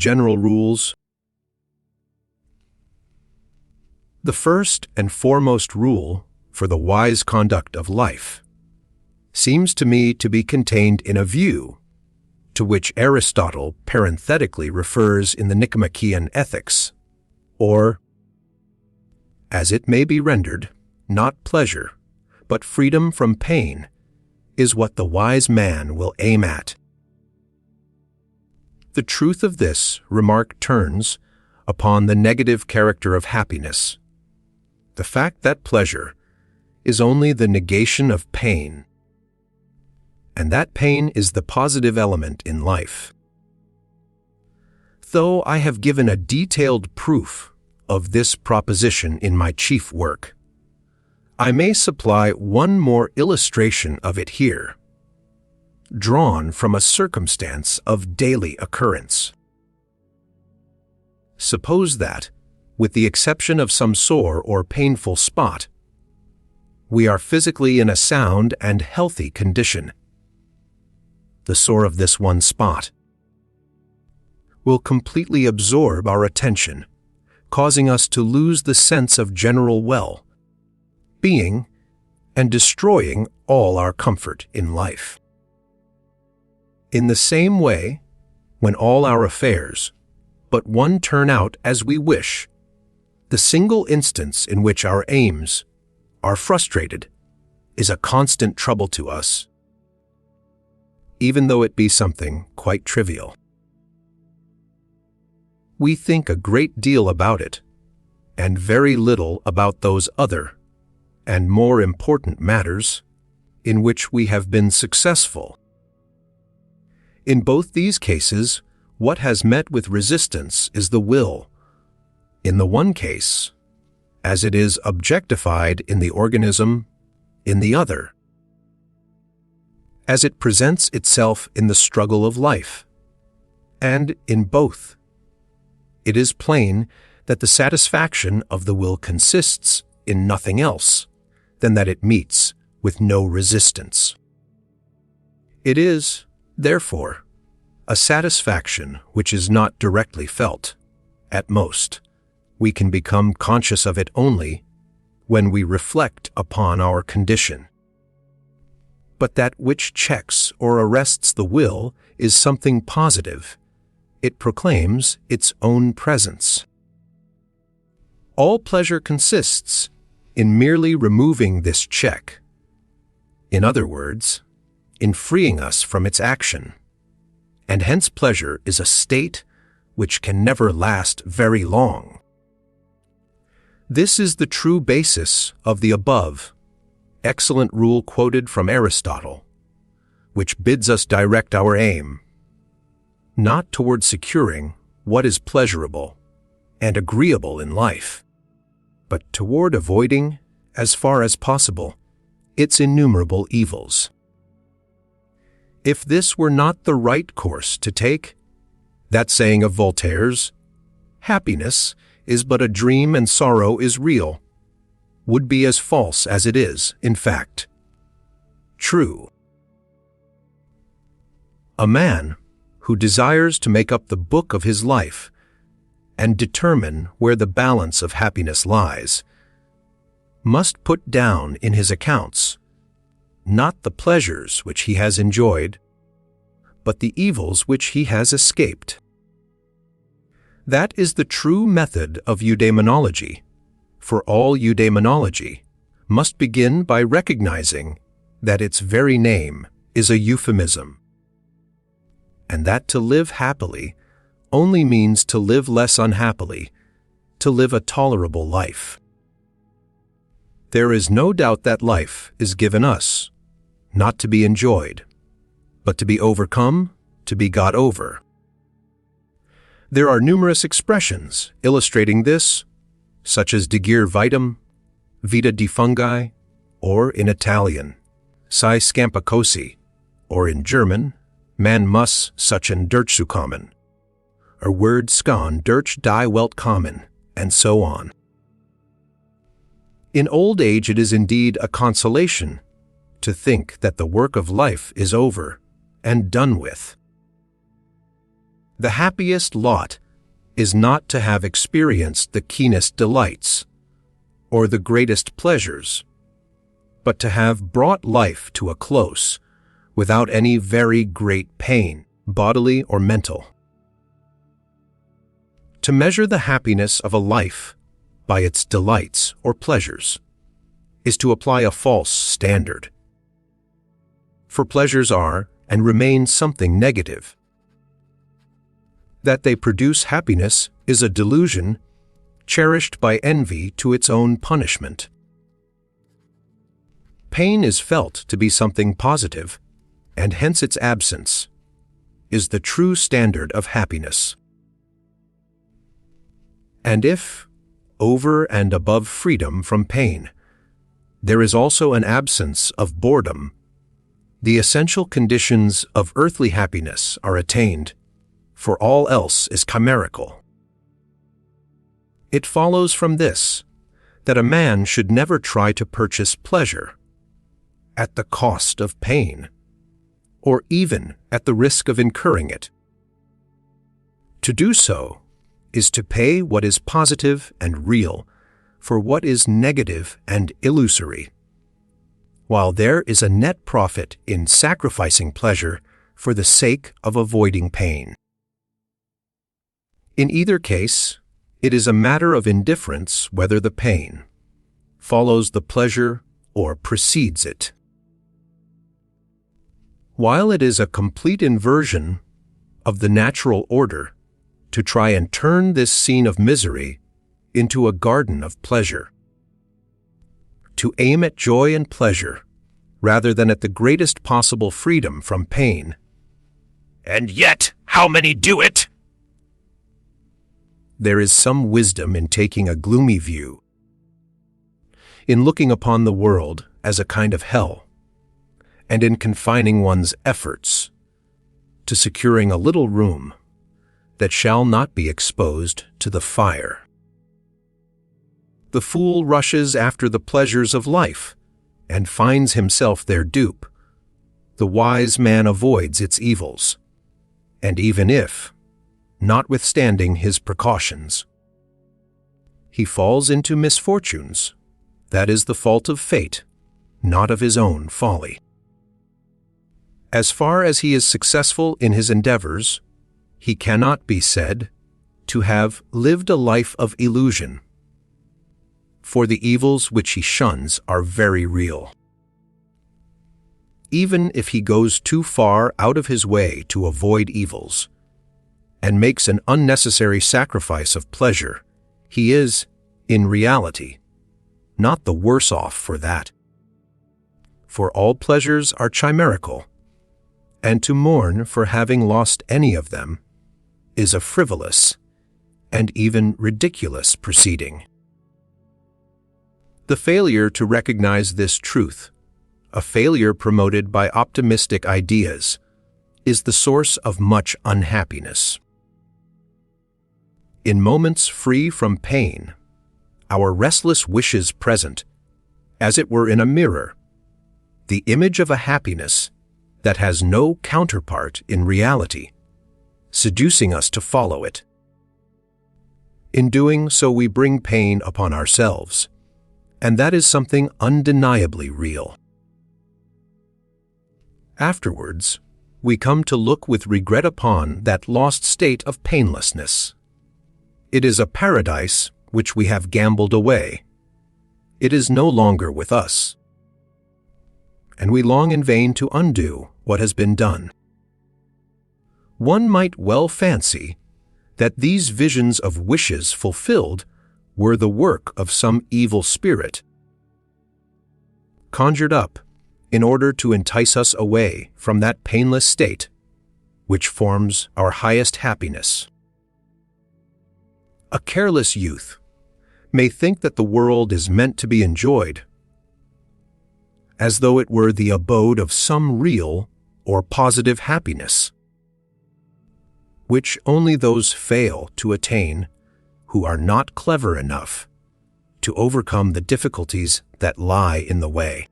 General rules. The first and foremost rule for the wise conduct of life seems to me to be contained in a view to which Aristotle parenthetically refers in the Nicomachean Ethics, or, as it may be rendered, not pleasure, but freedom from pain, is what the wise man will aim at. The truth of this remark turns upon the negative character of happiness, the fact that pleasure is only the negation of pain, and that pain is the positive element in life. Though I have given a detailed proof of this proposition in my chief work, I may supply one more illustration of it here, drawn from a circumstance of daily occurrence. Suppose that, with the exception of some sore or painful spot, we are physically in a sound and healthy condition. The sore of this one spot will completely absorb our attention, causing us to lose the sense of general well-being and destroying all our comfort in life. In the same way, when all our affairs but one turn out as we wish, the single instance in which our aims are frustrated is a constant trouble to us, even though it be something quite trivial. We think a great deal about it, and very little about those other and more important matters in which we have been successful. In both these cases, what has met with resistance is the will. In the one case, as it is objectified in the organism; in the other, as it presents itself in the struggle of life. And in both, it is plain that the satisfaction of the will consists in nothing else than that it meets with no resistance. It is, therefore, a satisfaction which is not directly felt. At most, we can become conscious of it only when we reflect upon our condition. But that which checks or arrests the will is something positive. It proclaims its own presence. All pleasure consists in merely removing this check. In other words, in freeing us from its action. And hence pleasure is a state which can never last very long. This is the true basis of the above excellent rule quoted from Aristotle, which bids us direct our aim, not toward securing what is pleasurable and agreeable in life, but toward avoiding, as far as possible, its innumerable evils. If this were not the right course to take, that saying of Voltaire's, "Happiness is but a dream and sorrow is real," would be as false as it is, in fact, true. A man who desires to make up the book of his life and determine where the balance of happiness lies must put down in his accounts not the pleasures which he has enjoyed, but the evils which he has escaped. That is the true method of eudaimonology, for all eudaimonology must begin by recognizing that its very name is a euphemism, and that to live happily only means to live less unhappily, to live a tolerable life. There is no doubt that life is given us, not to be enjoyed, but to be overcome, to be got over. There are numerous expressions illustrating this, such as digere vitam, vita di fungi, or in Italian, sei scampa cosi, or in German, man muss suchen durchzukommen, or word skan durch die Welt kommen, and so on. In old age it is indeed a consolation to think that the work of life is over and done with. The happiest lot is not to have experienced the keenest delights or the greatest pleasures, but to have brought life to a close without any very great pain, bodily or mental. To measure the happiness of a life by its delights or pleasures is to apply a false standard. For pleasures are and remain something negative. That they produce happiness is a delusion cherished by envy to its own punishment. Pain is felt to be something positive, and hence its absence is the true standard of happiness. And if, over and above freedom from pain, there is also an absence of boredom, the essential conditions of earthly happiness are attained, for all else is chimerical. It follows from this that a man should never try to purchase pleasure at the cost of pain, or even at the risk of incurring it. To do so is to pay what is positive and real for what is negative and illusory, while there is a net profit in sacrificing pleasure for the sake of avoiding pain. In either case, it is a matter of indifference whether the pain follows the pleasure or precedes it. While it is a complete inversion of the natural order to try and turn this scene of misery into a garden of pleasure, to aim at joy and pleasure rather than at the greatest possible freedom from pain. And yet, how many do it? There is some wisdom in taking a gloomy view, in looking upon the world as a kind of hell, and in confining one's efforts to securing a little room that shall not be exposed to the fire. The fool rushes after the pleasures of life and finds himself their dupe. The wise man avoids its evils, and even if, notwithstanding his precautions, he falls into misfortunes, that is the fault of fate, not of his own folly. As far as he is successful in his endeavors, he cannot be said to have lived a life of illusion, for the evils which he shuns are very real. Even if he goes too far out of his way to avoid evils, and makes an unnecessary sacrifice of pleasure, he is, in reality, not the worse off for that. For all pleasures are chimerical, and to mourn for having lost any of them is a frivolous and even ridiculous proceeding. The failure to recognize this truth, a failure promoted by optimistic ideas, is the source of much unhappiness. In moments free from pain, our restless wishes present, as it were in a mirror, the image of a happiness that has no counterpart in reality, seducing us to follow it. In doing so, we bring pain upon ourselves, and that is something undeniably real. Afterwards, we come to look with regret upon that lost state of painlessness. It is a paradise which we have gambled away. It is no longer with us, and we long in vain to undo what has been done. One might well fancy that these visions of wishes fulfilled were the work of some evil spirit, conjured up in order to entice us away from that painless state which forms our highest happiness. A careless youth may think that the world is meant to be enjoyed, as though it were the abode of some real or positive happiness, which only those fail to attain who are not clever enough to overcome the difficulties that lie in the way.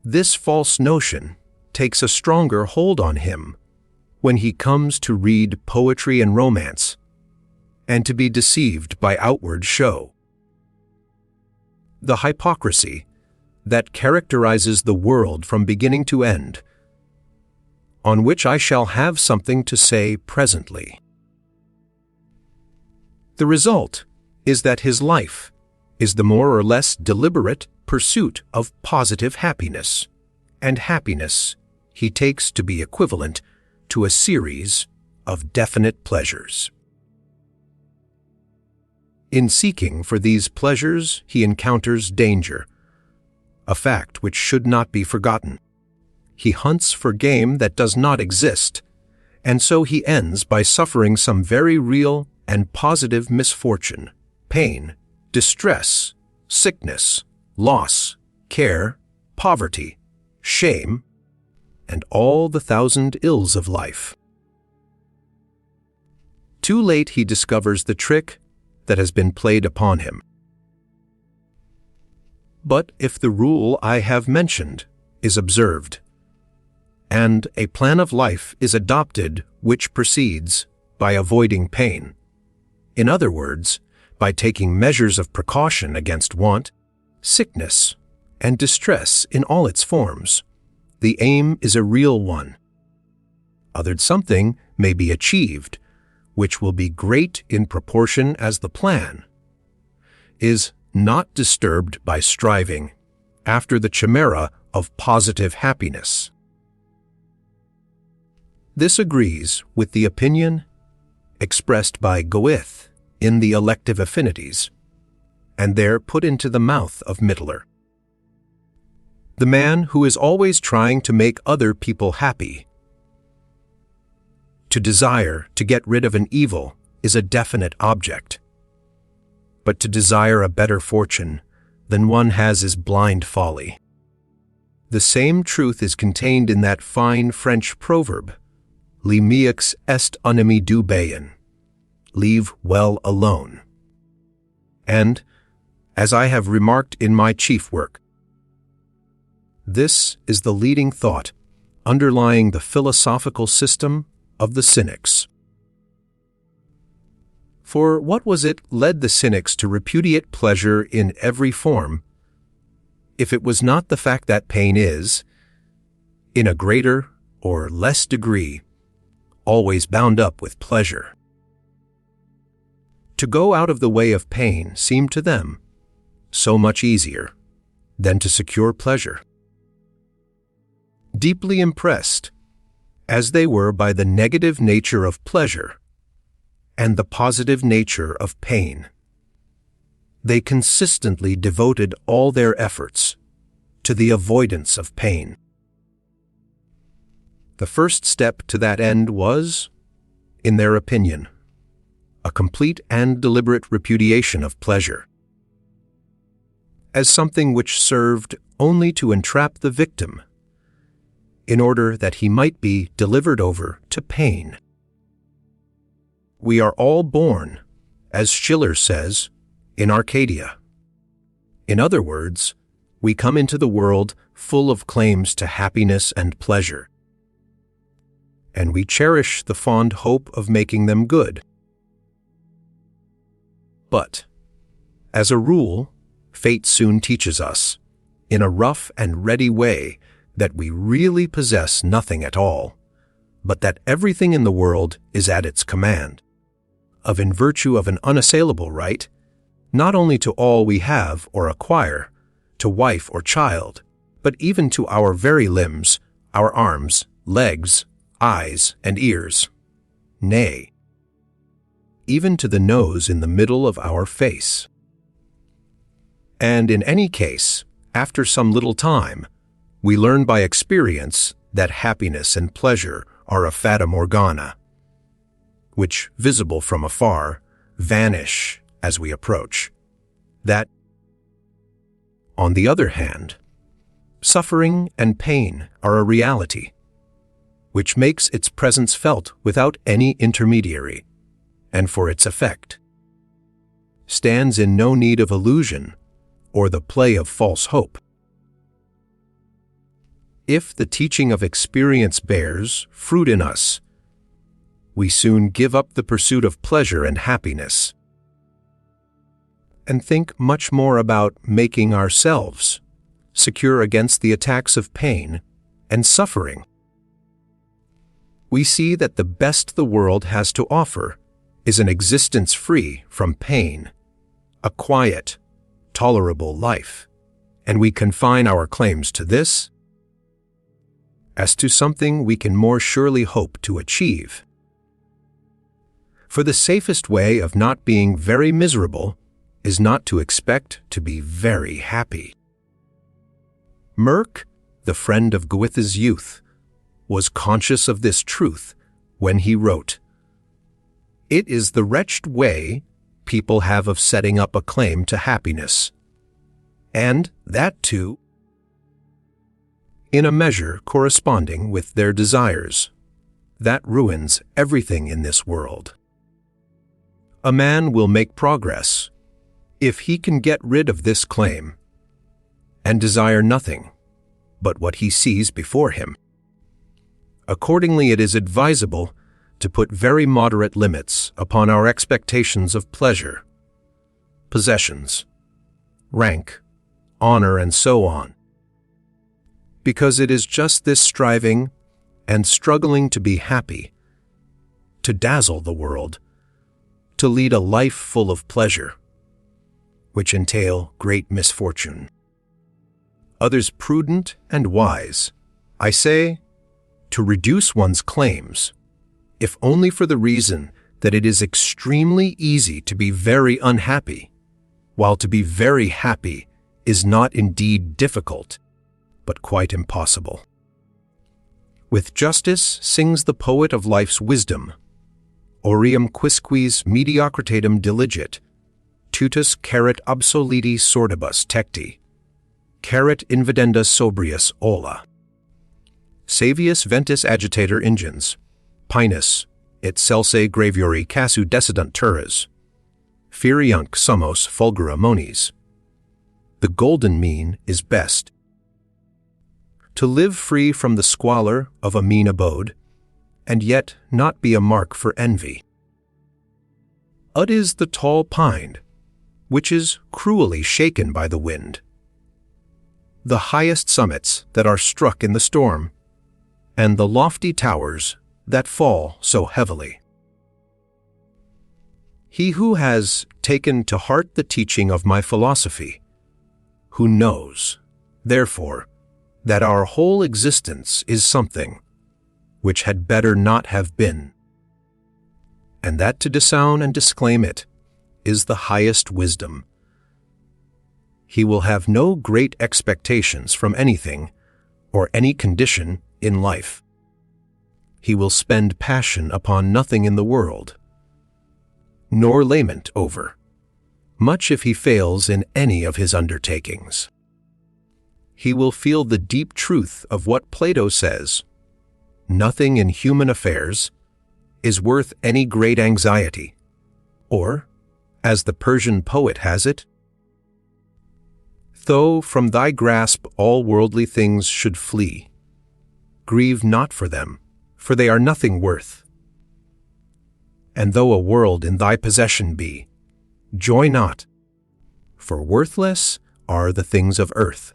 This false notion takes a stronger hold on him when he comes to read poetry and romance, and to be deceived by outward show. The hypocrisy that characterizes the world from beginning to end, on which I shall have something to say presently. The result is that his life is the more or less deliberate pursuit of positive happiness, and happiness he takes to be equivalent to a series of definite pleasures. In seeking for these pleasures, he encounters danger, a fact which should not be forgotten. He hunts for game that does not exist, and so he ends by suffering some very real and positive misfortune, pain, distress, sickness, loss, care, poverty, shame, and all the thousand ills of life. Too late he discovers the trick that has been played upon him. But if the rule I have mentioned is observed, and a plan of life is adopted which proceeds by avoiding pain, in other words, by taking measures of precaution against want, sickness, and distress in all its forms, the aim is a real one. Other something may be achieved, which will be great in proportion as the plan is not disturbed by striving after the chimera of positive happiness. This agrees with the opinion expressed by Goethe in the Elective Affinities, and there put into the mouth of Mittler. The man who is always trying to make other people happy. To desire to get rid of an evil is a definite object, but to desire a better fortune than one has is blind folly. The same truth is contained in that fine French proverb, "Le mieux est ennemi du bien," leave well alone. And, as I have remarked in my chief work, this is the leading thought underlying the philosophical system of the Cynics. For what was it led the Cynics to repudiate pleasure in every form, if it was not the fact that pain is, in a greater or less degree, always bound up with pleasure? To go out of the way of pain seemed to them so much easier than to secure pleasure. Deeply impressed as they were by the negative nature of pleasure and the positive nature of pain, they consistently devoted all their efforts to the avoidance of pain. The first step to that end was, in their opinion, a complete and deliberate repudiation of pleasure, as something which served only to entrap the victim in order that he might be delivered over to pain. We are all born, as Schiller says, in Arcadia. In other words, we come into the world full of claims to happiness and pleasure, and we cherish the fond hope of making them good. But, as a rule, fate soon teaches us, in a rough and ready way, that we really possess nothing at all, but that everything in the world is at its command, of in virtue of an unassailable right, not only to all we have or acquire, to wife or child, but even to our very limbs, our arms, legs, eyes, and ears. Nay, even to the nose in the middle of our face. And in any case, after some little time, we learn by experience that happiness and pleasure are a fata morgana, which, visible from afar, vanish as we approach. That, on the other hand, suffering and pain are a reality, which makes its presence felt without any intermediary, and for its effect stands in no need of illusion or the play of false hope. If the teaching of experience bears fruit in us we soon give up the pursuit of pleasure and happiness, and think much more about making ourselves secure against the attacks of pain and suffering. We see that the best the world has to offer is an existence free from pain, a quiet, tolerable life, and we confine our claims to this as to something we can more surely hope to achieve. For the safest way of not being very miserable is not to expect to be very happy. Merck, the friend of Goethe's youth, was conscious of this truth when he wrote, "It is the wretched way people have of setting up a claim to happiness, and that too in a measure corresponding with their desires, that ruins everything in this world. A man will make progress if he can get rid of this claim and desire nothing but what he sees before him. Accordingly, it is advisable to put very moderate limits upon our expectations of pleasure, possessions, rank, honor, and so on, because it is just this striving and struggling to be happy, to dazzle the world, to lead a life full of pleasure, which entail great misfortune. Others prudent and wise, I say, to reduce one's claims, if only for the reason that it is extremely easy to be very unhappy, while to be very happy is not indeed difficult, but quite impossible. With justice sings the poet of life's wisdom, Aureum quisquis mediocritatem diligit, tutus caret obsoleti sordibus tecti, caret invidenda sobrius ola. Savius ventis agitator ingens, pinus, et celse graviori casu decidunt turres, feriunc summos fulgura monis. The golden mean is best. To live free from the squalor of a mean abode, and yet not be a mark for envy. Ut is the tall pine, which is cruelly shaken by the wind, the highest summits that are struck in the storm, and the lofty towers that fall so heavily. He who has taken to heart the teaching of my philosophy, who knows, therefore, that our whole existence is something which had better not have been, and that to disown and disclaim it is the highest wisdom. He will have no great expectations from anything or any condition in life. He will spend passion upon nothing in the world, nor lament over, much if he fails in any of his undertakings. He will feel the deep truth of what Plato says, nothing in human affairs is worth any great anxiety, or, as the Persian poet has it, though from thy grasp all worldly things should flee, grieve not for them, for they are nothing worth. And though a world in thy possession be, joy not, for worthless are the things of earth.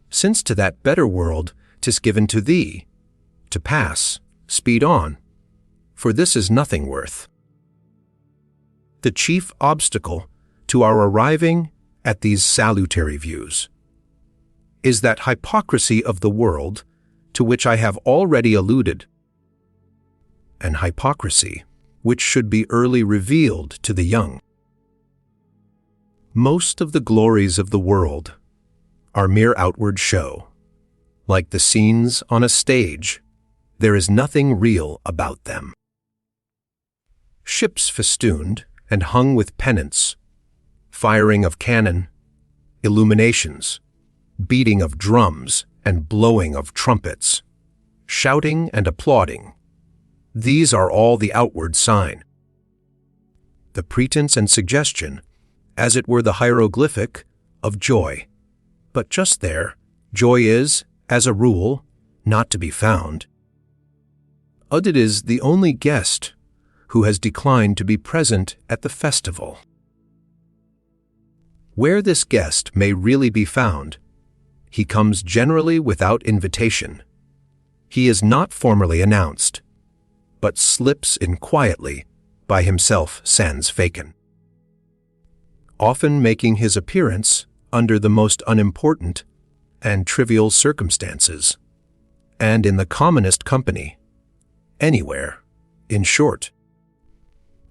Since to that better world 'tis given to thee, to pass, speed on, for this is nothing worth. The chief obstacle to our arriving at these salutary views is that hypocrisy of the world to which I have already alluded, an hypocrisy which should be early revealed to the young. Most of the glories of the world are mere outward show. Like the scenes on a stage, there is nothing real about them. Ships festooned and hung with pennants, firing of cannon, illuminations, beating of drums and blowing of trumpets, shouting and applauding, these are all the outward sign. The pretense and suggestion, as it were the hieroglyphic, of joy. But just there, joy is, as a rule, not to be found. Udit is the only guest who has declined to be present at the festival. Where this guest may really be found, he comes generally without invitation. He is not formally announced, but slips in quietly by himself sans facon, often making his appearance under the most unimportant and trivial circumstances, and in the commonest company, anywhere, in short,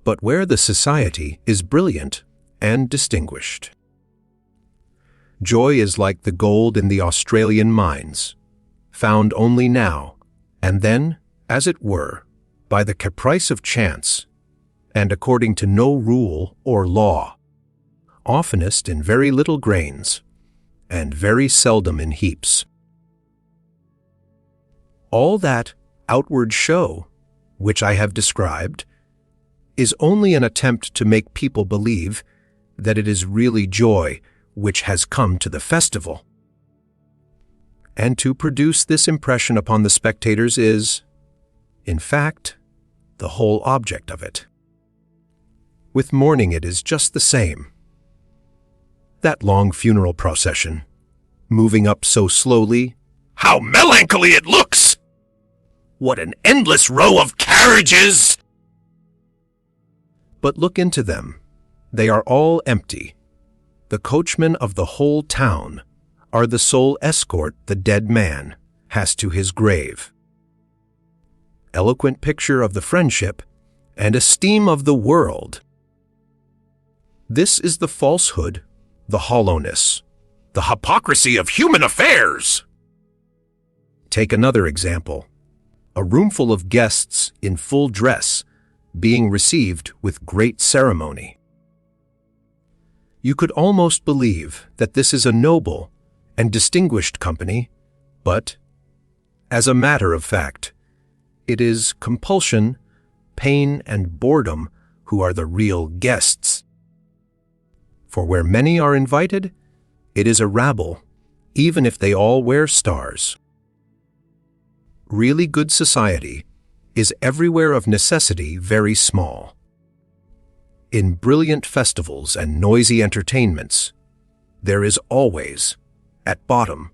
but where the society is brilliant and distinguished. Joy is like the gold in the Australian mines, found only now, and then, as it were, by the caprice of chance, and according to no rule or law, oftenest in very little grains, and very seldom in heaps. All that outward show, which I have described, is only an attempt to make people believe that it is really joy which has come to the festival. And to produce this impression upon the spectators is, in fact, the whole object of it. With mourning it is just the same. That long funeral procession, moving up so slowly, how melancholy it looks! What an endless row of carriages! But look into them. They are all empty. The coachmen of the whole town are the sole escort the dead man has to his grave. Eloquent picture of the friendship and esteem of the world. This is the falsehood, the hollowness, the hypocrisy of human affairs. Take another example. A roomful of guests in full dress being received with great ceremony. You could almost believe that this is a noble and distinguished company, but, as a matter of fact, it is compulsion, pain, and boredom who are the real guests. For where many are invited, it is a rabble, even if they all wear stars. Really good society is everywhere of necessity very small. In brilliant festivals and noisy entertainments, there is always, at bottom,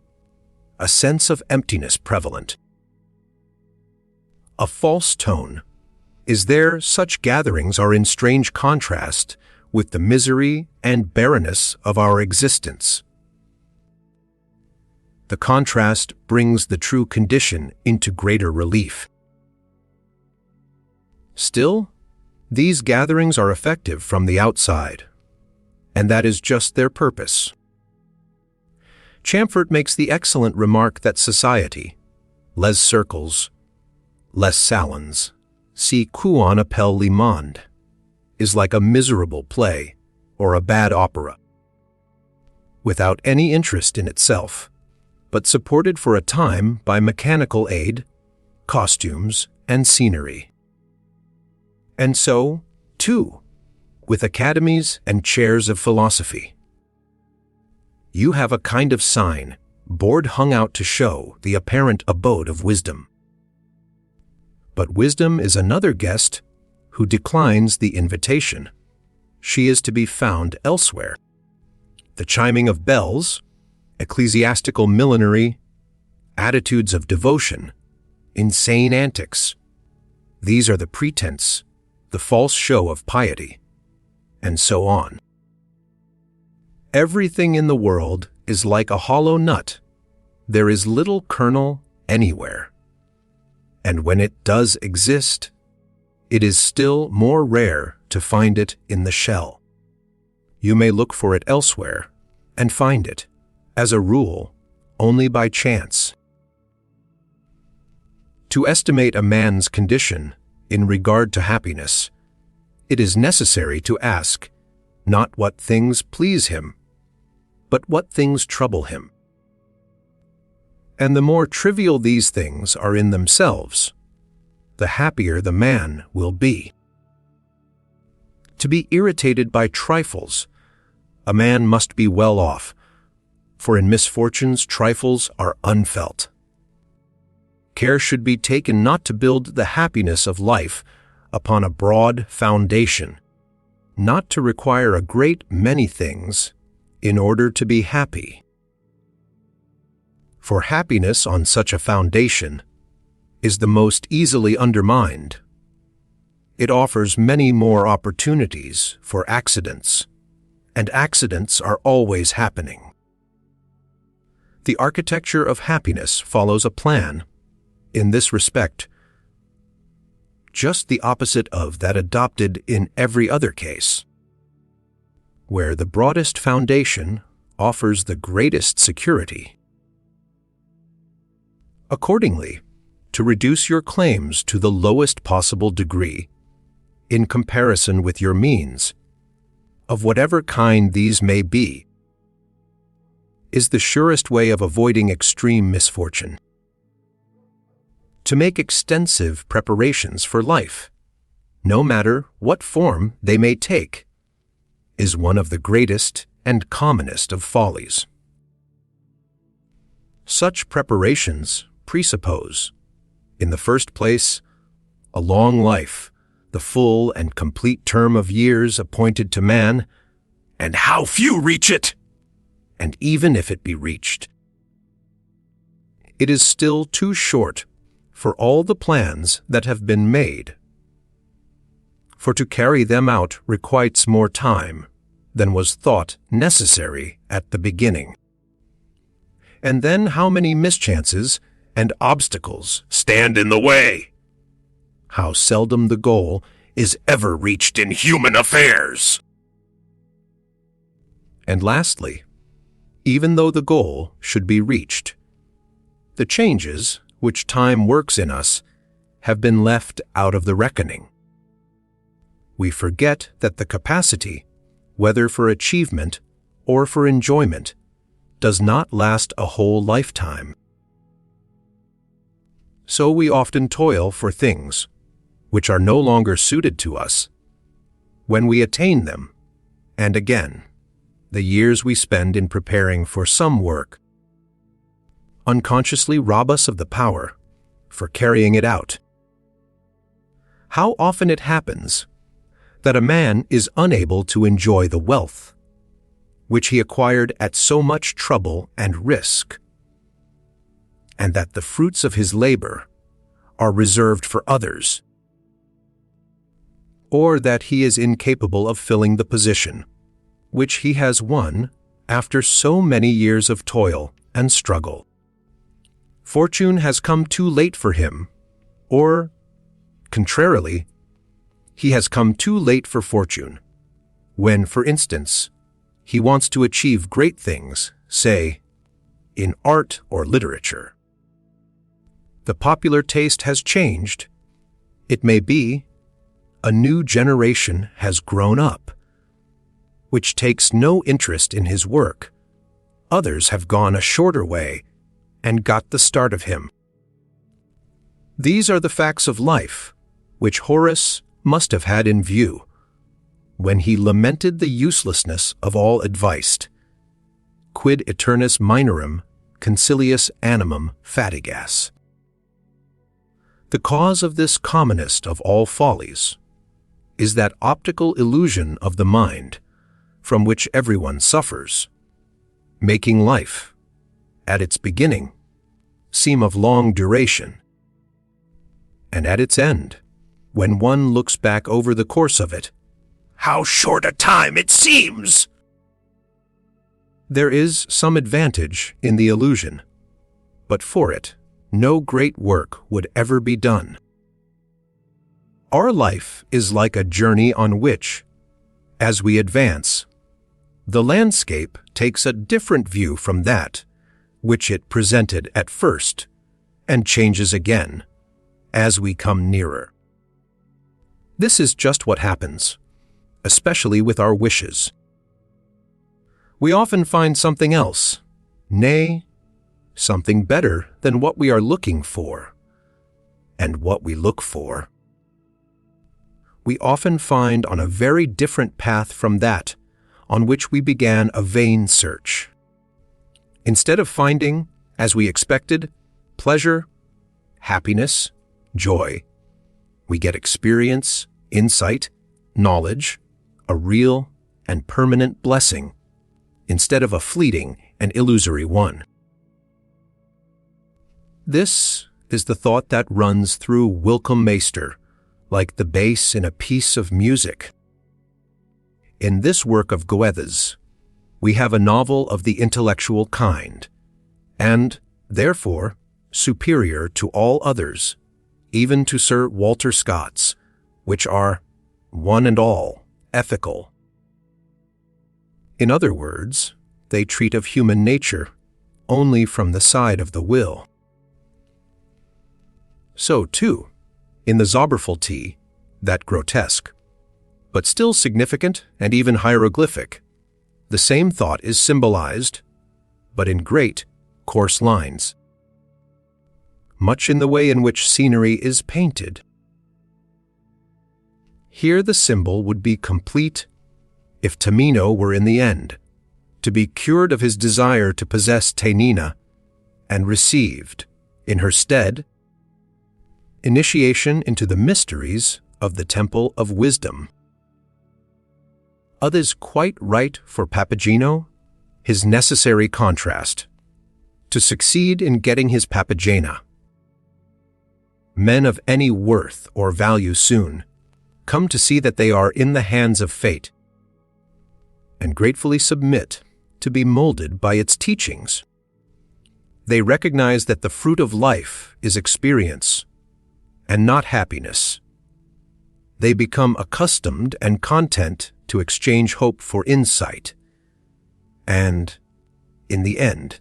a sense of emptiness prevalent. A false tone is there such gatherings are in strange contrast with the misery and barrenness of our existence. The contrast brings the true condition into greater relief. Still, these gatherings are effective from the outside, and that is just their purpose. Chamfort makes the excellent remark that society, les circles, les salons, si qu'on appelle le monde, is like a miserable play or a bad opera, without any interest in itself, but supported for a time by mechanical aid, costumes, and scenery. And so, too, with academies and chairs of philosophy. You have a kind of sign, board hung out to show the apparent abode of wisdom. But wisdom is another guest who declines the invitation. She is to be found elsewhere. The chiming of bells, ecclesiastical millinery, attitudes of devotion, insane antics, these are the pretense, the false show of piety, and so on. Everything in the world is like a hollow nut. There is little kernel anywhere. And when it does exist, it is still more rare to find it in the shell. You may look for it elsewhere and find it, as a rule, only by chance. To estimate a man's condition in regard to happiness, it is necessary to ask not what things please him, but what things trouble him. And the more trivial these things are in themselves, the happier the man will be. To be irritated by trifles, a man must be well off, for in misfortunes trifles are unfelt. care should be taken not to build the happiness of life upon a broad foundation, not to require a great many things in order to be happy. For happiness on such a foundation is the most easily undermined. It offers many more opportunities for accidents, and accidents are always happening. The architecture of happiness follows a plan, in this respect, just the opposite of that adopted in every other case, where the broadest foundation offers the greatest security. Accordingly, to reduce your claims to the lowest possible degree, in comparison with your means, of whatever kind these may be, is the surest way of avoiding extreme misfortune. To make extensive preparations for life, no matter what form they may take, is one of the greatest and commonest of follies. Such preparations presuppose, in the first place, a long life, the full and complete term of years appointed to man, and how few reach it! And even if it be reached, it is still too short for all the plans that have been made. For to carry them out requites more time than was thought necessary at the beginning. And then how many mischances and obstacles stand in the way! How seldom the goal is ever reached in human affairs! And lastly, even though the goal should be reached, the changes which time works in us have been left out of the reckoning. We forget that the capacity, whether for achievement or for enjoyment, does not last a whole lifetime. So we often toil for things which are no longer suited to us. When we attain them, and again, the years we spend in preparing for some work unconsciously rob us of the power for carrying it out. How often it happens that a man is unable to enjoy the wealth which he acquired at so much trouble and risk, and that the fruits of his labor are reserved for others, or that he is incapable of filling the position which he has won after so many years of toil and struggle. Fortune has come too late for him, or, contrarily, he has come too late for fortune, when, for instance, he wants to achieve great things, say, in art or literature. The popular taste has changed. It may be a new generation has grown up, which takes no interest in his work. Others have gone a shorter way and got the start of him. These are the facts of life, which Horace must have had in view when he lamented the uselessness of all advice. Quid aeternus minerum concilius animum fatigas. The cause of this commonest of all follies is that optical illusion of the mind from which everyone suffers, making life, at its beginning, seem of long duration, and at its end, when one looks back over the course of it, how short a time it seems! There is some advantage in the illusion, but for it, no great work would ever be done. Our life is like a journey on which, as we advance, the landscape takes a different view from that which it presented at first, and changes again as we come nearer. This is just what happens, especially with our wishes. We often find something else, nay, something better than what we are looking for, and what we look for, we often find on a very different path from that on which we began a vain search. Instead of finding, as we expected, pleasure, happiness, joy. We get experience, insight, knowledge, a real and permanent blessing, instead of a fleeting and illusory one. This is the thought that runs through Wilhelm Meister, like the bass in a piece of music. In this work of Goethe's, we have a novel of the intellectual kind, and, therefore, superior to all others, even to Sir Walter Scott's, which are, one and all, ethical. In other words, they treat of human nature only from the side of the will. So, too, in the Zauberfaltie, that grotesque, but still significant and even hieroglyphic, the same thought is symbolized, but in great, coarse lines, much in the way in which scenery is painted. Here the symbol would be complete if Tamino were in the end, to be cured of his desire to possess Tainina, and received, in her stead, initiation into the mysteries of the Temple of Wisdom. Others quite right for Papageno, his necessary contrast, to succeed in getting his Papagena. Men of any worth or value soon come to see that they are in the hands of fate, and gratefully submit to be molded by its teachings. They recognize that the fruit of life is experience, and not happiness. They become accustomed and content to exchange hope for insight, and, in the end,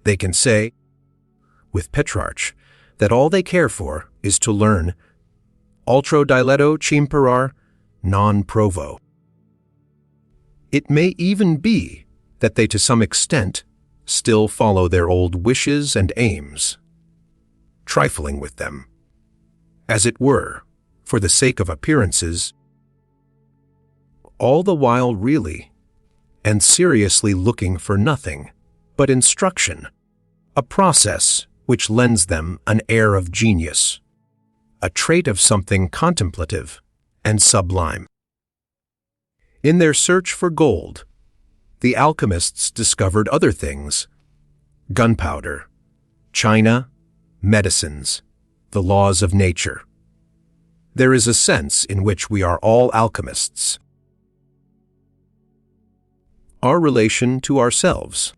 they can say, with Petrarch, that all they care for is to learn altro diletto cimperar non provo. It may even be that they to some extent still follow their old wishes and aims, trifling with them, as it were, for the sake of appearances, all the while really and seriously looking for nothing but instruction, a process which lends them an air of genius, a trait of something contemplative and sublime. In their search for gold, the alchemists discovered other things: gunpowder, china, medicines, the laws of nature. There is a sense in which we are all alchemists. Our relation to ourselves.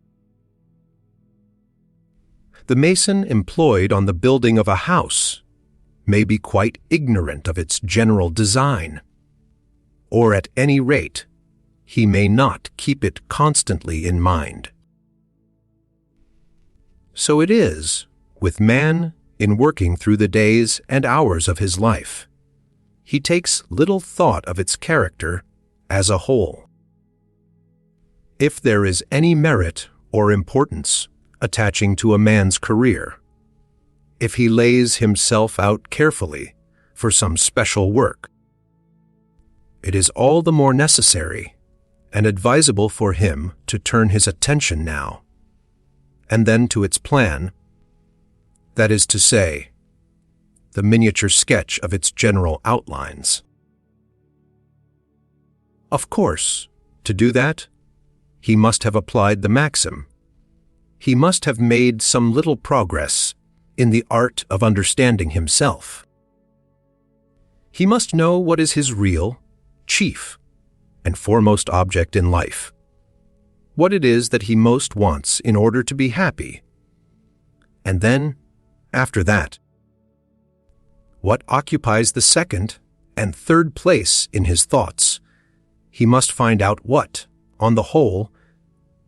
The mason employed on the building of a house may be quite ignorant of its general design, or at any rate, he may not keep it constantly in mind. So it is with man in working through the days and hours of his life. He takes little thought of its character as a whole. If there is any merit or importance attaching to a man's career, if he lays himself out carefully for some special work, it is all the more necessary and advisable for him to turn his attention now, and then to its plan, that is to say, the miniature sketch of its general outlines. Of course, to do that, he must have applied the maxim. He must have made some little progress in the art of understanding himself. He must know what is his real, chief, and foremost object in life, what it is that he most wants in order to be happy. And then, after that, what occupies the second and third place in his thoughts. He must find out what, on the whole,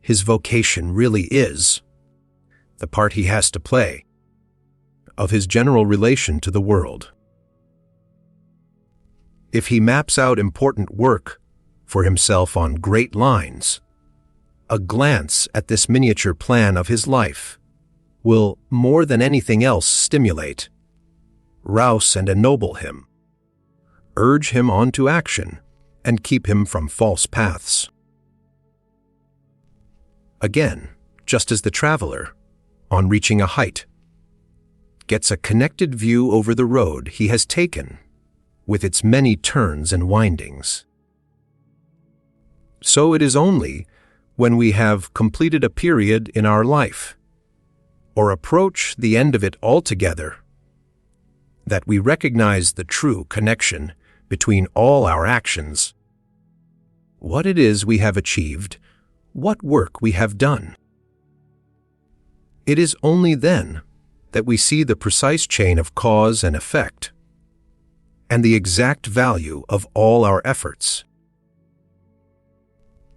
his vocation really is, the part he has to play, of his general relation to the world. If he maps out important work for himself on great lines, a glance at this miniature plan of his life will more than anything else stimulate, rouse and ennoble him, urge him on to action, and keep him from false paths. Again, just as the traveler, on reaching a height, gets a connected view over the road he has taken, with its many turns and windings. So it is only when we have completed a period in our life, or approach the end of it altogether, that we recognize the true connection between all our actions, what it is we have achieved, what work we have done. It is only then that we see the precise chain of cause and effect, and the exact value of all our efforts.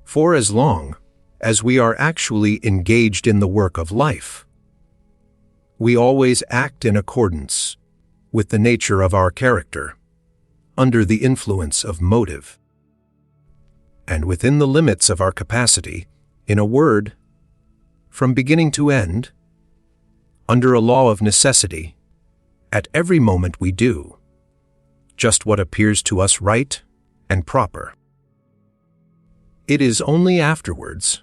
For as long as we are actually engaged in the work of life, we always act in accordance with the nature of our character, under the influence of motive, and within the limits of our capacity, in a word, from beginning to end, under a law of necessity, at every moment we do just what appears to us right and proper. It is only afterwards,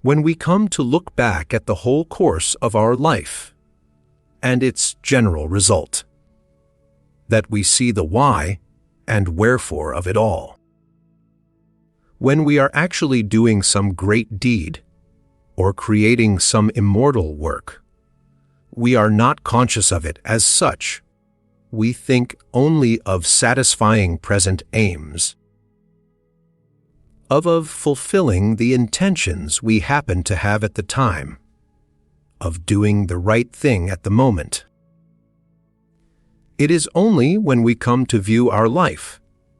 when we come to look back at the whole course of our life and its general result, that we see the why and wherefore of it all. When we are actually doing some great deed or creating some immortal work, we are not conscious of it as such. We think only of satisfying present aims, of fulfilling the intentions we happen to have at the time, of doing the right thing at the moment. It is only when we come to view our life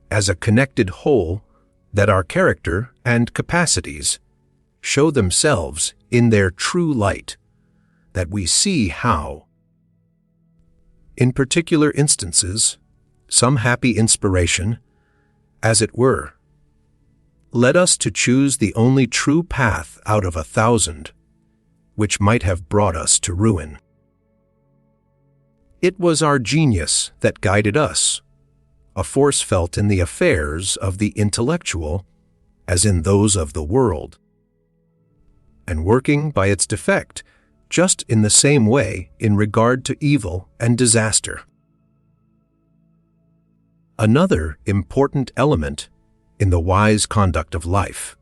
as a connected whole that our character and capacities show themselves in their true light, that we see how, in particular instances, some happy inspiration, as it were, led us to choose the only true path out of 1,000, which might have brought us to ruin. It was our genius that guided us, a force felt in the affairs of the intellectual as in those of the world, and working by its defect just in the same way in regard to evil and disaster. Another important element in the wise conduct of life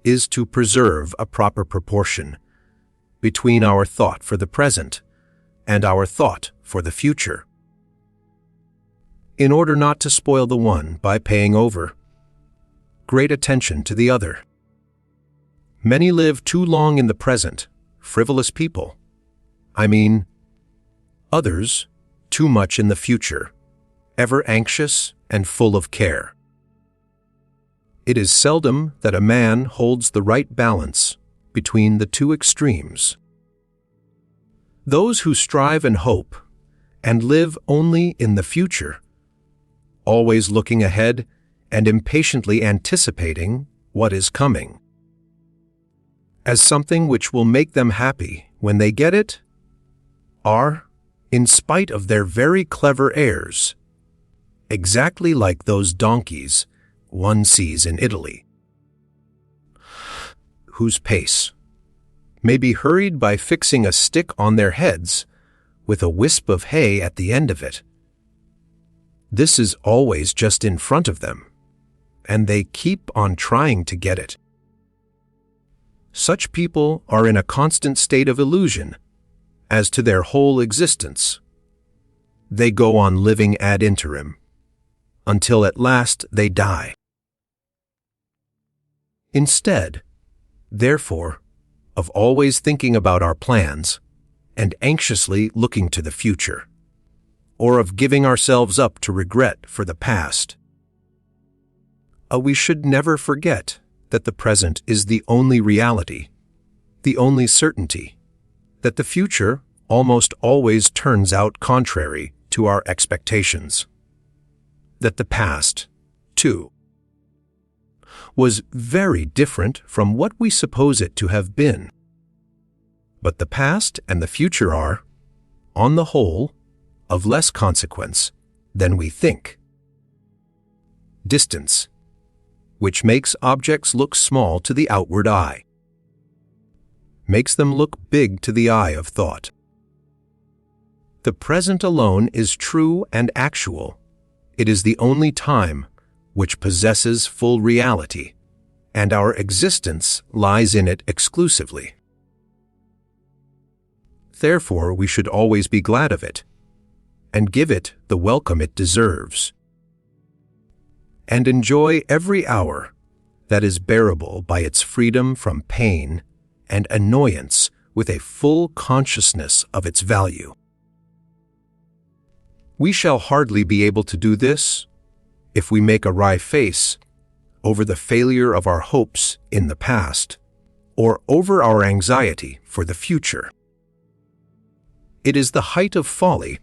is to preserve a proper proportion between our thought for the present and our thought for the future, in order not to spoil the one by paying over great attention to the other. Many live too long in the present, frivolous people. Others too much in the future, ever anxious and full of care. It is seldom that a man holds the right balance between the two extremes. Those who strive and hope and live only in the future, always looking ahead and impatiently anticipating what is coming, as something which will make them happy when they get it, are, in spite of their very clever airs, exactly like those donkeys one sees in Italy, whose pace may be hurried by fixing a stick on their heads with a wisp of hay at the end of it. This is always just in front of them, and they keep on trying to get it. Such people are in a constant state of illusion as to their whole existence. They go on living ad interim, until at last they die. Instead, therefore, of always thinking about our plans and anxiously looking to the future, or of giving ourselves up to regret for the past, we should never forget that the present is the only reality, the only certainty, that the future almost always turns out contrary to our expectations, that the past, too, was very different from what we suppose it to have been. But the past and the future are, on the whole, of less consequence than we think. Distance, which makes objects look small to the outward eye, makes them look big to the eye of thought. The present alone is true and actual. It is the only time which possesses full reality, and our existence lies in it exclusively. Therefore, we should always be glad of it, and give it the welcome it deserves, and enjoy every hour that is bearable by its freedom from pain and annoyance with a full consciousness of its value. We shall hardly be able to do this if we make a wry face over the failure of our hopes in the past or over our anxiety for the future. It is the height of folly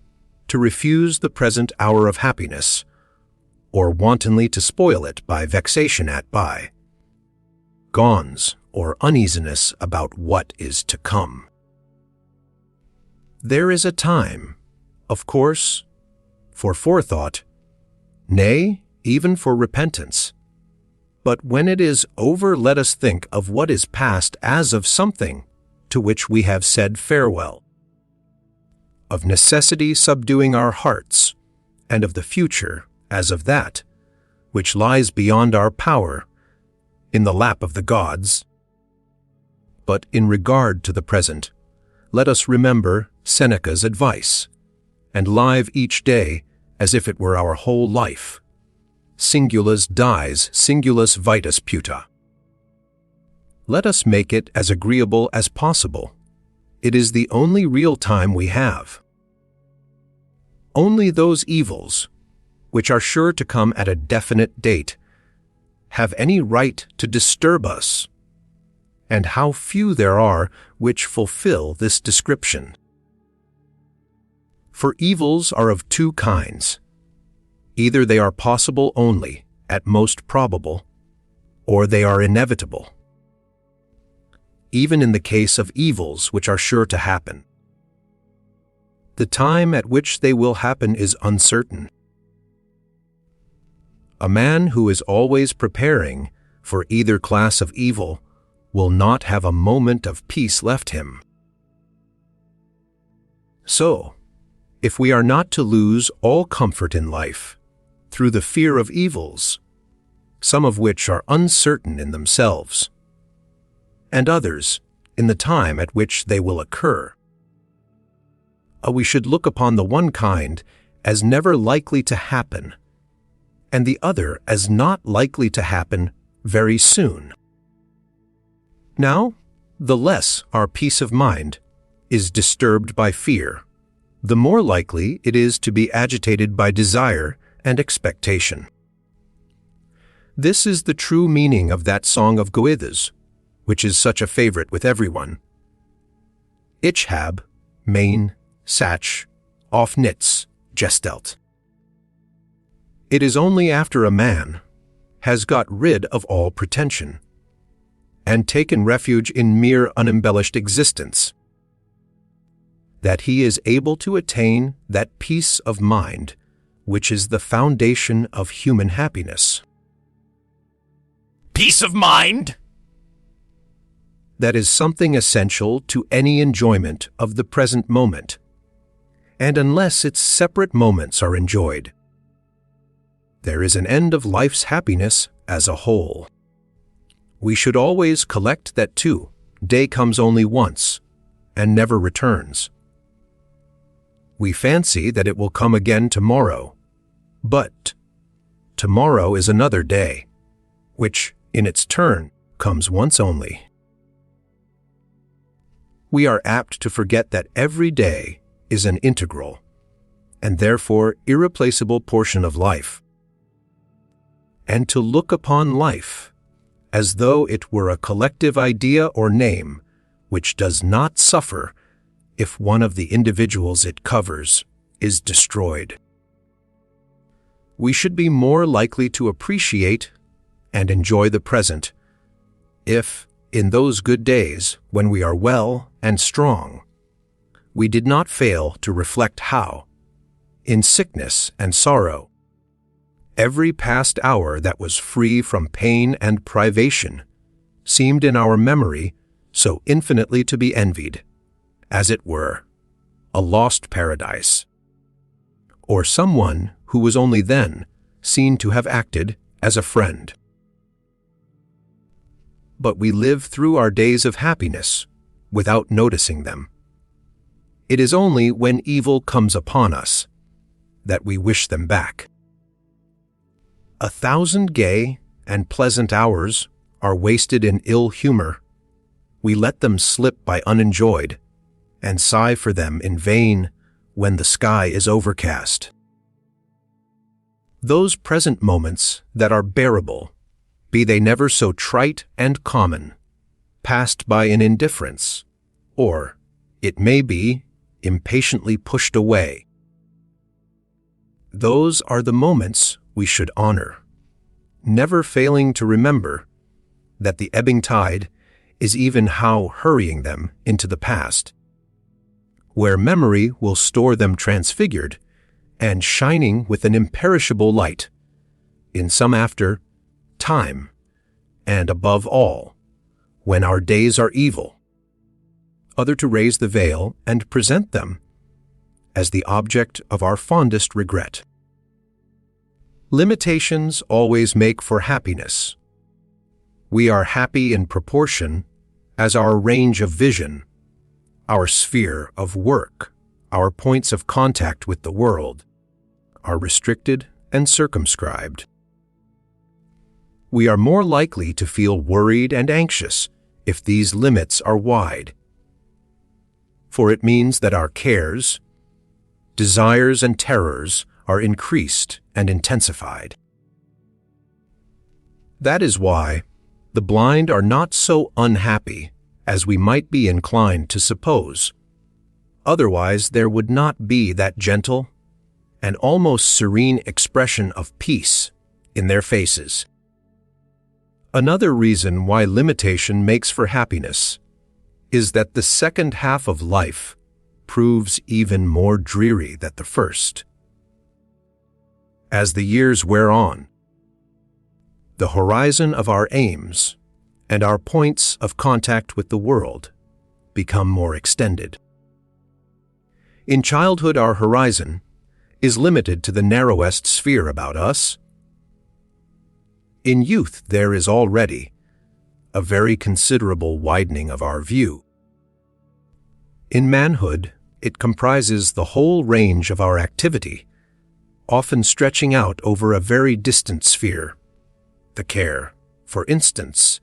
to refuse the present hour of happiness, or wantonly to spoil it by vexation at bygones or uneasiness about what is to come. There is a time, of course, for forethought, nay, even for repentance. But when it is over, let us think of what is past as of something to which we have said farewell, of necessity subduing our hearts, and of the future as of that which lies beyond our power in the lap of the gods. But in regard to the present, let us remember Seneca's advice, and live each day as if it were our whole life. Singulus dies, singulus vitus puta. Let us make it as agreeable as possible. It is the only real time we have. Only those evils, which are sure to come at a definite date, have any right to disturb us, and how few there are which fulfill this description. For evils are of two kinds. Either they are possible only, at most probable, or they are inevitable. Even in the case of evils which are sure to happen, the time at which they will happen is uncertain. A man who is always preparing for either class of evil will not have a moment of peace left him. So, if we are not to lose all comfort in life through the fear of evils, some of which are uncertain in themselves, and others in the time at which they will occur, we should look upon the one kind as never likely to happen, and the other as not likely to happen very soon. Now, the less our peace of mind is disturbed by fear, the more likely it is to be agitated by desire and expectation. This is the true meaning of that song of Goethe's, which is such a favorite with everyone. Ich hab, mein, Sach, auf nichts, gestellt. It is only after a man has got rid of all pretension and taken refuge in mere unembellished existence that he is able to attain that peace of mind which is the foundation of human happiness. Peace of mind? That is something essential to any enjoyment of the present moment, and unless its separate moments are enjoyed, there is an end of life's happiness as a whole. We should always collect that too. Day comes only once, and never returns. We fancy that it will come again tomorrow, but tomorrow is another day, which, in its turn, comes once only. We are apt to forget that every day is an integral, and therefore irreplaceable portion of life, and to look upon life as though it were a collective idea or name which does not suffer if one of the individuals it covers is destroyed. We should be more likely to appreciate and enjoy the present if, in those good days when we are well and strong, we did not fail to reflect how, in sickness and sorrow, every past hour that was free from pain and privation seemed in our memory so infinitely to be envied, as it were, a lost paradise, or someone who was only then seen to have acted as a friend. But we live through our days of happiness without noticing them. It is only when evil comes upon us that we wish them back. 1,000 gay and pleasant hours are wasted in ill humor. We let them slip by unenjoyed, and sigh for them in vain when the sky is overcast. Those present moments that are bearable, be they never so trite and common, passed by in indifference, or, it may be, impatiently pushed away. Those are the moments we should honor, never failing to remember that the ebbing tide is even how hurrying them into the past, where memory will store them transfigured and shining with an imperishable light in some after time, and above all, when our days are evil, other to raise the veil and present them as the object of our fondest regret. Limitations always make for happiness. We are happy in proportion as our range of vision, our sphere of work, our points of contact with the world, are restricted and circumscribed. We are more likely to feel worried and anxious if these limits are wide, for it means that our cares, desires, and terrors are increased and intensified. That is why the blind are not so unhappy as we might be inclined to suppose. Otherwise, there would not be that gentle and almost serene expression of peace in their faces. Another reason why limitation makes for happiness is that the second half of life proves even more dreary than the first. As the years wear on, the horizon of our aims and our points of contact with the world become more extended. In childhood, our horizon is limited to the narrowest sphere about us. In youth, there is already a very considerable widening of our view. In manhood, it comprises the whole range of our activity, often stretching out over a very distant sphere. The care, for instance,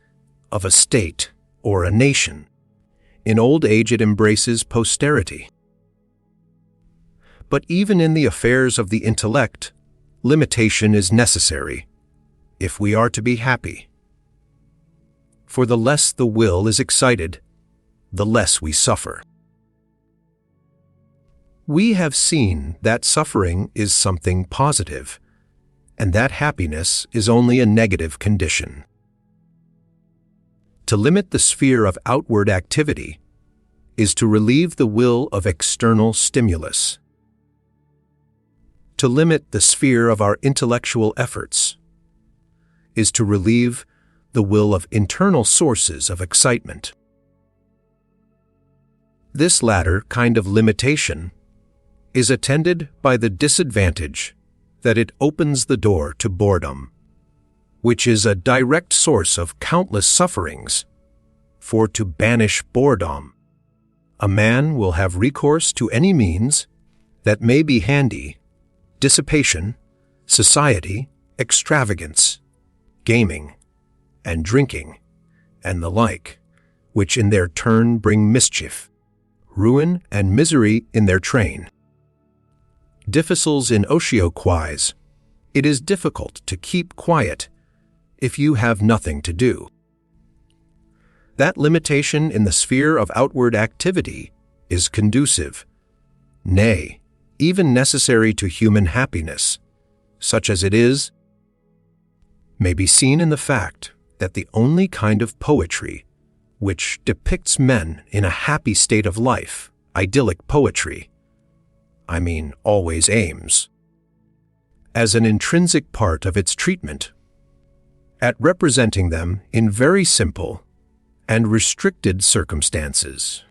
of a state or a nation. In old age, it embraces posterity. But even in the affairs of the intellect, limitation is necessary if we are to be happy. For the less the will is excited, the less we suffer. We have seen that suffering is something positive, and that happiness is only a negative condition. To limit the sphere of outward activity is to relieve the will of external stimulus. To limit the sphere of our intellectual efforts is to relieve the will of internal sources of excitement. This latter kind of limitation is attended by the disadvantage that it opens the door to boredom, which is a direct source of countless sufferings. For to banish boredom, a man will have recourse to any means that may be handy: dissipation, society, extravagance, gaming, and drinking, and the like, which in their turn bring mischief, ruin, and misery in their train. Difficils in otio quis, it is difficult to keep quiet if you have nothing to do. That limitation in the sphere of outward activity is conducive, nay, even necessary to human happiness, such as it is, may be seen in the fact that the only kind of poetry which depicts men in a happy state of life, idyllic poetry, always aims, as an intrinsic part of its treatment, at representing them in very simple and restricted circumstances.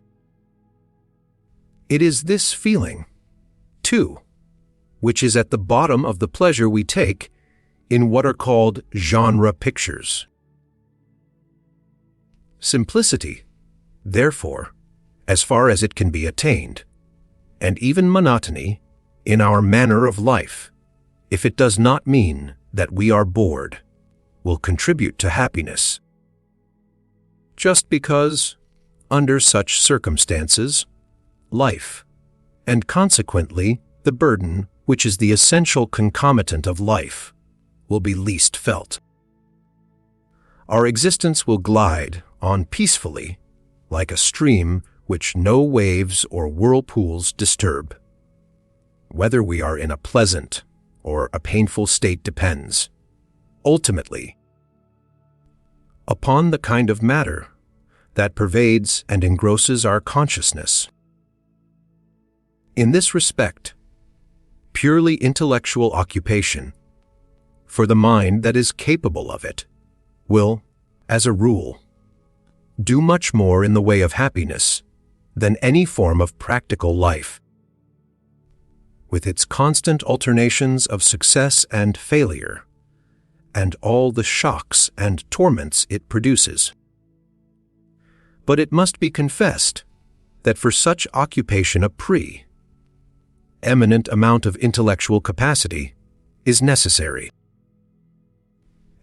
It is this feeling, too, which is at the bottom of the pleasure we take in what are called genre pictures. Simplicity, therefore, as far as it can be attained, and even monotony in our manner of life, if it does not mean that we are bored, will contribute to happiness. Just because, under such circumstances, life, and consequently the burden which is the essential concomitant of life, will be least felt. Our existence will glide on peacefully, like a stream which no waves or whirlpools disturb. Whether we are in a pleasant or a painful state depends, ultimately, upon the kind of matter that pervades and engrosses our consciousness. In this respect, purely intellectual occupation, for the mind that is capable of it, will, as a rule, do much more in the way of happiness than any form of practical life, with its constant alternations of success and failure, and all the shocks and torments it produces. But it must be confessed that for such occupation a eminent amount of intellectual capacity is necessary.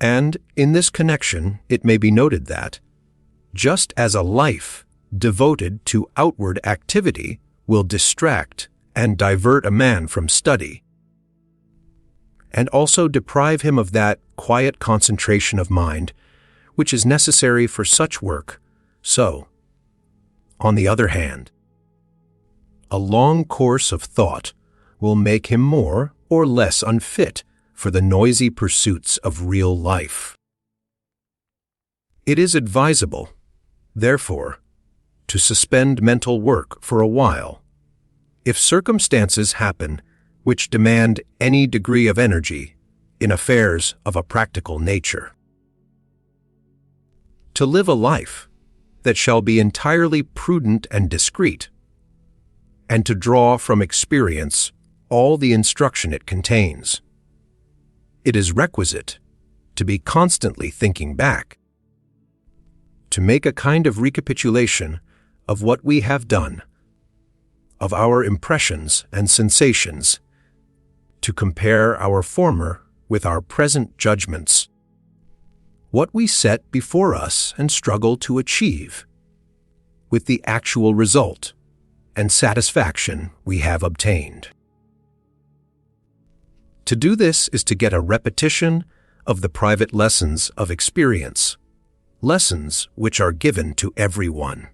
And in this connection it may be noted that, just as a life devoted to outward activity will distract and divert a man from study, and also deprive him of that quiet concentration of mind which is necessary for such work, so, on the other hand, a long course of thought will make him more or less unfit for the noisy pursuits of real life. It is advisable, therefore, to suspend mental work for a while, if circumstances happen which demand any degree of energy in affairs of a practical nature. To live a life that shall be entirely prudent and discreet, and to draw from experience all the instruction it contains, it is requisite to be constantly thinking back, to make a kind of recapitulation of what we have done, of our impressions and sensations, to compare our former with our present judgments, what we set before us and struggle to achieve, with the actual result and satisfaction we have obtained. To do this is to get a repetition of the private lessons of experience, lessons which are given to everyone.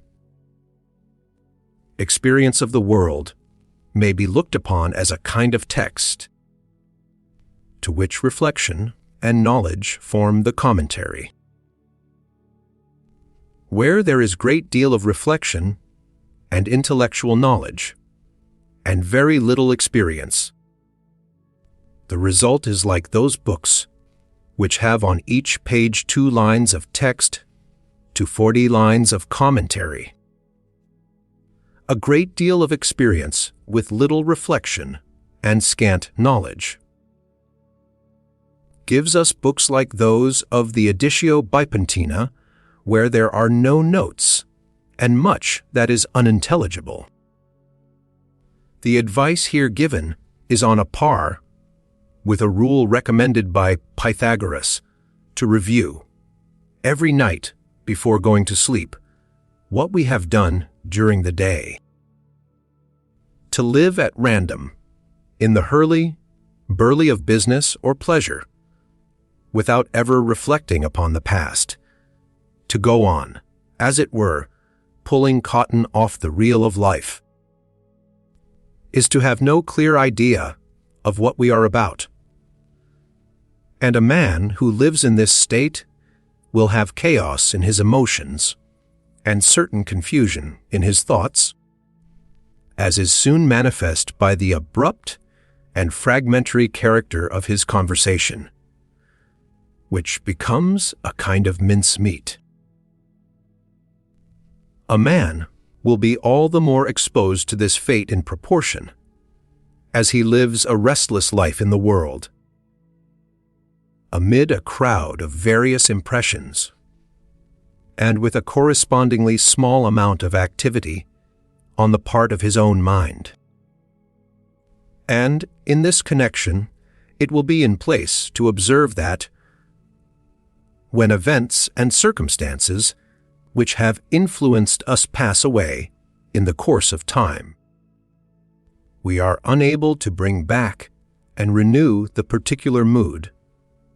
Experience of the world may be looked upon as a kind of text, to which reflection and knowledge form the commentary. Where there is great deal of reflection and intellectual knowledge, and very little experience, the result is like those books which have on each page 2 lines of text to 40 lines of commentary. A great deal of experience with little reflection and scant knowledge gives us books like those of the Editio Bipontina, where there are no notes and much that is unintelligible. The advice here given is on a par with a rule recommended by Pythagoras to review, every night before going to sleep, what we have done during the day. To live at random, in the hurly-burly of business or pleasure, without ever reflecting upon the past, to go on, as it were, pulling cotton off the reel of life, is to have no clear idea of what we are about. And a man who lives in this state will have chaos in his emotions and certain confusion in his thoughts, as is soon manifest by the abrupt and fragmentary character of his conversation, which becomes a kind of mincemeat. A man will be all the more exposed to this fate in proportion, as he lives a restless life in the world, amid a crowd of various impressions, and with a correspondingly small amount of activity on the part of his own mind. And, in this connection, it will be in place to observe that, when events and circumstances which have influenced us pass away in the course of time, we are unable to bring back and renew the particular mood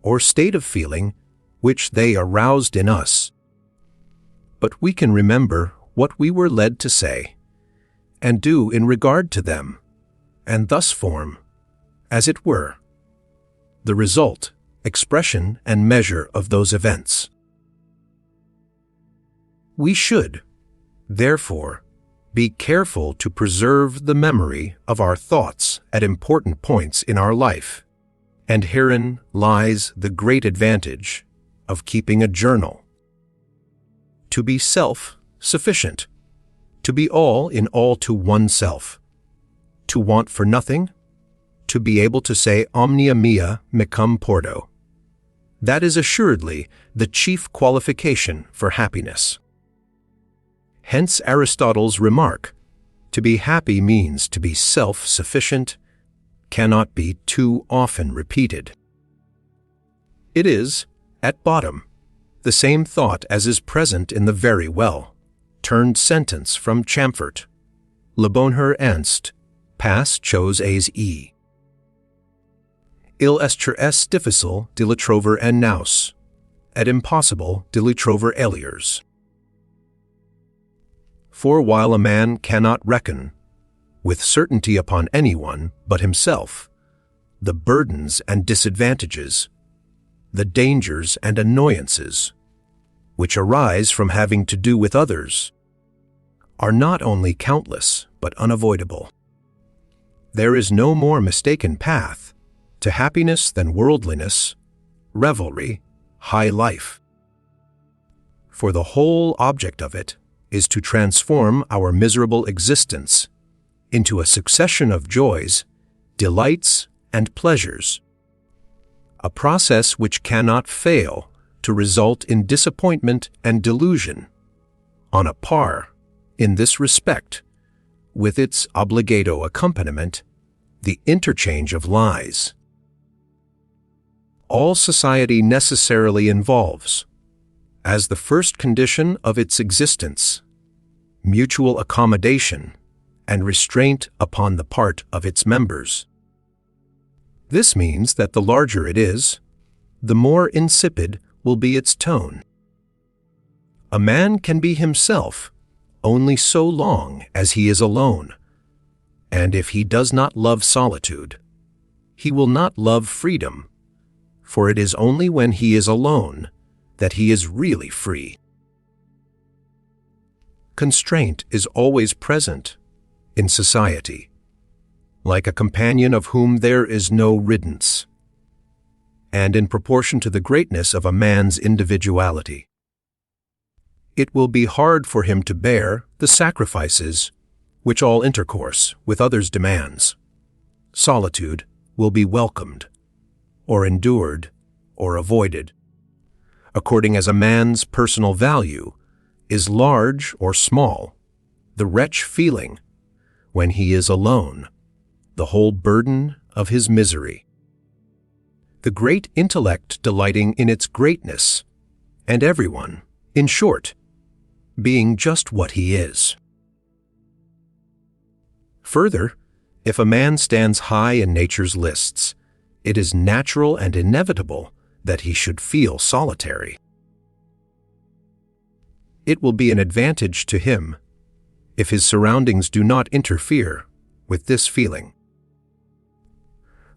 or state of feeling which they aroused in us. But we can remember what we were led to say and do in regard to them, and thus form, as it were, the result, expression, and measure of those events. We should, therefore, be careful to preserve the memory of our thoughts at important points in our life, and herein lies the great advantage of keeping a journal. To be self-sufficient, to be all in all to oneself, to want for nothing, to be able to say omnia mea mecum porto. That is assuredly the chief qualification for happiness. Hence Aristotle's remark, to be happy means to be self-sufficient, cannot be too often repeated. It is, at bottom, the same thought as is present in the very well-turned sentence from Chamfort, Le bonheur ernst, pas chose es e. Il est difficile de le trouver en nous, et impossible de le trouver ailleurs. For while a man cannot reckon, with certainty upon anyone but himself, the burdens and disadvantages, the dangers and annoyances, which arise from having to do with others, are not only countless but unavoidable. There is no more mistaken path to happiness than worldliness, revelry, high life. For the whole object of it is to transform our miserable existence into a succession of joys, delights, and pleasures, a process which cannot fail to result in disappointment and delusion, on a par, in this respect, with its obligato accompaniment, the interchange of lies. All society necessarily involves, as the first condition of its existence, mutual accommodation and restraint upon the part of its members. This means that the larger it is, the more insipid will be its tone. A man can be himself only so long as he is alone, and if he does not love solitude, he will not love freedom, for it is only when he is alone that he is really free. Constraint is always present in society, like a companion of whom there is no riddance, and in proportion to the greatness of a man's individuality. It will be hard for him to bear the sacrifices which all intercourse with others demands. Solitude will be welcomed, or endured, or avoided, according as a man's personal value is large or small, the wretch feeling, when he is alone, the whole burden of his misery. The great intellect delighting in its greatness, and everyone, in short, being just what he is. Further, if a man stands high in nature's lists, it is natural and inevitable that he should feel solitary. It will be an advantage to him if his surroundings do not interfere with this feeling.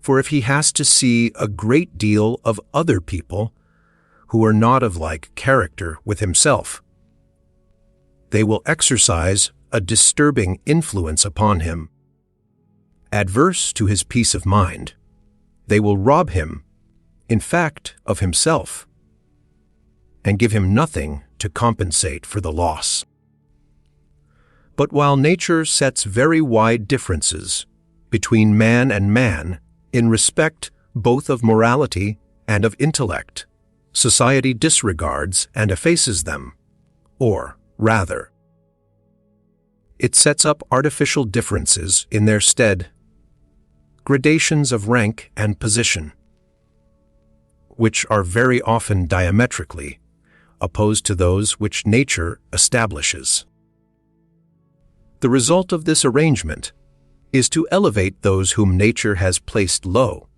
For if he has to see a great deal of other people who are not of like character with himself, they will exercise a disturbing influence upon him. Adverse to his peace of mind, they will rob him, in fact, of himself, and give him nothing to compensate for the loss. But while nature sets very wide differences between man and man in respect both of morality and of intellect, society disregards and effaces them, or, rather, it sets up artificial differences in their stead, gradations of rank and position, which are very often diametrically opposed to those which nature establishes. The result of this arrangement is to elevate those whom nature has placed low,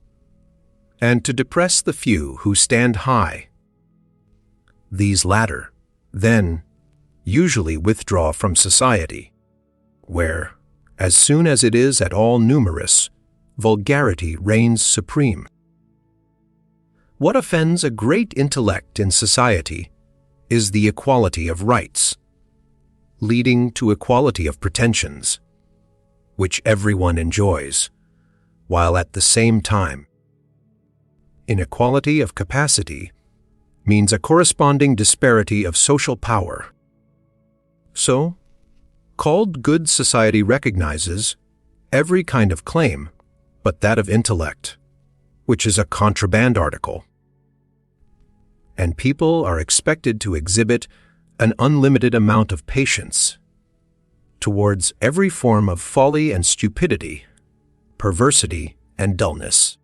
and to depress the few who stand high. These latter, then, usually withdraw from society, where, as soon as it is at all numerous, vulgarity reigns supreme. What offends a great intellect in society is the equality of rights, leading to equality of pretensions, which everyone enjoys, while at the same time, inequality of capacity means a corresponding disparity of social power. So, called good society recognizes every kind of claim but that of intellect, which is a contraband article. And people are expected to exhibit an unlimited amount of patience towards every form of folly and stupidity, perversity and dullness,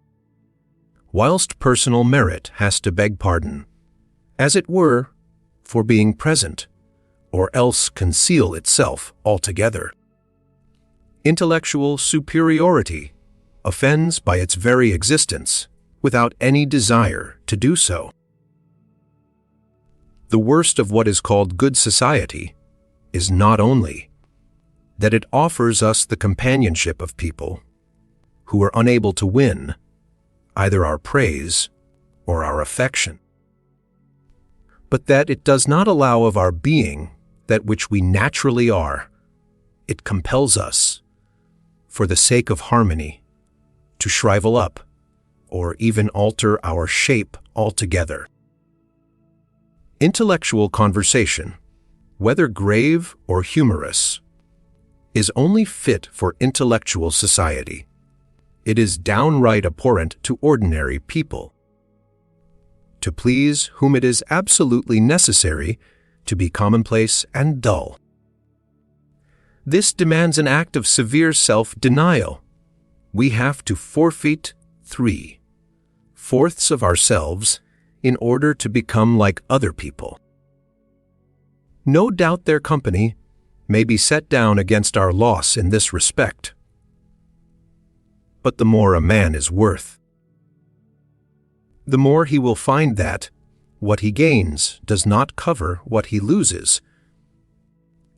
whilst personal merit has to beg pardon, as it were, for being present, or else conceal itself altogether. Intellectual superiority offends by its very existence, without any desire to do so. The worst of what is called good society is not only that it offers us the companionship of people who are unable to win either our praise or our affection, but that it does not allow of our being that which we naturally are. It compels us, for the sake of harmony, to shrivel up or even alter our shape altogether. Intellectual conversation, whether grave or humorous, is only fit for intellectual society. It is downright abhorrent to ordinary people, to please whom it is absolutely necessary to be commonplace and dull. This demands an act of severe self-denial. We have to forfeit 3/4 of ourselves in order to become like other people. No doubt their company may be set down against our loss in this respect. But the more a man is worth, the more he will find that what he gains does not cover what he loses,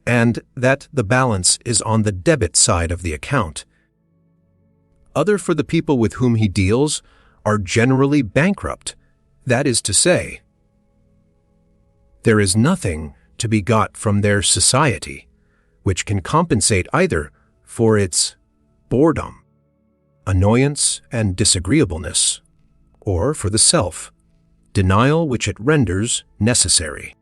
and that the balance is on the debit side of the account. Other for the people with whom he deals are generally bankrupt. That is to say, there is nothing to be got from their society which can compensate either for its boredom, annoyance, and disagreeableness, or for the self-denial which it renders necessary.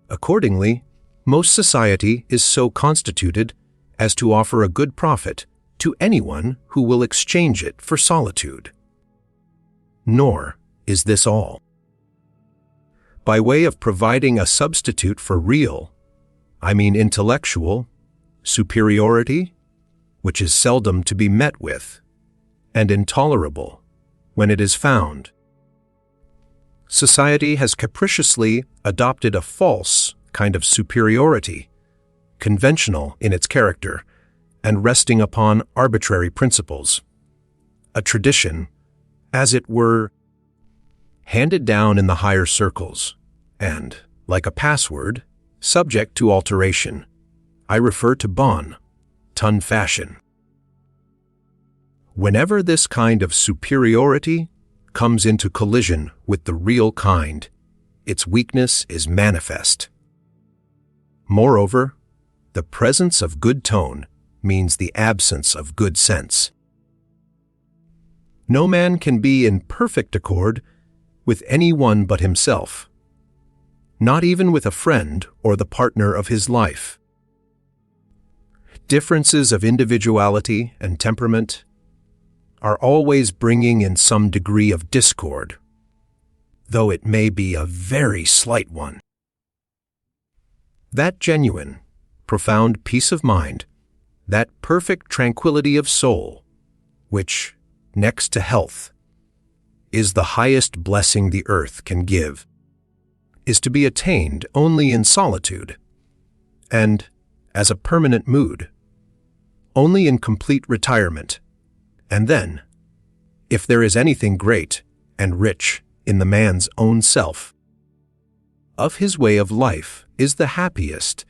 Accordingly, most society is so constituted as to offer a good profit to anyone who will exchange it for solitude. Nor is this all. By way of providing a substitute for real, I mean intellectual, superiority, which is seldom to be met with, and intolerable when it is found, society has capriciously adopted a false kind of superiority, conventional in its character, and resting upon arbitrary principles, a tradition, as it were, handed down in the higher circles, and, like a password, subject to alteration. I refer to bon ton fashion. Whenever this kind of superiority comes into collision with the real kind, its weakness is manifest. Moreover, the presence of good tone means the absence of good sense. No man can be in perfect accord with any one but himself, not even with a friend or the partner of his life. Differences of individuality and temperament are always bringing in some degree of discord, though it may be a very slight one. That genuine, profound peace of mind, that perfect tranquility of soul, which, next to health, is the highest blessing the earth can give, is to be attained only in solitude, and, as a permanent mood, only in complete retirement, and then, if there is anything great and rich in the man's own self, of his way of life is the happiest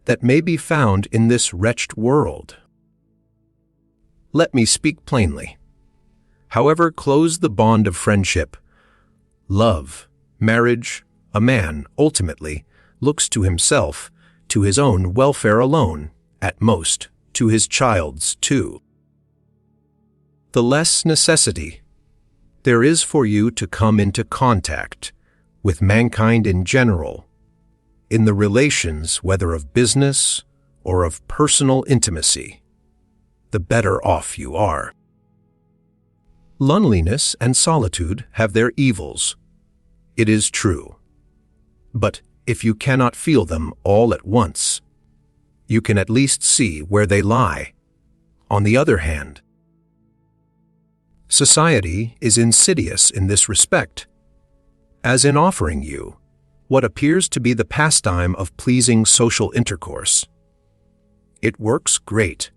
that may be found in this wretched world. Let me speak plainly. However close the bond of friendship, love, marriage, a man, ultimately, looks to himself, to his own welfare alone, at most, to his child's too. The less necessity there is for you to come into contact with mankind in general, in the relations whether of business or of personal intimacy, the better off you are. Loneliness and solitude have their evils, it is true. But if you cannot feel them all at once, you can at least see where they lie. On the other hand, society is insidious in this respect, as in offering you what appears to be the pastime of pleasing social intercourse. It works great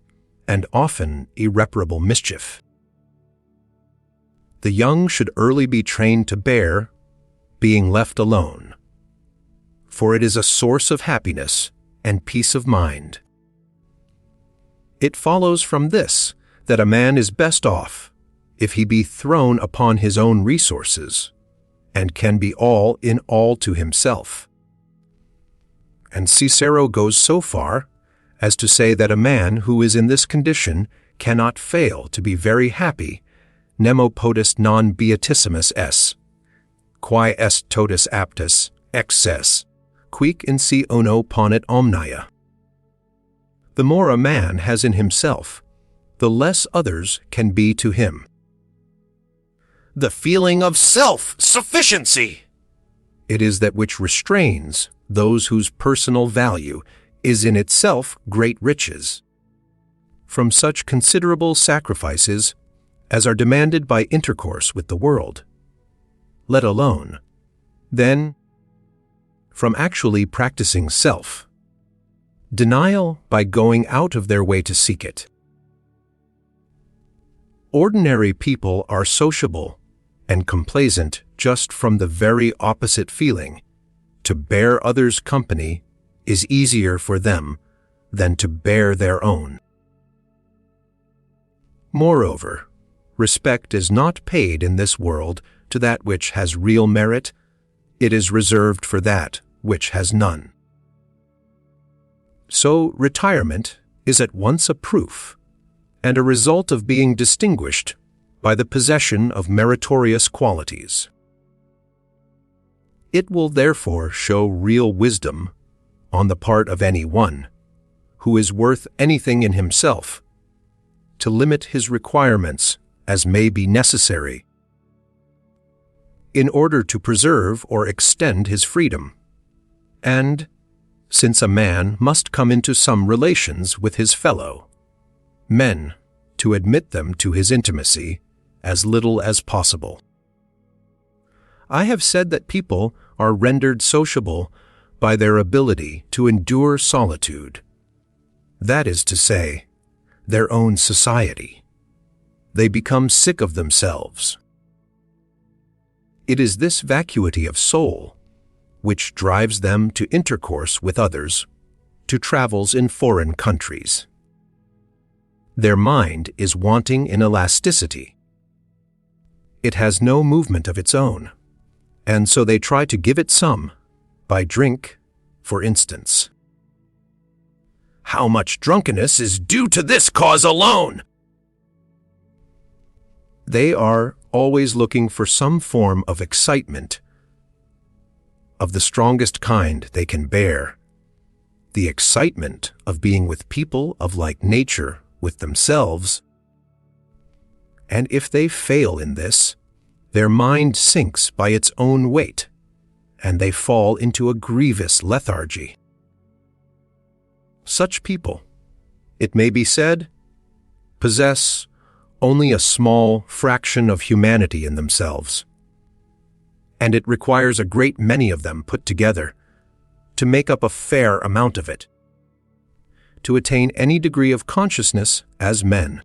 and often irreparable mischief. The young should early be trained to bear being left alone, for it is a source of happiness and peace of mind. It follows from this that a man is best off if he be thrown upon his own resources and can be all in all to himself. And Cicero goes so far as to say that a man who is in this condition cannot fail to be very happy, nemo potus non beatissimus es, quae est totus aptus, excess, quic in si uno ponet omnia. The more a man has in himself, the less others can be to him. The feeling of self-sufficiency. It is that which restrains those whose personal value is in itself great riches, from such considerable sacrifices as are demanded by intercourse with the world, let alone, then, from actually practicing self, denial by going out of their way to seek it. Ordinary people are sociable and complaisant just from the very opposite feeling. To bear others' company is easier for them than to bear their own. Moreover, respect is not paid in this world to that which has real merit, it is reserved for that which has none. So retirement is at once a proof and a result of being distinguished by the possession of meritorious qualities. It will therefore show real wisdom on the part of any one who is worth anything in himself to limit his requirements as may be necessary in order to preserve or extend his freedom, and, since a man must come into some relations with his fellow men, to admit them to his intimacy as little as possible. I have said that people are rendered sociable by their ability to endure solitude, that is to say, their own society. They become sick of themselves. It is this vacuity of soul which drives them to intercourse with others, to travels in foreign countries. Their mind is wanting in elasticity. It has no movement of its own, and so they try to give it some, by drink, for instance. How much drunkenness is due to this cause alone? They are always looking for some form of excitement, of the strongest kind they can bear, the excitement of being with people of like nature with themselves. And if they fail in this, their mind sinks by its own weight, and they fall into a grievous lethargy. Such people, it may be said, possess only a small fraction of humanity in themselves, and it requires a great many of them put together to make up a fair amount of it, to attain any degree of consciousness as men.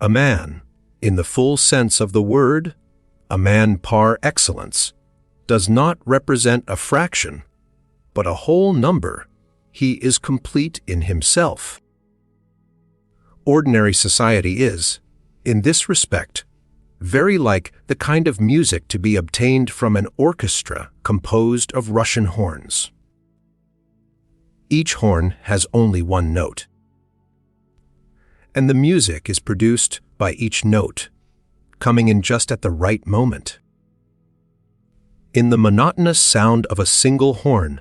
A man, in the full sense of the word, a man par excellence, does not represent a fraction, but a whole number. He is complete in himself. Ordinary society is, in this respect, very like the kind of music to be obtained from an orchestra composed of Russian horns. Each horn has only one note, and the music is produced by each note, coming in just at the right moment. In the monotonous sound of a single horn,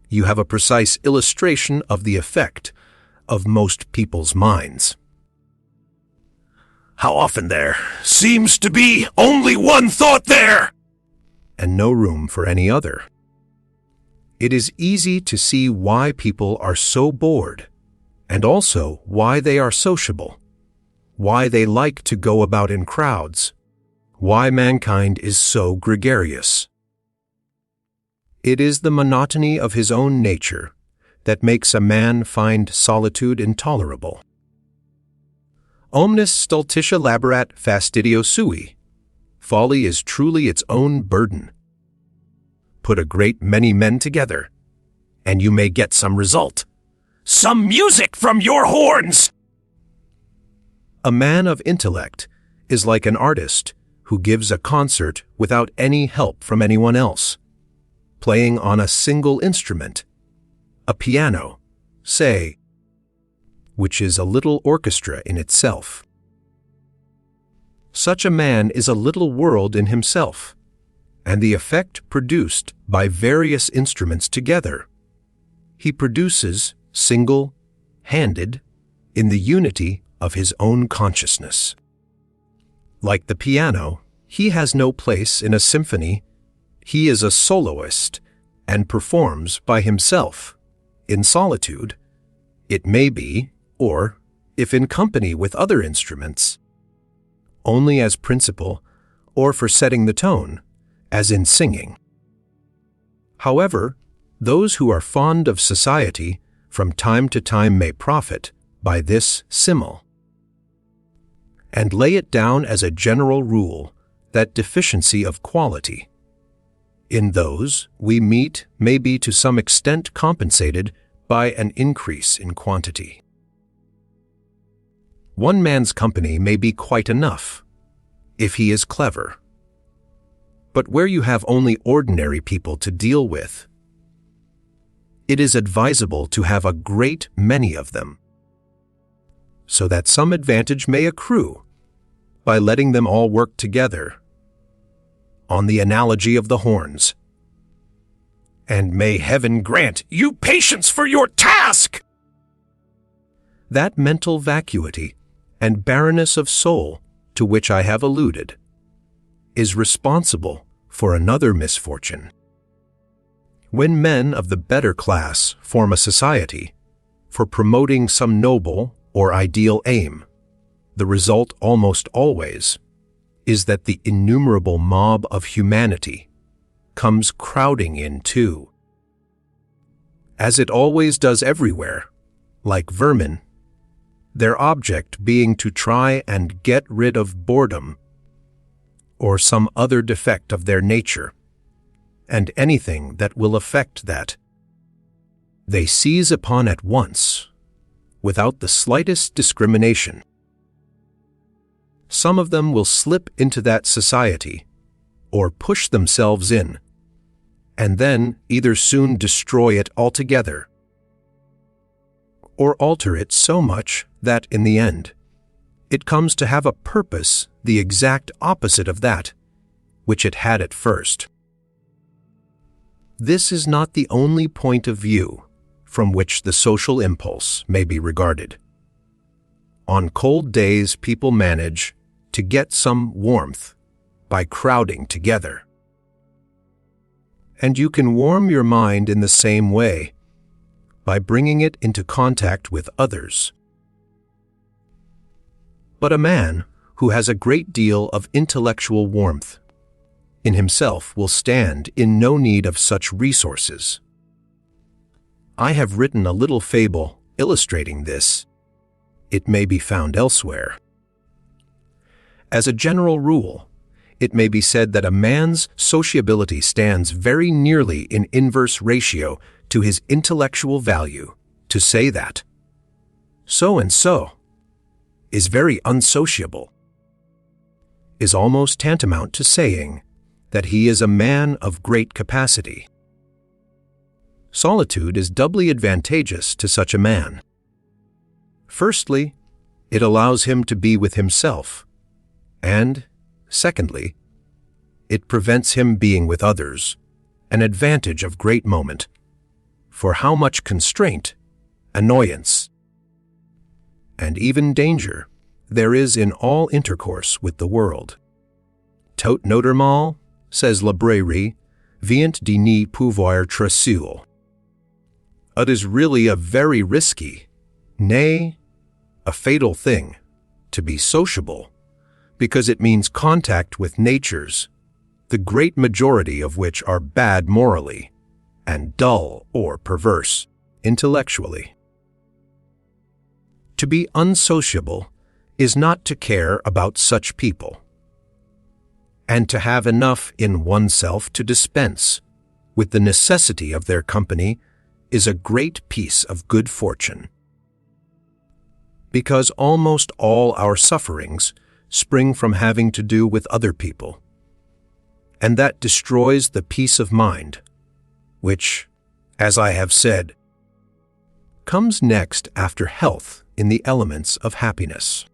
you have a precise illustration of the effect of most people's minds. How often there seems to be only one thought there, and no room for any other. It is easy to see why people are so bored, and also why they are sociable, why they like to go about in crowds, why mankind is so gregarious. It is the monotony of his own nature that makes a man find solitude intolerable. Omnis stultitia laborat fastidio sui. Folly is truly its own burden. Put a great many men together, and you may get some result. Some music from your horns! A man of intellect is like an artist who gives a concert without any help from anyone else, playing on a single instrument, a piano, say, which is a little orchestra in itself. Such a man is a little world in himself, and the effect produced by various instruments together, he produces single-handed in the unity of his own consciousness. Like the piano, he has no place in a symphony. He is a soloist and performs by himself, in solitude, it may be, or, if in company with other instruments, only as principal or for setting the tone, as in singing. However, those who are fond of society from time to time may profit by this simile, and lay it down as a general rule that deficiency of quality in those we meet may be to some extent compensated by an increase in quantity. One man's company may be quite enough, if he is clever. But where you have only ordinary people to deal with, it is advisable to have a great many of them, so that some advantage may accrue by letting them all work together, on the analogy of the horns. And may heaven grant you patience for your task! That mental vacuity and barrenness of soul to which I have alluded is responsible for another misfortune. When men of the better class form a society for promoting some noble or ideal aim, the result almost always is that the innumerable mob of humanity comes crowding in too. As it always does everywhere, like vermin, their object being to try and get rid of boredom or some other defect of their nature, and anything that will affect that, they seize upon at once, without the slightest discrimination. Some of them will slip into that society, or push themselves in, and then either soon destroy it altogether, or alter it so much that, in the end, it comes to have a purpose the exact opposite of that which it had at first. This is not the only point of view from which the social impulse may be regarded. On cold days, people manage to get some warmth by crowding together. And you can warm your mind in the same way by bringing it into contact with others. But a man who has a great deal of intellectual warmth in himself will stand in no need of such resources. I have written a little fable illustrating this. It may be found elsewhere. As a general rule, it may be said that a man's sociability stands very nearly in inverse ratio to his intellectual value. To say that so-and-so is very unsociable is almost tantamount to saying that he is a man of great capacity. Solitude is doubly advantageous to such a man. Firstly, it allows him to be with himself, and, secondly, it prevents him being with others, an advantage of great moment, for how much constraint, annoyance, and even danger there is in all intercourse with the world. Tot notamment, says Librairie, vient de ne pouvoir très seul. It is really a very risky, nay, a fatal thing, to be sociable, because it means contact with natures, the great majority of which are bad morally, and dull or perverse intellectually. To be unsociable is not to care about such people, and to have enough in oneself to dispense with the necessity of their company is a great piece of good fortune. Because almost all our sufferings spring from having to do with other people, and that destroys the peace of mind, which, as I have said, comes next after health in the elements of happiness.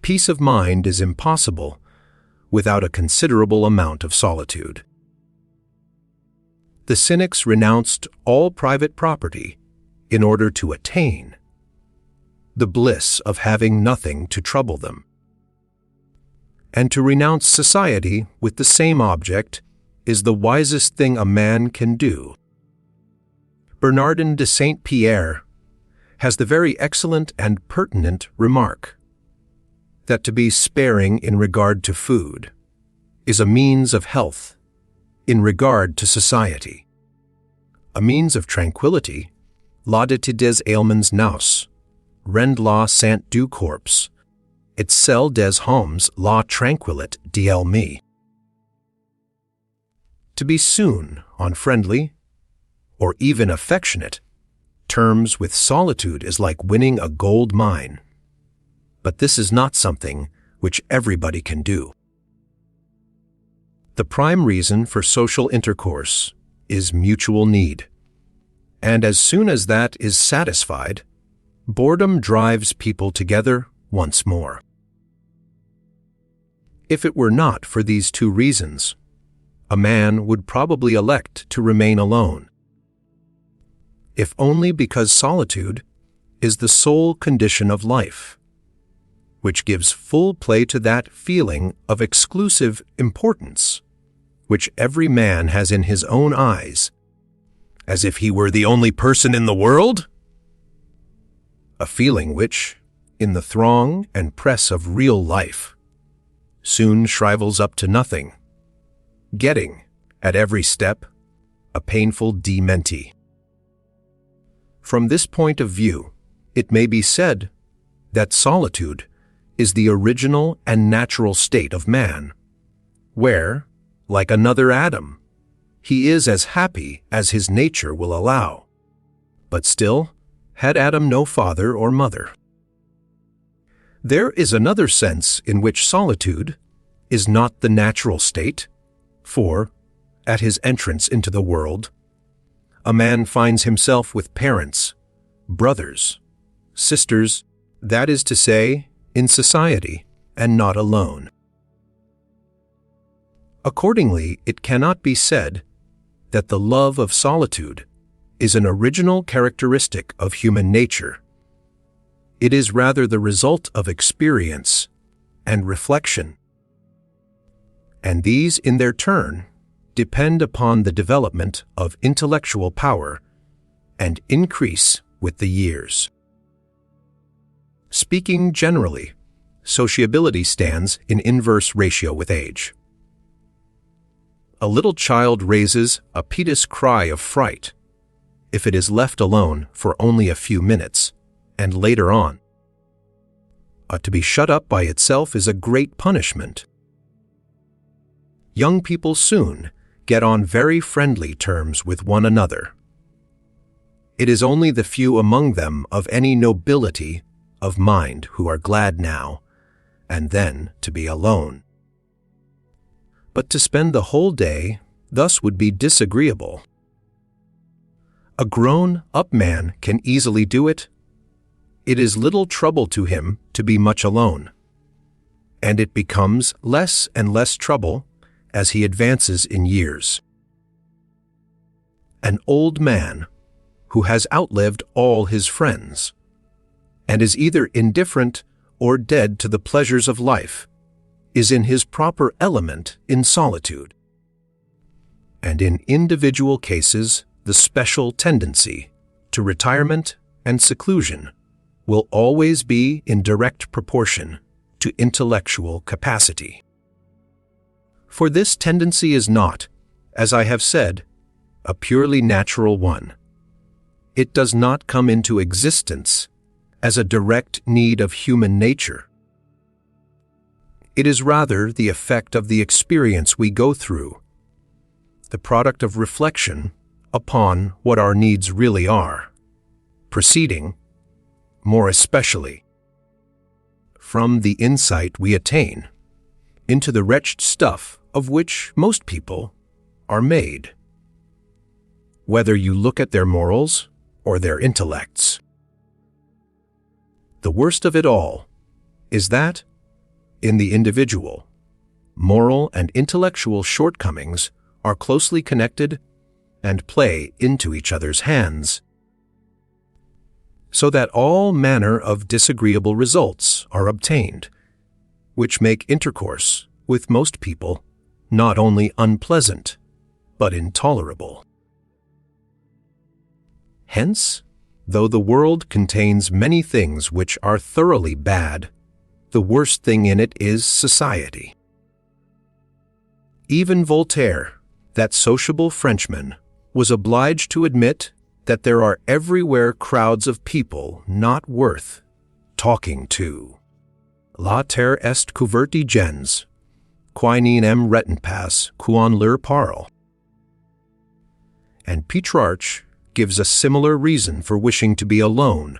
Peace of mind is impossible without a considerable amount of solitude. The Cynics renounced all private property in order to attain the bliss of having nothing to trouble them. And to renounce society with the same object is the wisest thing a man can do. Bernardin de Saint-Pierre has the very excellent and pertinent remark that to be sparing in regard to food is a means of health in regard to society, a means of tranquility, laudite des ailments nous, rend la sant du corps, et celle des hommes la tranquillit d'elme. To be soon on friendly, or even affectionate, terms with solitude is like winning a gold mine. But this is not something which everybody can do. The prime reason for social intercourse is mutual need, and as soon as that is satisfied, boredom drives people together once more. If it were not for these two reasons, a man would probably elect to remain alone, if only because solitude is the sole condition of life, which gives full play to that feeling of exclusive importance which every man has in his own eyes, as if he were the only person in the world? A feeling which, in the throng and press of real life, soon shrivels up to nothing, getting, at every step, a painful dementi. From this point of view, it may be said that solitude is the original and natural state of man, where, like another Adam, he is as happy as his nature will allow. But still, had Adam no father or mother? There is another sense in which solitude is not the natural state, for, at his entrance into the world, a man finds himself with parents, brothers, sisters, that is to say, in society, and not alone. Accordingly, it cannot be said that the love of solitude is an original characteristic of human nature. It is rather the result of experience and reflection. And these, in their turn, depend upon the development of intellectual power and increase with the years. Speaking generally, sociability stands in inverse ratio with age. A little child raises a piteous cry of fright if it is left alone for only a few minutes, and later on. To be shut up by itself is a great punishment. Young people soon get on very friendly terms with one another. It is only the few among them of any nobility of mind who are glad now and then to be alone. But to spend the whole day thus would be disagreeable. A grown-up man can easily do it. It is little trouble to him to be much alone, and it becomes less and less trouble as he advances in years. An old man who has outlived all his friends and is either indifferent or dead to the pleasures of life is in his proper element in solitude. And in individual cases, the special tendency to retirement and seclusion will always be in direct proportion to intellectual capacity. For this tendency is not, as I have said, a purely natural one. It does not come into existence as a direct need of human nature. It is rather the effect of the experience we go through, the product of reflection upon what our needs really are, proceeding, more especially, from the insight we attain into the wretched stuff of which most people are made, whether you look at their morals or their intellects. The worst of it all is that, in the individual, moral and intellectual shortcomings are closely connected and play into each other's hands, so that all manner of disagreeable results are obtained, which make intercourse with most people not only unpleasant, but intolerable. Hence, though the world contains many things which are thoroughly bad, the worst thing in it is society. Even Voltaire, that sociable Frenchman, was obliged to admit that there are everywhere crowds of people not worth talking to. La terre est couverte gens, qui n'en retent pas qu'on leur parle. And Petrarch gives a similar reason for wishing to be alone,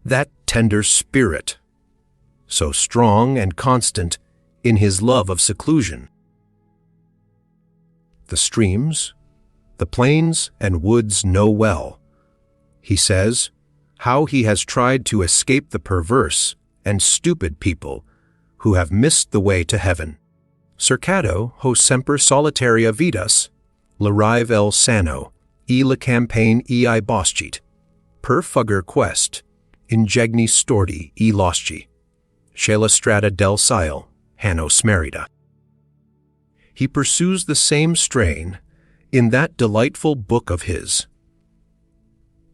that tender spirit, so strong and constant in his love of seclusion. The streams, the plains and woods know well, he says, how he has tried to escape the perverse and stupid people who have missed the way to heaven. Cercado ho semper solitaria vidas, larive el sano, e la campagne e I boscit, per fugger quest, ingegni stordi e losci, che la strada del ciel, hannos merita. He pursues the same strain in that delightful book of his,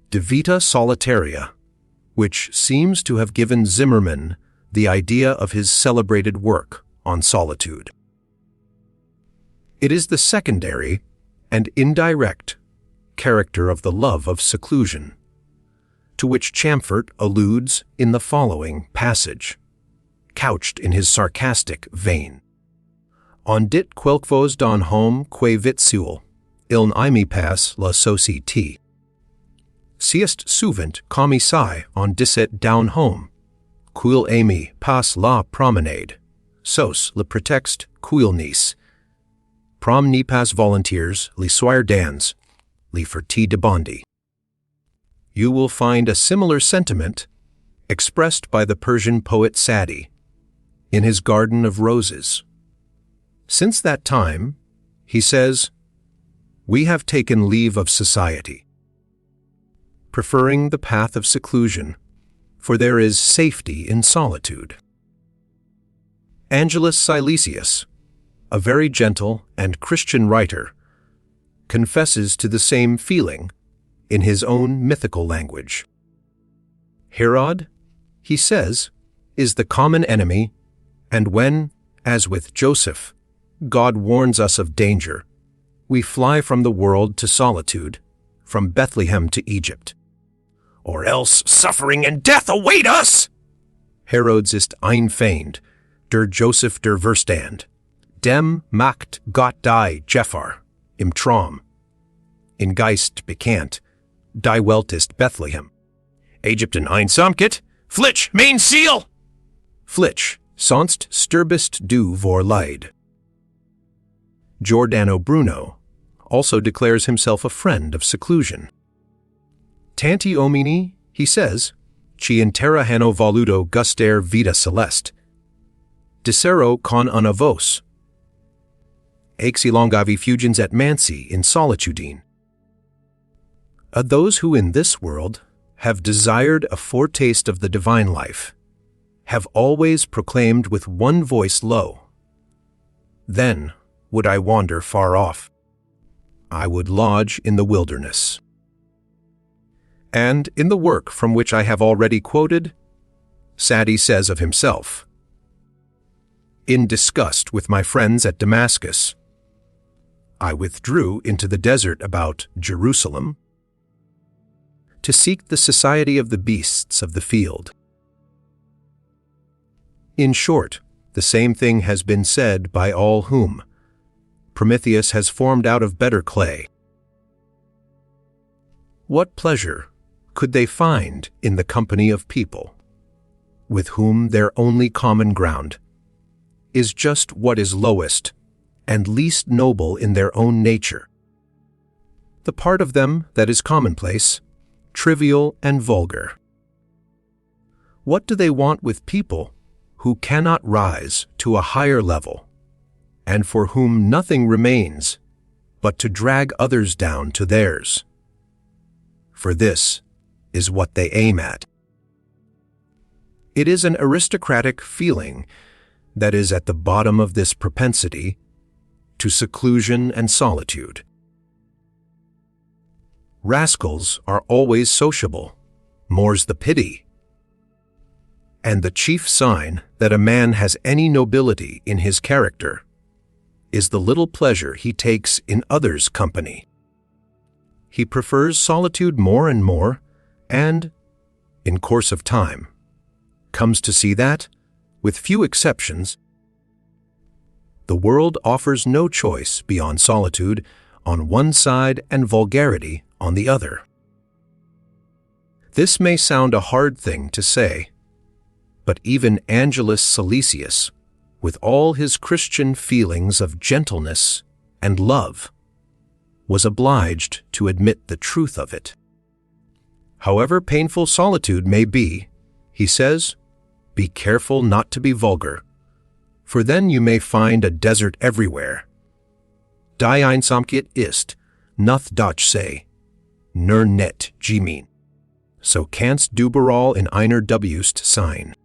De Vita Solitaria, which seems to have given Zimmermann the idea of his celebrated work on solitude. It is the secondary and indirect character of the love of seclusion, to which Chamfort alludes in the following passage, couched in his sarcastic vein. On dit quelquefois don homme que vit seul, il n'aime pas la société. Siest souvent comme ça on disait down home, qu'il aime pas la promenade, sos le prétexte qu'il nice. Prom ni pas volontiers les soirs dans, les fertis de bondi. You will find a similar sentiment expressed by the Persian poet Sadi in his Garden of Roses. Since that time, he says, we have taken leave of society. preferring the path of seclusion, for there is safety in solitude. Angelus Silesius, a very gentle and Christian writer, confesses to the same feeling in his own mythical language. Herod, he says, is the common enemy, and when, as with Joseph, God warns us of danger, we fly from the world to solitude, from Bethlehem to Egypt. Or else suffering and death await us! Herods ist ein Feind, der Joseph der Verstand, dem macht Gott die Jeffar, im Traum. In Geist bekannt, die Welt ist Bethlehem. Egypten einsamkeit, Flitch, main seal! Flitch, sonst stirbest du vor Leid. Giordano Bruno also declares himself a friend of seclusion. Tanti homini, he says, ci in terra hanno voluto guster vita celeste. Dicero con una vos. Exi longavi fugens et mansi in solitudine. Those who in this world have desired a foretaste of the divine life have always proclaimed with one voice low, then would I wander far off. I would lodge in the wilderness. And in the work from which I have already quoted, Sadi says of himself, in disgust with my friends at Damascus, I withdrew into the desert about Jerusalem to seek the society of the beasts of the field. In short, the same thing has been said by all whom Prometheus has formed out of better clay. What pleasure could they find in the company of people with whom their only common ground is just what is lowest and least noble in their own nature, the part of them that is commonplace, trivial, and vulgar? What do they want with people who cannot rise to a higher level, and for whom nothing remains but to drag others down to theirs? For this is what they aim at. It is an aristocratic feeling that is at the bottom of this propensity to seclusion and solitude. Rascals are always sociable, more's the pity. And the chief sign that a man has any nobility in his character is the little pleasure he takes in others' company. He prefers solitude more and more, and, in course of time, comes to see that, with few exceptions, the world offers no choice beyond solitude on one side and vulgarity on the other. This may sound a hard thing to say, but even Angelus Silesius, with all his Christian feelings of gentleness and love, was obliged to admit the truth of it. However painful solitude may be, he says, be careful not to be vulgar, for then you may find a desert everywhere. Die Einsamkeit ist, noth Dutch say, nur net gemein. So kannst du überall in einer Wüste sein.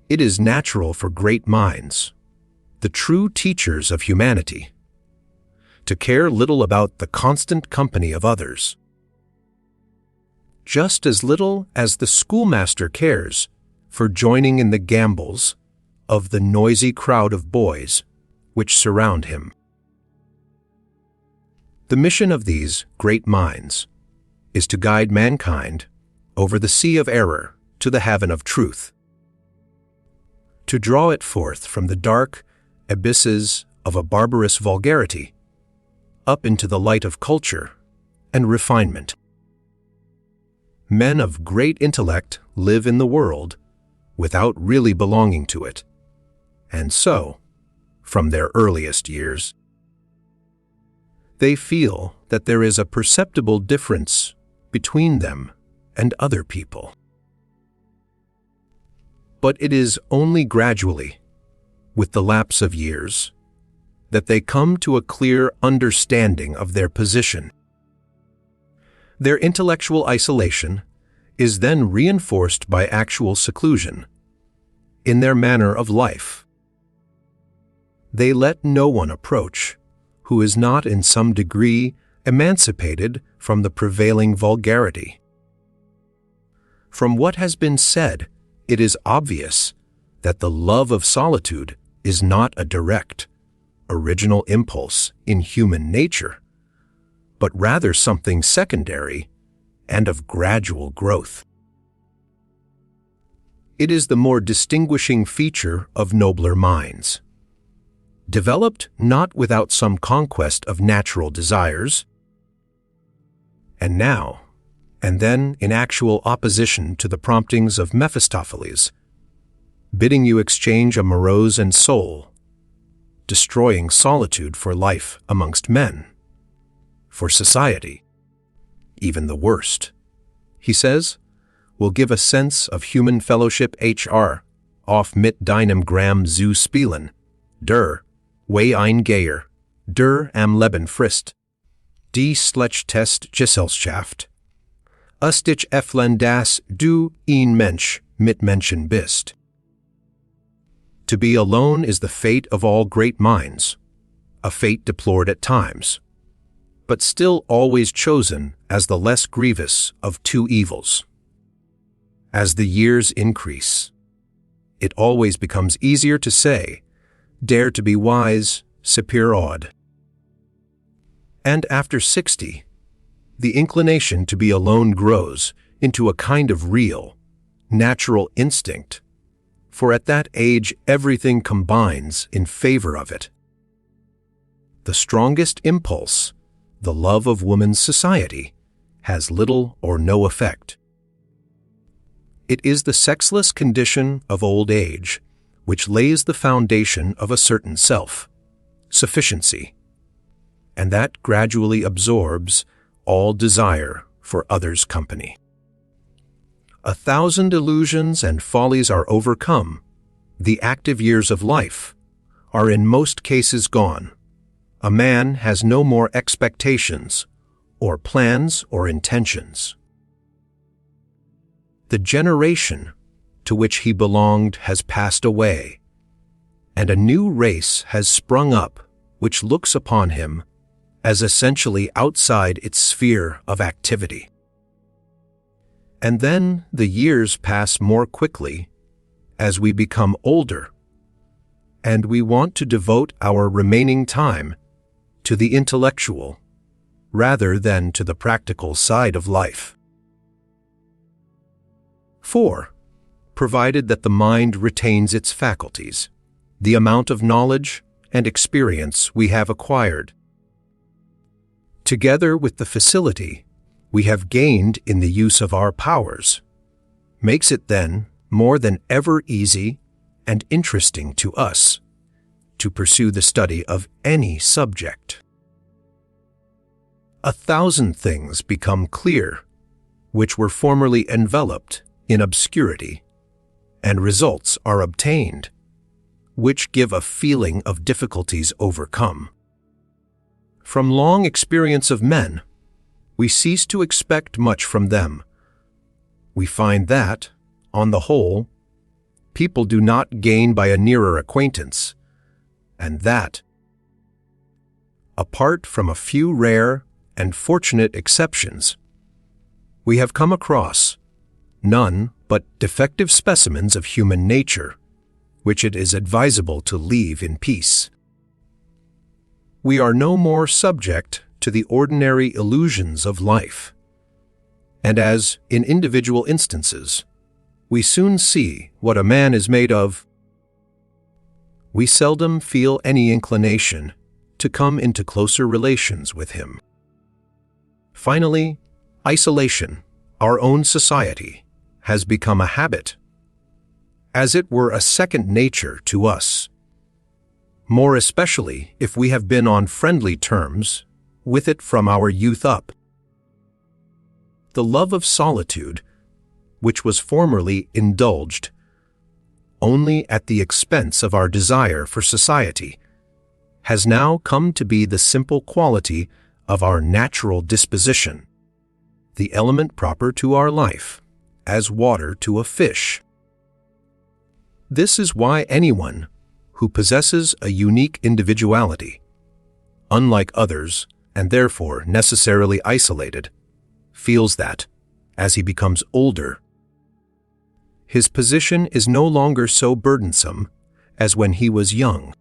It is natural for great minds, the true teachers of humanity, to care little about the constant company of others, just as little as the schoolmaster cares for joining in the gambols of the noisy crowd of boys which surround him. The mission of these great minds is to guide mankind over the sea of error to the haven of truth, to draw it forth from the dark abysses of a barbarous vulgarity up into the light of culture and refinement. Men of great intellect live in the world without really belonging to it, and so, from their earliest years, they feel that there is a perceptible difference between them and other people. But it is only gradually, with the lapse of years, that they come to a clear understanding of their position. Their intellectual isolation is then reinforced by actual seclusion in their manner of life. They let no one approach who is not in some degree emancipated from the prevailing vulgarity. From what has been said, it is obvious that the love of solitude is not a direct, original impulse in human nature, but rather something secondary and of gradual growth. It is the more distinguishing feature of nobler minds, developed not without some conquest of natural desires, and now, and then in actual opposition to the promptings of Mephistopheles, bidding you exchange a morose and soul, destroying solitude for life amongst men, for society, even the worst, he says, will give a sense of human fellowship hr, off mit deinem Gramm zu spielen, der, way ein Geyer, der am Leben frist, die Schlechtest Gesellschaft, Ustich Eflen das du ein Mensch mit Menschen bist. To be alone is the fate of all great minds, a fate deplored at times, but still always chosen as the less grievous of two evils. As the years increase, it always becomes easier to say, dare to be wise, sapere aude. And after 60, the inclination to be alone grows into a kind of real, natural instinct, for at that age everything combines in favor of it. The strongest impulse, the love of woman's society, has little or no effect. It is the sexless condition of old age which lays the foundation of a certain self, sufficiency, and that gradually absorbs all desire for others' company. 1,000 illusions and follies are overcome. The active years of life are in most cases gone. A man has no more expectations, or plans or intentions. The generation to which he belonged has passed away, and a new race has sprung up which looks upon him as essentially outside its sphere of activity. And then the years pass more quickly as we become older, and we want to devote our remaining time to the intellectual rather than to the practical side of life. 4. Provided that the mind retains its faculties, the amount of knowledge and experience we have acquired, together with the facility we have gained in the use of our powers, makes it then more than ever easy and interesting to us to pursue the study of any subject. 1,000 things become clear which were formerly enveloped in obscurity, and results are obtained which give a feeling of difficulties overcome. From long experience of men, we cease to expect much from them. We find that, on the whole, people do not gain by a nearer acquaintance, and that, apart from a few rare and fortunate exceptions, we have come across none but defective specimens of human nature, which it is advisable to leave in peace. We are no more subject to the ordinary illusions of life, and as in individual instances, we soon see what a man is made of, we seldom feel any inclination to come into closer relations with him. Finally, isolation, our own society, has become a habit, as it were a second nature to us, more especially if we have been on friendly terms with it from our youth up. The love of solitude, which was formerly indulged only at the expense of our desire for society, has now come to be the simple quality of our natural disposition, the element proper to our life, as water to a fish. This is why anyone who possesses a unique individuality, unlike others and therefore necessarily isolated, feels that, as he becomes older, his position is no longer so burdensome as when he was young.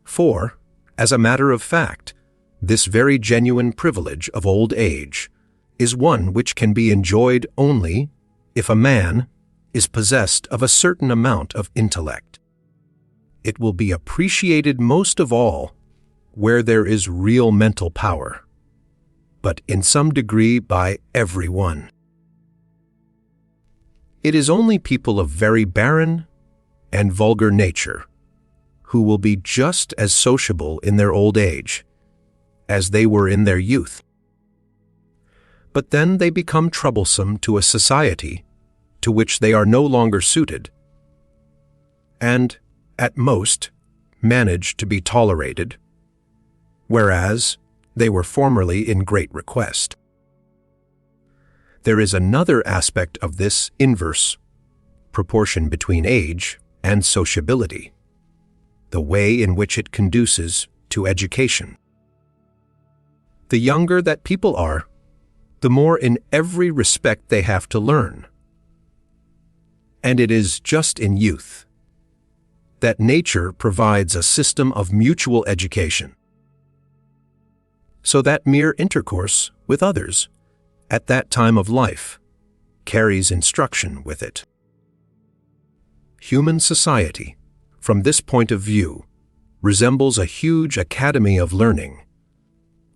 For, as a matter of fact, this very genuine privilege of old age is one which can be enjoyed only if a man is possessed of a certain amount of intellect. It will be appreciated most of all where there is real mental power, but in some degree by everyone. It is only people of very barren and vulgar nature who will be just as sociable in their old age as they were in their youth. But then they become troublesome to a society to which they are no longer suited, and, at most, manage to be tolerated, whereas they were formerly in great request. There is another aspect of this inverse proportion between age and sociability, the way in which it conduces to education. The younger that people are, the more in every respect they have to learn. And it is just in youth that nature provides a system of mutual education, so that mere intercourse with others at that time of life carries instruction with it. Human society, from this point of view, resembles a huge academy of learning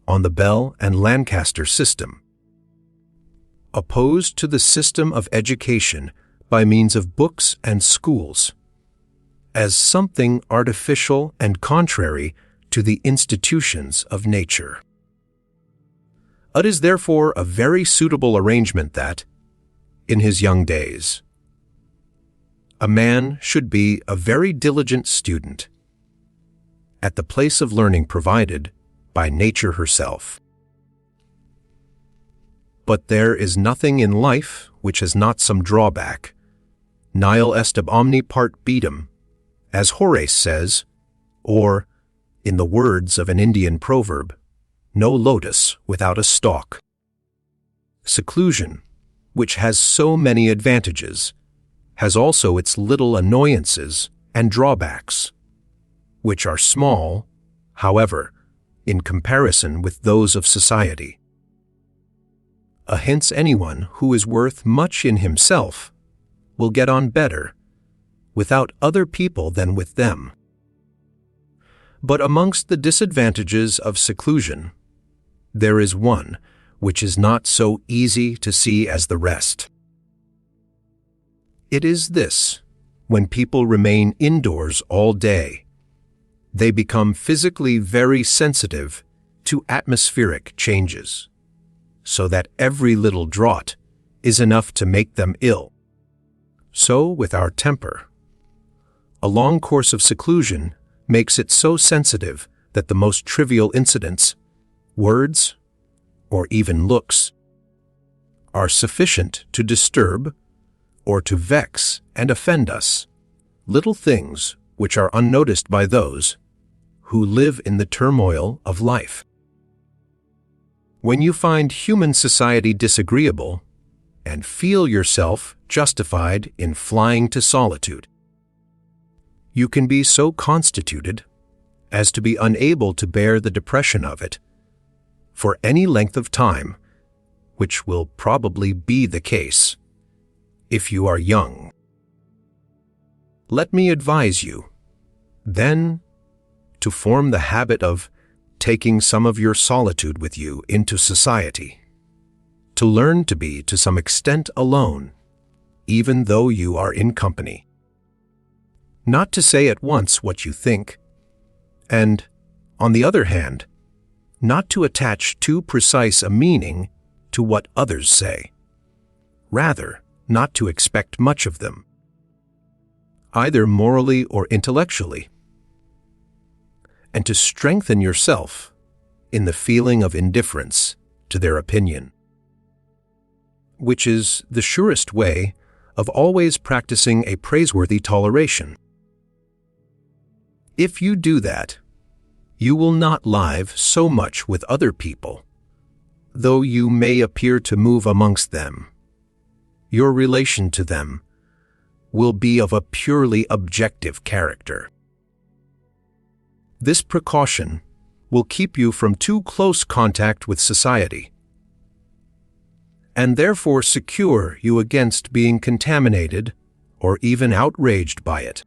on the Bell and Lancaster system, opposed to the system of education by means of books and schools, as something artificial and contrary to the institutions of nature. It is therefore a very suitable arrangement that, in his young days, a man should be a very diligent student at the place of learning provided by nature herself. But there is nothing in life which has not some drawback. Nihil est ab omni part beatum, as Horace says, or, in the words of an Indian proverb, no lotus without a stalk. Seclusion, which has so many advantages, has also its little annoyances and drawbacks, which are small, however, in comparison with those of society. Hence anyone who is worth much in himself will get on better without other people than with them. But amongst the disadvantages of seclusion, there is one which is not so easy to see as the rest. It is this: when people remain indoors all day, they become physically very sensitive to atmospheric changes, so that every little draught is enough to make them ill. So with our temper. A long course of seclusion makes it so sensitive that the most trivial incidents, words, or even looks, are sufficient to disturb or to vex and offend us, little things which are unnoticed by those who live in the turmoil of life. When you find human society disagreeable and feel yourself justified in flying to solitude, you can be so constituted as to be unable to bear the depression of it for any length of time, which will probably be the case if you are young. Let me advise you, then, to form the habit of taking some of your solitude with you into society, to learn to be to some extent alone, even though you are in company. Not to say at once what you think, and, on the other hand, not to attach too precise a meaning to what others say. Rather, not to expect much of them, either morally or intellectually, and to strengthen yourself in the feeling of indifference to their opinion, which is the surest way of always practicing a praiseworthy toleration. If you do that, you will not live so much with other people, though you may appear to move amongst them. Your relation to them will be of a purely objective character. This precaution will keep you from too close contact with society, and therefore secure you against being contaminated or even outraged by it.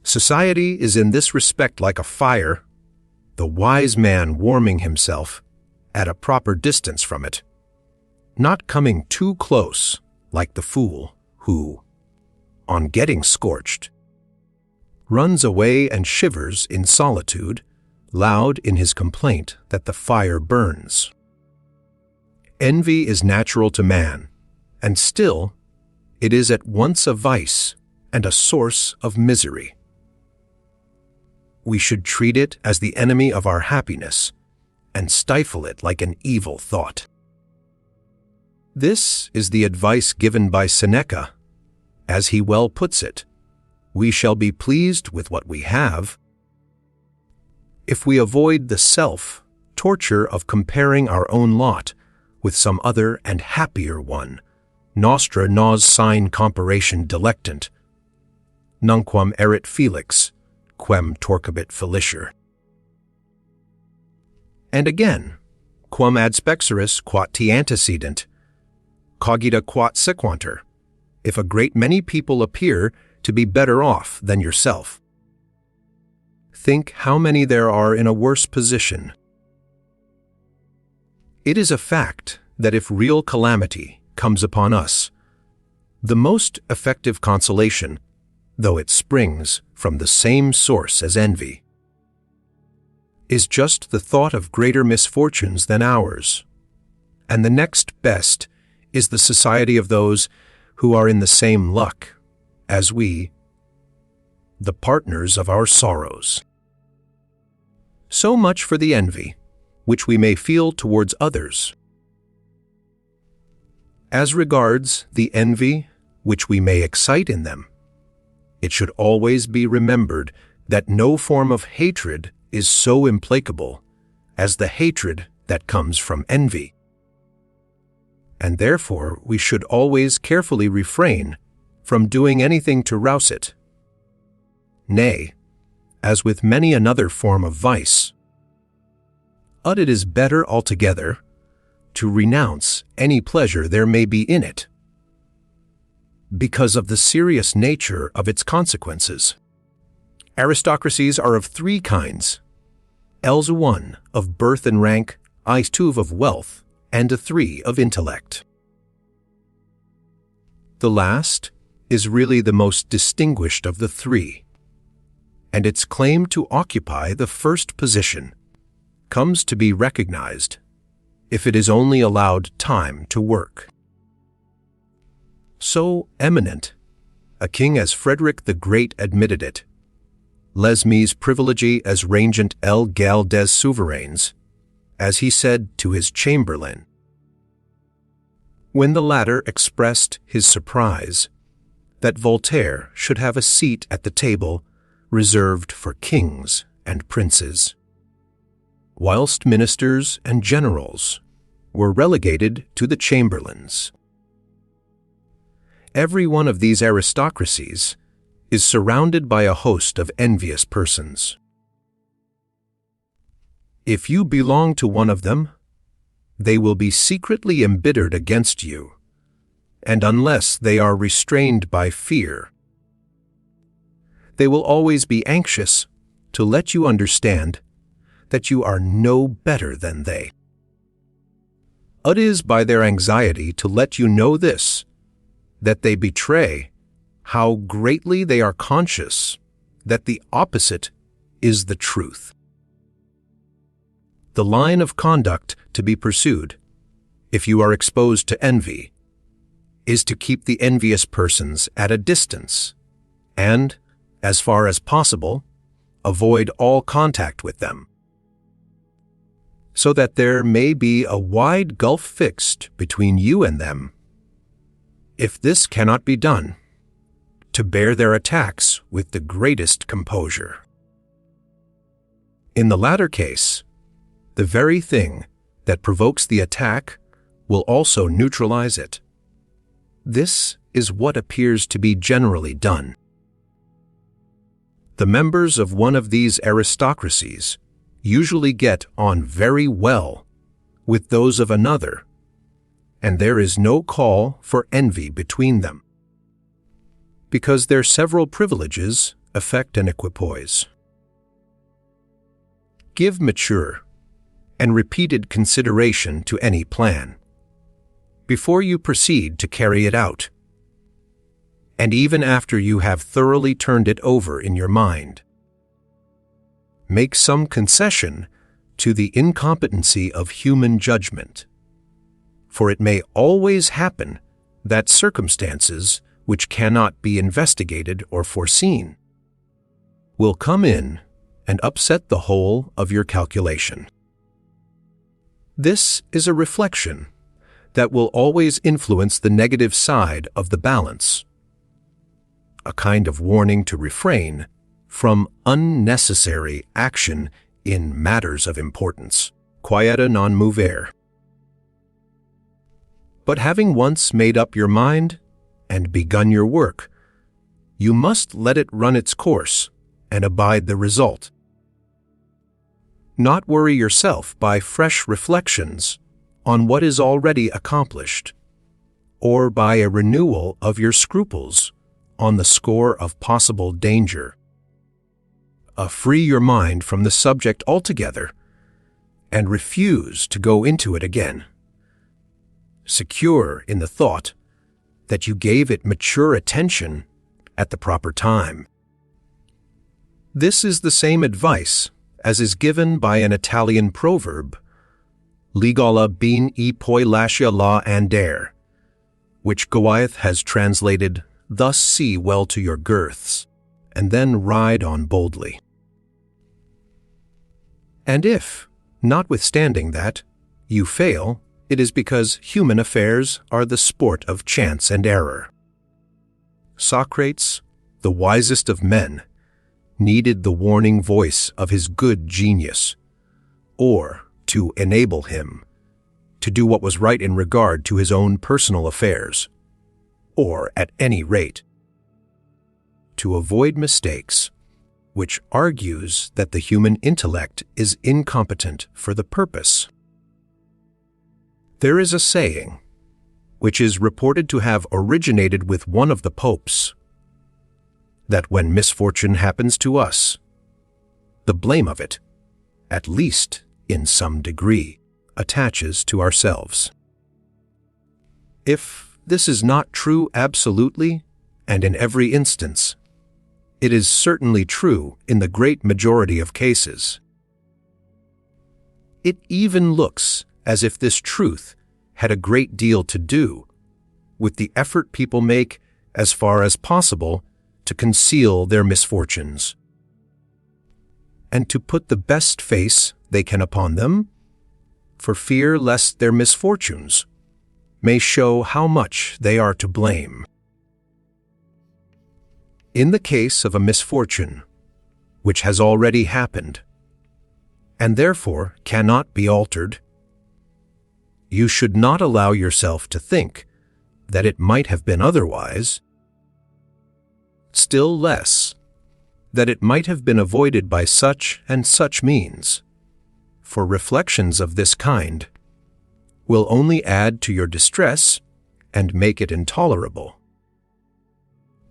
Society is in this respect like a fire, the wise man warming himself at a proper distance from it, not coming too close like the fool who, on getting scorched, runs away and shivers in solitude, loud in his complaint that the fire burns. Envy is natural to man, and still it is at once a vice and a source of misery. We should treat it as the enemy of our happiness and stifle it like an evil thought. This is the advice given by Seneca. As he well puts it, we shall be pleased with what we have. If we avoid the self-torture of comparing our own lot with some other and happier one, nostra nos sine comparation delectant, nunquam erit felix, quem torquebit felicer. And again, quam ad spexeris quat te antecedent, cogita quat sequanter, if a great many people appear to be better off than yourself. Think how many there are in a worse position. It is a fact that if real calamity comes upon us, the most effective consolation, though it springs from the same source as envy, is just the thought of greater misfortunes than ours, and the next best is the society of those who are in the same luck as we, the partners of our sorrows. So much for the envy which we may feel towards others. As regards the envy which we may excite in them, it should always be remembered that no form of hatred is so implacable as the hatred that comes from envy. And therefore we should always carefully refrain from doing anything to rouse it. Nay, as with many another form of vice, it is better altogether to renounce any pleasure there may be in it, because of the serious nature of its consequences. Aristocracies are of three kinds: els one of birth and rank, is two of wealth, and three of intellect. The last is really the most distinguished of the three, and its claim to occupy the first position comes to be recognized if it is only allowed time to work. So eminent a king as Frederick the Great admitted it, les mis privilegi as regent égal des souverains, as he said to his chamberlain, when the latter expressed his surprise that Voltaire should have a seat at the table reserved for kings and princes, whilst ministers and generals were relegated to the chamberlains. Every one of these aristocracies is surrounded by a host of envious persons. If you belong to one of them, they will be secretly embittered against you, and unless they are restrained by fear, they will always be anxious to let you understand that you are no better than they. It is by their anxiety to let you know this that they betray how greatly they are conscious that the opposite is the truth. The line of conduct to be pursued, if you are exposed to envy, is to keep the envious persons at a distance and, as far as possible, avoid all contact with them. so that there may be a wide gulf fixed between you and them. If this cannot be done, to bear their attacks with the greatest composure. In the latter case, the very thing that provokes the attack will also neutralize it. This is what appears to be generally done. The members of one of these aristocracies usually get on very well with those of another, and there is no call for envy between them, because their several privileges affect an equipoise. Give mature and repeated consideration to any plan before you proceed to carry it out, and even after you have thoroughly turned it over in your mind. Make some concession to the incompetency of human judgment, for it may always happen that circumstances which cannot be investigated or foreseen will come in and upset the whole of your calculation. This is a reflection that will always influence the negative side of the balance, a kind of warning to refrain from unnecessary action in matters of importance. Quieta non mover. But having once made up your mind and begun your work, you must let it run its course and abide the result. Not worry yourself by fresh reflections on what is already accomplished, or by a renewal of your scruples on the score of possible danger. Free your mind from the subject altogether and refuse to go into it again, secure in the thought that you gave it mature attention at the proper time. This is the same advice as is given by an Italian proverb, Ligola bin e poi lascia la andare, which Goethe has translated, "Thus see well to your girths, and then ride on boldly." And if, notwithstanding that, you fail, it is because human affairs are the sport of chance and error. Socrates, the wisest of men, needed the warning voice of his good genius, or to enable him to do what was right in regard to his own personal affairs, or, at any rate, to avoid mistakes, which argues that the human intellect is incompetent for the purpose. There is a saying, which is reported to have originated with one of the popes, that when misfortune happens to us, the blame of it, at least in some degree, attaches to ourselves. If this is not true absolutely and in every instance, it is certainly true in the great majority of cases. It even looks as if this truth had a great deal to do with the effort people make as far as possible to conceal their misfortunes, and to put the best face they can upon them, for fear lest their misfortunes may show how much they are to blame. In the case of a misfortune which has already happened, and therefore cannot be altered, you should not allow yourself to think that it might have been otherwise, still less that it might have been avoided by such and such means, for reflections of this kind will only add to your distress and make it intolerable,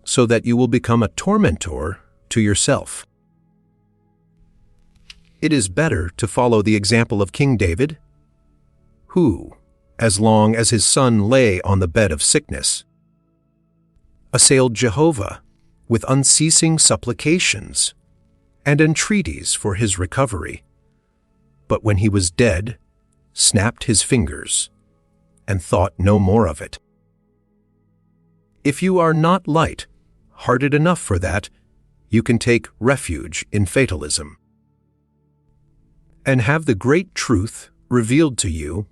so that you will become a tormentor to yourself. It is better to follow the example of King David, who, as long as his son lay on the bed of sickness, assailed Jehovah with unceasing supplications and entreaties for his recovery, but when he was dead, snapped his fingers and thought no more of it. If you are not light-hearted enough for that, you can take refuge in fatalism, and have the great truth revealed to you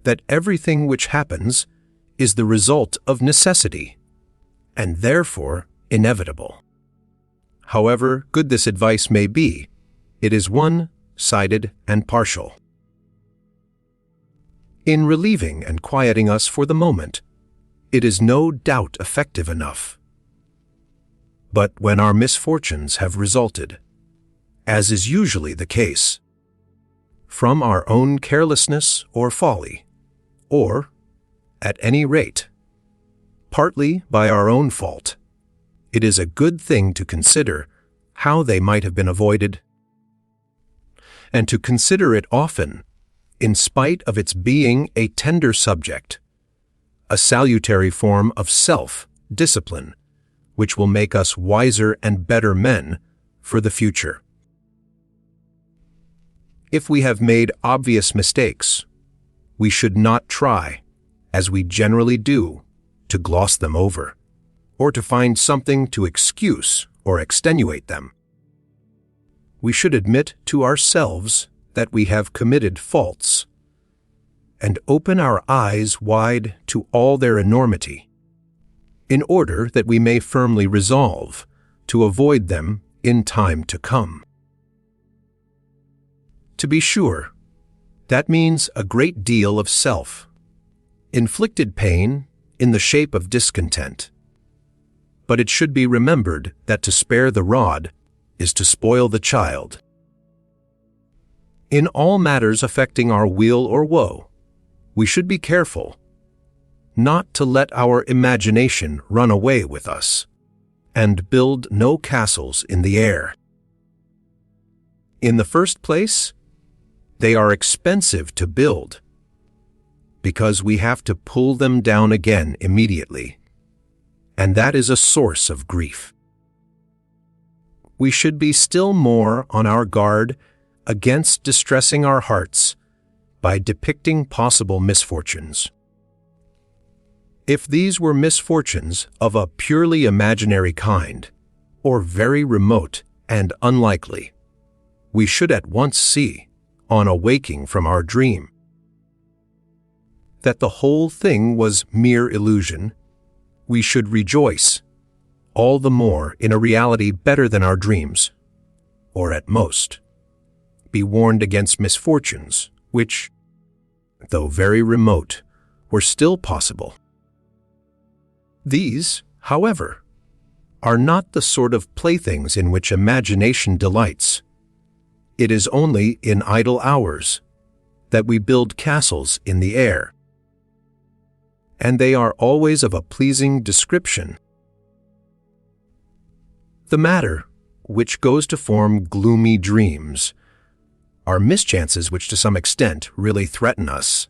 that everything which happens is the result of necessity, and therefore inevitable. However good this advice may be, it is one-sided and partial. In relieving and quieting us for the moment, it is no doubt effective enough. But when our misfortunes have resulted, as is usually the case, from our own carelessness or folly, or, at any rate, partly by our own fault, it is a good thing to consider how they might have been avoided, and to consider it often, in spite of its being a tender subject, a salutary form of self-discipline, which will make us wiser and better men for the future. If we have made obvious mistakes, we should not try, as we generally do, to gloss them over, or to find something to excuse or extenuate them. We should admit to ourselves that we have committed faults, and open our eyes wide to all their enormity, in order that we may firmly resolve to avoid them in time to come. To be sure, that means a great deal of self-inflicted pain in the shape of discontent. But it should be remembered that to spare the rod is to spoil the child. In all matters affecting our weal or woe, we should be careful not to let our imagination run away with us, and build no castles in the air. In the first place, they are expensive to build, because we have to pull them down again immediately, and that is a source of grief. We should be still more on our guard against distressing our hearts by depicting possible misfortunes. If these were misfortunes of a purely imaginary kind, or very remote and unlikely, we should at once see, on awaking from our dream, that the whole thing was mere illusion. We should rejoice all the more in a reality better than our dreams, or at most, be warned against misfortunes which, though very remote, were still possible. These, however, are not the sort of playthings in which imagination delights. It is only in idle hours that we build castles in the air, and they are always of a pleasing description. The matter, which goes to form gloomy dreams, are mischances which to some extent really threaten us,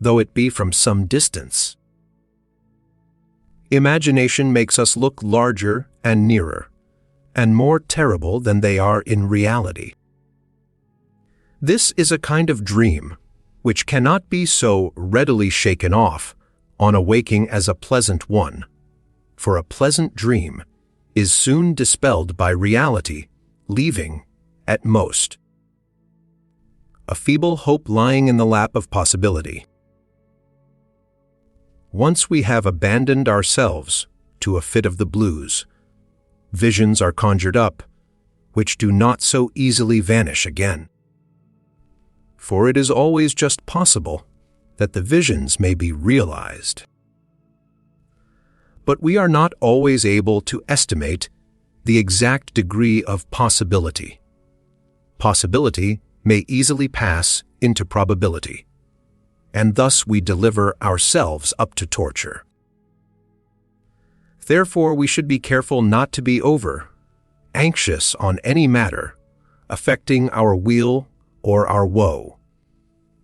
though it be from some distance. Imagination makes us look larger and nearer, and more terrible than they are in reality. This is a kind of dream which cannot be so readily shaken off on awaking as a pleasant one, for a pleasant dream is soon dispelled by reality, leaving, at most, a feeble hope lying in the lap of possibility. Once we have abandoned ourselves to a fit of the blues, visions are conjured up, which do not so easily vanish again. For it is always just possible that the visions may be realized. But we are not always able to estimate the exact degree of possibility. Possibility may easily pass into probability, and thus we deliver ourselves up to torture. Therefore, we should be careful not to be anxious on any matter affecting our weal or our woe,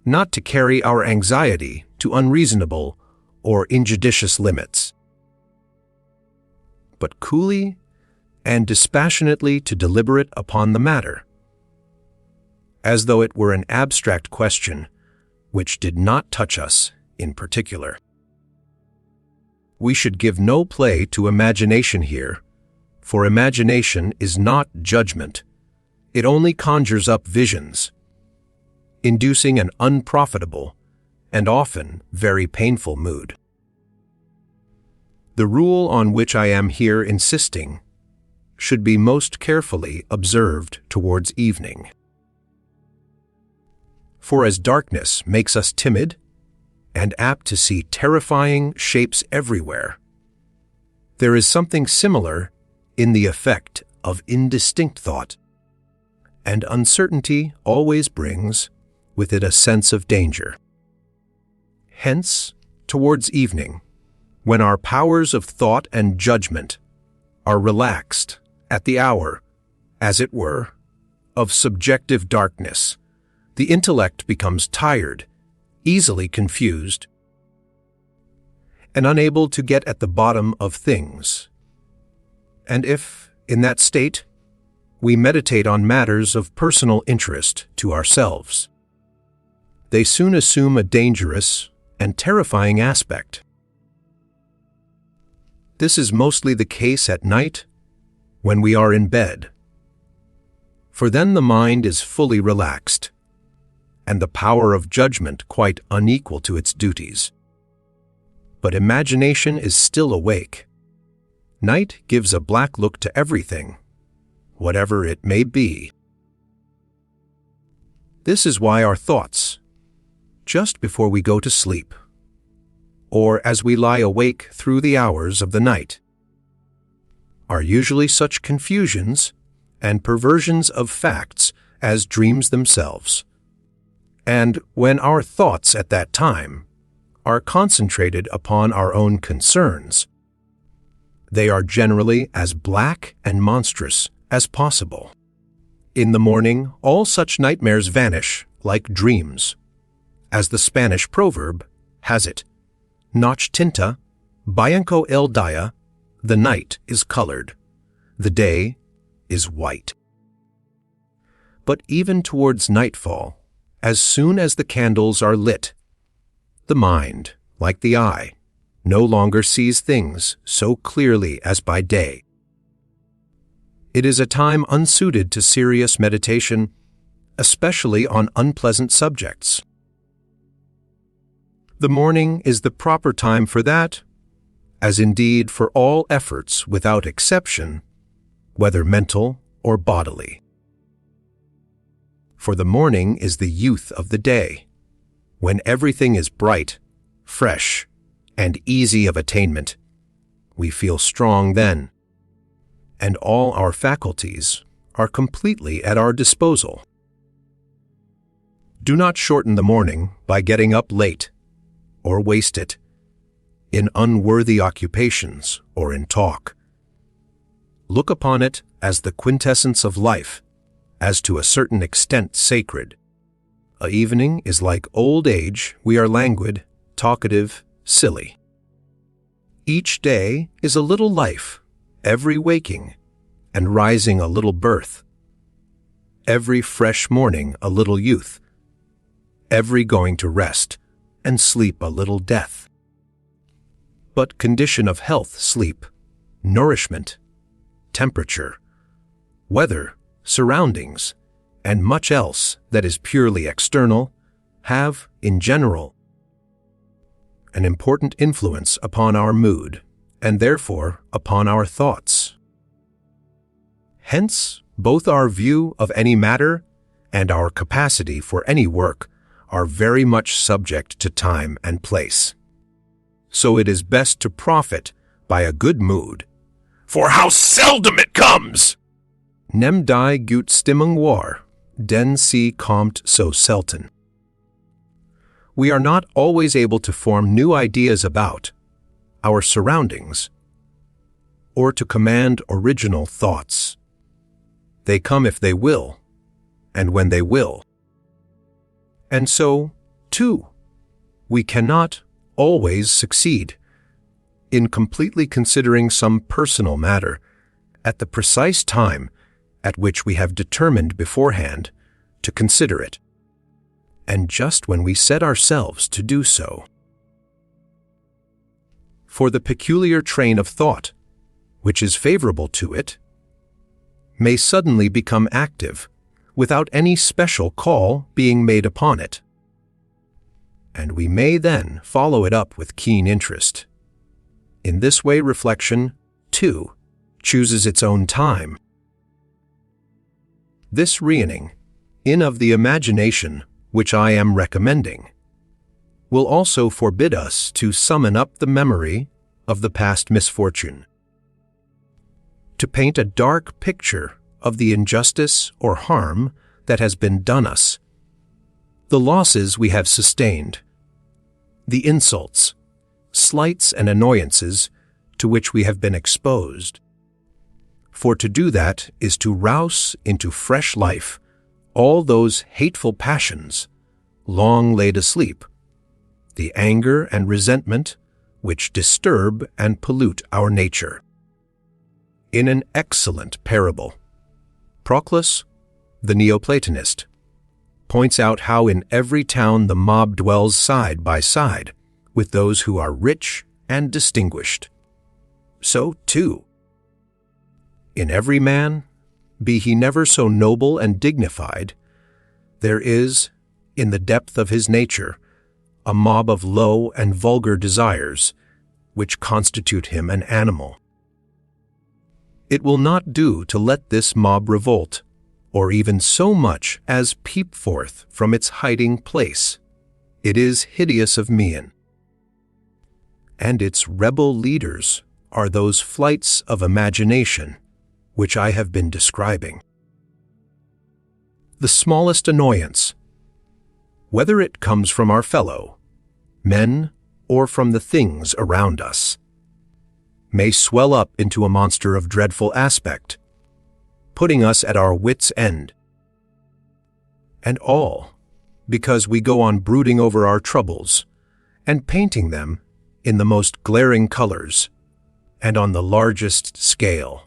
not to carry our anxiety to unreasonable or injudicious limits, but coolly and dispassionately to deliberate upon the matter, as though it were an abstract question which did not touch us in particular. We should give no play to imagination here, for imagination is not judgment. It only conjures up visions. inducing an unprofitable and often very painful mood. The rule on which I am here insisting should be most carefully observed towards evening. For as darkness makes us timid and apt to see terrifying shapes everywhere, there is something similar in the effect of indistinct thought, and uncertainty always brings with it a sense of danger. Hence, towards evening, when our powers of thought and judgment are relaxed at the hour, as it were, of subjective darkness, the intellect becomes tired, easily confused, and unable to get at the bottom of things. And if, in that state, we meditate on matters of personal interest to ourselves, they soon assume a dangerous and terrifying aspect. This is mostly the case at night when we are in bed, for then the mind is fully relaxed, and the power of judgment quite unequal to its duties. But imagination is still awake. Night gives a black look to everything, whatever it may be. This is why our thoughts, just before we go to sleep, or as we lie awake through the hours of the night, are usually such confusions and perversions of facts as dreams themselves. And when our thoughts at that time are concentrated upon our own concerns, they are generally as black and monstrous as possible. In the morning, all such nightmares vanish like dreams. As the Spanish proverb has it, Noche tinta, blanco el día, the night is colored, the day is white. But even towards nightfall, as soon as the candles are lit, the mind, like the eye, no longer sees things so clearly as by day. It is a time unsuited to serious meditation, especially on unpleasant subjects. The morning is the proper time for that, as indeed for all efforts without exception, whether mental or bodily. For the morning is the youth of the day, when everything is bright, fresh, and easy of attainment. We feel strong then, and all our faculties are completely at our disposal. Do not shorten the morning by getting up late, or waste it in unworthy occupations or in talk. Look upon it as the quintessence of life, as to a certain extent sacred. A evening is like old age. We are languid, talkative, silly. Each day is a little life, every waking and rising a little birth, every fresh morning a little youth, every going to rest and sleep a little death. But condition of health, sleep, nourishment, temperature, weather, surroundings, and much else that is purely external, have, in general, an important influence upon our mood, and therefore upon our thoughts. Hence, both our view of any matter and our capacity for any work are very much subject to time and place. So it is best to profit by a good mood, for how seldom it comes! Nem die gut Stimmung war, denn sie kommt so selten. We are not always able to form new ideas about our surroundings or to command original thoughts. They come if they will, and when they will. And so, too, we cannot always succeed in completely considering some personal matter at the precise time at which we have determined beforehand to consider it, and just when we set ourselves to do so. For the peculiar train of thought, which is favorable to it, may suddenly become active without any special call being made upon it. And we may then follow it up with keen interest. In this way, reflection, too, chooses its own time. This reasoning, in of the imagination which I am recommending, will also forbid us to summon up the memory of the past misfortune, to paint a dark picture of the injustice or harm that has been done us, the losses we have sustained, the insults, slights, and annoyances to which we have been exposed. For to do that is to rouse into fresh life all those hateful passions, long laid asleep, the anger and resentment which disturb and pollute our nature. In an excellent parable, Proclus, the Neoplatonist, points out how in every town the mob dwells side by side with those who are rich and distinguished. So, too, in every man, be he never so noble and dignified, there is, in the depth of his nature, a mob of low and vulgar desires, which constitute him an animal. It will not do to let this mob revolt, or even so much as peep forth from its hiding place. It is hideous of mien. And its rebel leaders are those flights of imagination which I have been describing. The smallest annoyance, whether it comes from our fellow men or from the things around us, may swell up into a monster of dreadful aspect, putting us at our wits' end. And all because we go on brooding over our troubles and painting them in the most glaring colors and on the largest scale.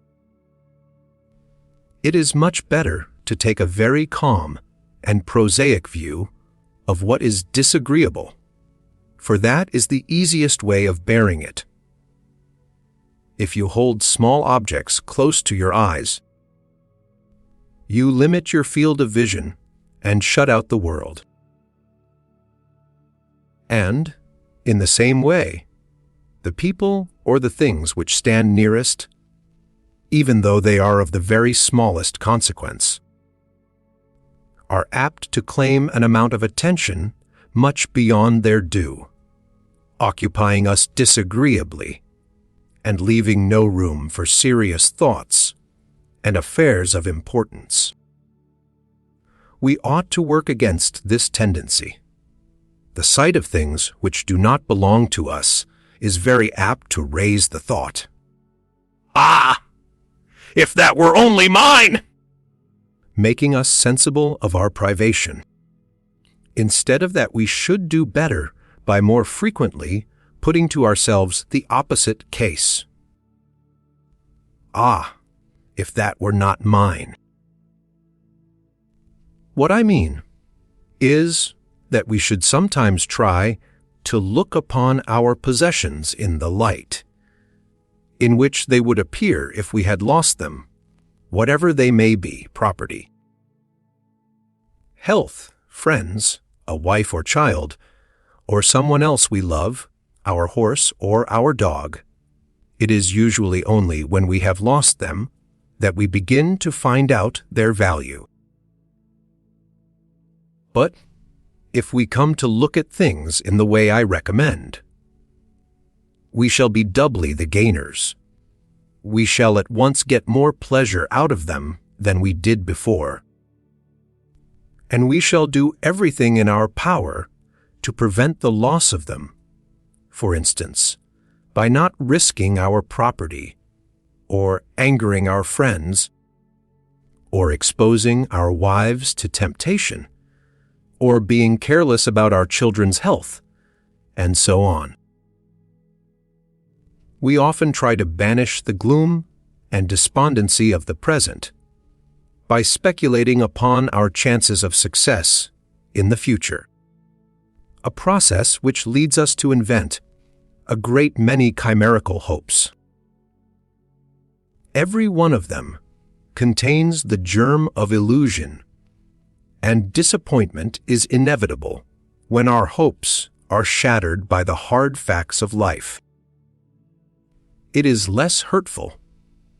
It is much better to take a very calm and prosaic view of what is disagreeable, for that is the easiest way of bearing it. If you hold small objects close to your eyes, you limit your field of vision and shut out the world. And, in the same way, the people or the things which stand nearest, even though they are of the very smallest consequence, are apt to claim an amount of attention much beyond their due, occupying us disagreeably and leaving no room for serious thoughts and affairs of importance. We ought to work against this tendency. The sight of things which do not belong to us is very apt to raise the thought, "Ah, if that were only mine!" making us sensible of our privation. Instead of that, we should do better by more frequently putting to ourselves the opposite case. "Ah, if that were not mine." What I mean is that we should sometimes try to look upon our possessions in the light in which they would appear if we had lost them, whatever they may be, property, health, friends, a wife or child, or someone else we love, our horse or our dog. It is usually only when we have lost them that we begin to find out their value. But if we come to look at things in the way I recommend, we shall be doubly the gainers. We shall at once get more pleasure out of them than we did before. And we shall do everything in our power to prevent the loss of them, for instance, by not risking our property, or angering our friends, or exposing our wives to temptation, or being careless about our children's health, and so on. We often try to banish the gloom and despondency of the present by speculating upon our chances of success in the future, a process which leads us to invent a great many chimerical hopes. Every one of them contains the germ of illusion and disappointment is inevitable when our hopes are shattered by the hard facts of life. It is less hurtful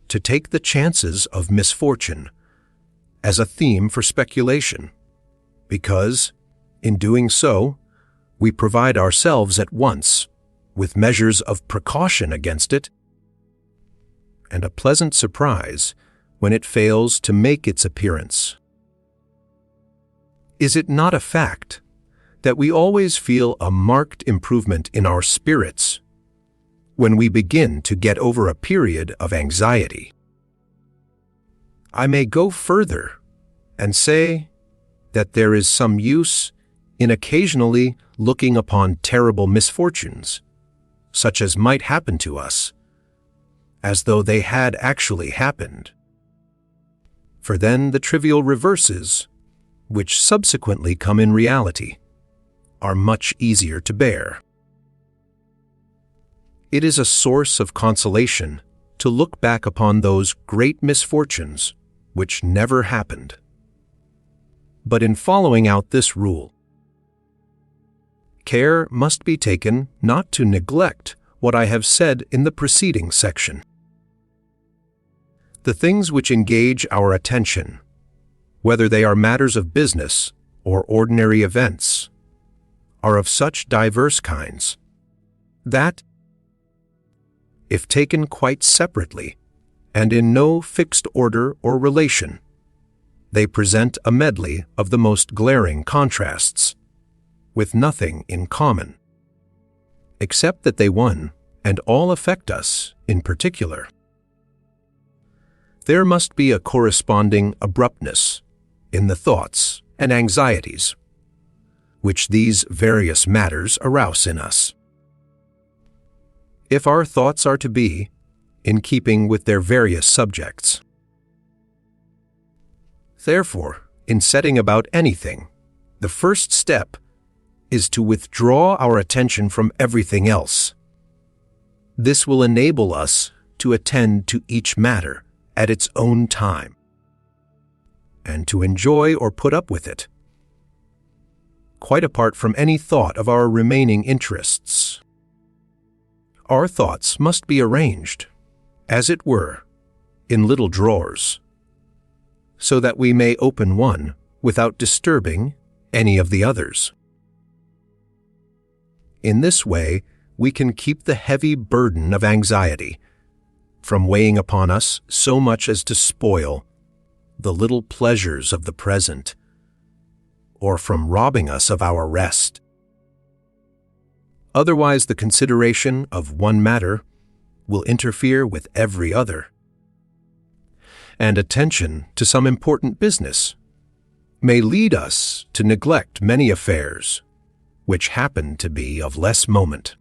to take the chances of misfortune as a theme for speculation, because, in doing so, we provide ourselves at once with measures of precaution against it, and a pleasant surprise when it fails to make its appearance. Is it not a fact that we always feel a marked improvement in our spirits when we begin to get over a period of anxiety? I may go further and say that there is some use in occasionally looking upon terrible misfortunes, such as might happen to us, as though they had actually happened. For then the trivial reverses, which subsequently come in reality, are much easier to bear. It is a source of consolation to look back upon those great misfortunes which never happened. But in following out this rule, care must be taken not to neglect what I have said in the preceding section. The things which engage our attention, whether they are matters of business or ordinary events, are of such diverse kinds that, if taken quite separately and in no fixed order or relation, they present a medley of the most glaring contrasts, with nothing in common, except that they one and all affect us in particular. There must be a corresponding abruptness in the thoughts and anxieties which these various matters arouse in us. If our thoughts are to be in keeping with their various subjects. Therefore, in setting about anything, the first step is to withdraw our attention from everything else. This will enable us to attend to each matter at its own time, and to enjoy or put up with it, quite apart from any thought of our remaining interests. Our thoughts must be arranged, as it were, in little drawers, so that we may open one without disturbing any of the others. In this way, we can keep the heavy burden of anxiety from weighing upon us so much as to spoil the little pleasures of the present, or from robbing us of our rest. Otherwise, the consideration of one matter will interfere with every other, and attention to some important business may lead us to neglect many affairs which happen to be of less moment.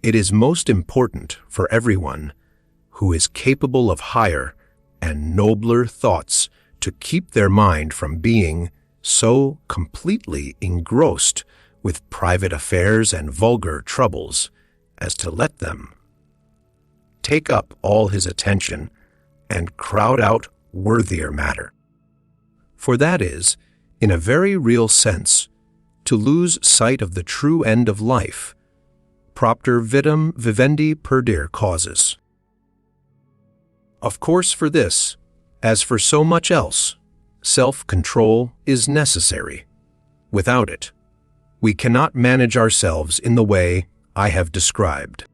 It is most important for everyone who is capable of higher and nobler thoughts to keep their mind from being so completely engrossed with private affairs and vulgar troubles as to let them take up all his attention and crowd out worthier matter. For that is, in a very real sense, to lose sight of the true end of life, propter vitam vivendi perdere causes. Of course, for this, as for so much else, self-control is necessary. Without it, we cannot manage ourselves in the way I have described.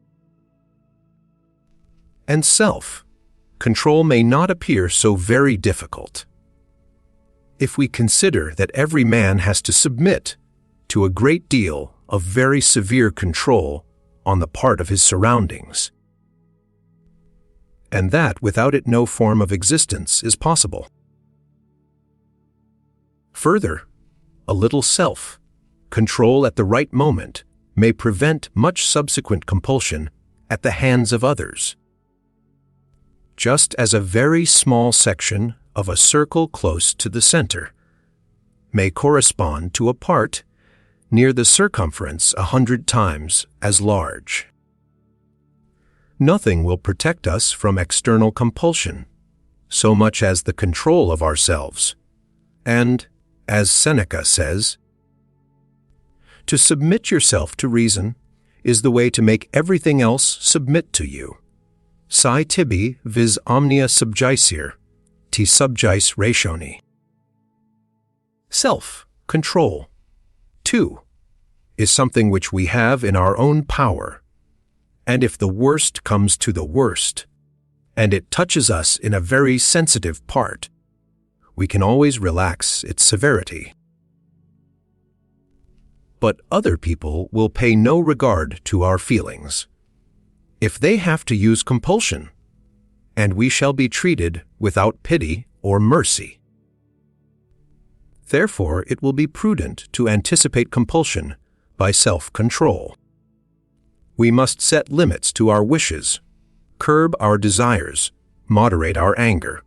And self-control may not appear so very difficult if we consider that every man has to submit to a great deal of very severe control on the part of his surroundings, and that without it no form of existence is possible. Further, a little self-control at the right moment may prevent much subsequent compulsion at the hands of others, just as a very small section of a circle close to the center may correspond to a part near the circumference 100 times as large. Nothing will protect us from external compulsion so much as the control of ourselves, And, as Seneca says, to submit yourself to reason is the way to make everything else submit to you. Sci tibi vis omnia subjicere, ti subjice rationi. Self-control, too, is something which we have in our own power. And if the worst comes to the worst, and it touches us in a very sensitive part, we can always relax its severity. But other people will pay no regard to our feelings. If they have to use compulsion, and we shall be treated without pity or mercy. Therefore, it will be prudent to anticipate compulsion by self-control. We must set limits to our wishes, curb our desires, moderate our anger.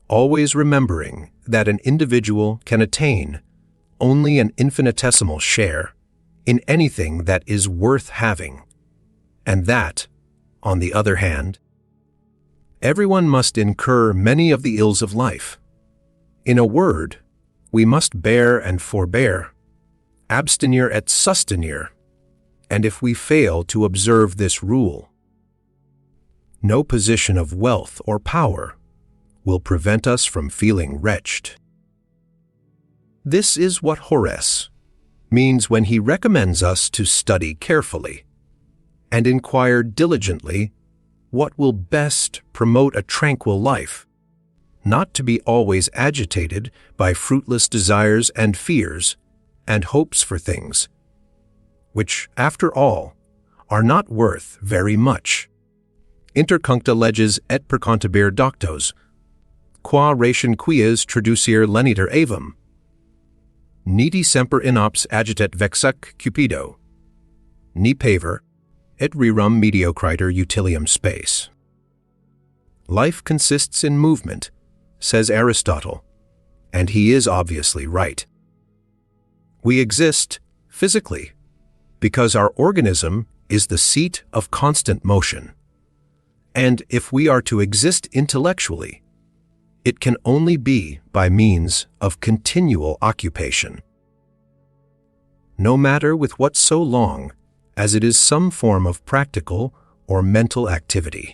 Always remembering that an individual can attain only an infinitesimal share in anything that is worth having, and that, on the other hand, everyone must incur many of the ills of life. In a word, we must bear and forbear, abstenir et sustenir, and if we fail to observe this rule, no position of wealth or power will prevent us from feeling wretched. This is what Horace means when he recommends us to study carefully and inquire diligently what will best promote a tranquil life, not to be always agitated by fruitless desires and fears and hopes for things, which, after all, are not worth very much. Intercuncta leges et percontibir doctos, qua ration quies traducere leniter avum. Niti semper inops agitet vexac cupido, ni paver, et rerum mediocriter utilium space. Life consists in movement, says Aristotle, and he is obviously right. We exist physically because our organism is the seat of constant motion. And if we are to exist intellectually, it can only be by means of continual occupation. No matter with what so long as it is some form of practical or mental activity.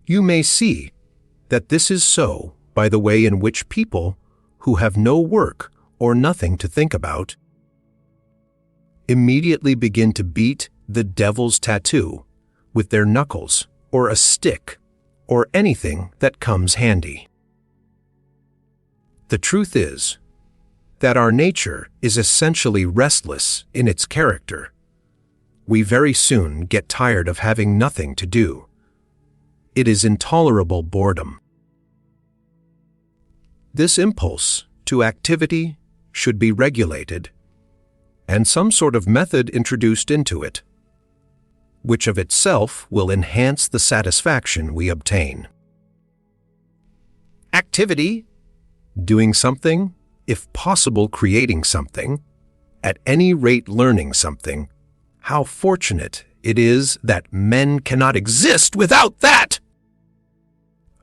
You may see that this is so by the way in which people who have no work or nothing to think about immediately begin to beat the devil's tattoo with their knuckles or a stick or anything that comes handy. The truth is that our nature is essentially restless in its character. We very soon get tired of having nothing to do. It is intolerable boredom. This impulse to activity should be regulated, and some sort of method introduced into it, which of itself will enhance the satisfaction we obtain. Activity, doing something, if possible creating something, at any rate learning something. How fortunate it is that men cannot exist without that!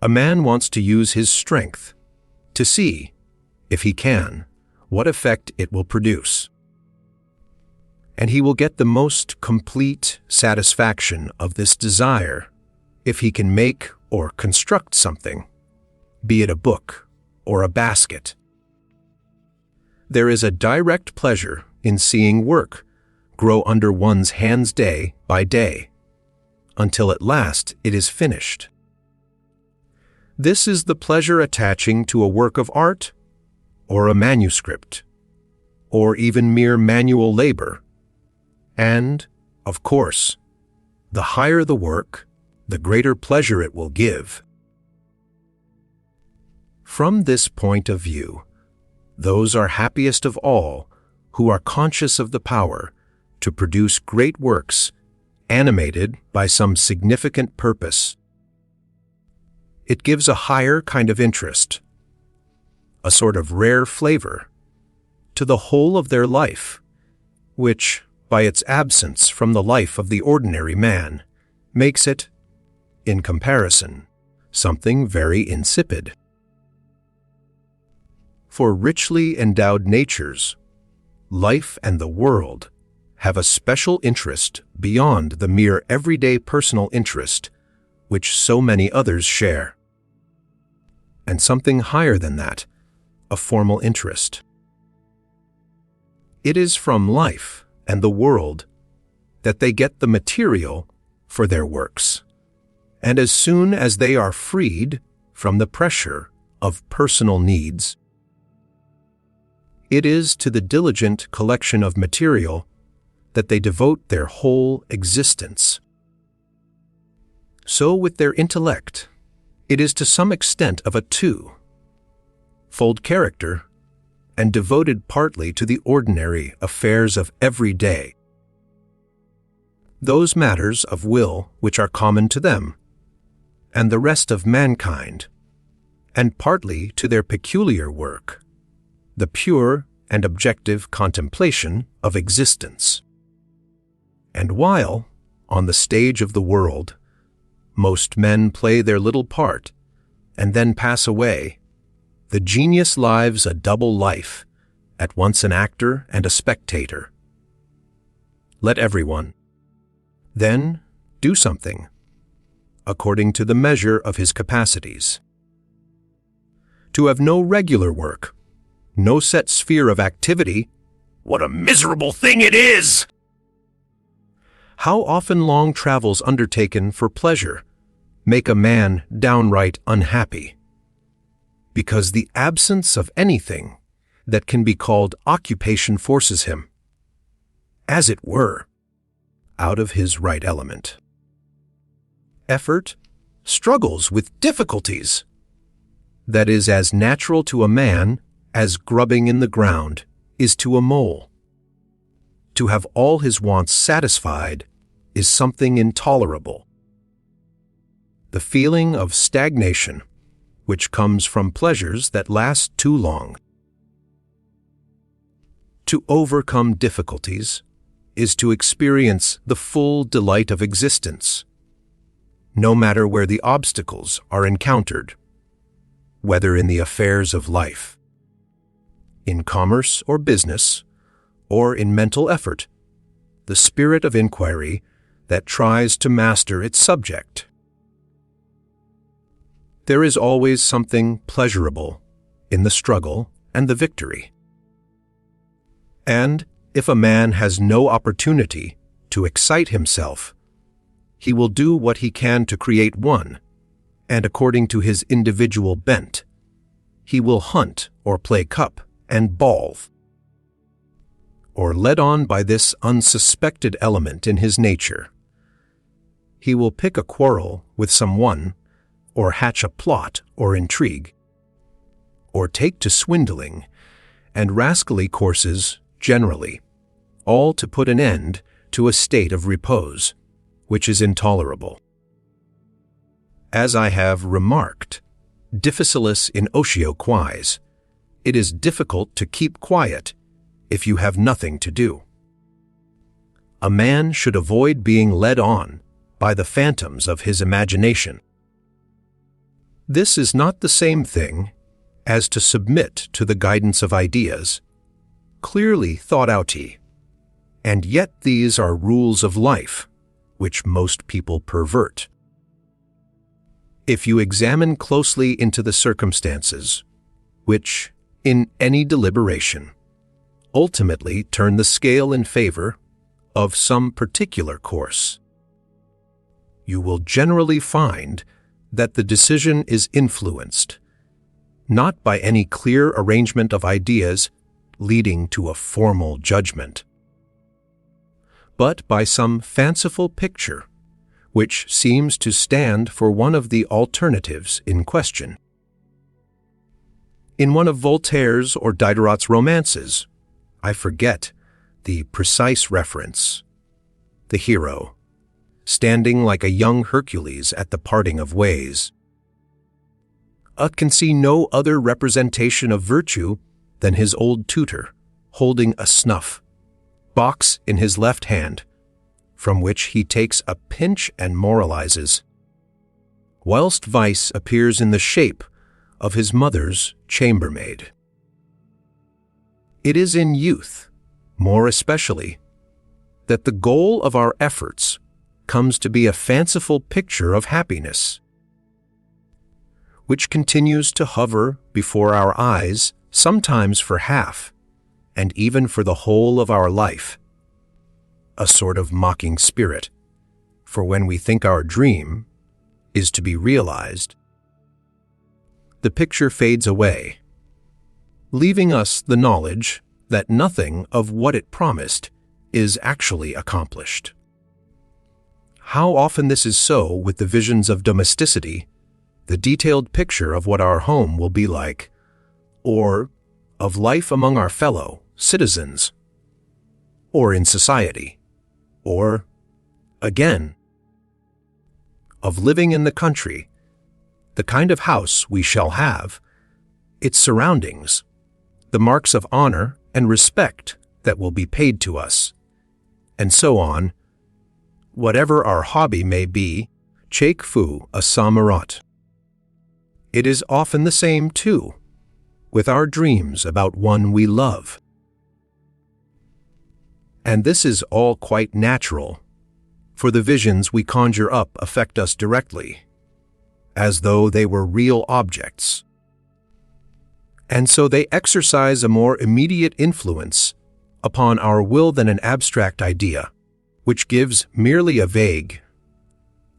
A man wants to use his strength to see, if he can, what effect it will produce. And he will get the most complete satisfaction of this desire if he can make or construct something, be it a book or a basket. There is a direct pleasure in seeing work grow under one's hands day by day, until at last it is finished. This is the pleasure attaching to a work of art, or a manuscript, or even mere manual labor. And, of course, the higher the work, the greater pleasure it will give. From this point of view, those are happiest of all who are conscious of the power to produce great works animated by some significant purpose. It gives a higher kind of interest, a sort of rare flavor, to the whole of their life, which, by its absence from the life of the ordinary man, makes it, in comparison, something very insipid. For richly endowed natures, life and the world have a special interest beyond the mere everyday personal interest which so many others share, and something higher than that, a formal interest. It is from life and the world that they get the material for their works, and as soon as they are freed from the pressure of personal needs, it is to the diligent collection of material that they devote their whole existence. So with their intellect, it is to some extent of a two-fold character, and devoted partly to the ordinary affairs of every day, those matters of will which are common to them, and the rest of mankind, and partly to their peculiar work, the pure and objective contemplation of existence. And while, on the stage of the world, most men play their little part and then pass away, the genius lives a double life, at once an actor and a spectator. Let everyone, then, do something, according to the measure of his capacities. To have no regular work, no set sphere of activity, what a miserable thing it is! How often long travels undertaken for pleasure make a man downright unhappy, because the absence of anything that can be called occupation forces him, as it were, out of his right element. Effort struggles with difficulties. That is as natural to a man as grubbing in the ground is to a mole. To have all his wants satisfied is something intolerable. The feeling of stagnation, which comes from pleasures that last too long. To overcome difficulties is to experience the full delight of existence, no matter where the obstacles are encountered, whether in the affairs of life, in commerce or business, or in mental effort, the spirit of inquiry that tries to master its subject. There is always something pleasurable in the struggle and the victory. And if a man has no opportunity to excite himself, he will do what he can to create one, and according to his individual bent, he will hunt or play cup and ball. Or led on by this unsuspected element in his nature, he will pick a quarrel with someone, or hatch a plot or intrigue, or take to swindling and rascally courses generally, all to put an end to a state of repose, which is intolerable. As I have remarked, difficilis in otio quaes, it is difficult to keep quiet if you have nothing to do. A man should avoid being led on by the phantoms of his imagination. This is not the same thing as to submit to the guidance of ideas, clearly thought outy, and yet these are rules of life which most people pervert. If you examine closely into the circumstances, which, in any deliberation, ultimately turn the scale in favor of some particular course, you will generally find that the decision is influenced, not by any clear arrangement of ideas leading to a formal judgment, but by some fanciful picture which seems to stand for one of the alternatives in question. In one of Voltaire's or Diderot's romances, I forget the precise reference, the hero, standing like a young Hercules at the parting of ways, can see no other representation of virtue than his old tutor, holding a snuff box in his left hand, from which he takes a pinch and moralizes, whilst vice appears in the shape of his mother's chambermaid. It is in youth, more especially, that the goal of our efforts comes to be a fanciful picture of happiness, which continues to hover before our eyes, sometimes for half, and even for the whole of our life, a sort of mocking spirit, for when we think our dream is to be realized, the picture fades away, leaving us the knowledge that nothing of what it promised is actually accomplished. How often this is so with the visions of domesticity, the detailed picture of what our home will be like, or of life among our fellow citizens, or in society, or, again, of living in the country, the kind of house we shall have, its surroundings, the marks of honor and respect that will be paid to us, and so on, whatever our hobby may be, chaque fou a sa marotte. It is often the same, too, with our dreams about one we love. And this is all quite natural, for the visions we conjure up affect us directly, as though they were real objects. And so they exercise a more immediate influence upon our will than an abstract idea, which gives merely a vague,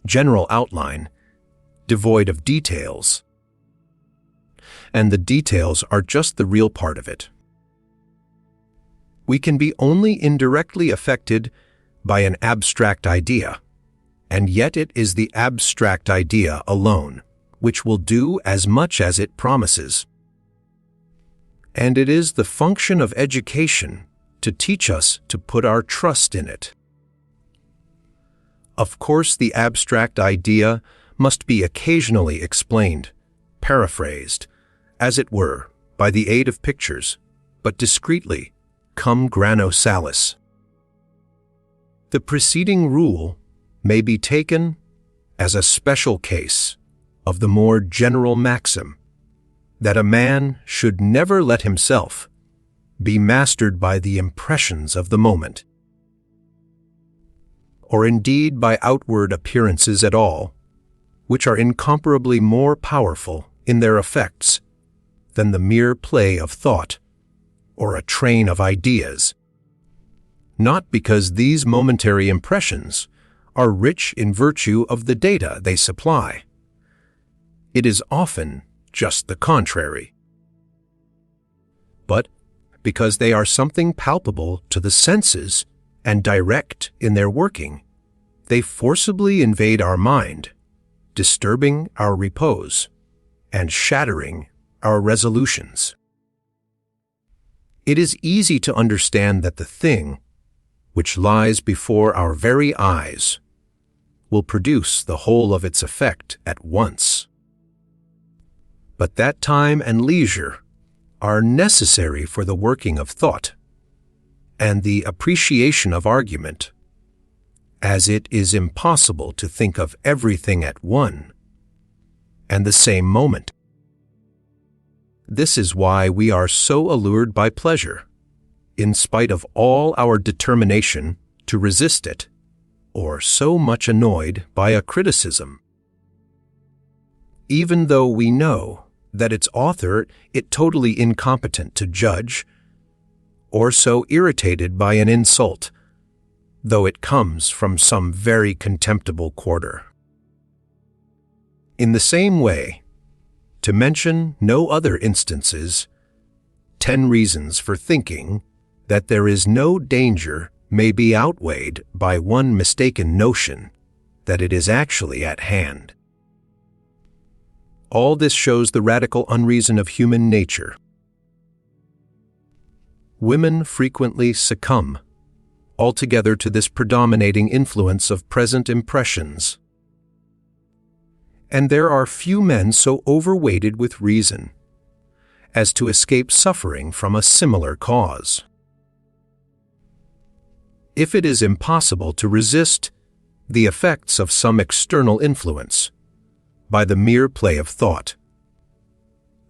general outline, devoid of details. And the details are just the real part of it. We can be only indirectly affected by an abstract idea, and yet it is the abstract idea alone which will do as much as it promises. And it is the function of education to teach us to put our trust in it. Of course, the abstract idea must be occasionally explained, paraphrased, as it were, by the aid of pictures, but discreetly, cum grano salis. The preceding rule may be taken as a special case of the more general maxim that a man should never let himself be mastered by the impressions of the moment, or indeed by outward appearances at all, which are incomparably more powerful in their effects than the mere play of thought or a train of ideas, not because these momentary impressions are rich in virtue of the data they supply. It is often just the contrary, but because they are something palpable to the senses and direct in their working, they forcibly invade our mind, disturbing our repose and shattering our resolutions. It is easy to understand that the thing which lies before our very eyes will produce the whole of its effect at once. But that time and leisure are necessary for the working of thought and the appreciation of argument, as it is impossible to think of everything at one and the same moment. This is why we are so allured by pleasure, in spite of all our determination to resist it, or so much annoyed by a criticism, even though we know that its author is totally incompetent to judge, or so irritated by an insult, though it comes from some very contemptible quarter. In the same way, to mention no other instances, 10 reasons for thinking that there is no danger may be outweighed by one mistaken notion that it is actually at hand. All this shows the radical unreason of human nature. Women frequently succumb altogether to this predominating influence of present impressions. And there are few men so overweighted with reason as to escape suffering from a similar cause. If it is impossible to resist the effects of some external influence by the mere play of thought,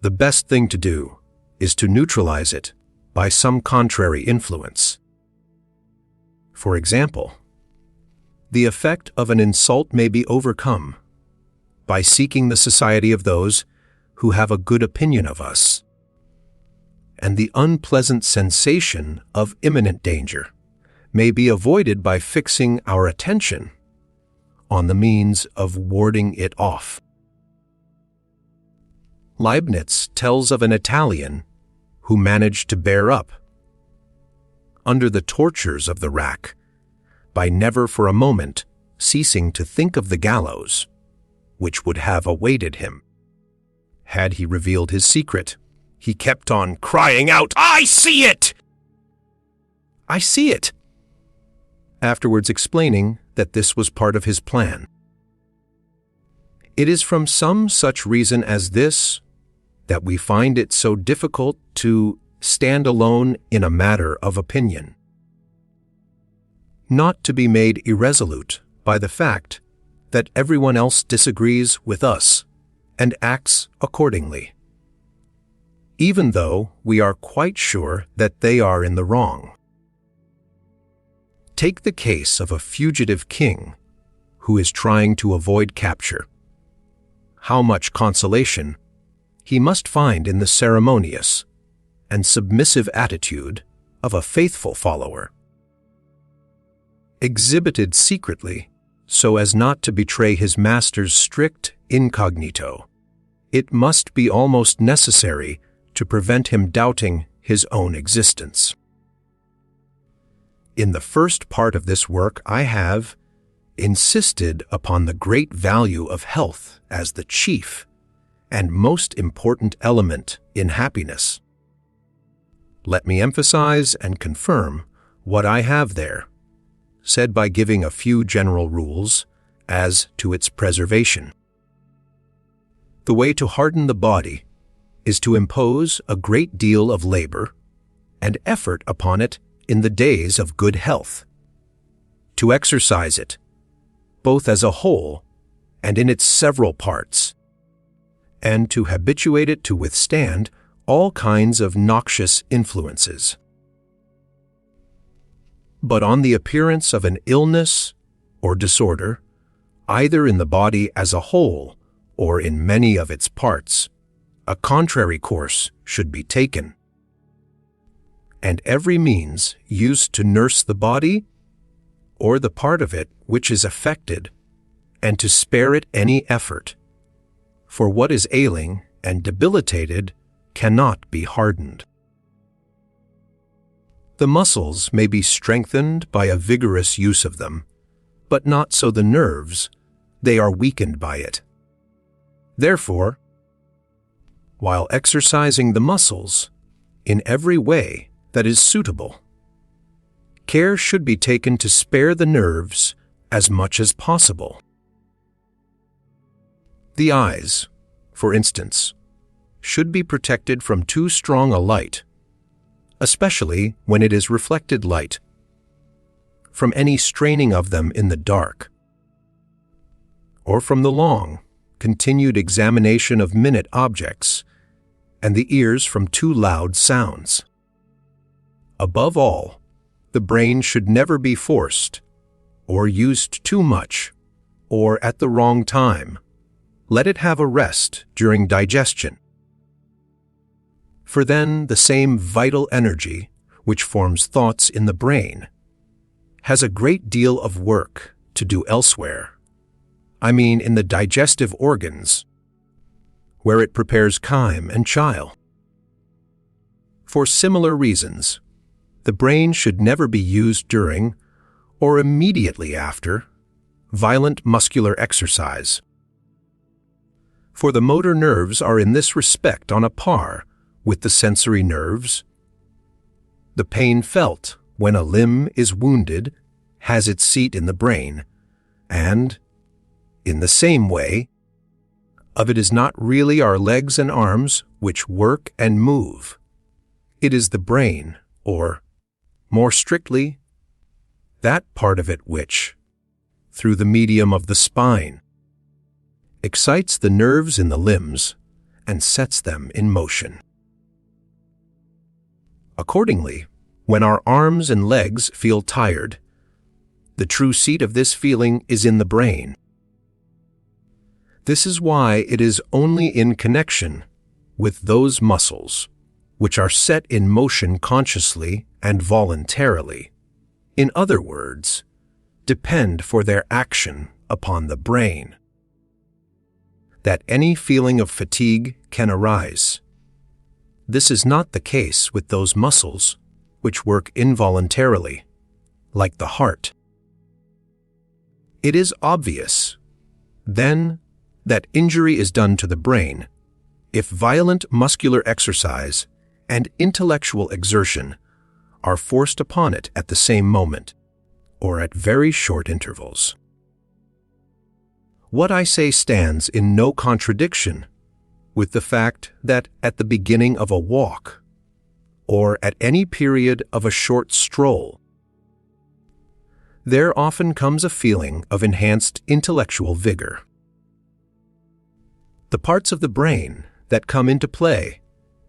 the best thing to do is to neutralize it by some contrary influence. For example, the effect of an insult may be overcome by seeking the society of those who have a good opinion of us, and the unpleasant sensation of imminent danger may be avoided by fixing our attention on the means of warding it off. Leibniz tells of an Italian who managed to bear up under the tortures of the rack by never for a moment ceasing to think of the gallows, which would have awaited him had he revealed his secret. He kept on crying out, "I see it! I see it!" afterwards explaining that this was part of his plan. It is from some such reason as this that we find it so difficult to stand alone in a matter of opinion, not to be made irresolute by the fact that everyone else disagrees with us and acts accordingly, even though we are quite sure that they are in the wrong. Take the case of a fugitive king who is trying to avoid capture. How much consolation he must find in the ceremonious and submissive attitude of a faithful follower, exhibited secretly so as not to betray his master's strict incognito. It must be almost necessary to prevent him doubting his own existence. In the first part of this work, I have insisted upon the great value of health as the chief and most important element in happiness. Let me emphasize and confirm what I have there said by giving a few general rules as to its preservation. The way to harden the body is to impose a great deal of labor and effort upon it in the days of good health, to exercise it, both as a whole and in its several parts, and to habituate it to withstand all kinds of noxious influences. But on the appearance of an illness or disorder, either in the body as a whole or in many of its parts, a contrary course should be taken, and every means used to nurse the body or the part of it which is affected, and to spare it any effort, for what is ailing and debilitated cannot be hardened. The muscles may be strengthened by a vigorous use of them, but not so the nerves. They are weakened by it. Therefore, while exercising the muscles in every way that is suitable, care should be taken to spare the nerves as much as possible. The eyes, for instance, should be protected from too strong a light, especially when it is reflected light, from any straining of them in the dark, or from the long, continued examination of minute objects, and the ears from too loud sounds. Above all, the brain should never be forced, or used too much, or at the wrong time. Let it have a rest during digestion. For then the same vital energy, which forms thoughts in the brain, has a great deal of work to do elsewhere. I mean in the digestive organs, where it prepares chyme and chyle. For similar reasons, the brain should never be used during, or immediately after, violent muscular exercise. For the motor nerves are in this respect on a par with the sensory nerves. The pain felt when a limb is wounded has its seat in the brain, and, in the same way, of it is not really our legs and arms which work and move. It is the brain, or, more strictly, that part of it which, through the medium of the spine, excites the nerves in the limbs and sets them in motion. Accordingly, when our arms and legs feel tired, the true seat of this feeling is in the brain. This is why it is only in connection with those muscles which are set in motion consciously and voluntarily, in other words, depend for their action upon the brain, that any feeling of fatigue can arise. This is not the case with those muscles which work involuntarily, like the heart. It is obvious, then, that injury is done to the brain if violent muscular exercise and intellectual exertion are forced upon it at the same moment, or at very short intervals. What I say stands in no contradiction with the fact that at the beginning of a walk, or at any period of a short stroll, there often comes a feeling of enhanced intellectual vigor. The parts of the brain that come into play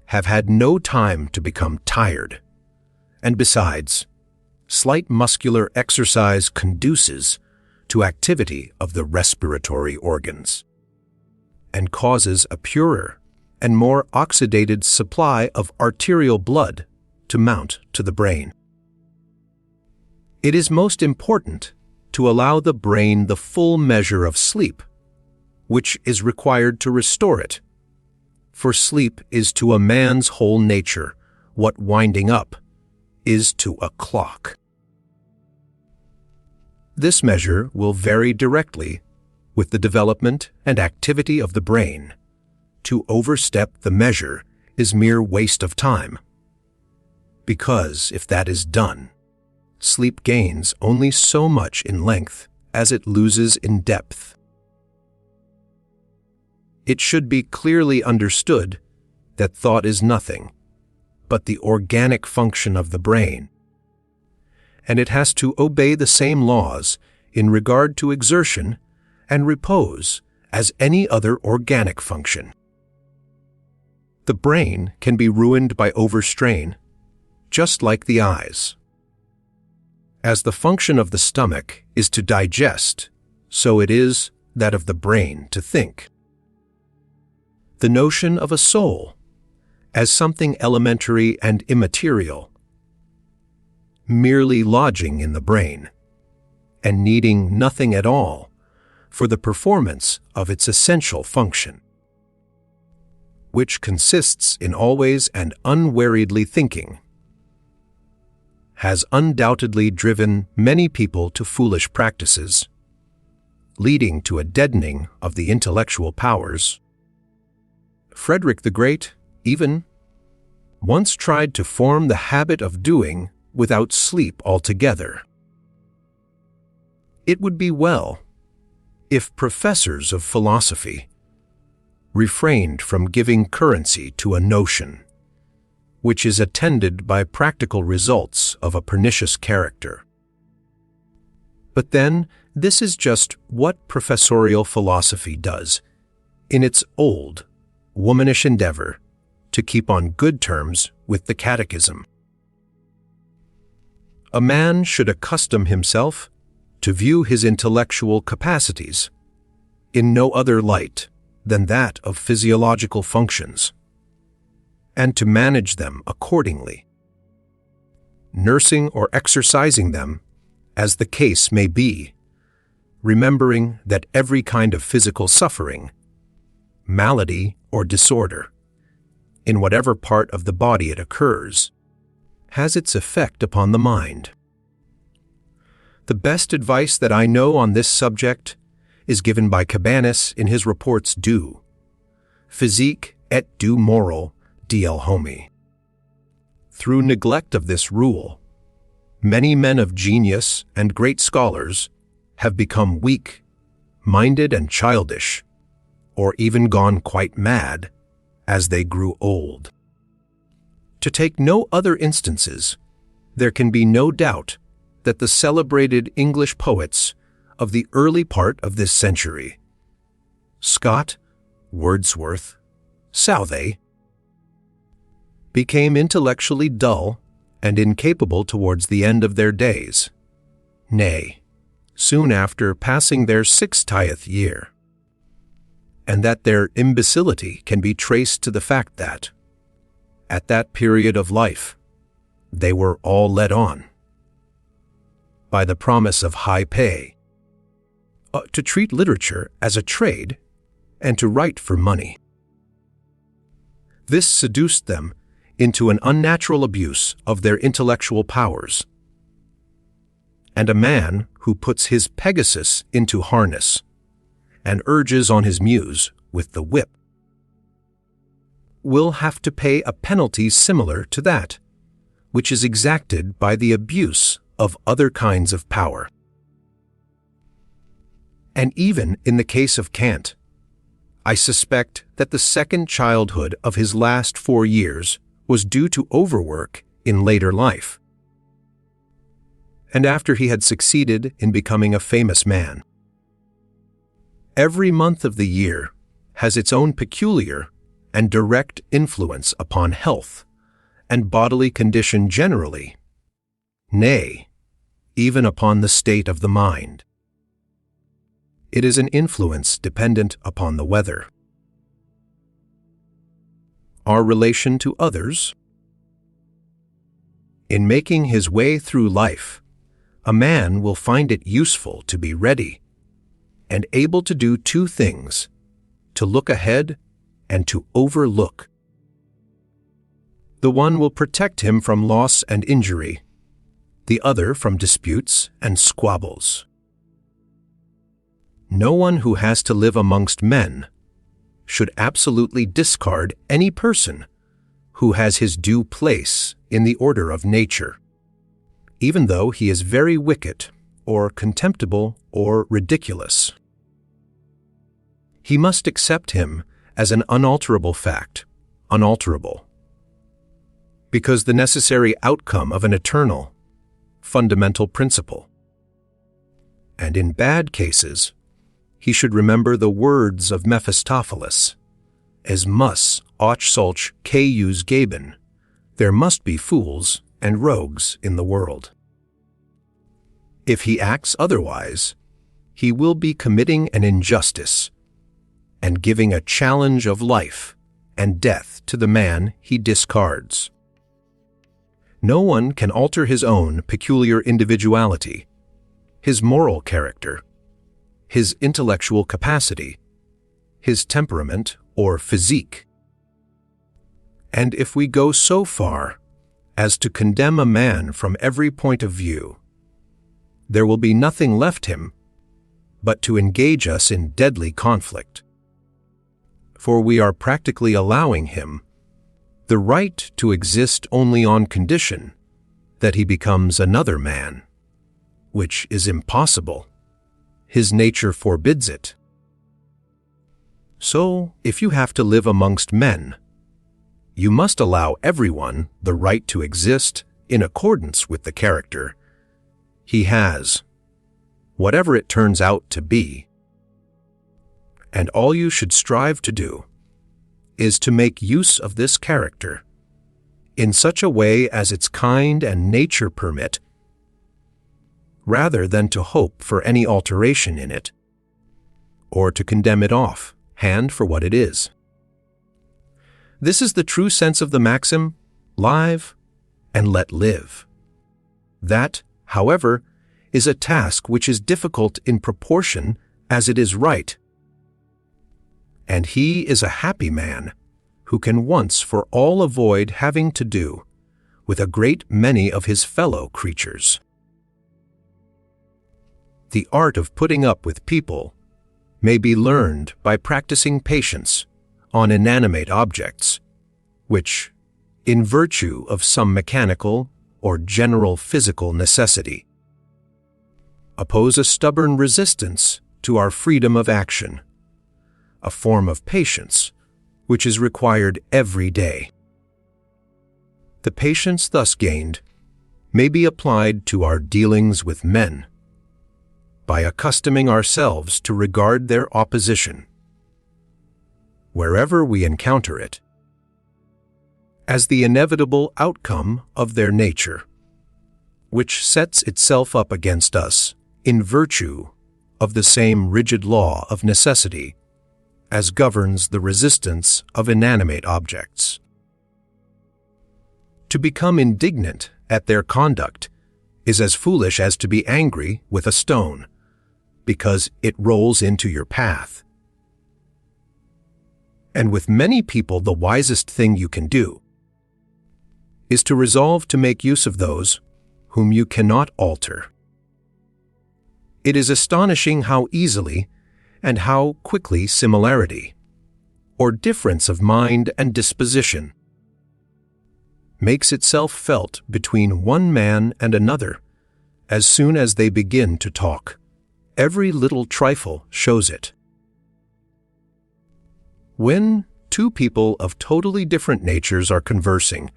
have had no time to become tired, and besides, slight muscular exercise conduces to activity of the respiratory organs, and causes a purer and more oxidated supply of arterial blood to mount to the brain. It is most important to allow the brain the full measure of sleep, which is required to restore it. For sleep is to a man's whole nature what winding up is to a clock. This measure will vary directly with the development and activity of the brain. To overstep the measure is mere waste of time, because if that is done, sleep gains only so much in length as it loses in depth. It should be clearly understood that thought is nothing but the organic function of the brain, and it has to obey the same laws in regard to exertion and repose as any other organic function. The brain can be ruined by overstrain, just like the eyes. As the function of the stomach is to digest, so it is that of the brain to think. The notion of a soul as something elementary and immaterial, merely lodging in the brain, and needing nothing at all for the performance of its essential function, which consists in always and unweariedly thinking, has undoubtedly driven many people to foolish practices, leading to a deadening of the intellectual powers. Frederick the Great, even, once tried to form the habit of doing without sleep altogether. It would be well if professors of philosophy refrained from giving currency to a notion which is attended by practical results of a pernicious character. But then, this is just what professorial philosophy does in its old, womanish endeavor to keep on good terms with the catechism. A man should accustom himself to view his intellectual capacities in no other light than that of physiological functions, and to manage them accordingly, nursing or exercising them as the case may be, remembering that every kind of physical suffering, malady or disorder, in whatever part of the body it occurs, has its effect upon the mind. The best advice that I know on this subject is given by Cabanis in his reports Du Physique et du Moral DL Homi. Through neglect of this rule, many men of genius and great scholars have become weak, minded and childish, or even gone quite mad as they grew old. To take no other instances, there can be no doubt that the celebrated English poets of the early part of this century, Scott, Wordsworth, Southey, became intellectually dull and incapable towards the end of their days, nay, soon after passing their 60th year, and that their imbecility can be traced to the fact that, at that period of life, they were all led on by the promise of high pay, to treat literature as a trade and to write for money. This seduced them into an unnatural abuse of their intellectual powers. And a man who puts his Pegasus into harness and urges on his muse with the whip will have to pay a penalty similar to that which is exacted by the abuse of other kinds of power. And even in the case of Kant, I suspect that the second childhood of his last 4 years was due to overwork in later life, and after he had succeeded in becoming a famous man. Every month of the year has its own peculiar and direct influence upon health and bodily condition generally, nay, even upon the state of the mind. It is an influence dependent upon the weather. Our relation to others. In making his way through life, a man will find it useful to be ready and able to do 2 things: to look ahead and to overlook. The one will protect him from loss and injury, the other from disputes and squabbles. No one who has to live amongst men should absolutely discard any person who has his due place in the order of nature, even though he is very wicked or contemptible or ridiculous. He must accept him as an unalterable fact, unalterable, because the necessary outcome of an eternal, fundamental principle. And in bad cases, he should remember the words of Mephistopheles, "Es muss auch solch Caius geben," there must be fools and rogues in the world. If he acts otherwise, he will be committing an injustice and giving a challenge of life and death to the man he discards. No one can alter his own peculiar individuality, his moral character, his intellectual capacity, his temperament or physique. And if we go so far as to condemn a man from every point of view, there will be nothing left him but to engage us in deadly conflict. For we are practically allowing him the right to exist only on condition that he becomes another man, which is impossible. His nature forbids it. So, if you have to live amongst men, you must allow everyone the right to exist in accordance with the character he has, whatever it turns out to be. And all you should strive to do is to make use of this character in such a way as its kind and nature permit, rather than to hope for any alteration in it, or to condemn it off hand for what it is. This is the true sense of the maxim, live and let live. That, however, is a task which is difficult in proportion as it is right. And he is a happy man who can once for all avoid having to do with a great many of his fellow creatures. The art of putting up with people may be learned by practicing patience on inanimate objects, which, in virtue of some mechanical or general physical necessity, oppose a stubborn resistance to our freedom of action, a form of patience which is required every day. The patience thus gained may be applied to our dealings with men, by accustoming ourselves to regard their opposition, wherever we encounter it, as the inevitable outcome of their nature, which sets itself up against us in virtue of the same rigid law of necessity as governs the resistance of inanimate objects. To become indignant at their conduct is as foolish as to be angry with a stone, because it rolls into your path. And with many people, the wisest thing you can do is to resolve to make use of those whom you cannot alter. It is astonishing how easily and how quickly similarity, or difference of mind and disposition, makes itself felt between one man and another as soon as they begin to talk. Every little trifle shows it. When two people of totally different natures are conversing,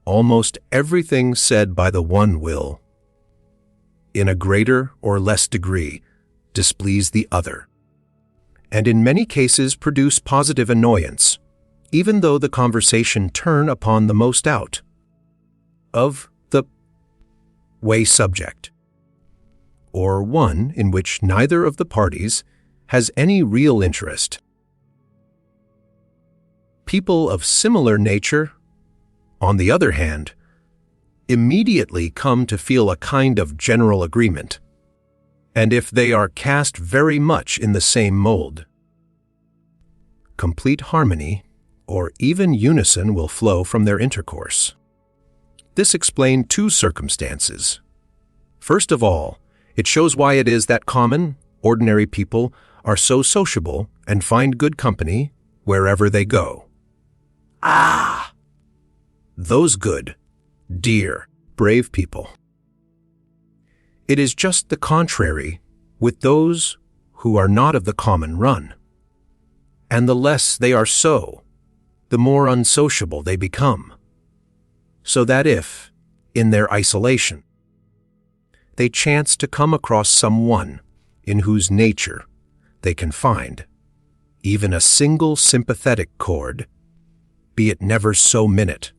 almost everything said by the one will, in a greater or less degree, displease the other, and in many cases produce positive annoyance, even though the conversation turn upon the most out of the way subject, or one in which neither of the parties has any real interest. People of similar nature, on the other hand, immediately come to feel a kind of general agreement, and if they are cast very much in the same mold, complete harmony or even unison will flow from their intercourse. This explains two circumstances. First of all, it shows why it is that common, ordinary people are so sociable and find good company wherever they go. Ah! Those good, dear, brave people. It is just the contrary with those who are not of the common run. And the less they are so, the more unsociable they become. So that if, in their isolation, they chance to come across someone in whose nature they can find even a single sympathetic chord, be it never so minute,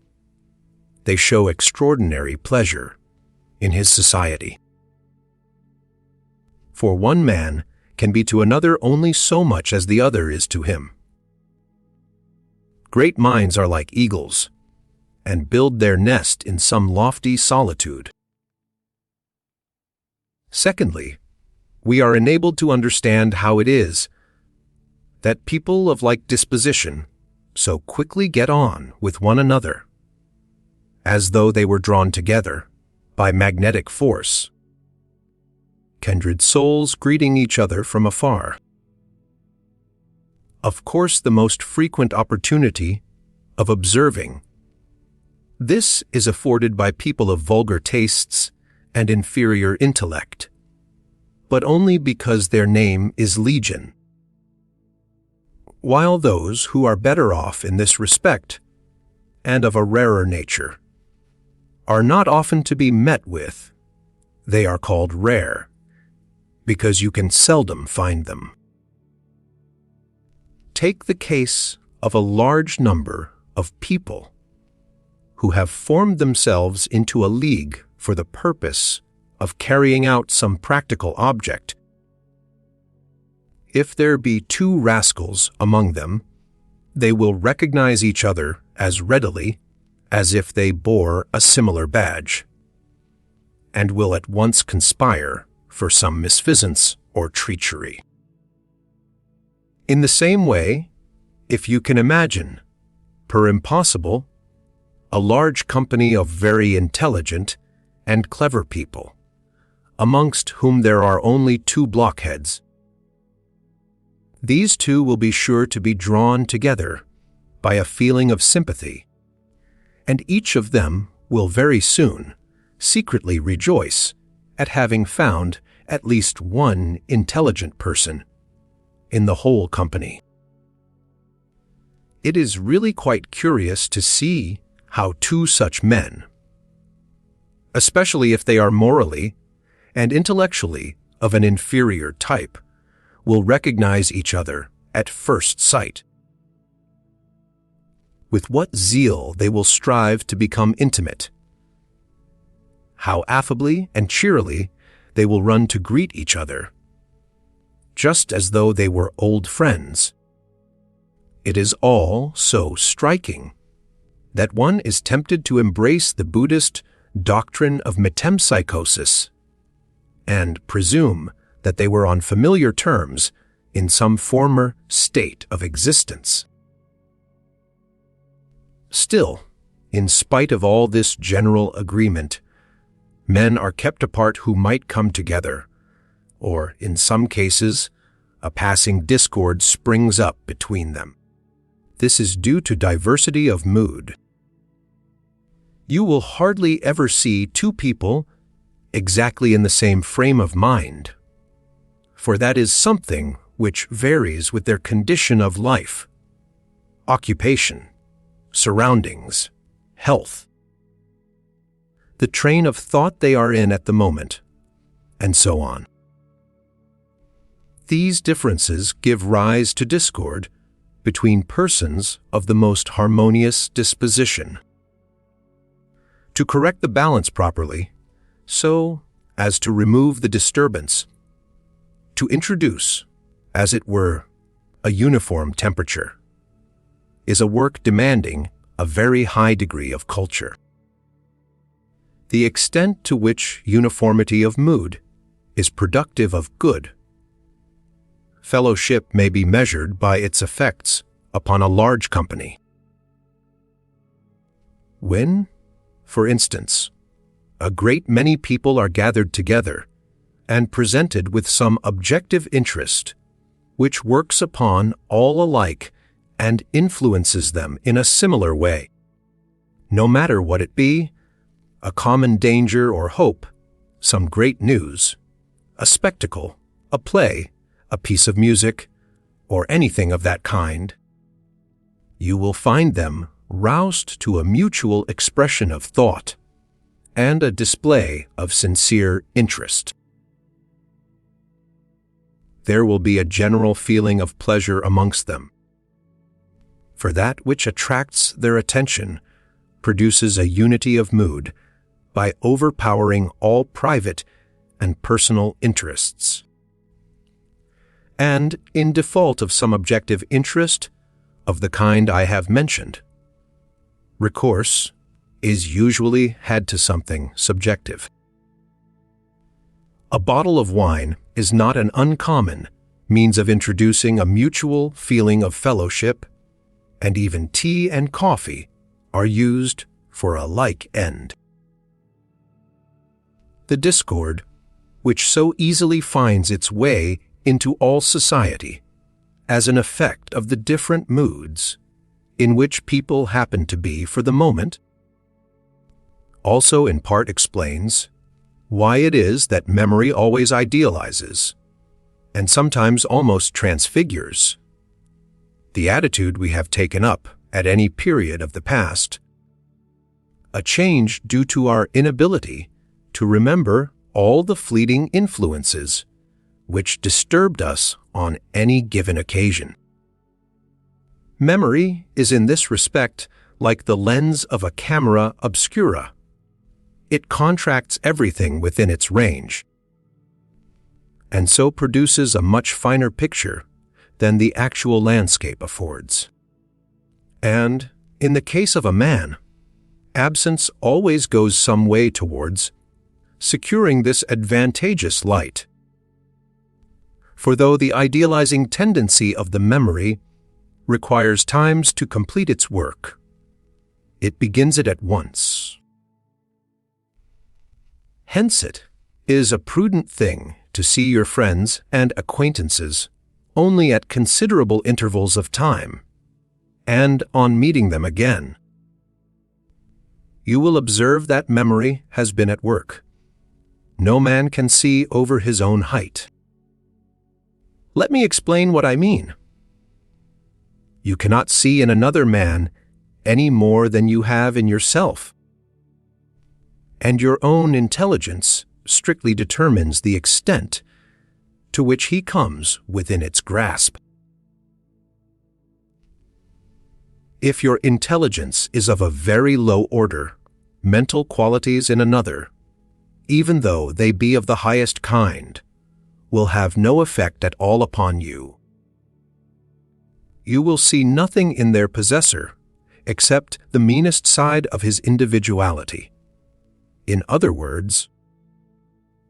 they show extraordinary pleasure in his society. For one man can be to another only so much as the other is to him. Great minds are like eagles, and build their nest in some lofty solitude. Secondly, we are enabled to understand how it is that people of like disposition so quickly get on with one another, as though they were drawn together by magnetic force, kindred souls greeting each other from afar. Of course, the most frequent opportunity of observing this is afforded by people of vulgar tastes and inferior intellect, but only because their name is legion. While those who are better off in this respect, and of a rarer nature, are not often to be met with, they are called rare, because you can seldom find them. Take the case of a large number of people who have formed themselves into a league for the purpose of carrying out some practical object. If there be two rascals among them, they will recognize each other as readily as if they bore a similar badge, and will at once conspire for some misfeasance or treachery. In the same way, if you can imagine, per impossible, a large company of very intelligent and clever people, amongst whom there are only two blockheads, these two will be sure to be drawn together by a feeling of sympathy, and each of them will very soon secretly rejoice at having found at least one intelligent person in the whole company. It is really quite curious to see how two such men, especially if they are morally and intellectually of an inferior type, will recognize each other at first sight. with what zeal they will strive to become intimate, how affably and cheerily they will run to greet each other, just as though they were old friends. It is all so striking that one is tempted to embrace the Buddhist doctrine of metempsychosis and presume that they were on familiar terms in some former state of existence. Still, in spite of all this general agreement, men are kept apart who might come together, or, in some cases, a passing discord springs up between them. This is due to diversity of mood. You will hardly ever see two people exactly in the same frame of mind, for that is something which varies with their condition of life, occupation, surroundings, health, the train of thought they are in at the moment, and so on. These differences give rise to discord between persons of the most harmonious disposition. To correct the balance properly, so as to remove the disturbance, to introduce, as it were, a uniform temperature, is a work demanding a very high degree of culture. The extent to which uniformity of mood is productive of good. Fellowship may be measured by its effects upon a large company. When, for instance, a great many people are gathered together and presented with some objective interest which works upon all alike and influences them in a similar way, no matter what it be, a common danger or hope, some great news, a spectacle, a play, a piece of music, or anything of that kind, you will find them roused to a mutual expression of thought and a display of sincere interest. There will be a general feeling of pleasure amongst them, for that which attracts their attention produces a unity of mood by overpowering all private and personal interests. And in default of some objective interest of the kind I have mentioned, recourse is usually had to something subjective. A bottle of wine is not an uncommon means of introducing a mutual feeling of fellowship, and even tea and coffee are used for a like end. The discord, which so easily finds its way into all society, as an effect of the different moods in which people happen to be for the moment, also in part explains why it is that memory always idealizes, and sometimes almost transfigures, the attitude we have taken up at any period of the past, a change due to our inability to remember all the fleeting influences which disturbed us on any given occasion. Memory is in this respect like the lens of a camera obscura. It contracts everything within its range, and so produces a much finer picture than the actual landscape affords. And, in the case of a man, absence always goes some way towards securing this advantageous light. For though the idealizing tendency of the memory requires times to complete its work, it begins it at once. Hence it is a prudent thing to see your friends and acquaintances only at considerable intervals of time, and on meeting them again. You will observe that memory has been at work. No man can see over his own height. Let me explain what I mean. You cannot see in another man any more than you have in yourself, and your own intelligence strictly determines the extent to which he comes within its grasp. If your intelligence is of a very low order, mental qualities in another, even though they be of the highest kind, will have no effect at all upon you. You will see nothing in their possessor except the meanest side of his individuality. In other words,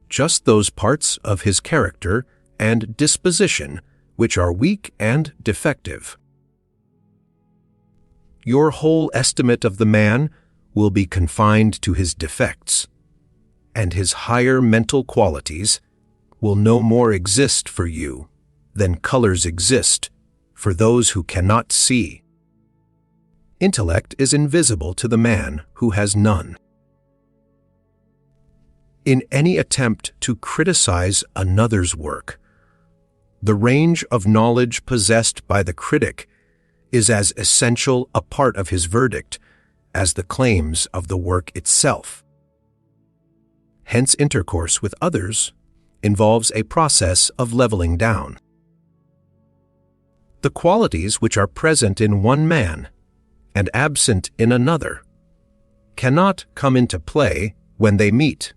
just those parts of his character and disposition which are weak and defective. Your whole estimate of the man will be confined to his defects, and his higher mental qualities will no more exist for you than colors exist for those who cannot see. Intellect is invisible to the man who has none. In any attempt to criticize another's work, the range of knowledge possessed by the critic is as essential a part of his verdict as the claims of the work itself. Hence, intercourse with others involves a process of leveling down. The qualities which are present in one man and absent in another cannot come into play when they meet,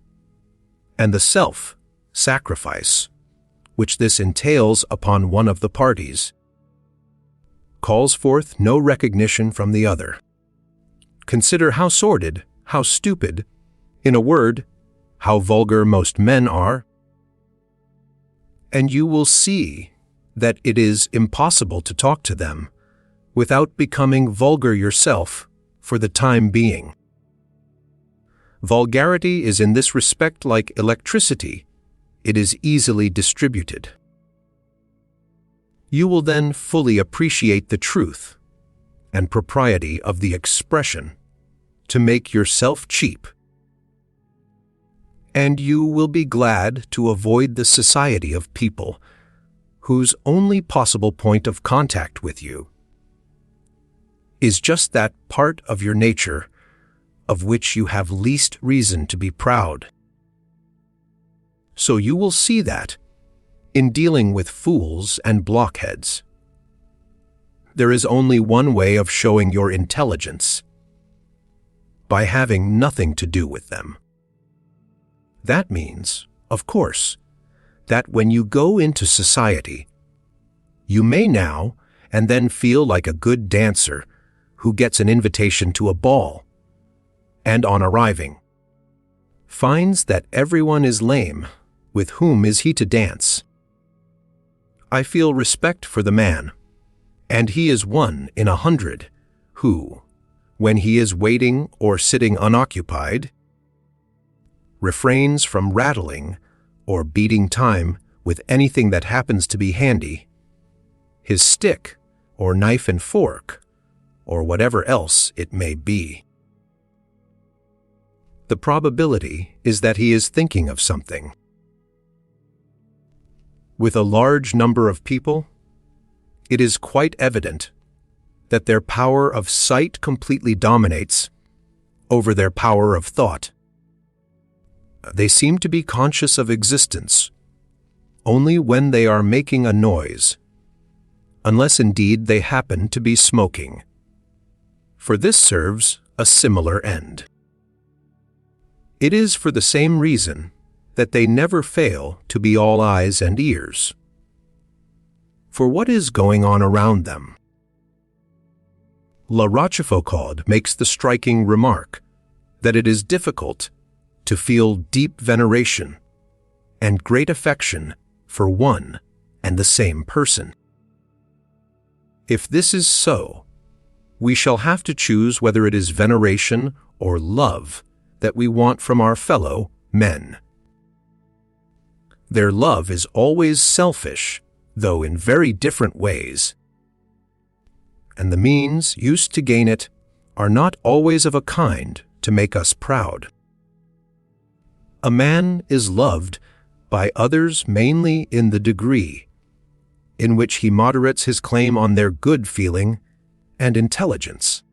and the self-sacrifice, which this entails upon one of the parties, calls forth no recognition from the other. Consider how sordid, how stupid, in a word, how vulgar most men are, and you will see that it is impossible to talk to them without becoming vulgar yourself for the time being. Vulgarity is in this respect like electricity. It is easily distributed. You will then fully appreciate the truth and propriety of the expression to make yourself cheap, and you will be glad to avoid the society of people whose only possible point of contact with you is just that part of your nature of which you have least reason to be proud. So you will see that, in dealing with fools and blockheads, there is only one way of showing your intelligence: by having nothing to do with them. That means, of course, that when you go into society, you may now and then feel like a good dancer who gets an invitation to a ball, and on arriving, finds that everyone is lame. With whom is he to dance? I feel respect for the man, and he is one in 100 who, when he is waiting or sitting unoccupied, refrains from rattling or beating time with anything that happens to be handy, his stick or knife and fork, or whatever else it may be. The probability is that he is thinking of something. With a large number of people, it is quite evident that their power of sight completely dominates over their power of thought. They seem to be conscious of existence only when they are making a noise, unless indeed they happen to be smoking, for this serves a similar end. It is for the same reason that they never fail to be all eyes and ears. For what is going on around them? La Rochefoucauld makes the striking remark that it is difficult to feel deep veneration and great affection for one and the same person. If this is so, we shall have to choose whether it is veneration or love that we want from our fellow men. Their love is always selfish, though in very different ways, and the means used to gain it are not always of a kind to make us proud. A man is loved by others mainly in the degree in which he moderates his claim on their good feeling and intelligence.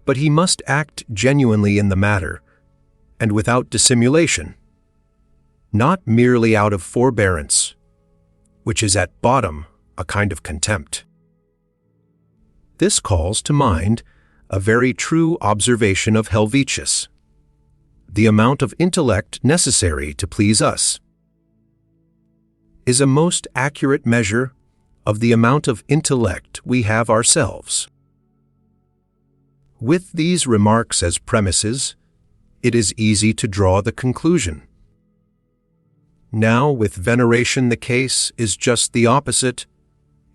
But he must act genuinely in the matter, and without dissimulation, not merely out of forbearance, which is at bottom a kind of contempt. This calls to mind a very true observation of Helvetius: the amount of intellect necessary to please us is a most accurate measure of the amount of intellect we have ourselves. With these remarks as premises, it is easy to draw the conclusion. Now, with veneration, the case is just the opposite.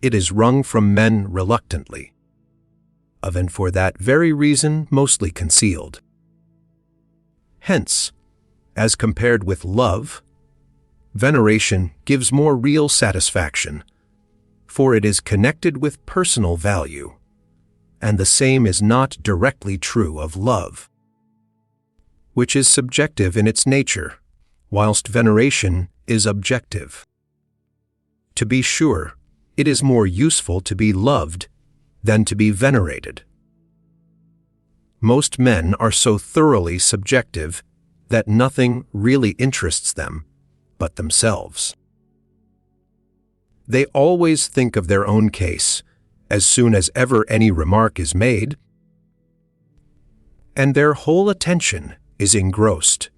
It is wrung from men reluctantly, and for that very reason mostly concealed. Hence, as compared with love, veneration gives more real satisfaction, for it is connected with personal value, and the same is not directly true of love, which is subjective in its nature, whilst veneration is objective. To be sure, it is more useful to be loved than to be venerated. Most men are so thoroughly subjective that nothing really interests them but themselves. They always think of their own case as soon as ever any remark is made, and their whole attention is engrossed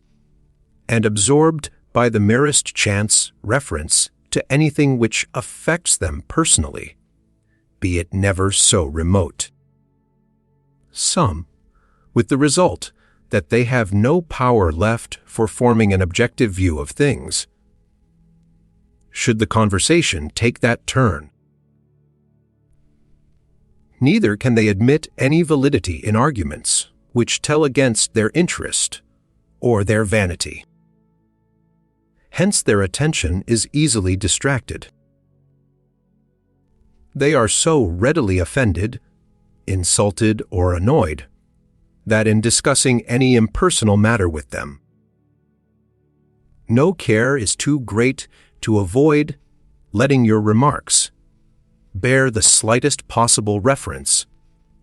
and absorbed by the merest chance reference to anything which affects them personally, be it never so remote. Some, with the result that they have no power left for forming an objective view of things, should the conversation take that turn. Neither can they admit any validity in arguments which tell against their interest or their vanity. Hence their attention is easily distracted. They are so readily offended, insulted, or annoyed that in discussing any impersonal matter with them, no care is too great to avoid letting your remarks bear the slightest possible reference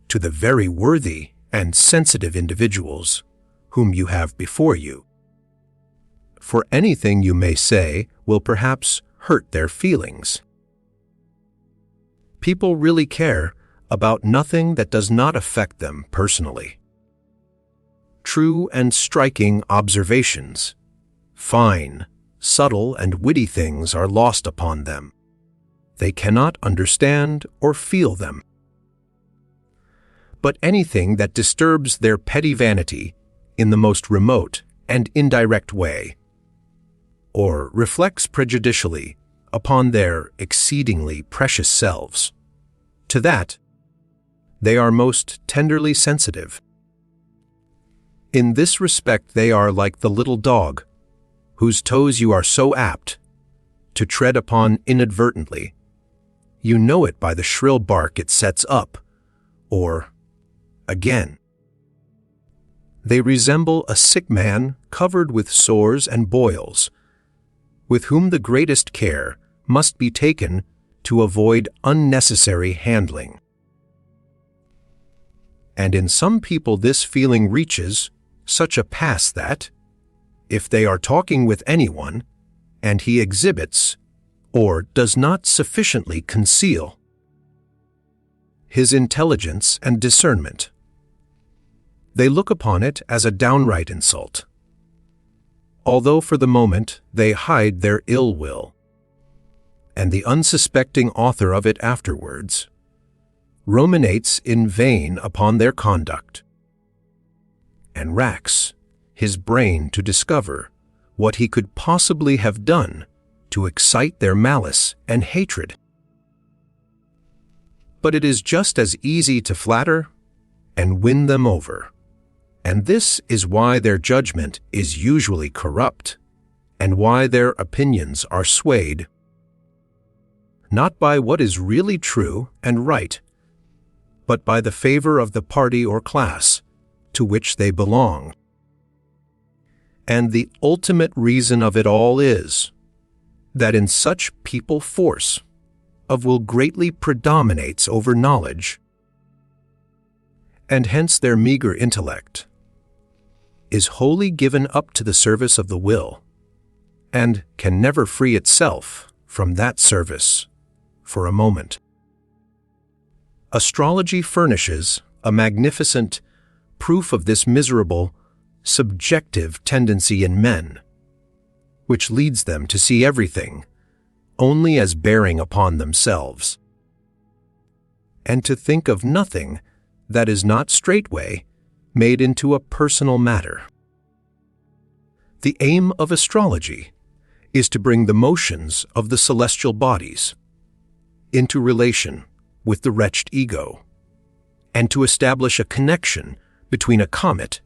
to the very worthy and sensitive individuals whom you have before you. For anything you may say will perhaps hurt their feelings. People really care about nothing that does not affect them personally. True and striking observations, fine, subtle, and witty things are lost upon them. They cannot understand or feel them. But anything that disturbs their petty vanity in the most remote and indirect way, or reflects prejudicially upon their exceedingly precious selves, to that they are most tenderly sensitive. In this respect they are like the little dog, whose toes you are so apt to tread upon inadvertently. You know it by the shrill bark it sets up, or, again. They resemble a sick man covered with sores and boils, with whom the greatest care must be taken to avoid unnecessary handling. And in some people this feeling reaches such a pass that, if they are talking with anyone, and he exhibits, or does not sufficiently conceal, his intelligence and discernment, they look upon it as a downright insult, although for the moment they hide their ill will, and the unsuspecting author of it afterwards ruminates in vain upon their conduct, and racks his brain to discover what he could possibly have done to excite their malice and hatred. But it is just as easy to flatter and win them over, and this is why their judgment is usually corrupt, and why their opinions are swayed, not by what is really true and right, but by the favor of the party or class to which they belong. And the ultimate reason of it all is that in such people force of will greatly predominates over knowledge, and hence their meager intellect is wholly given up to the service of the will, and can never free itself from that service for a moment. Astrology furnishes a magnificent proof of this miserable, subjective tendency in men, which leads them to see everything only as bearing upon themselves, and to think of nothing that is not straightway made into a personal matter. The aim of astrology is to bring the motions of the celestial bodies into relation with the wretched ego, and to establish a connection between a comet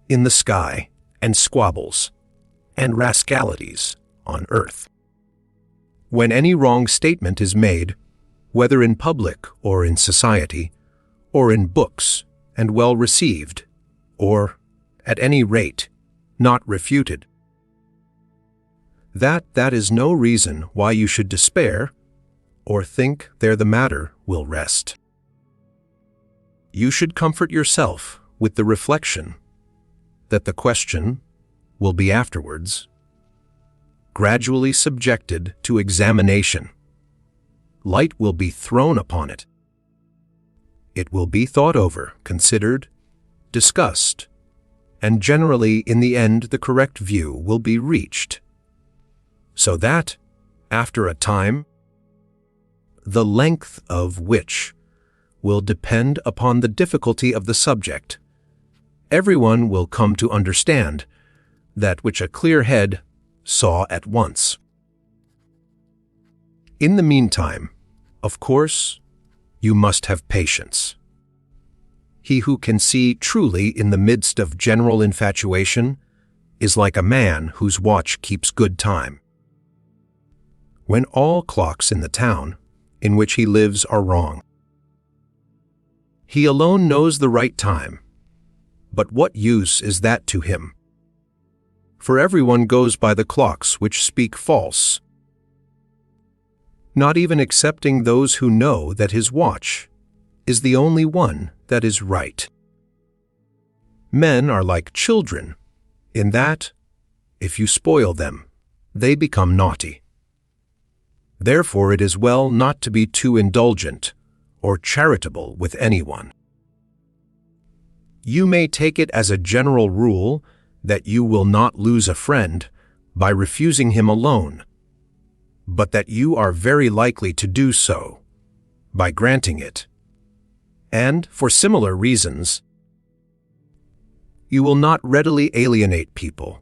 in the sky and squabbles and rascalities on earth. When any wrong statement is made, whether in public or in society, or in books, and well received, or, at any rate, not refuted, that is no reason why you should despair or think there the matter will rest. You should comfort yourself with the reflection that the question will be afterwards gradually subjected to examination. Light will be thrown upon it. It will be thought over, considered, discussed, and generally in the end the correct view will be reached, so that, after a time, the length of which will depend upon the difficulty of the subject, everyone will come to understand that which a clear head saw at once. In the meantime, of course, you must have patience. He who can see truly in the midst of general infatuation is like a man whose watch keeps good time. When all clocks in the town in which he lives are wrong, he alone knows the right time, but what use is that to him? For everyone goes by the clocks which speak false, not even excepting those who know that his watch is the only one that is right. Men are like children, in that, if you spoil them, they become naughty. Therefore it is well not to be too indulgent or charitable with anyone. You may take it as a general rule that you will not lose a friend by refusing him a loan, but that you are very likely to do so by granting it. And, for similar reasons, you will not readily alienate people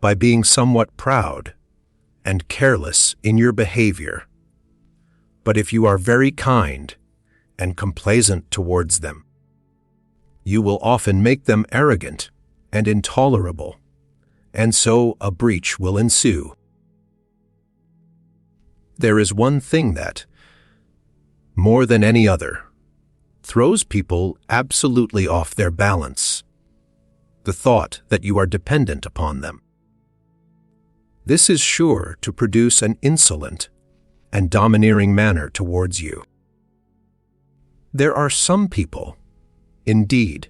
by being somewhat proud and careless in your behavior. But if you are very kind and complaisant towards them, you will often make them arrogant and intolerable, and so a breach will ensue. There is one thing that, more than any other, throws people absolutely off their balance: the thought that you are dependent upon them. This is sure to produce an insolent and domineering manner towards you. There are some people, indeed,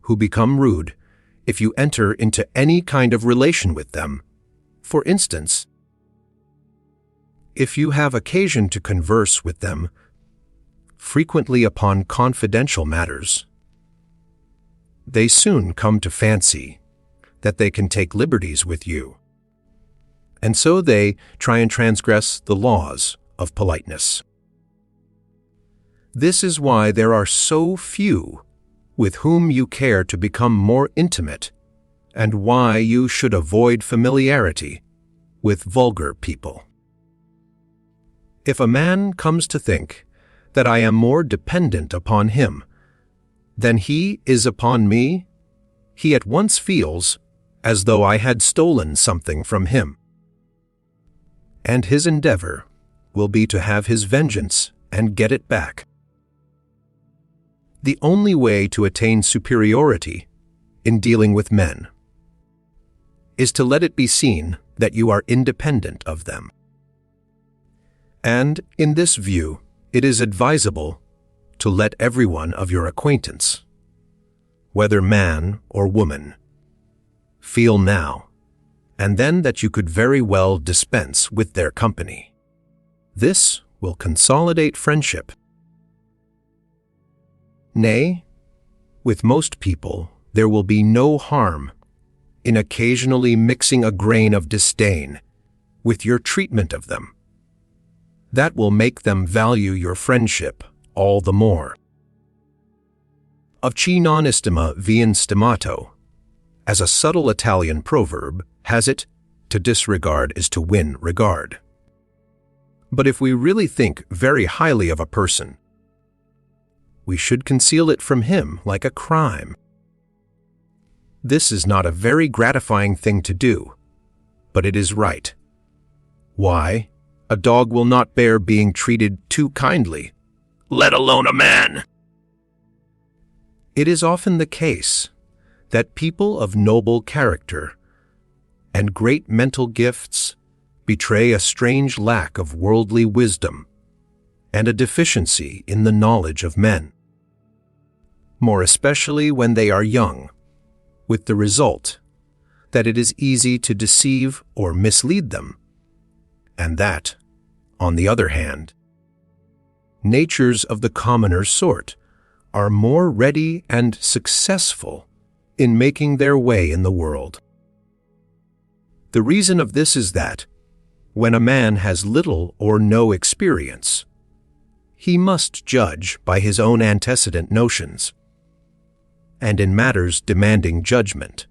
who become rude if you enter into any kind of relation with them. For instance, if you have occasion to converse with them frequently upon confidential matters, they soon come to fancy that they can take liberties with you, and so they try and transgress the laws of politeness. This is why there are so few with whom you care to become more intimate, and why you should avoid familiarity with vulgar people. If a man comes to think that I am more dependent upon him than he is upon me, he at once feels as though I had stolen something from him, and his endeavor will be to have his vengeance and get it back. The only way to attain superiority in dealing with men is to let it be seen that you are independent of them. And in this view, it is advisable to let everyone of your acquaintance, whether man or woman, feel now and then that you could very well dispense with their company. This will consolidate friendship Nay, with most people there will be no harm in occasionally mixing a grain of disdain with your treatment of them. That will make them value your friendship all the more. Of chi non estima vien stimato, as a subtle Italian proverb has it, to disregard is to win regard. But if we really think very highly of a person, we should conceal it from him like a crime. This is not a very gratifying thing to do, but it is right. Why? A dog will not bear being treated too kindly, let alone a man. It is often the case that people of noble character and great mental gifts betray a strange lack of worldly wisdom and a deficiency in the knowledge of men, more especially when they are young, with the result that it is easy to deceive or mislead them, and that, on the other hand, natures of the commoner sort are more ready and successful in making their way in the world. The reason of this is that, when a man has little or no experience, he must judge by his own antecedent notions, and in matters demanding judgment.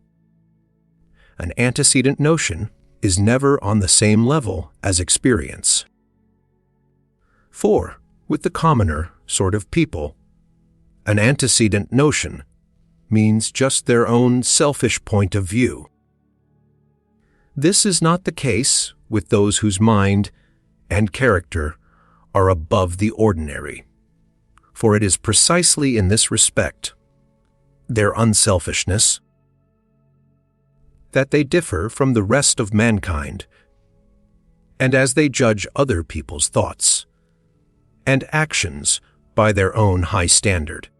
An antecedent notion is never on the same level as experience. For, with the commoner sort of people, an antecedent notion means just their own selfish point of view. This is not the case with those whose mind and character are above the ordinary, for it is precisely in this respect, their unselfishness, that they differ from the rest of mankind, and as they judge other people's thoughts and actions by their own high standard,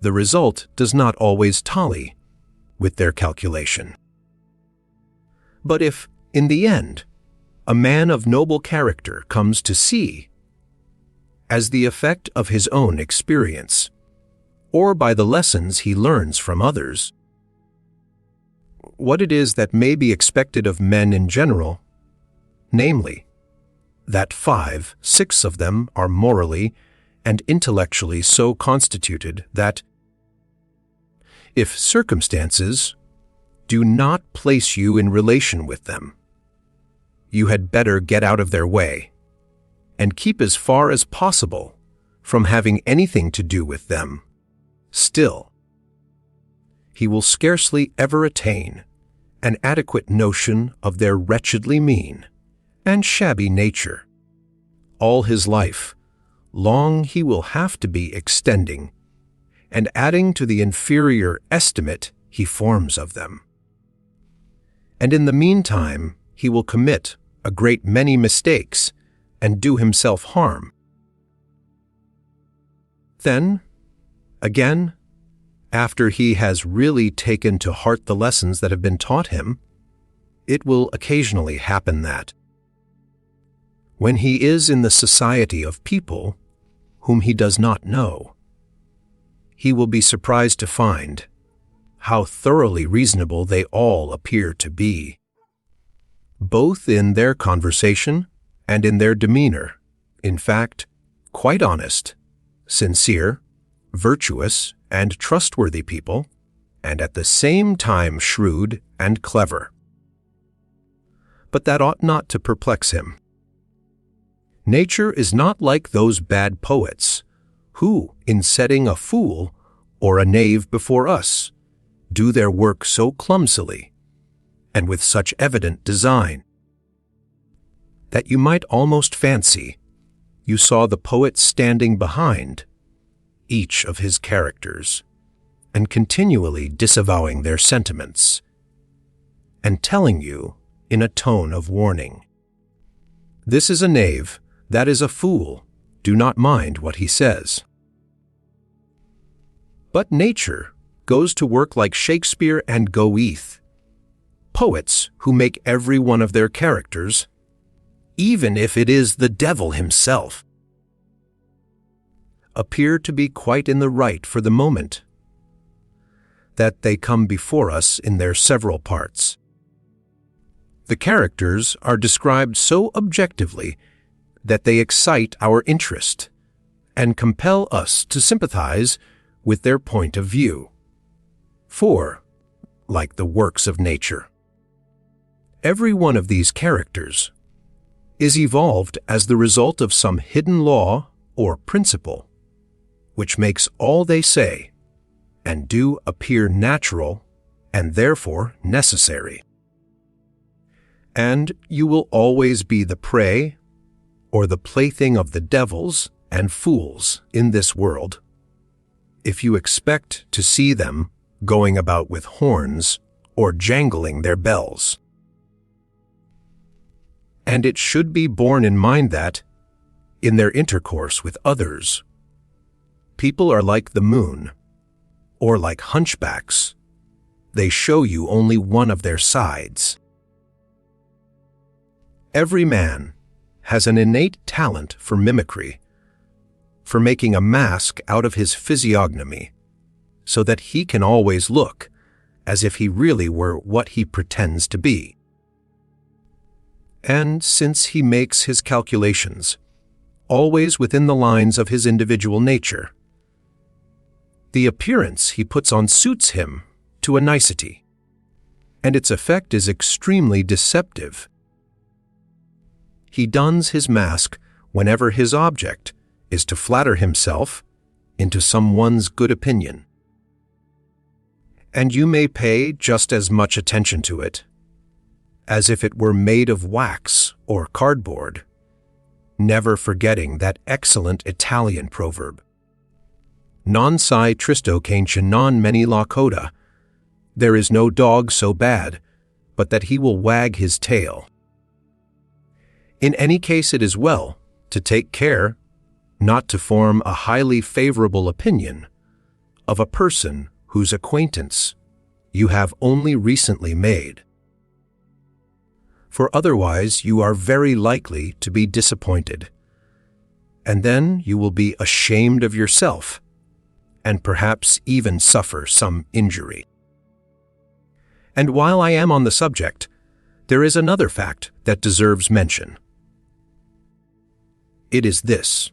the result does not always tally with their calculation. But if, in the end, a man of noble character comes to see, as the effect of his own experience, or by the lessons he learns from others, what it is that may be expected of men in general, namely, that 5/6 of them are morally and intellectually so constituted that, if circumstances do not place you in relation with them, you had better get out of their way and keep as far as possible from having anything to do with them. Still, he will scarcely ever attain an adequate notion of their wretchedly mean and shabby nature. All his life long he will have to be extending and adding to the inferior estimate he forms of them. And in the meantime he will commit a great many mistakes and do himself harm. Then, again, after he has really taken to heart the lessons that have been taught him, it will occasionally happen that, when he is in the society of people whom he does not know, he will be surprised to find how thoroughly reasonable they all appear to be, both in their conversation and in their demeanor, in fact, quite honest, sincere, virtuous, and trustworthy people, and at the same time shrewd and clever. But that ought not to perplex him. Nature is not like those bad poets who, in setting a fool or a knave before us, do their work so clumsily and with such evident design that you might almost fancy you saw the poet standing behind each of his characters and continually disavowing their sentiments and telling you in a tone of warning, "This is a knave, that is a fool, do not mind what he says." But nature goes to work like Shakespeare and Goethe, poets who make every one of their characters, even if it is the devil himself, appear to be quite in the right for the moment, that they come before us in their several parts. The characters are described so objectively that they excite our interest and compel us to sympathize with their point of view. For, like the works of nature, every one of these characters is evolved as the result of some hidden law or principle, which makes all they say and do appear natural and therefore necessary. And you will always be the prey or the plaything of the devils and fools in this world if you expect to see them going about with horns or jangling their bells. And it should be borne in mind that, in their intercourse with others, people are like the moon, or like hunchbacks. They show you only one of their sides. Every man has an innate talent for mimicry, for making a mask out of his physiognomy, so that he can always look as if he really were what he pretends to be. And since he makes his calculations always within the lines of his individual nature, the appearance he puts on suits him to a nicety, and its effect is extremely deceptive. He dons his mask whenever his object is to flatter himself into someone's good opinion. And you may pay just as much attention to it as if it were made of wax or cardboard, never forgetting that excellent Italian proverb, non si tristo che non meni la coda, there is no dog so bad, but that he will wag his tail. In any case, it is well to take care not to form a highly favorable opinion of a person whose acquaintance you have only recently made. For otherwise you are very likely to be disappointed, and then you will be ashamed of yourself, and perhaps even suffer some injury. And while I am on the subject, there is another fact that deserves mention. It is this: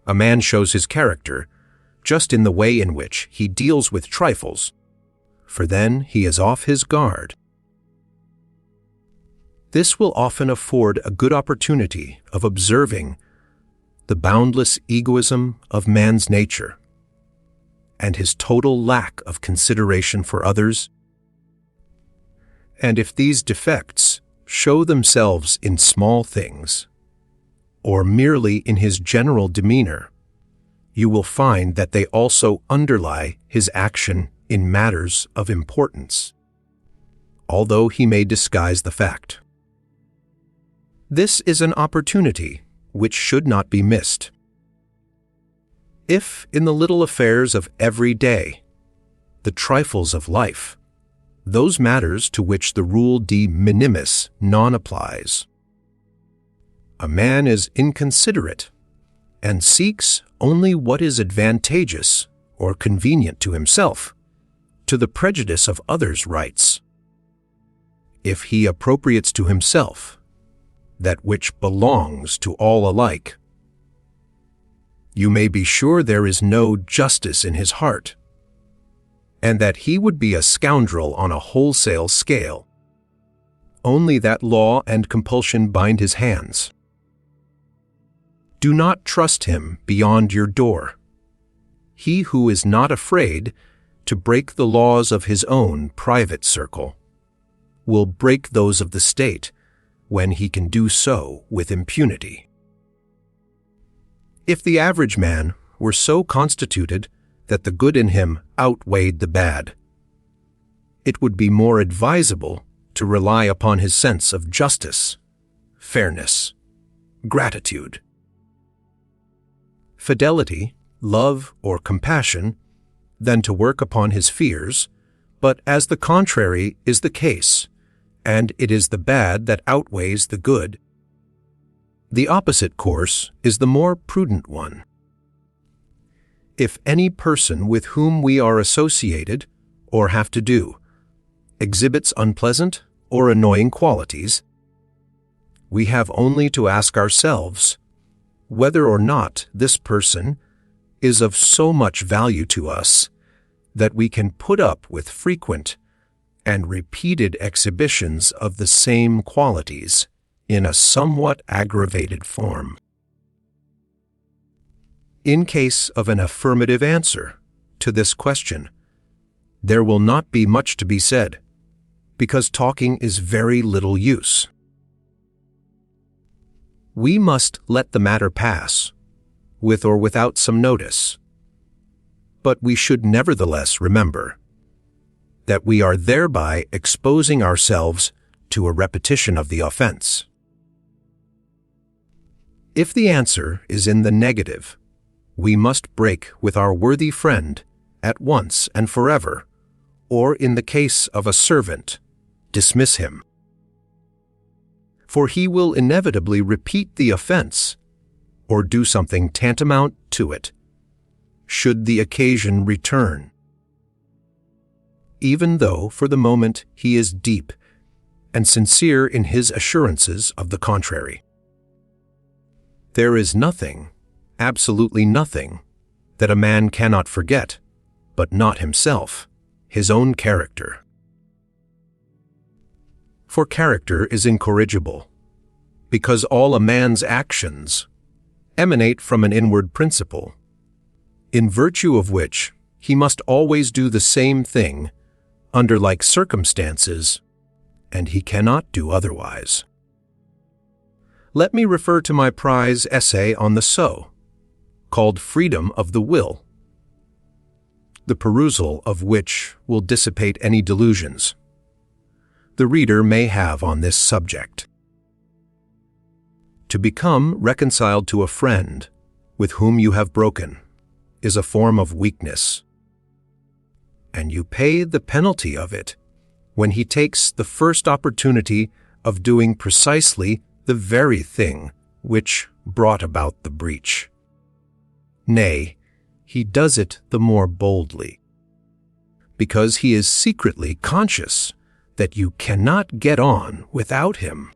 a man shows his character just in the way in which he deals with trifles, for then he is off his guard. This will often afford a good opportunity of observing the boundless egoism of man's nature and his total lack of consideration for others. And if these defects show themselves in small things, or merely in his general demeanor, you will find that they also underlie his action in matters of importance, although he may disguise the fact. This is an opportunity which should not be missed. If in the little affairs of every day, the trifles of life, those matters to which the rule de minimis non applies, a man is inconsiderate and seeks only what is advantageous or convenient to himself, to the prejudice of others' rights. If he appropriates to himself that which belongs to all alike, you may be sure there is no justice in his heart, and that he would be a scoundrel on a wholesale scale, only that law and compulsion bind his hands. Do not trust him beyond your door. He who is not afraid to break the laws of his own private circle will break those of the state when he can do so with impunity. If the average man were so constituted that the good in him outweighed the bad, it would be more advisable to rely upon his sense of justice, fairness, gratitude. Fidelity, love, or compassion, than to work upon his fears, but as the contrary is the case, and it is the bad that outweighs the good, the opposite course is the more prudent one. If any person with whom we are associated or have to do exhibits unpleasant or annoying qualities, we have only to ask ourselves whether or not this person is of so much value to us that we can put up with frequent and repeated exhibitions of the same qualities in a somewhat aggravated form. In case of an affirmative answer to this question, there will not be much to be said, because talking is very little use. We must let the matter pass, with or without some notice, but we should nevertheless remember that we are thereby exposing ourselves to a repetition of the offense. If the answer is in the negative, we must break with our worthy friend at once and forever, or in the case of a servant, dismiss him. For he will inevitably repeat the offense, or do something tantamount to it, should the occasion return, even though for the moment he is deep and sincere in his assurances of the contrary. There is nothing, absolutely nothing, that a man cannot forget, but not himself, his own character. For character is incorrigible, because all a man's actions emanate from an inward principle, in virtue of which he must always do the same thing under like circumstances, and he cannot do otherwise. Let me refer to my prize essay on the So, called Freedom of the Will, the perusal of which will dissipate any delusions the reader may have on this subject. To become reconciled to a friend with whom you have broken is a form of weakness, and you pay the penalty of it when he takes the first opportunity of doing precisely the very thing which brought about the breach. Nay, he does it the more boldly, because he is secretly conscious that you cannot get on without him.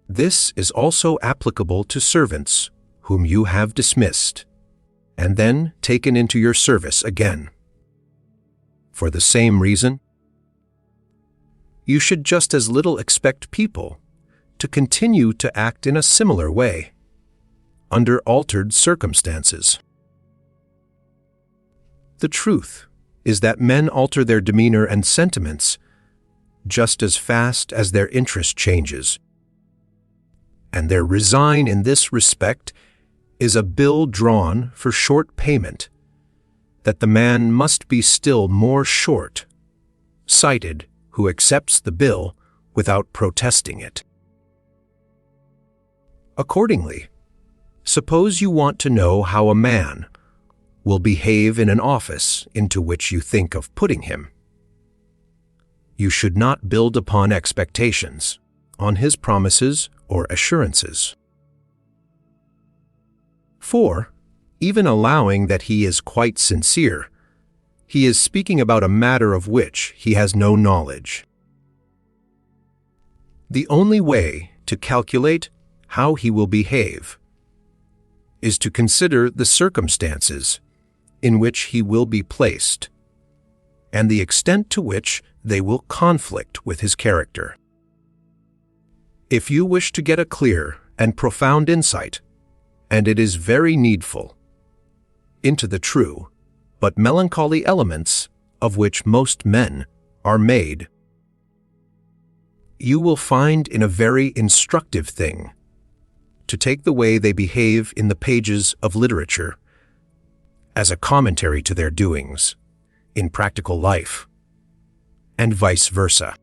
This is also applicable to servants whom you have dismissed, and then taken into your service again. For the same reason, you should just as little expect people to continue to act in a similar way, under altered circumstances. The truth is that men alter their demeanor and sentiments just as fast as their interest changes, and their resign in this respect is a bill drawn for short payment, that the man must be still more short-sighted who accepts the bill without protesting it. Accordingly, suppose you want to know how a man will behave in an office into which you think of putting him. You should not build upon expectations, on his promises or assurances. For, even allowing that he is quite sincere, he is speaking about a matter of which he has no knowledge. The only way to calculate how he will behave is to consider the circumstances in which he will be placed, and the extent to which they will conflict with his character. If you wish to get a clear and profound insight, and it is very needful, into the true but melancholy elements of which most men are made, you will find in a very instructive thing to take the way they behave in the pages of literature as a commentary to their doings in practical life, and vice versa.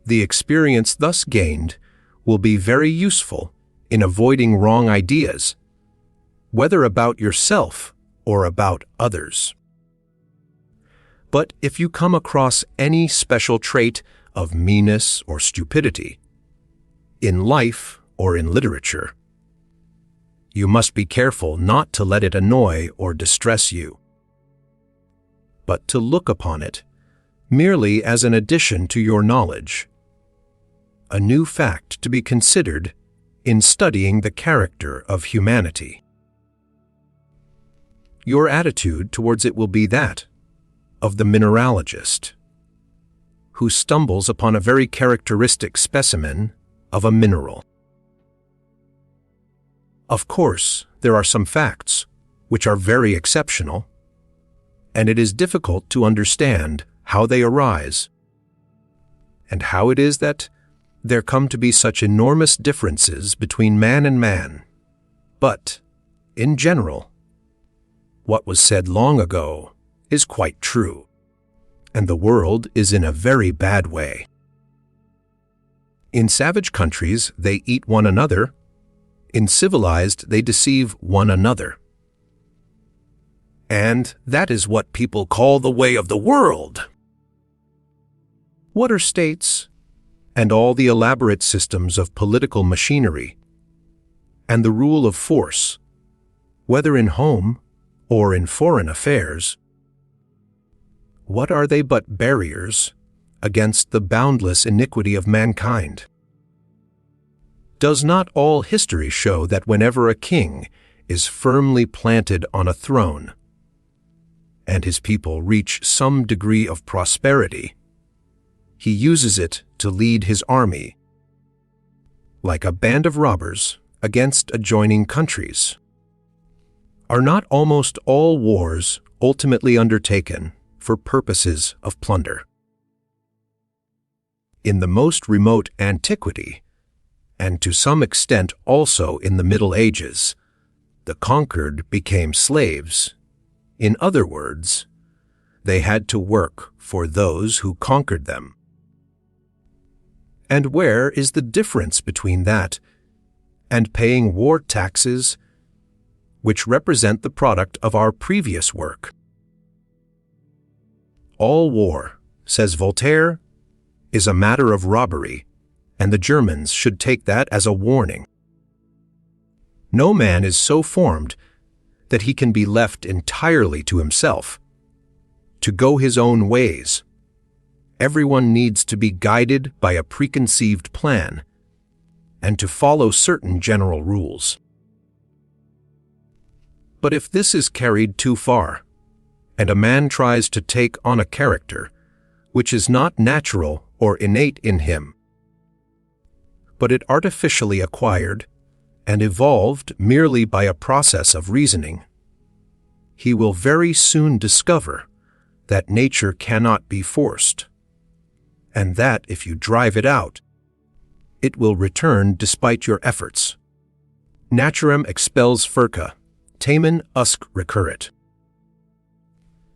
The experience thus gained will be very useful in avoiding wrong ideas, whether about yourself or about others. But if you come across any special trait of meanness or stupidity, in life or in literature, you must be careful not to let it annoy or distress you, but to look upon it merely as an addition to your knowledge, a new fact to be considered in studying the character of humanity. Your attitude towards it will be that of the mineralogist, who stumbles upon a very characteristic specimen of a mineral. Of course, there are some facts which are very exceptional, and it is difficult to understand how they arise, and how it is that there come to be such enormous differences between man and man. But, in general, what was said long ago is quite true, and the world is in a very bad way. In savage countries, they eat one another. In civilized, they deceive one another. And that is what people call the way of the world. What are states and all the elaborate systems of political machinery and the rule of force, whether in home or in foreign affairs? What are they but barriers against the boundless iniquity of mankind? Does not all history show that whenever a king is firmly planted on a throne, and his people reach some degree of prosperity, he uses it to lead his army, like a band of robbers, against adjoining countries? Are not almost all wars ultimately undertaken for purposes of plunder? In the most remote antiquity, and to some extent also in the Middle Ages, the conquered became slaves. In other words, they had to work for those who conquered them. And where is the difference between that and paying war taxes, which represent the product of our previous work? All war, says Voltaire, is a matter of robbery, and the Germans should take that as a warning. No man is so formed that he can be left entirely to himself, to go his own ways. Everyone needs to be guided by a preconceived plan and to follow certain general rules. But if this is carried too far, and a man tries to take on a character which is not natural or innate in him, but it artificially acquired and evolved merely by a process of reasoning, he will very soon discover that nature cannot be forced, and that if you drive it out, it will return despite your efforts. Naturem expels furca, tamen usque recurrit.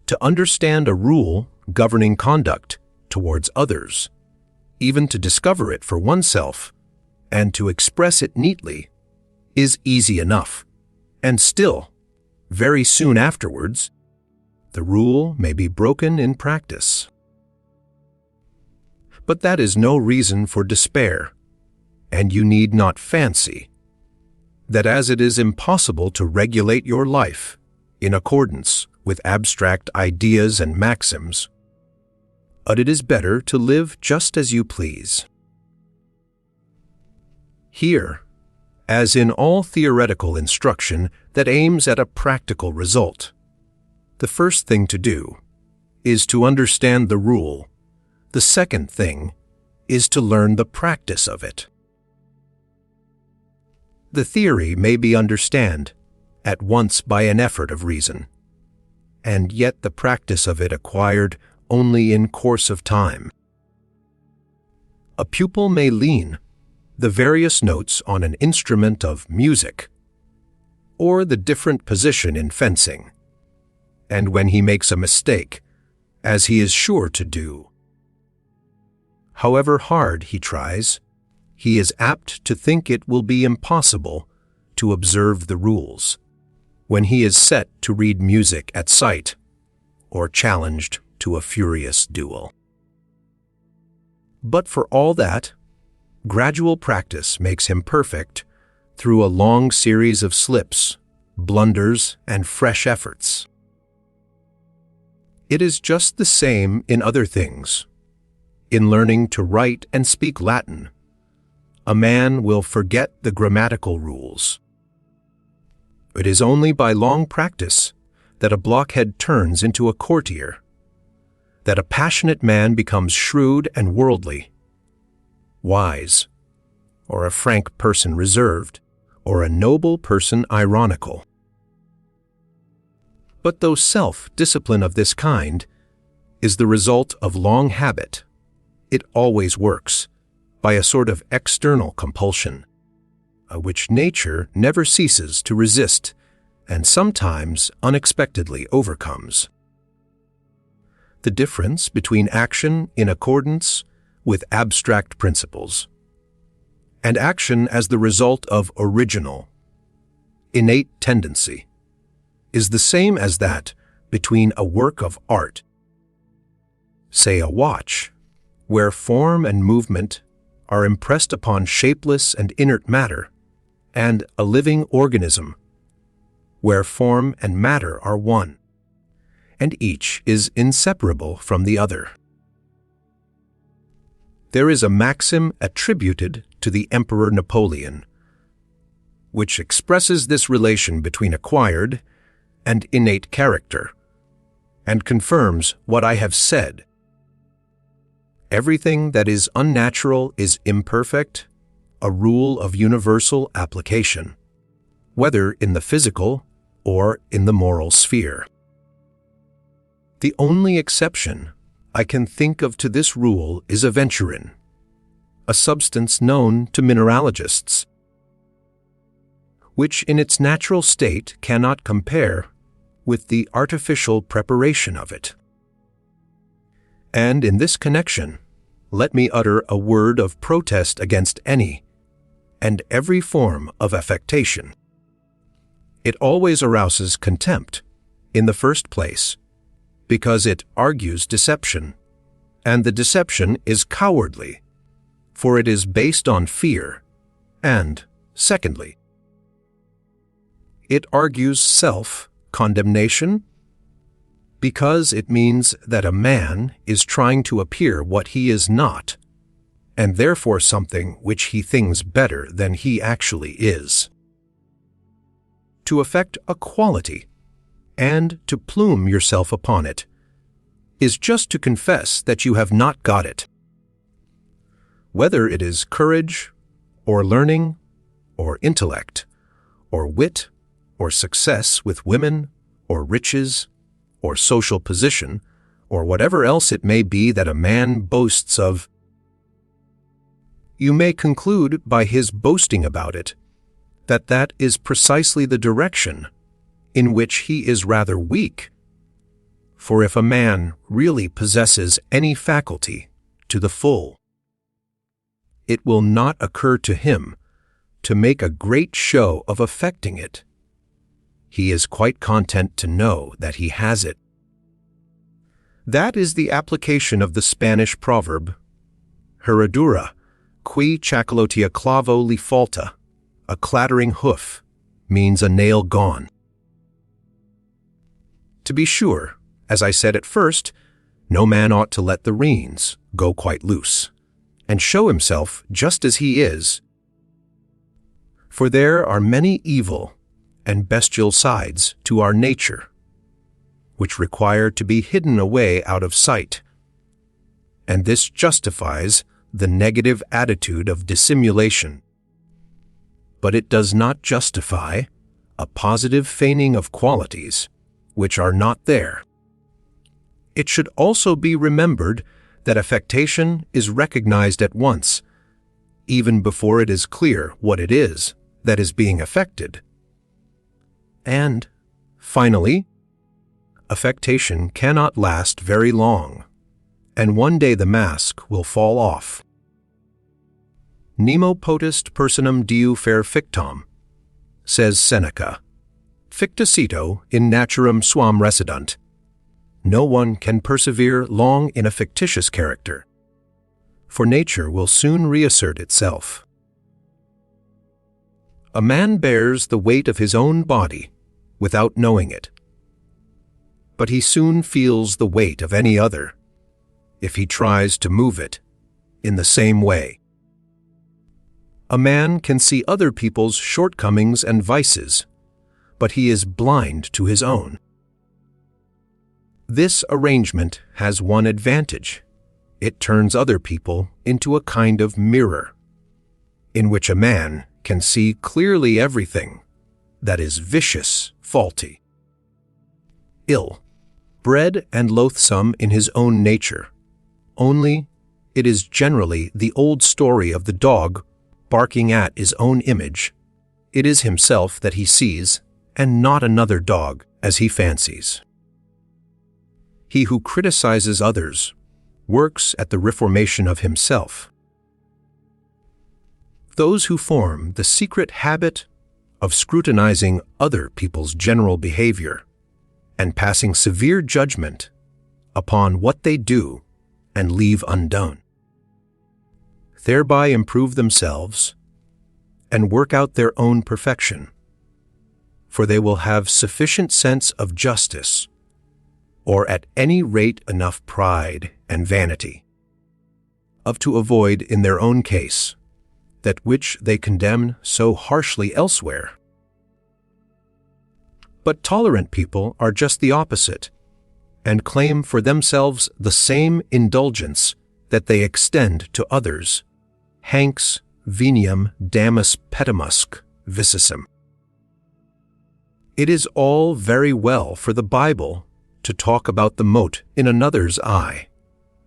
To understand a rule governing conduct towards others, even to discover it for oneself, and to express it neatly, is easy enough, and still, very soon afterwards, the rule may be broken in practice. But that is no reason for despair, and you need not fancy that as it is impossible to regulate your life in accordance with abstract ideas and maxims, but it is better to live just as you please. Here, as in all theoretical instruction that aims at a practical result, the first thing to do is to understand the rule. The second thing is to learn the practice of it. The theory may be understood at once by an effort of reason, and yet the practice of it acquired only in course of time. A pupil may lean the various notes on an instrument of music, or the different position in fencing, and when he makes a mistake, as he is sure to do, however hard he tries, he is apt to think it will be impossible to observe the rules when he is set to read music at sight or challenged to a furious duel. But for all that, gradual practice makes him perfect through a long series of slips, blunders, and fresh efforts. It is just the same in other things. In learning to write and speak Latin, a man will forget the grammatical rules. It is only by long practice that a blockhead turns into a courtier, that a passionate man becomes shrewd and worldly, wise, or a frank person reserved, or a noble person ironical. But though self-discipline of this kind is the result of long habit, it always works by a sort of external compulsion, which nature never ceases to resist and sometimes unexpectedly overcomes. The difference between action in accordance with abstract principles and action as the result of original, innate tendency is the same as that between a work of art, say a watch, where form and movement are impressed upon shapeless and inert matter, and a living organism, where form and matter are one, and each is inseparable from the other. There is a maxim attributed to the Emperor Napoleon, which expresses this relation between acquired and innate character, and confirms what I have said. Everything that is unnatural is imperfect, a rule of universal application, whether in the physical or in the moral sphere. The only exception I can think of to this rule is aventurine, a substance known to mineralogists, which in its natural state cannot compare with the artificial preparation of it. And in this connection, let me utter a word of protest against any and every form of affectation. It always arouses contempt, in the first place, because it argues deception, and the deception is cowardly, for it is based on fear, and, secondly, it argues self-condemnation, because it means that a man is trying to appear what he is not, and therefore something which he thinks better than he actually is. To affect a quality, and to plume yourself upon it, is just to confess that you have not got it. Whether it is courage, or learning, or intellect, or wit, or success with women, or riches, or social position, or whatever else it may be that a man boasts of, you may conclude by his boasting about it that that is precisely the direction in which he is rather weak. For if a man really possesses any faculty to the full, it will not occur to him to make a great show of affecting it. He is quite content to know that he has it. That is the application of the Spanish proverb, Herradura, qui chacolotia clavo li falta, a clattering hoof, means a nail gone. To be sure, as I said at first, no man ought to let the reins go quite loose, and show himself just as he is. For there are many evil and bestial sides to our nature, which require to be hidden away out of sight, and this justifies the negative attitude of dissimulation. But it does not justify a positive feigning of qualities which are not there. It should also be remembered that affectation is recognized at once, even before it is clear what it is that is being affected. And, finally, affectation cannot last very long, and one day the mask will fall off. Nemo potest personam diu fer fictam, says Seneca, ficta cito in naturam suam residunt. No one can persevere long in a fictitious character, for nature will soon reassert itself. A man bears the weight of his own body without knowing it, but he soon feels the weight of any other if he tries to move it in the same way. A man can see other people's shortcomings and vices, but he is blind to his own. This arrangement has one advantage. It turns other people into a kind of mirror, in which a man can see clearly everything that is vicious, faulty, ill, bred and loathsome in his own nature. Only it is generally the old story of the dog barking at his own image. It is himself that he sees, and not another dog as he fancies. He who criticizes others works at the reformation of himself. Those who form the secret habit of scrutinizing other people's general behavior and passing severe judgment upon what they do and leave undone, thereby improve themselves and work out their own perfection, for they will have sufficient sense of justice, or at any rate enough pride and vanity, of to avoid in their own case that which they condemn so harshly elsewhere. But tolerant people are just the opposite, and claim for themselves the same indulgence that they extend to others. Hanks veniam damus pessimist vicissum. It is all very well for the Bible to talk about the mote in another's eye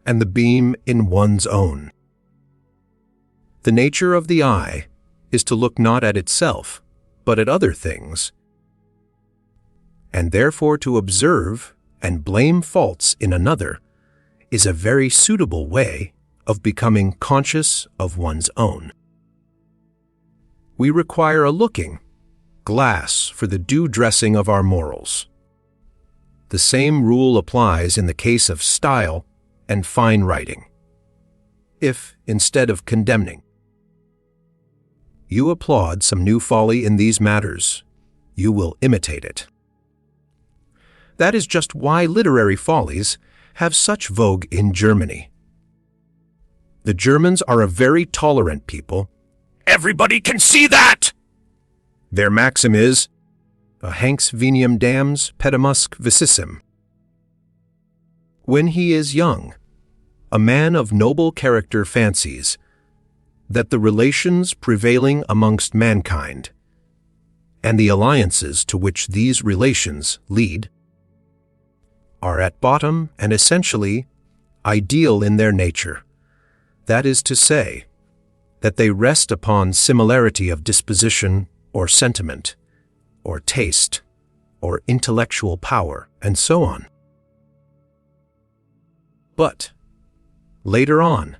and the beam in one's own. The nature of the eye is to look not at itself, but at other things, and therefore to observe and blame faults in another is a very suitable way of becoming conscious of one's own. We require a looking glass for the due dressing of our morals. The same rule applies in the case of style and fine writing. If, instead of condemning, you applaud some new folly in these matters, you will imitate it. That is just why literary follies have such vogue in Germany. The Germans are a very tolerant people. Everybody can see that! Their maxim is, Hanks veniam damus pessimist vicissum. When he is young, a man of noble character fancies that the relations prevailing amongst mankind and the alliances to which these relations lead are at bottom and essentially ideal in their nature. That is to say, that they rest upon similarity of disposition or sentiment, or taste, or intellectual power, and so on. But, later on,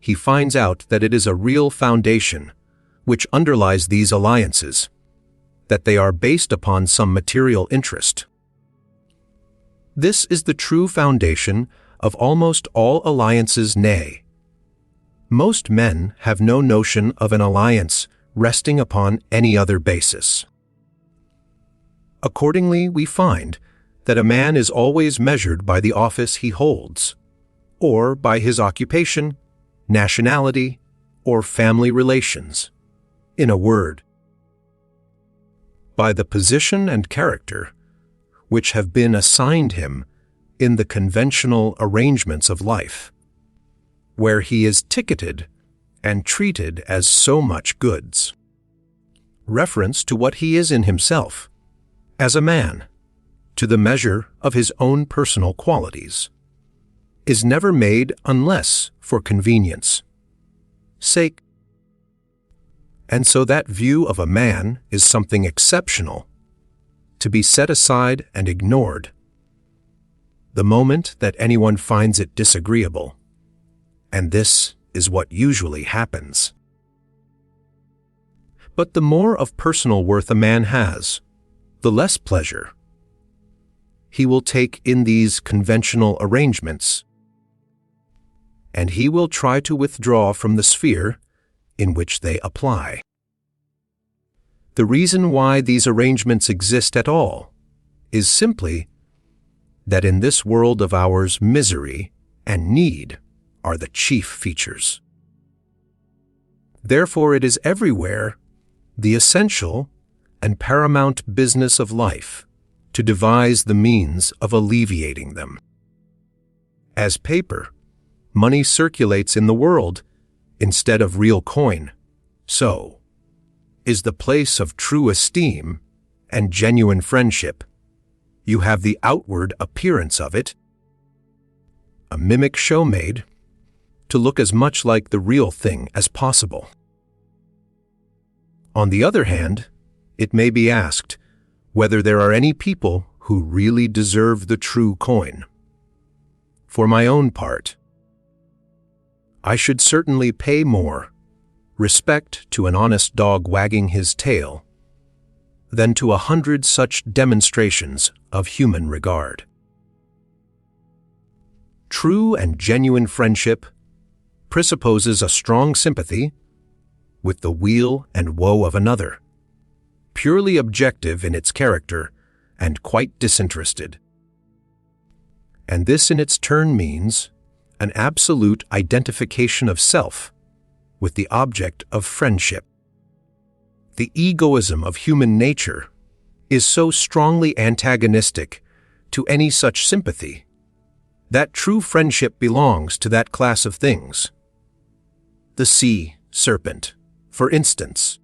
he finds out that it is a real foundation which underlies these alliances, that they are based upon some material interest. This is the true foundation of almost all alliances, nay, most men have no notion of an alliance resting upon any other basis. Accordingly, we find that a man is always measured by the office he holds, or by his occupation, nationality, or family relations. In a word, by the position and character which have been assigned him in the conventional arrangements of life, where he is ticketed and treated as so much goods. Reference to what he is in himself, as a man, to the measure of his own personal qualities, is never made unless for convenience sake. And so that view of a man is something exceptional, to be set aside and ignored the moment that anyone finds it disagreeable. And this is what usually happens. But the more of personal worth a man has, the less pleasure he will take in these conventional arrangements, and he will try to withdraw from the sphere in which they apply. The reason why these arrangements exist at all is simply that in this world of ours, misery and need are the chief features. Therefore, it is everywhere the essential and paramount business of life to devise the means of alleviating them. As paper, money circulates in the world instead of real coin, so is the place of true esteem and genuine friendship. You have the outward appearance of it, a mimic show made to look as much like the real thing as possible. On the other hand, it may be asked whether there are any people who really deserve the true coin. For my own part, I should certainly pay more respect to an honest dog wagging his tail than to 100 such demonstrations of human regard. True and genuine friendship presupposes a strong sympathy with the weal and woe of another, purely objective in its character and quite disinterested. And this in its turn means an absolute identification of self with the object of friendship. The egoism of human nature is so strongly antagonistic to any such sympathy that true friendship belongs to that class of things. The sea serpent, for instance,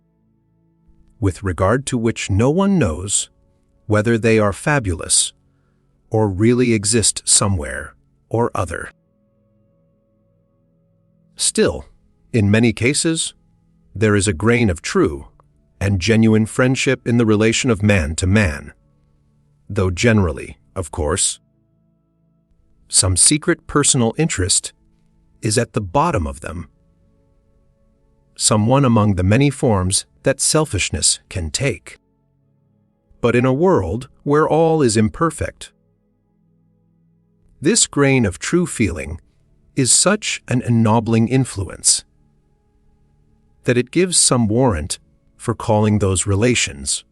with regard to which no one knows whether they are fabulous or really exist somewhere or other. Still, in many cases, there is a grain of true and genuine friendship in the relation of man to man, though generally, of course, some secret personal interest is at the bottom of them, some one among the many forms that selfishness can take. But in a world where all is imperfect, this grain of true feeling is such an ennobling influence that it gives some warrant for calling those relations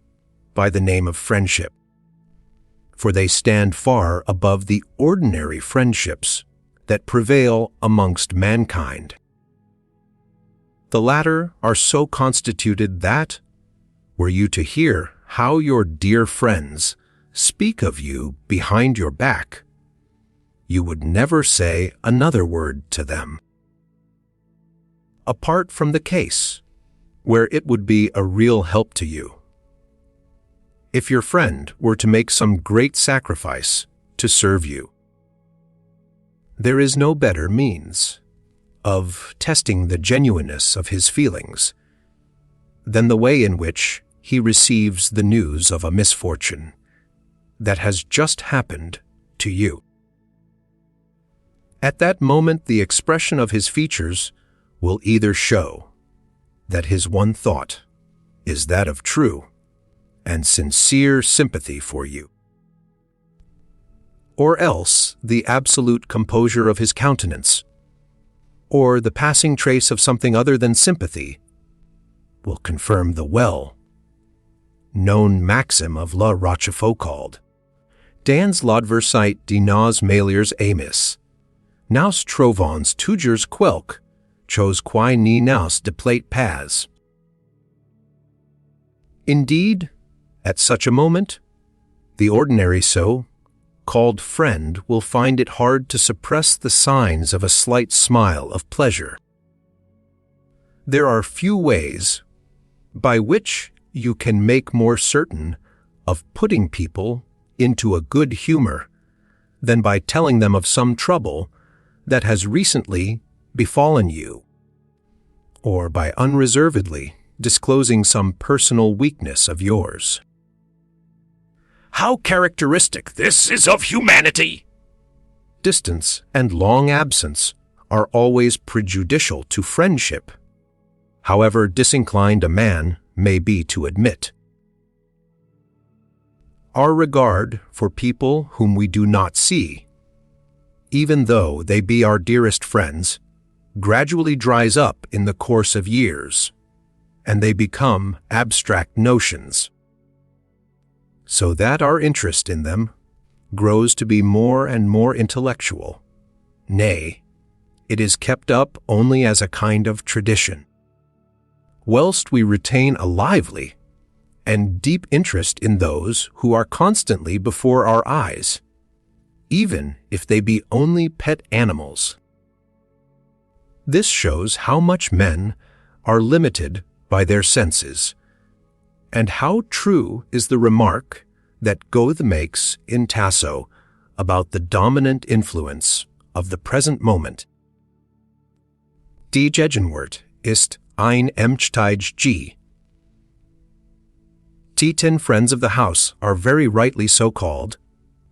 by the name of friendship, for they stand far above the ordinary friendships that prevail amongst mankind. The latter are so constituted that, were you to hear how your dear friends speak of you behind your back, you would never say another word to them. Apart from the case where it would be a real help to you, if your friend were to make some great sacrifice to serve you, there is no better means of testing the genuineness of his feelings than the way in which he receives the news of a misfortune that has just happened to you. At that moment, the expression of his features will either show that his one thought is that of true and sincere sympathy for you, or else the absolute composure of his countenance, or the passing trace of something other than sympathy, will confirm the well-known maxim of La Rochefoucauld: Dans l'adversité de nos meilleurs amis, nous trouvons toujours quelque chose qui ne nous déplaît pas. Indeed, at such a moment, the ordinary so-called friend will find it hard to suppress the signs of a slight smile of pleasure. There are few ways by which you can make more certain of putting people into a good humor than by telling them of some trouble that has recently befallen you, or by unreservedly disclosing some personal weakness of yours. How characteristic this is of humanity! Distance and long absence are always prejudicial to friendship, however disinclined a man may be to admit. Our regard for people whom we do not see, even though they be our dearest friends, gradually dries up in the course of years, and they become abstract notions, so that our interest in them grows to be more and more intellectual. Nay, it is kept up only as a kind of tradition, whilst we retain a lively and deep interest in those who are constantly before our eyes, even if they be only pet animals. This shows how much men are limited by their senses, and how true is the remark that Goethe makes in Tasso about the dominant influence of the present moment. Die Gegenwart ist ein Ämtsteig G. Die 10 friends of the house are very rightly so called,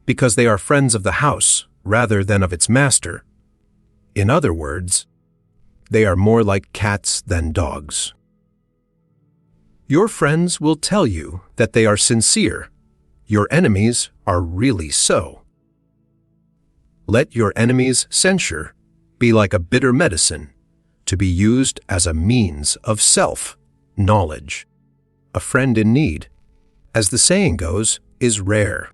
because they are friends of the house rather than of its master. In other words, they are more like cats than dogs. Your friends will tell you that they are sincere. Your enemies are really so. Let your enemy's censure be like a bitter medicine, to be used as a means of self-knowledge. A friend in need, as the saying goes, is rare.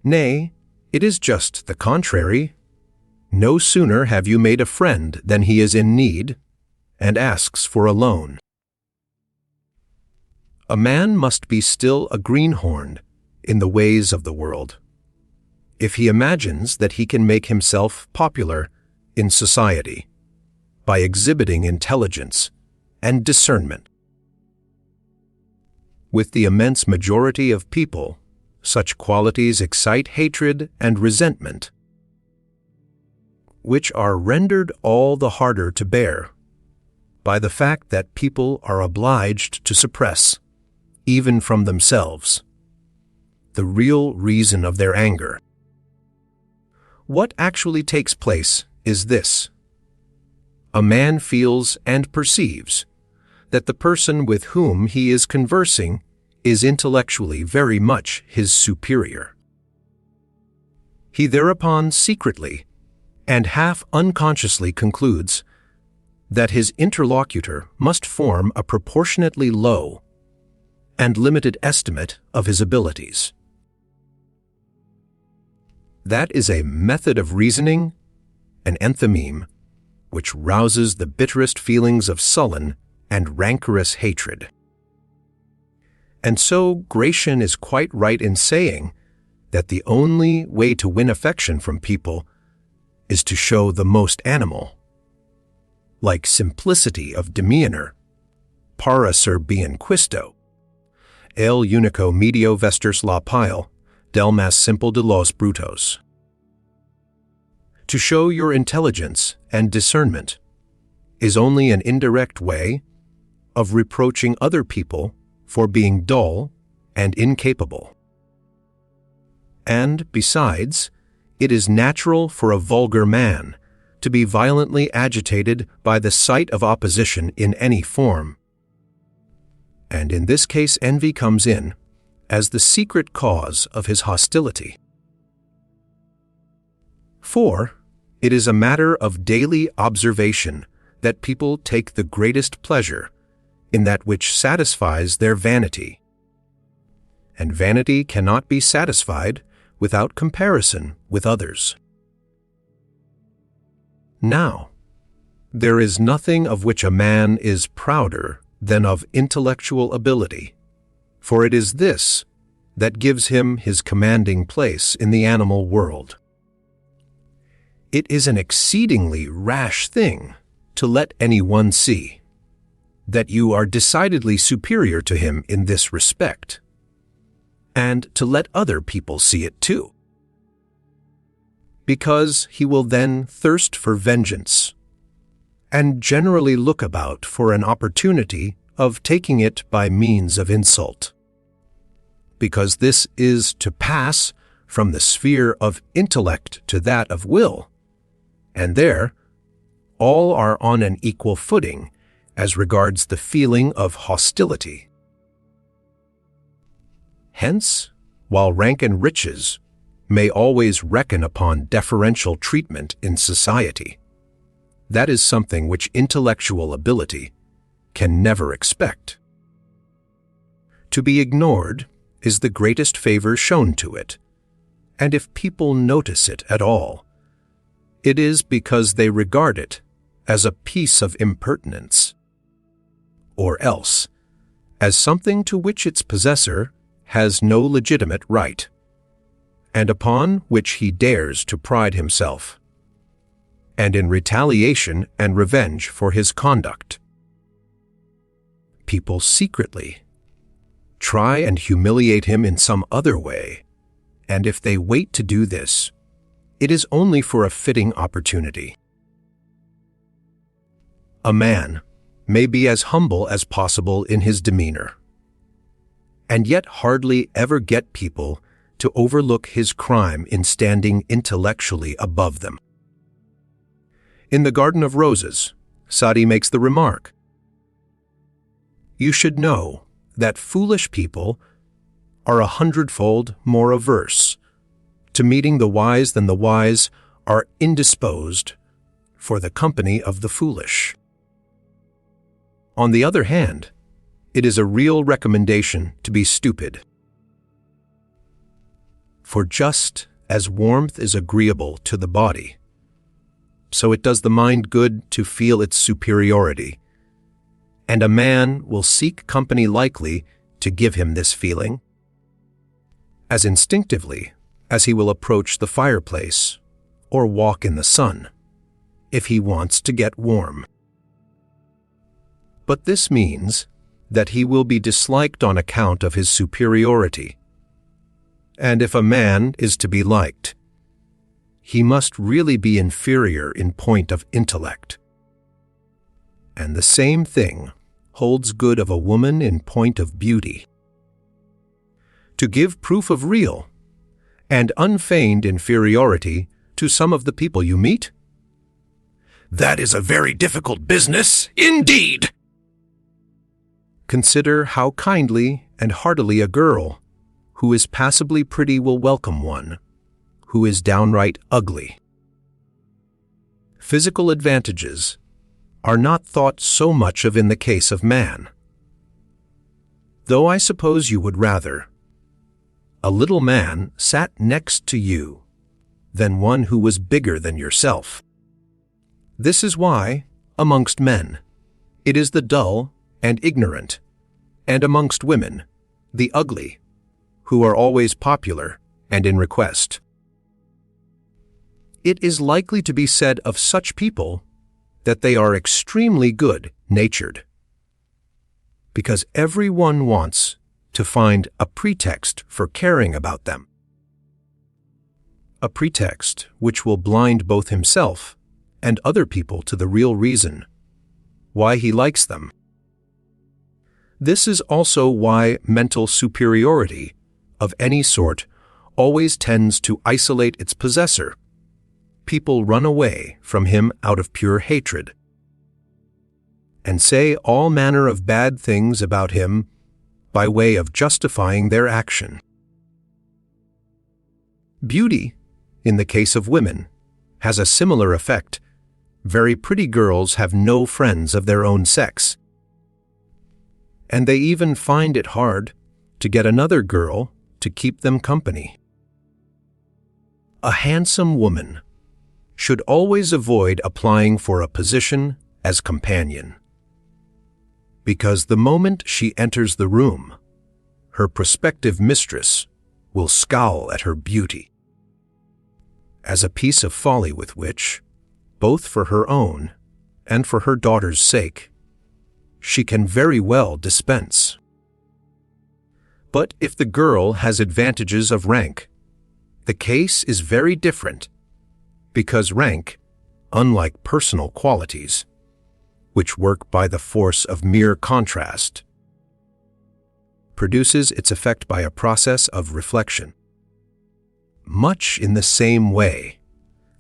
Nay, it is just the contrary. No sooner have you made a friend than he is in need and asks for a loan. A man must be still a greenhorn in the ways of the world, if he imagines that he can make himself popular in society by exhibiting intelligence and discernment. With the immense majority of people, such qualities excite hatred and resentment, which are rendered all the harder to bear by the fact that people are obliged to suppress, even from themselves, the real reason of their anger. What actually takes place is this: a man feels and perceives that the person with whom he is conversing is intellectually very much his superior. He thereupon secretly and half unconsciously concludes that his interlocutor must form a proportionately low and limited estimate of his abilities. That is a method of reasoning, an enthymeme, which rouses the bitterest feelings of sullen and rancorous hatred. And so Gracian is quite right in saying that the only way to win affection from people is to show the most animal, like simplicity of demeanor, para ser bien quisto, el único medio vestirse la piel del más simple de los brutos. To show your intelligence and discernment is only an indirect way of reproaching other people for being dull and incapable. And besides, it is natural for a vulgar man to be violently agitated by the sight of opposition in any form. And in this case envy comes in as the secret cause of his hostility. For it is a matter of daily observation that people take the greatest pleasure in that which satisfies their vanity. And vanity cannot be satisfied without comparison with others. Now, there is nothing of which a man is prouder than of intellectual ability, for it is this that gives him his commanding place in the animal world. It is an exceedingly rash thing to let anyone see that you are decidedly superior to him in this respect, and to let other people see it too, because he will then thirst for vengeance, and generally look about for an opportunity of taking it by means of insult, because this is to pass from the sphere of intellect to that of will, and there all are on an equal footing as regards the feeling of hostility. Hence, while rank and riches may always reckon upon deferential treatment in society, that is something which intellectual ability can never expect. To be ignored is the greatest favor shown to it, and if people notice it at all, it is because they regard it as a piece of impertinence, or else as something to which its possessor has no legitimate right, and upon which he dares to pride himself, and in retaliation and revenge for his conduct. People secretly try and humiliate him in some other way, and if they wait to do this, it is only for a fitting opportunity. A man may be as humble as possible in his demeanor, and yet hardly ever get people to overlook his crime in standing intellectually above them. In The Garden of Roses, Sadi makes the remark, "You should know that foolish people are 100-fold more averse to meeting the wise than the wise are indisposed for the company of the foolish." On the other hand, it is a real recommendation to be stupid. For just as warmth is agreeable to the body, so it does the mind good to feel its superiority, and a man will seek company likely to give him this feeling, as instinctively as he will approach the fireplace or walk in the sun, if he wants to get warm. But this means that he will be disliked on account of his superiority, and if a man is to be liked, he must really be inferior in point of intellect. And the same thing holds good of a woman in point of beauty. To give proof of real and unfeigned inferiority to some of the people you meet? That is a very difficult business, indeed. Consider how kindly and heartily a girl who is passably pretty will welcome one who is downright ugly. Physical advantages are not thought so much of in the case of man, though I suppose you would rather a little man sat next to you than one who was bigger than yourself. This is why, amongst men, it is the dull and ignorant, and amongst women, the ugly, who are always popular and in request. It is likely to be said of such people that they are extremely good-natured, because every one wants to find a pretext for caring about them, a pretext which will blind both himself and other people to the real reason why he likes them. This is also why mental superiority of any sort always tends to isolate its possessor. People run away from him out of pure hatred, and say all manner of bad things about him by way of justifying their action. Beauty, in the case of women, has a similar effect. Very pretty girls have no friends of their own sex, and they even find it hard to get another girl to keep them company. A handsome woman should always avoid applying for a position as companion, because the moment she enters the room, her prospective mistress will scowl at her beauty as a piece of folly with which, both for her own and for her daughter's sake, she can very well dispense. But if the girl has advantages of rank, the case is very different, because rank, unlike personal qualities, which work by the force of mere contrast, produces its effect by a process of reflection, much in the same way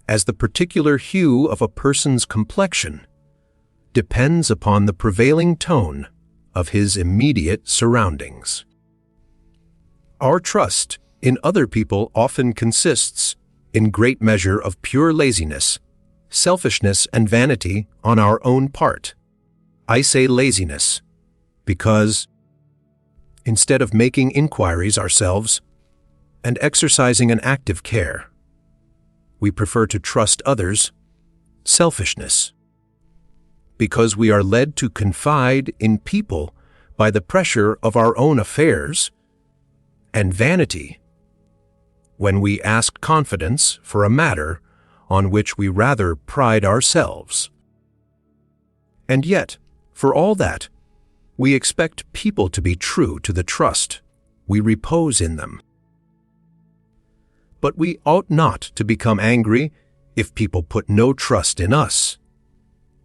as the particular hue of a person's complexion depends upon the prevailing tone of his immediate surroundings. Our trust in other people often consists, in great measure, of pure laziness, selfishness, and vanity on our own part. I say laziness, because instead of making inquiries ourselves and exercising an active care, we prefer to trust others, selfishness, because we are led to confide in people by the pressure of our own affairs, and vanity, when we ask confidence for a matter on which we rather pride ourselves. And yet, for all that, we expect people to be true to the trust we repose in them. But we ought not to become angry if people put no trust in us,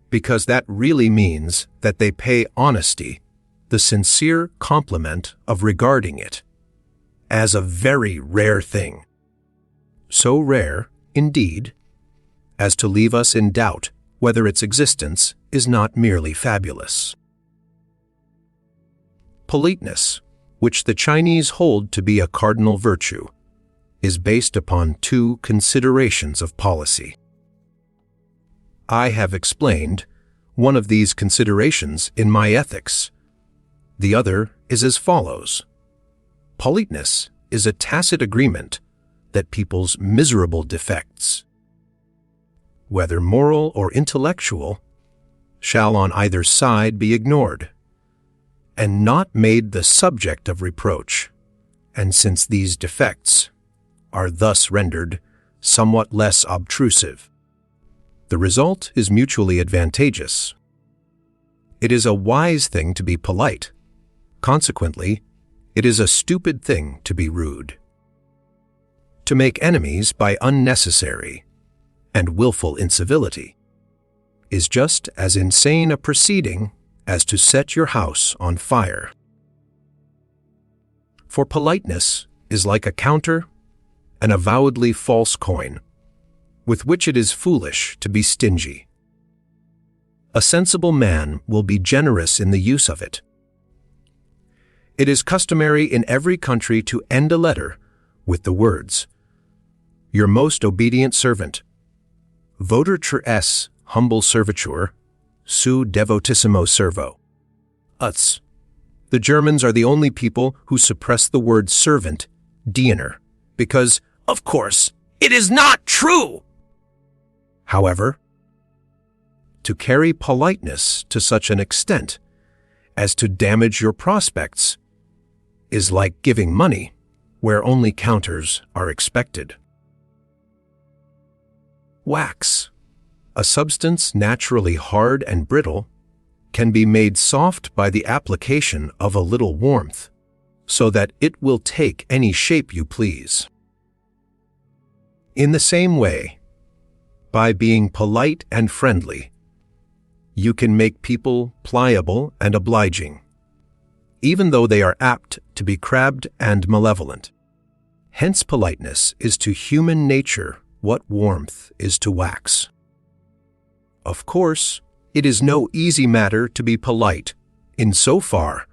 because that really means that they pay honesty the sincere compliment of regarding it as a very rare thing. So rare, indeed, as to leave us in doubt whether its existence is not merely fabulous. Politeness, which the Chinese hold to be a cardinal virtue, is based upon two considerations of policy. I have explained one of these considerations in my Ethics. The other is as follows. Politeness is a tacit agreement that people's miserable defects, whether moral or intellectual, shall on either side be ignored, and not made the subject of reproach, and since these defects are thus rendered somewhat less obtrusive, the result is mutually advantageous. It is a wise thing to be polite. Consequently, it is a stupid thing to be rude. To make enemies by unnecessary and willful incivility is just as insane a proceeding as to set your house on fire. For politeness is like a counter, an avowedly false coin, with which it is foolish to be stingy. A sensible man will be generous in the use of it. It is customary in every country to end a letter with the words, "Your most obedient servant, voter ter es humble servitur, su devotissimo servo." Us. The Germans are the only people who suppress the word servant, diener, because, Of course, it is not true. however, to carry politeness to such an extent as to damage your prospects is like giving money where only counters are expected. Wax, a substance naturally hard and brittle, can be made soft by the application of a little warmth, so that it will take any shape you please. In the same way, by being polite and friendly, you can make people pliable and obliging, even though they are apt to be crabbed and malevolent. Hence politeness is to human nature what warmth is to wax. Of course, it is no easy matter to be polite, in so far,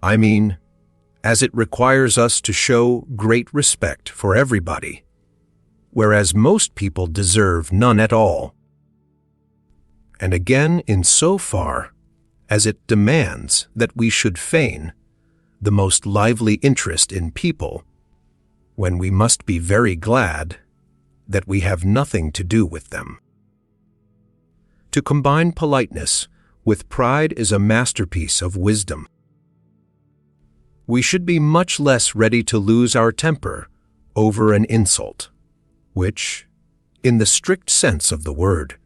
as it requires us to show great respect for everybody, whereas most people deserve none at all. And again, in so far as it demands that we should feign the most lively interest in people, when we must be very glad that we have nothing to do with them. To combine politeness with pride is a masterpiece of wisdom. We should be much less ready to lose our temper over an insult, which, in the strict sense of the word,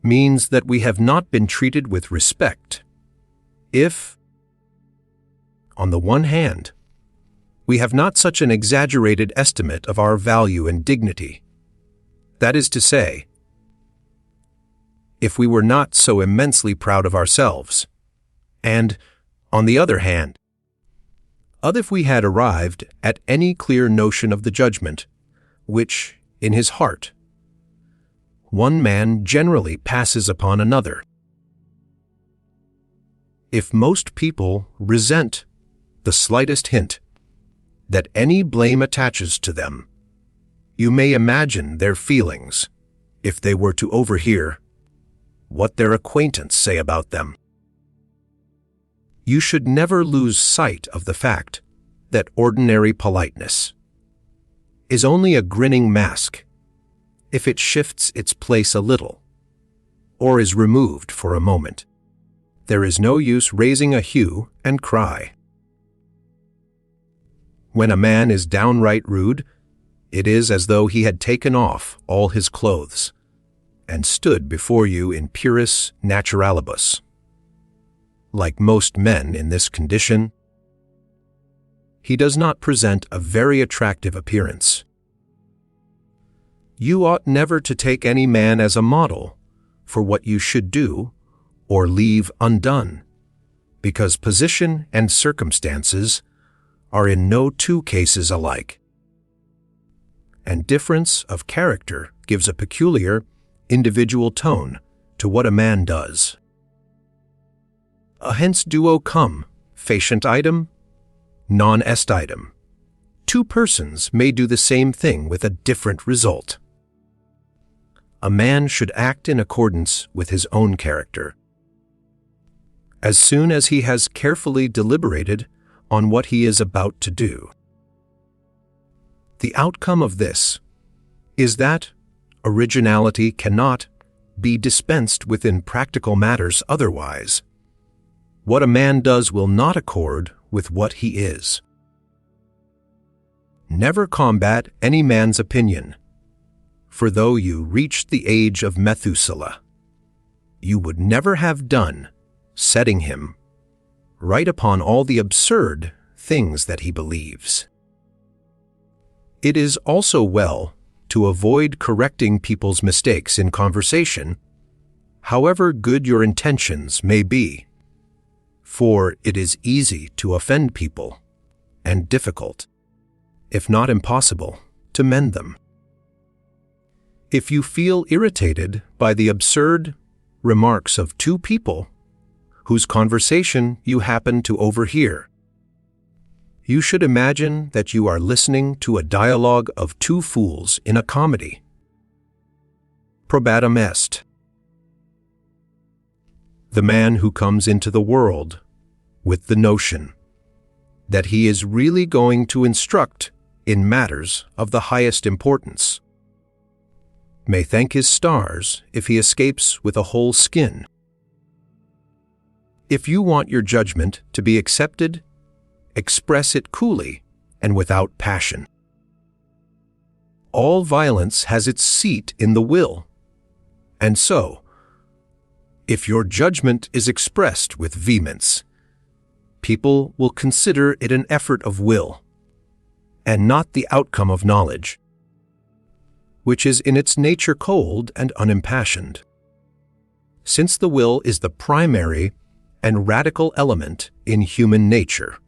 means that we have not been treated with respect, if, on the one hand, we have not such an exaggerated estimate of our value and dignity. That is to say, if we were not so immensely proud of ourselves, and, on the other hand, if we had arrived at any clear notion of the judgment, which, in his heart, one man generally passes upon another. If most people resent the slightest hint that any blame attaches to them, you may imagine their feelings if they were to overhear what their acquaintance say about them. You should never lose sight of the fact that ordinary politeness is only a grinning mask if it shifts its place a little or is removed for a moment. There is no use raising a hue and cry. When a man is downright rude, it is as though he had taken off all his clothes and stood before you in puris naturalibus. Like most men in this condition, he does not present a very attractive appearance. You ought never to take any man as a model for what you should do or leave undone, because position and circumstances are in no two cases alike, and difference of character gives a peculiar, individual tone to what a man does. A hence duo cum, facient item, non est item. Two persons may do the same thing with a different result. A man should act in accordance with his own character. As soon as he has carefully deliberated on what he is about to do. The outcome of this is that originality cannot be dispensed with in practical matters otherwise. What a man does will not accord with what he is. Never combat any man's opinion, for though you reached the age of Methuselah, you would never have done setting him right upon all the absurd things that he believes. It is also well to avoid correcting people's mistakes in conversation, however good your intentions may be, for it is easy to offend people and difficult, if not impossible, to mend them. If you feel irritated by the absurd remarks of two people whose conversation you happen to overhear, you should imagine that you are listening to a dialogue of two fools in a comedy. Probatum est. The man who comes into the world with the notion that he is really going to instruct in matters of the highest importance may thank his stars if he escapes with a whole skin. If you want your judgment to be accepted, express it coolly and without passion. All violence has its seat in the will, and so, if your judgment is expressed with vehemence, people will consider it an effort of will, and not the outcome of knowledge, which is in its nature cold and unimpassioned. Since the will is the primary and radical element in human nature,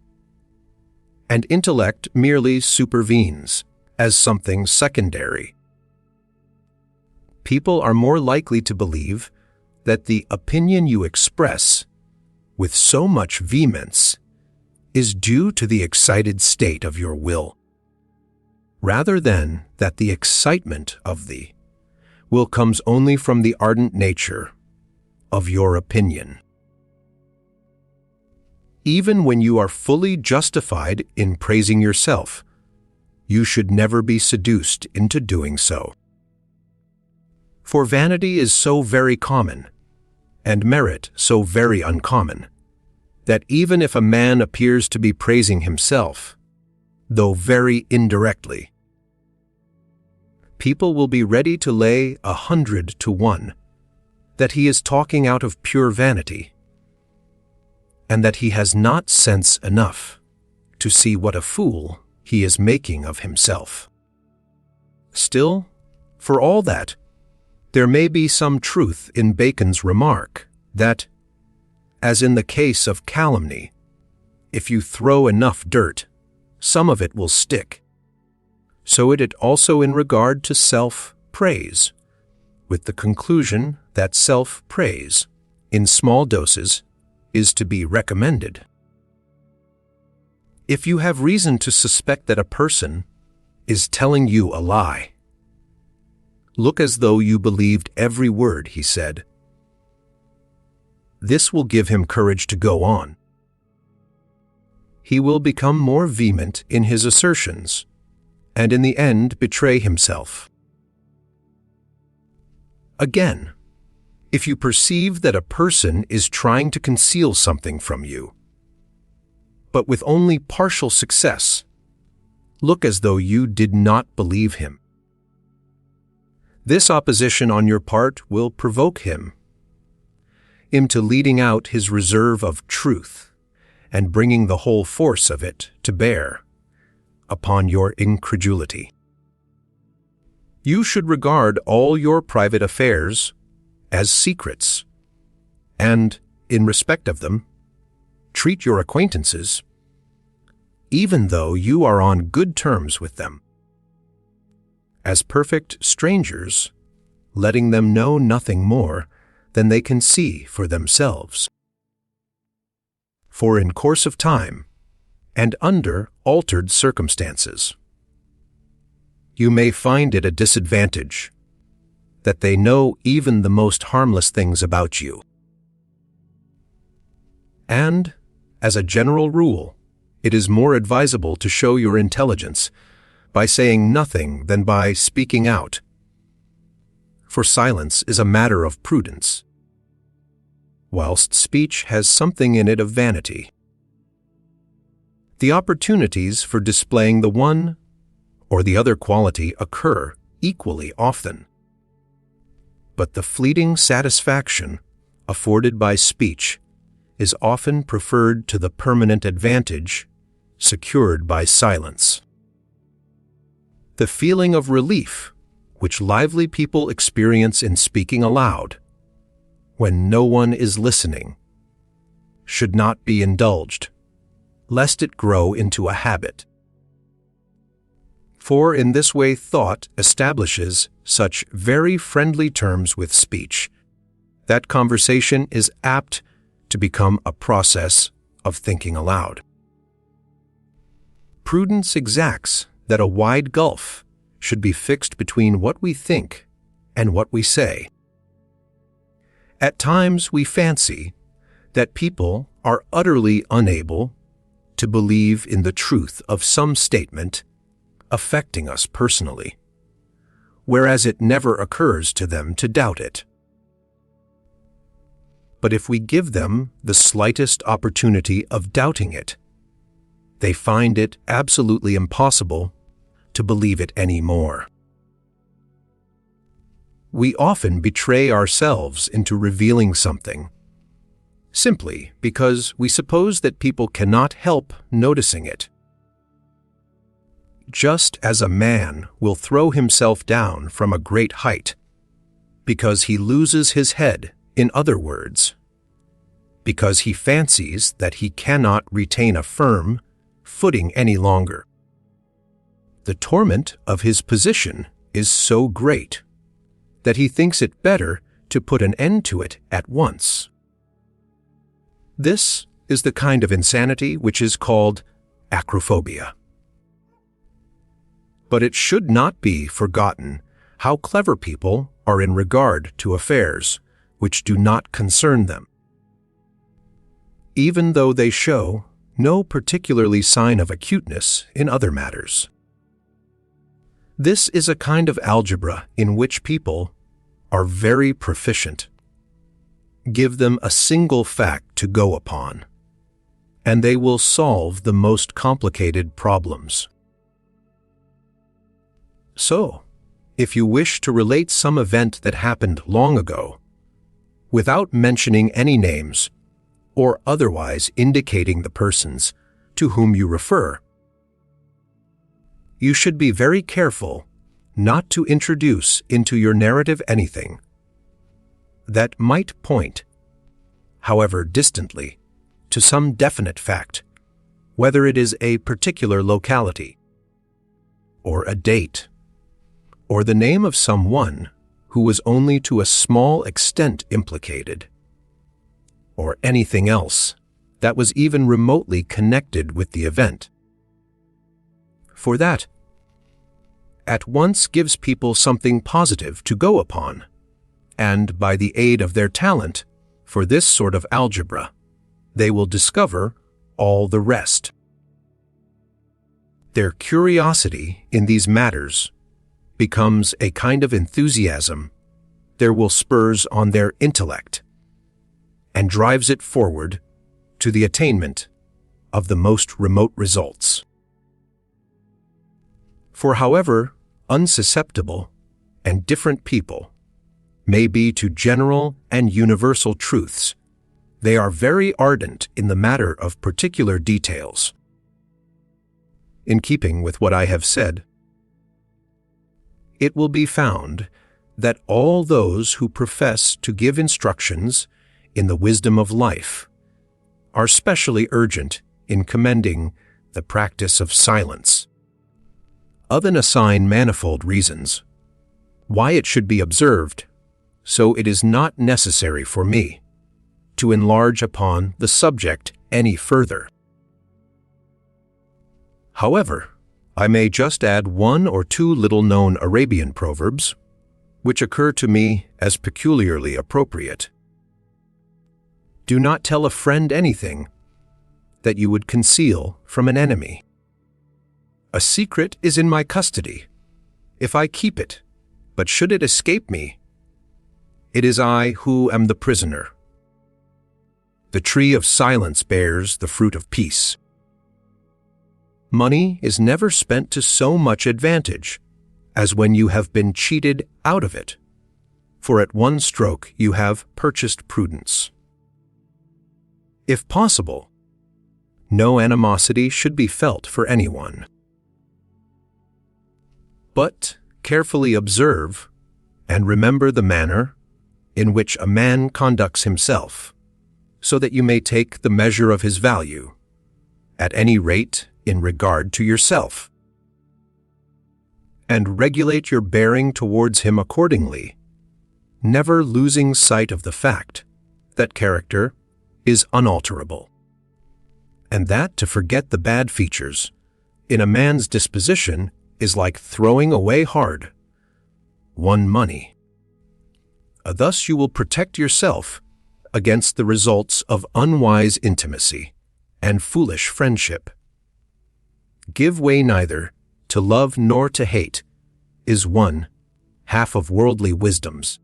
and intellect merely supervenes as something secondary, people are more likely to believe that the opinion you express with so much vehemence is due to the excited state of your will, rather than that the excitement of the will comes only from the ardent nature of your opinion. Even when you are fully justified in praising yourself, you should never be seduced into doing so. For vanity is so very common, and merit so very uncommon, that even if a man appears to be praising himself, though very indirectly, people will be ready to lay 100 to 1 that he is talking out of pure vanity, and that he has not sense enough to see what a fool he is making of himself. Still, for all that, there may be some truth in Bacon's remark that, as in the case of calumny, if you throw enough dirt, some of it will stick. So it also in regard to self-praise, with the conclusion that self-praise, in small doses, is to be recommended. If you have reason to suspect that a person is telling you a lie, look as though you believed every word he said, this will give him courage to go on. He will become more vehement in his assertions, and in the end betray himself. Again, if you perceive that a person is trying to conceal something from you, but with only partial success, look as though you did not believe him. This opposition on your part will provoke him into leading out his reserve of truth and bringing the whole force of it to bear upon your incredulity. You should regard all your private affairs as secrets, and, in respect of them, treat your acquaintances, even though you are on good terms with them, as perfect strangers, letting them know nothing more than they can see for themselves. For in course of time, and under altered circumstances, you may find it a disadvantage that they know even the most harmless things about you. And, as a general rule, it is more advisable to show your intelligence by saying nothing than by speaking out, for silence is a matter of prudence, whilst speech has something in it of vanity. The opportunities for displaying the one or the other quality occur equally often, but the fleeting satisfaction afforded by speech is often preferred to the permanent advantage secured by silence. The feeling of relief which lively people experience in speaking aloud, when no one is listening, should not be indulged, lest it grow into a habit. For in this way thought establishes such very friendly terms with speech that conversation is apt to become a process of thinking aloud. Prudence exacts that a wide gulf should be fixed between what we think and what we say. At times we fancy that people are utterly unable to believe in the truth of some statement affecting us personally, whereas it never occurs to them to doubt it. But if we give them the slightest opportunity of doubting it, they find it absolutely impossible to believe it any more. We often betray ourselves into revealing something, simply because we suppose that people cannot help noticing it. Just as a man will throw himself down from a great height because he loses his head, in other words, because he fancies that he cannot retain a firm footing any longer. The torment of his position is so great that he thinks it better to put an end to it at once. This is the kind of insanity which is called acrophobia. But it should not be forgotten how clever people are in regard to affairs which do not concern them, even though they show no particularly sign of acuteness in other matters. This is a kind of algebra in which people are very proficient. Give them a single fact to go upon, and they will solve the most complicated problems. So, if you wish to relate some event that happened long ago, without mentioning any names, or otherwise indicating the persons to whom you refer, you should be very careful not to introduce into your narrative anything that might point, however distantly, to some definite fact, whether it is a particular locality, or a date, or the name of someone who was only to a small extent implicated, or anything else that was even remotely connected with the event. For that at once gives people something positive to go upon, and by the aid of their talent, for this sort of algebra, they will discover all the rest. Their curiosity in these matters becomes a kind of enthusiasm there will spurs on their intellect and drives it forward to the attainment of the most remote results. For however unsusceptible and different people may be to general and universal truths, they are very ardent in the matter of particular details. In keeping with what I have said, it will be found that all those who profess to give instructions in the wisdom of life are specially urgent in commending the practice of silence. Others assign manifold reasons why it should be observed, so it is not necessary for me to enlarge upon the subject any further. However, I may just add one or two little-known Arabian proverbs which occur to me as peculiarly appropriate. Do not tell a friend anything that you would conceal from an enemy. A secret is in my custody, if I keep it, but should it escape me, it is I who am the prisoner. The tree of silence bears the fruit of peace. Money is never spent to so much advantage as when you have been cheated out of it, for at one stroke you have purchased prudence. If possible, no animosity should be felt for anyone. But carefully observe and remember the manner in which a man conducts himself, so that you may take the measure of his value, at any rate in regard to yourself, and regulate your bearing towards him accordingly, never losing sight of the fact that character is unalterable, and that to forget the bad features in a man's disposition is like throwing away hard-won money. Thus you will protect yourself against the results of unwise intimacy and foolish friendship. Give way neither to love nor to hate is one half of worldly wisdoms.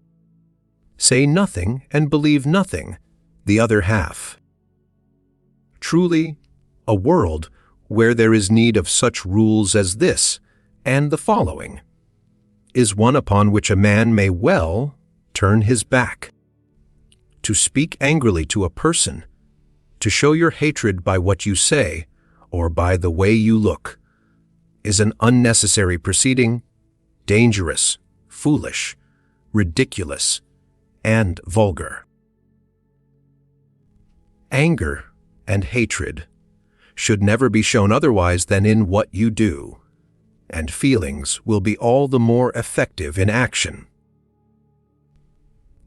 Say nothing and believe nothing, the other half. Truly, a world where there is need of such rules as this and the following is one upon which a man may well turn his back. To speak angrily to a person, to show your hatred by what you say or by the way you look, is an unnecessary proceeding, dangerous, foolish, ridiculous, and vulgar. Anger and hatred should never be shown otherwise than in what you do, and feelings will be all the more effective in action,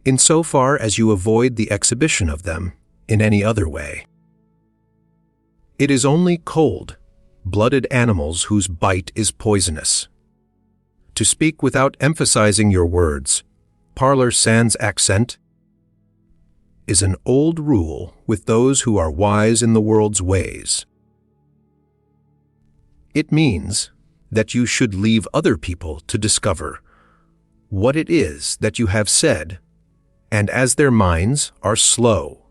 in so far as you avoid the exhibition of them in any other way. It is only cold-blooded animals whose bite is poisonous. To speak without emphasizing your words, parlor sans accent, is an old rule with those who are wise in the world's ways. It means that you should leave other people to discover what it is that you have said, and as their minds are slow,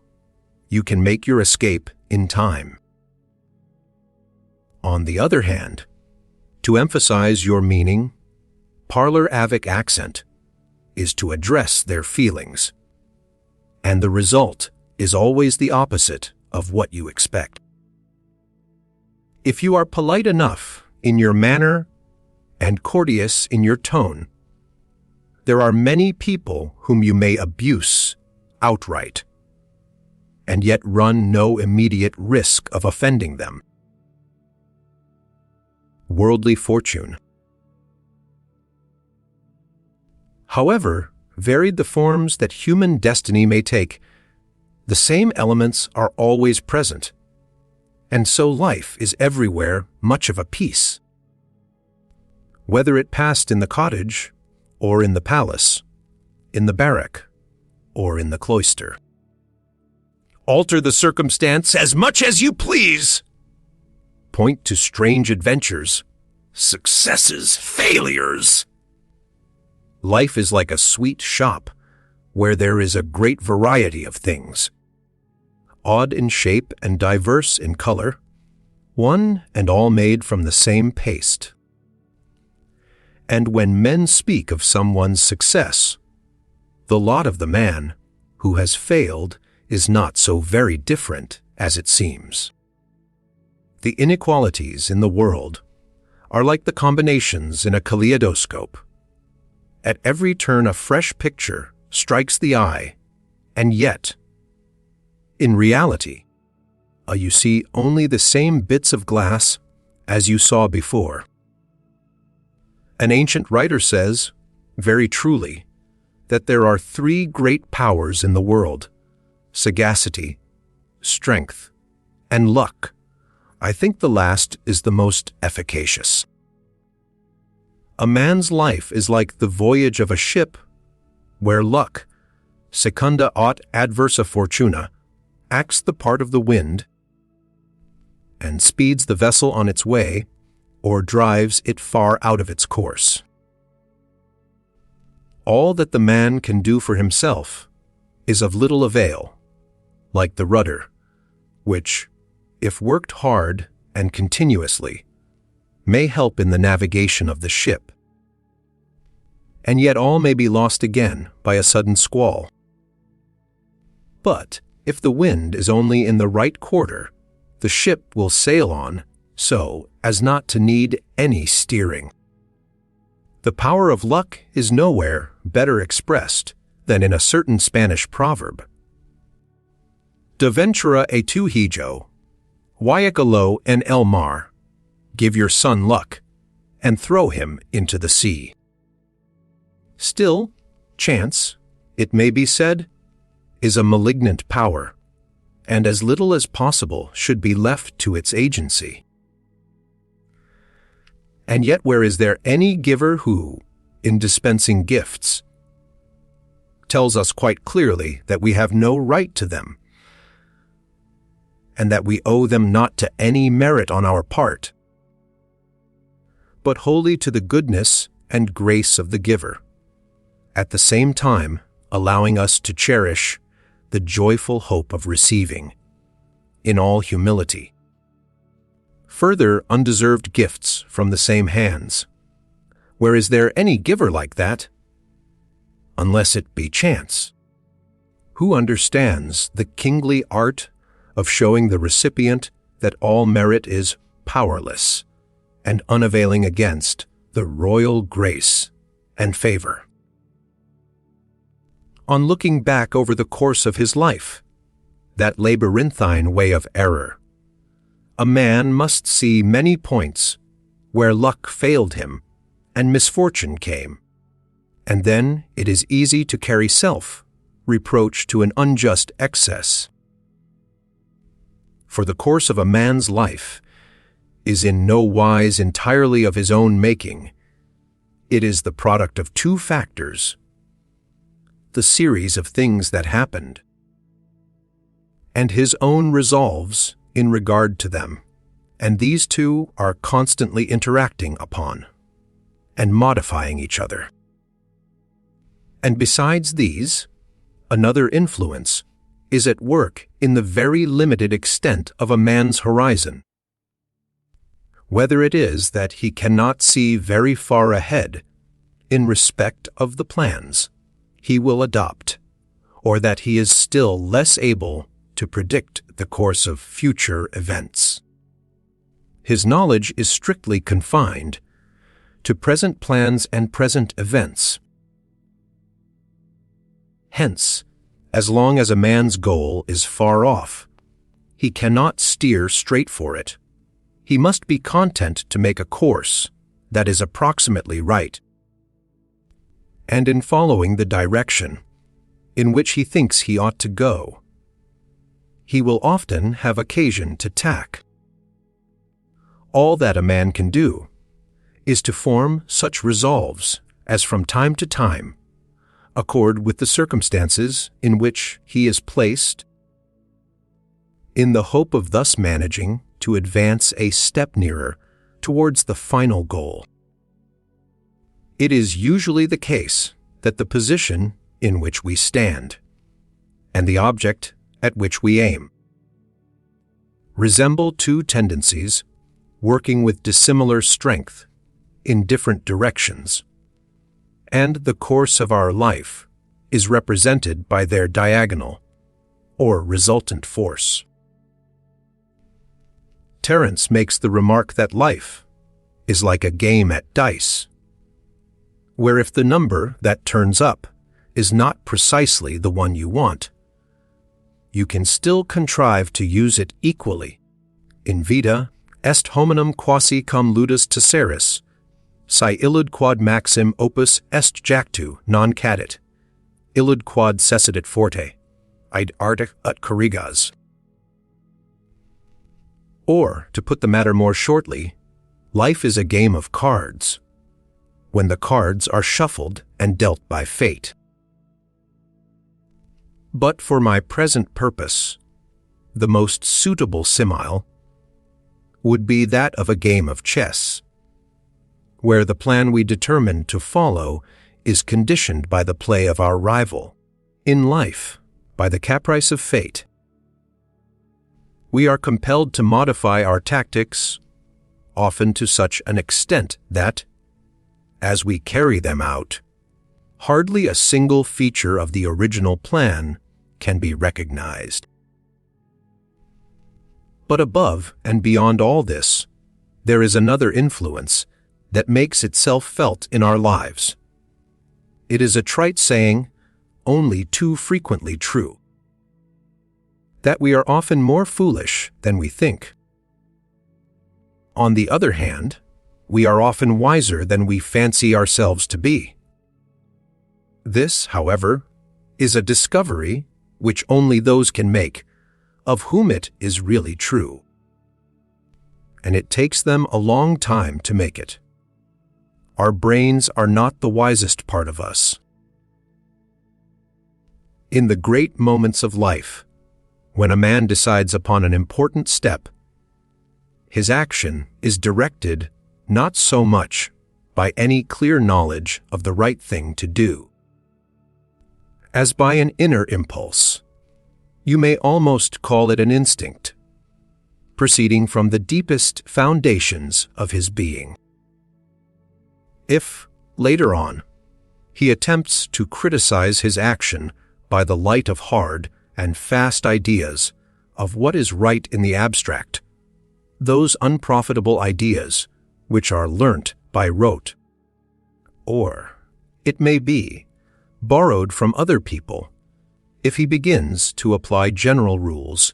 you can make your escape in time. On the other hand, to emphasize your meaning, parlor avec accent is to address their feelings, and the result is always the opposite of what you expect. If you are polite enough in your manner and courteous in your tone, there are many people whom you may abuse outright, and yet run no immediate risk of offending them. Worldly fortune. However varied the forms that human destiny may take, the same elements are always present, and so life is everywhere much of a piece. Whether it passed in the cottage, or in the palace, in the barrack, or in the cloister. alter the circumstance As much as you please. point to strange adventures. Successes, failures. Life is like a sweet shop, where there is a great variety of things, odd in shape and diverse in color, one and all made from the same paste. And when men speak of someone's success, the lot of the man who has failed is not so very different as it seems. The inequalities in the world are like the combinations in a kaleidoscope. At every turn a fresh picture strikes the eye, and yet, in reality, you see only the same bits of glass as you saw before. An ancient writer says, very truly, that there are three great powers in the world: sagacity, strength, and luck. I think the last is the most efficacious. A man's life is like the voyage of a ship, where luck, secunda aut adversa fortuna, acts the part of the wind and speeds the vessel on its way or drives it far out of its course. All that the man can do for himself is of little avail, like the rudder, which, if worked hard and continuously, may help in the navigation of the ship. And yet all may be lost again by a sudden squall. But if the wind is only in the right quarter, the ship will sail on so as not to need any steering. The power of luck is nowhere better expressed than in a certain Spanish proverb: De ventura e tu hijo, guayacalo en el mar. Give your son luck, and throw him into the sea. Still, chance, it may be said, is a malignant power, and as little as possible should be left to its agency. And yet where is there any giver who, in dispensing gifts, tells us quite clearly that we have no right to them, and that we owe them not to any merit on our part, but wholly to the goodness and grace of the giver, at the same time allowing us to cherish the joyful hope of receiving, in all humility, further undeserved gifts from the same hands. Where is there any giver like that? Unless it be chance. Who understands the kingly art of showing the recipient that all merit is powerless and unavailing against the royal grace and favor? On looking back over the course of his life, that labyrinthine way of error, a man must see many points where luck failed him and misfortune came, and then it is easy to carry self-reproach to an unjust excess. For the course of a man's life is in no wise entirely of his own making. It is the product of two factors: the series of things that happened, and his own resolves in regard to them, and these two are constantly interacting upon and modifying each other. And besides these, another influence is at work in the very limited extent of a man's horizon. Whether it is that he cannot see very far ahead in respect of the plans he will adopt, or that he is still less able to predict the course of future events. His knowledge is strictly confined to present plans and present events. Hence, as long as a man's goal is far off, he cannot steer straight for it. He must be content to make a course that is approximately right, and in following the direction in which he thinks he ought to go, he will often have occasion to tack. All that a man can do is to form such resolves as from time to time accord with the circumstances in which he is placed in the hope of thus managing to advance a step nearer towards the final goal. It is usually the case that the position in which we stand and the object at which we aim resemble two tendencies working with dissimilar strength in different directions, and the course of our life is represented by their diagonal or resultant force. Terence makes the remark that life is like a game at dice, where if the number that turns up is not precisely the one you want, you can still contrive to use it equally. In vita est hominum quasi cum ludus tesseris, si illud quod maxim opus est jactu non cadit, illud quod cessidit forte, id arte ut corrigas. Or, to put the matter more shortly, life is a game of cards, when the cards are shuffled and dealt by fate. But for my present purpose, the most suitable simile would be that of a game of chess, where the plan we determine to follow is conditioned by the play of our rival, in life by the caprice of fate. We are compelled to modify our tactics, often to such an extent that, as we carry them out, hardly a single feature of the original plan can be recognized. But above and beyond all this, there is another influence that makes itself felt in our lives. It is a trite saying, only too frequently true, that we are often more foolish than we think. On the other hand, we are often wiser than we fancy ourselves to be. This, however, is a discovery which only those can make of whom it is really true, and it takes them a long time to make it. Our brains are not the wisest part of us. In the great moments of life, when a man decides upon an important step, his action is directed not so much by any clear knowledge of the right thing to do, as by an inner impulse. You may almost call it an instinct, proceeding from the deepest foundations of his being. If, later on, he attempts to criticize his action by the light of hard and fast ideas of what is right in the abstract, those unprofitable ideas which are learnt by rote, or, it may be, borrowed from other people, if he begins to apply general rules,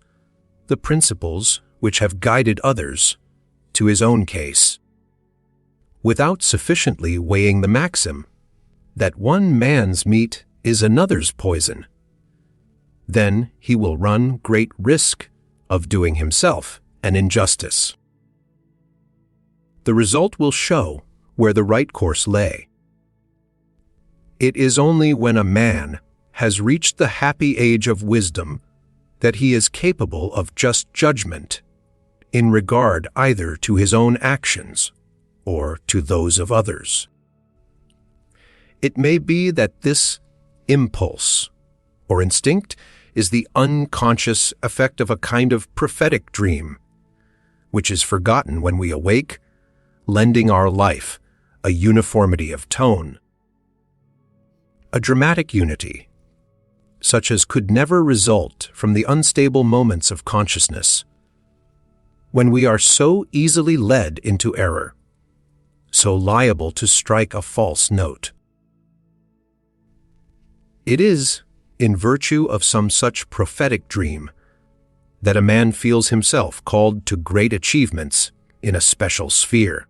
the principles which have guided others, to his own case, without sufficiently weighing the maxim that one man's meat is another's poison, then he will run great risk of doing himself an injustice. The result will show where the right course lay. It is only when a man has reached the happy age of wisdom that he is capable of just judgment in regard either to his own actions or to those of others. It may be that this impulse or instinct is the unconscious effect of a kind of prophetic dream, which is forgotten when we awake, lending our life a uniformity of tone, a dramatic unity, such as could never result from the unstable moments of consciousness, when we are so easily led into error, so liable to strike a false note. It is, in virtue of some such prophetic dream, that a man feels himself called to great achievements in a special sphere,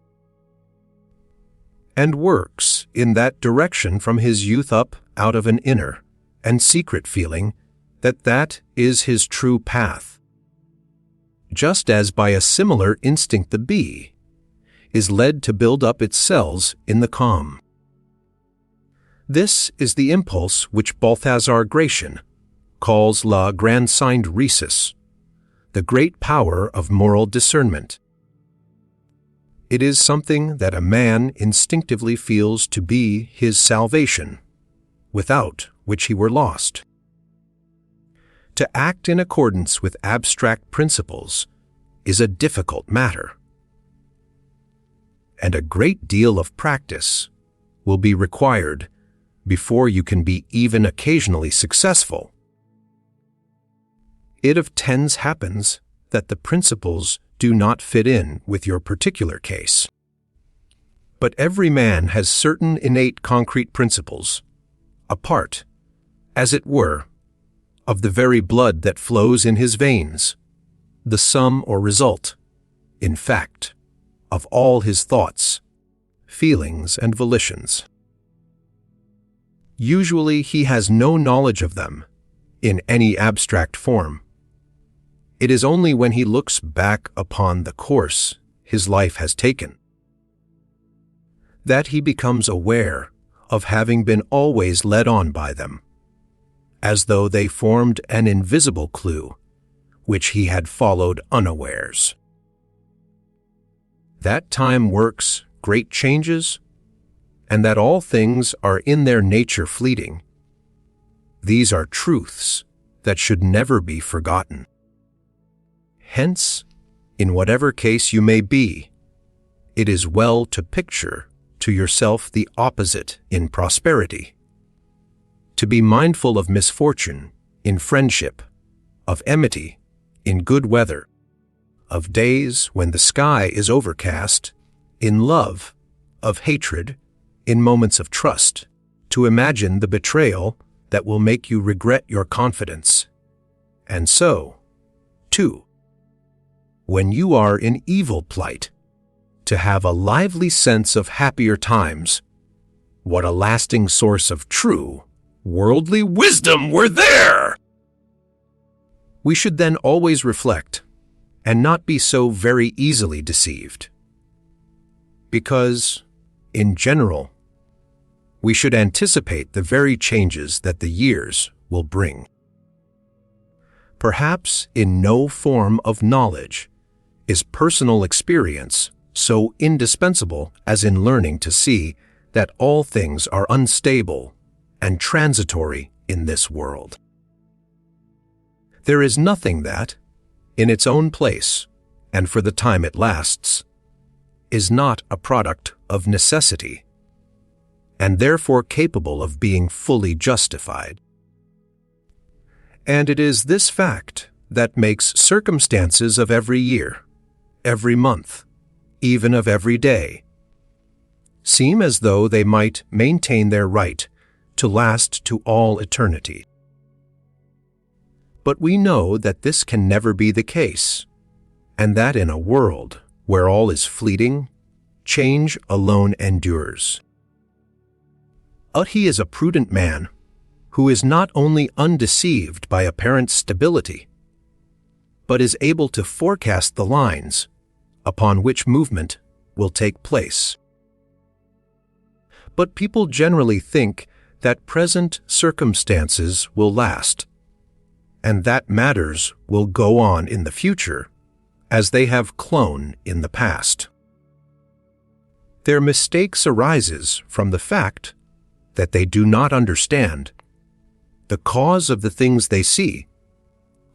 and works in that direction from his youth up out of an inner and secret feeling that that is his true path, just as by a similar instinct the bee is led to build up its cells in the calm. This is the impulse which Balthazar Gracian calls la grande rhesus, the great power of moral discernment. It is something that a man instinctively feels to be his salvation, without which he were lost. To act in accordance with abstract principles is a difficult matter, and a great deal of practice will be required before you can be even occasionally successful. It often happens that the principles do not fit in with your particular case. But every man has certain innate concrete principles, a part, as it were, of the very blood that flows in his veins, the sum or result, in fact, of all his thoughts, feelings, and volitions. Usually he has no knowledge of them in any abstract form. It is only when he looks back upon the course his life has taken that he becomes aware of having been always led on by them, as though they formed an invisible clue which he had followed unawares. That time works great changes, and that all things are in their nature fleeting. These are truths that should never be forgotten. Hence, in whatever case you may be, it is well to picture to yourself the opposite in prosperity, to be mindful of misfortune in friendship, of enmity in good weather, of days when the sky is overcast, in love, of hatred, in moments of trust, to imagine the betrayal that will make you regret your confidence. And so, too, when you are in evil plight, to have a lively sense of happier times, what a lasting source of true, worldly wisdom were there! We should then always reflect, and not be so very easily deceived. Because, in general, we should anticipate the very changes that the years will bring. Perhaps in no form of knowledge is personal experience so indispensable as in learning to see that all things are unstable and transitory in this world. There is nothing that, in its own place, and for the time it lasts, is not a product of necessity, and therefore capable of being fully justified. And it is this fact that makes circumstances of every year, every month, even of every day, seem as though they might maintain their right to last to all eternity. But we know that this can never be the case, and that in a world where all is fleeting, change alone endures. But he is a prudent man who is not only undeceived by apparent stability, but is able to forecast the lines upon which movement will take place. But people generally think that present circumstances will last, and that matters will go on in the future as they have clone in the past. Their mistakes arises from the fact that they do not understand the cause of the things they see,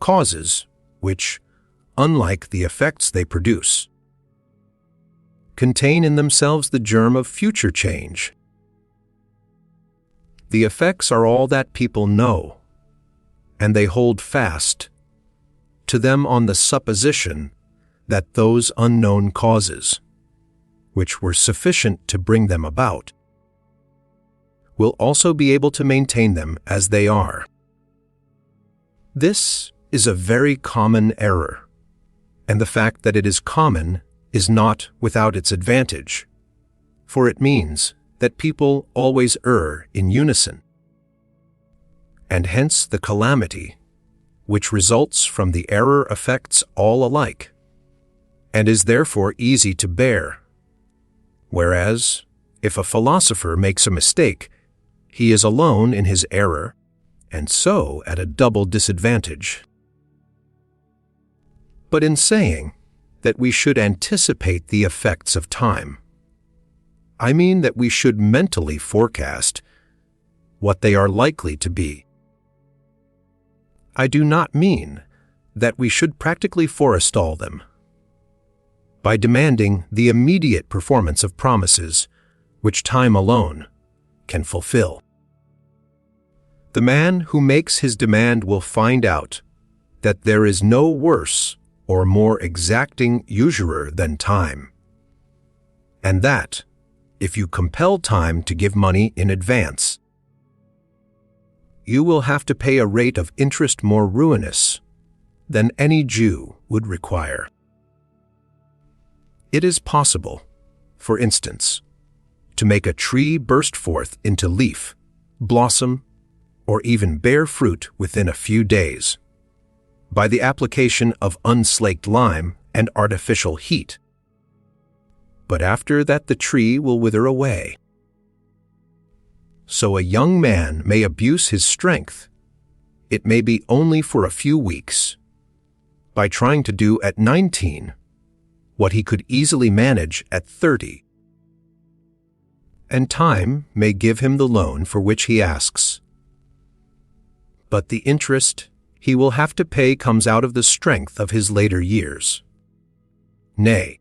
causes which, unlike the effects they produce, contain in themselves the germ of future change. The effects are all that people know, and they hold fast to them on the supposition that those unknown causes, which were sufficient to bring them about, will also be able to maintain them as they are. This is a very common error, and the fact that it is common is not without its advantage, for it means that people always err in unison, and hence the calamity which results from the error affects all alike, and is therefore easy to bear. Whereas, if a philosopher makes a mistake, he is alone in his error, and so at a double disadvantage. but in saying that we should anticipate the effects of time. I mean that we should mentally forecast what they are likely to be. I do not mean that we should practically forestall them by demanding the immediate performance of promises which time alone can fulfill. The man who makes his demand will find out that there is no worse or more exacting usurer than time, and that, if you compel time to give money in advance, you will have to pay a rate of interest more ruinous than any Jew would require. It is possible, for instance, to make a tree burst forth into leaf, blossom, or even bear fruit within a few days by the application of unslaked lime and artificial heat. But after that the tree will wither away. So a young man may abuse his strength, it may be only for a few weeks, by trying to do at 19 what he could easily manage at 30. And time may give him the loan for which he asks. But the interest he will have to pay comes out of the strength of his later years. Nay,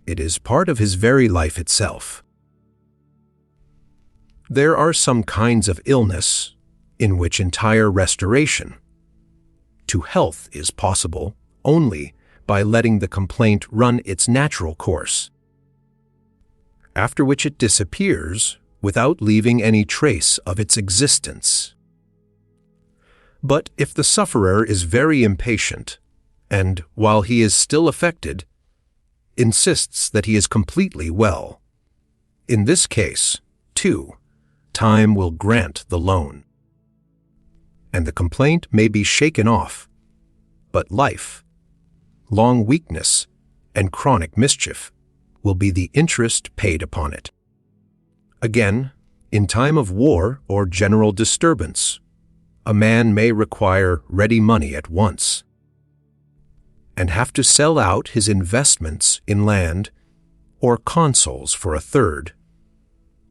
it is part of his very life itself. There are some kinds of illness in which entire restoration to health is possible only by letting the complaint run its natural course, after which it disappears without leaving any trace of its existence. But if the sufferer is very impatient, and, while he is still affected, insists that he is completely well, in this case, too, time will grant the loan, and the complaint may be shaken off, but life, long weakness, and chronic mischief will be the interest paid upon it. Again, in time of war or general disturbance, a man may require ready money at once, and have to sell out his investments in land or consols for a third,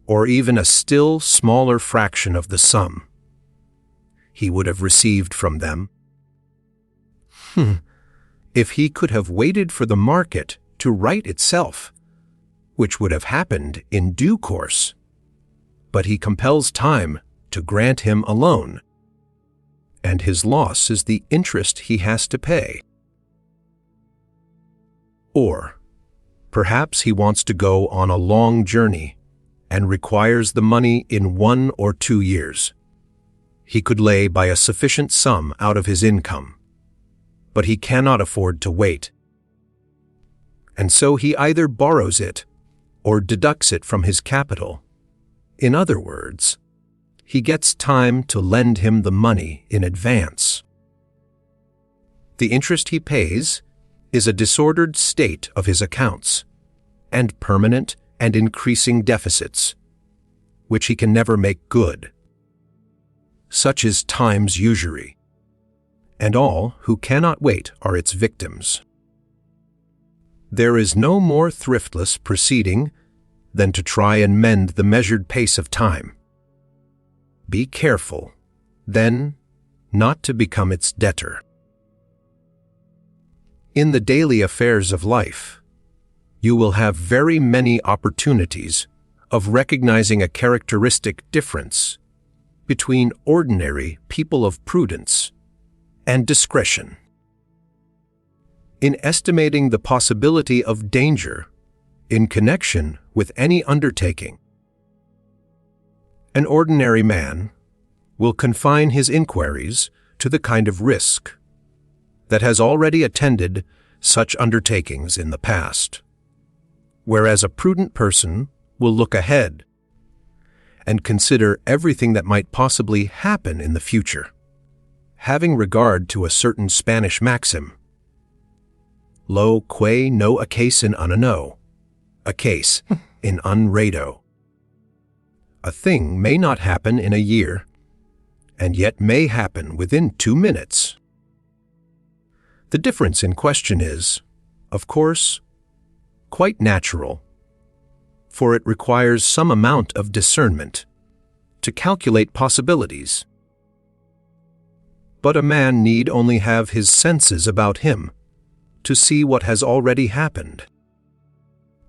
or even a still smaller fraction of the sum he would have received from them. If he could have waited for the market to right itself, which would have happened in due course, but he compels time to grant him a loan, and his loss is the interest he has to pay. Or, perhaps he wants to go on a long journey and requires the money in 1 or 2 years. He could lay by a sufficient sum out of his income, but he cannot afford to wait. And so he either borrows it or deducts it from his capital. In other words, he gets time to lend him the money in advance. The interest he pays is a disordered state of his accounts, and permanent and increasing deficits, which he can never make good. Such is time's usury, and all who cannot wait are its victims. There is no more thriftless proceeding than to try and mend the measured pace of time. Be careful, then, not to become its debtor. In the daily affairs of life, you will have very many opportunities of recognizing a characteristic difference between ordinary people of prudence and discretion. In estimating the possibility of danger in connection with any undertaking, an ordinary man will confine his inquiries to the kind of risk that has already attended such undertakings in the past, whereas a prudent person will look ahead and consider everything that might possibly happen in the future, having regard to a certain Spanish maxim, lo que no ocase in unano, a case in unrado. A thing may not happen in a year, and yet may happen within 2 minutes. The difference in question is, of course, quite natural, for it requires some amount of discernment to calculate possibilities. But a man need only have his senses about him to see what has already happened.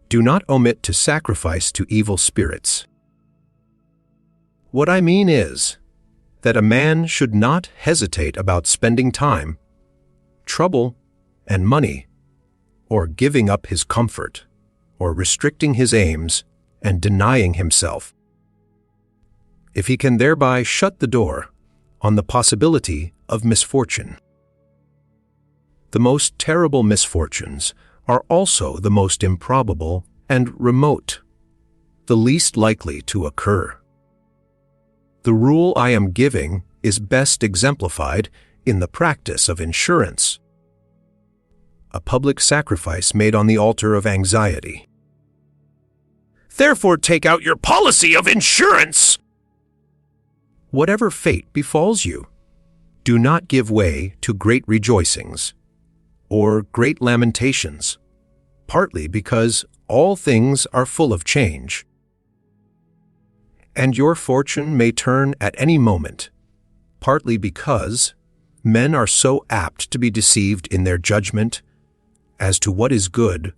Do not omit to sacrifice to evil spirits. What I mean is that a man should not hesitate about spending time, trouble, and money, or giving up his comfort, or restricting his aims and denying himself, if he can thereby shut the door on the possibility of misfortune. The most terrible misfortunes are also the most improbable and remote, the least likely to occur. The rule I am giving is best exemplified in the practice of insurance, a public sacrifice made on the altar of anxiety. Therefore, take out your policy of insurance. Whatever fate befalls you, do not give way to great rejoicings or great lamentations, partly because all things are full of change, and your fortune may turn at any moment, partly because men are so apt to be deceived in their judgment as to what is good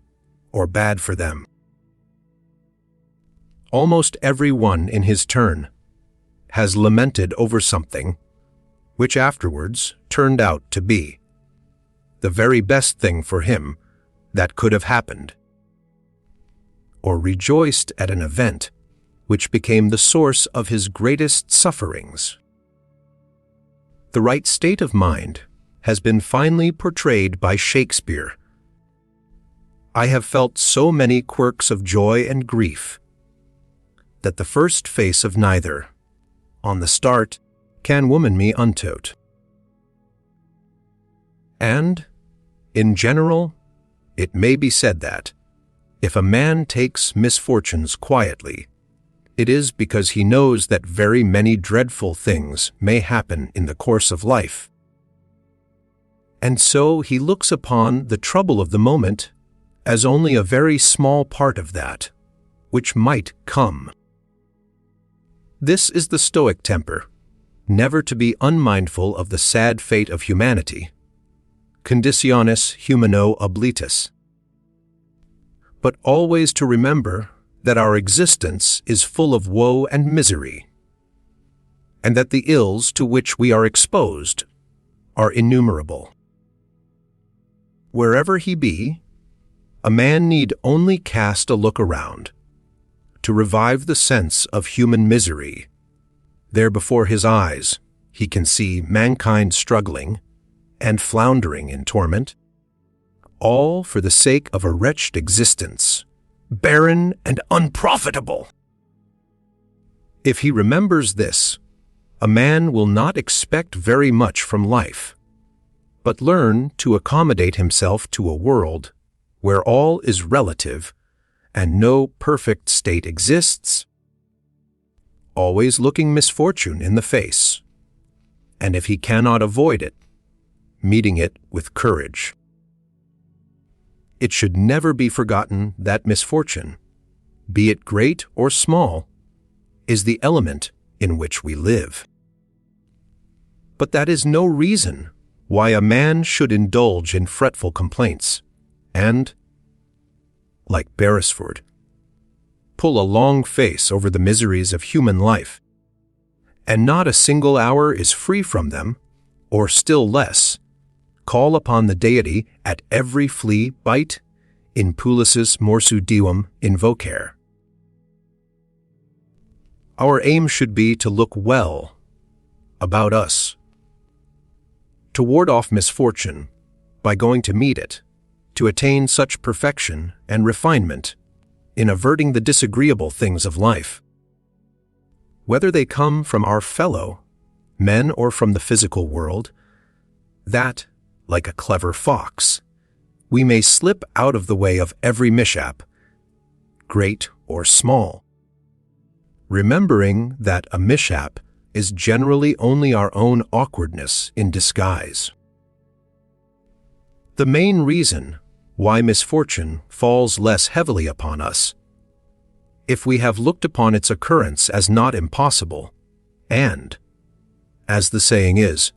or bad for them. Almost every one in his turn has lamented over something which afterwards turned out to be the very best thing for him that could have happened, or rejoiced at an event which became the source of his greatest sufferings. The right state of mind has been finely portrayed by Shakespeare. I have felt so many quirks of joy and grief that the first face of neither, on the start, can woman me unto't. And, in general, it may be said that, if a man takes misfortunes quietly, it is because he knows that very many dreadful things may happen in the course of life. And so he looks upon the trouble of the moment as only a very small part of that which might come. This is the Stoic temper, never to be unmindful of the sad fate of humanity, conditionis humano oblitus, but always to remember that our existence is full of woe and misery, and that the ills to which we are exposed are innumerable. Wherever he be, a man need only cast a look around to revive the sense of human misery. There before his eyes he can see mankind struggling and floundering in torment, all for the sake of a wretched existence, barren and unprofitable. If he remembers this, a man will not expect very much from life, but learn to accommodate himself to a world where all is relative and no perfect state exists, always looking misfortune in the face, and if he cannot avoid it, meeting it with courage. It should never be forgotten that misfortune, be it great or small, is the element in which we live. But that is no reason why a man should indulge in fretful complaints and, like Beresford, pull a long face over the miseries of human life, and not a single hour is free from them, or still less, call upon the deity at every flea bite, in pullicis morsu divum invocare. Our aim should be to look well about us, to ward off misfortune by going to meet it, to attain such perfection and refinement in averting the disagreeable things of life, whether they come from our fellow men or from the physical world, that, like a clever fox, we may slip out of the way of every mishap, great or small, remembering that a mishap is generally only our own awkwardness in disguise. The main reason why misfortune falls less heavily upon us, if we have looked upon its occurrence as not impossible, and, as the saying is,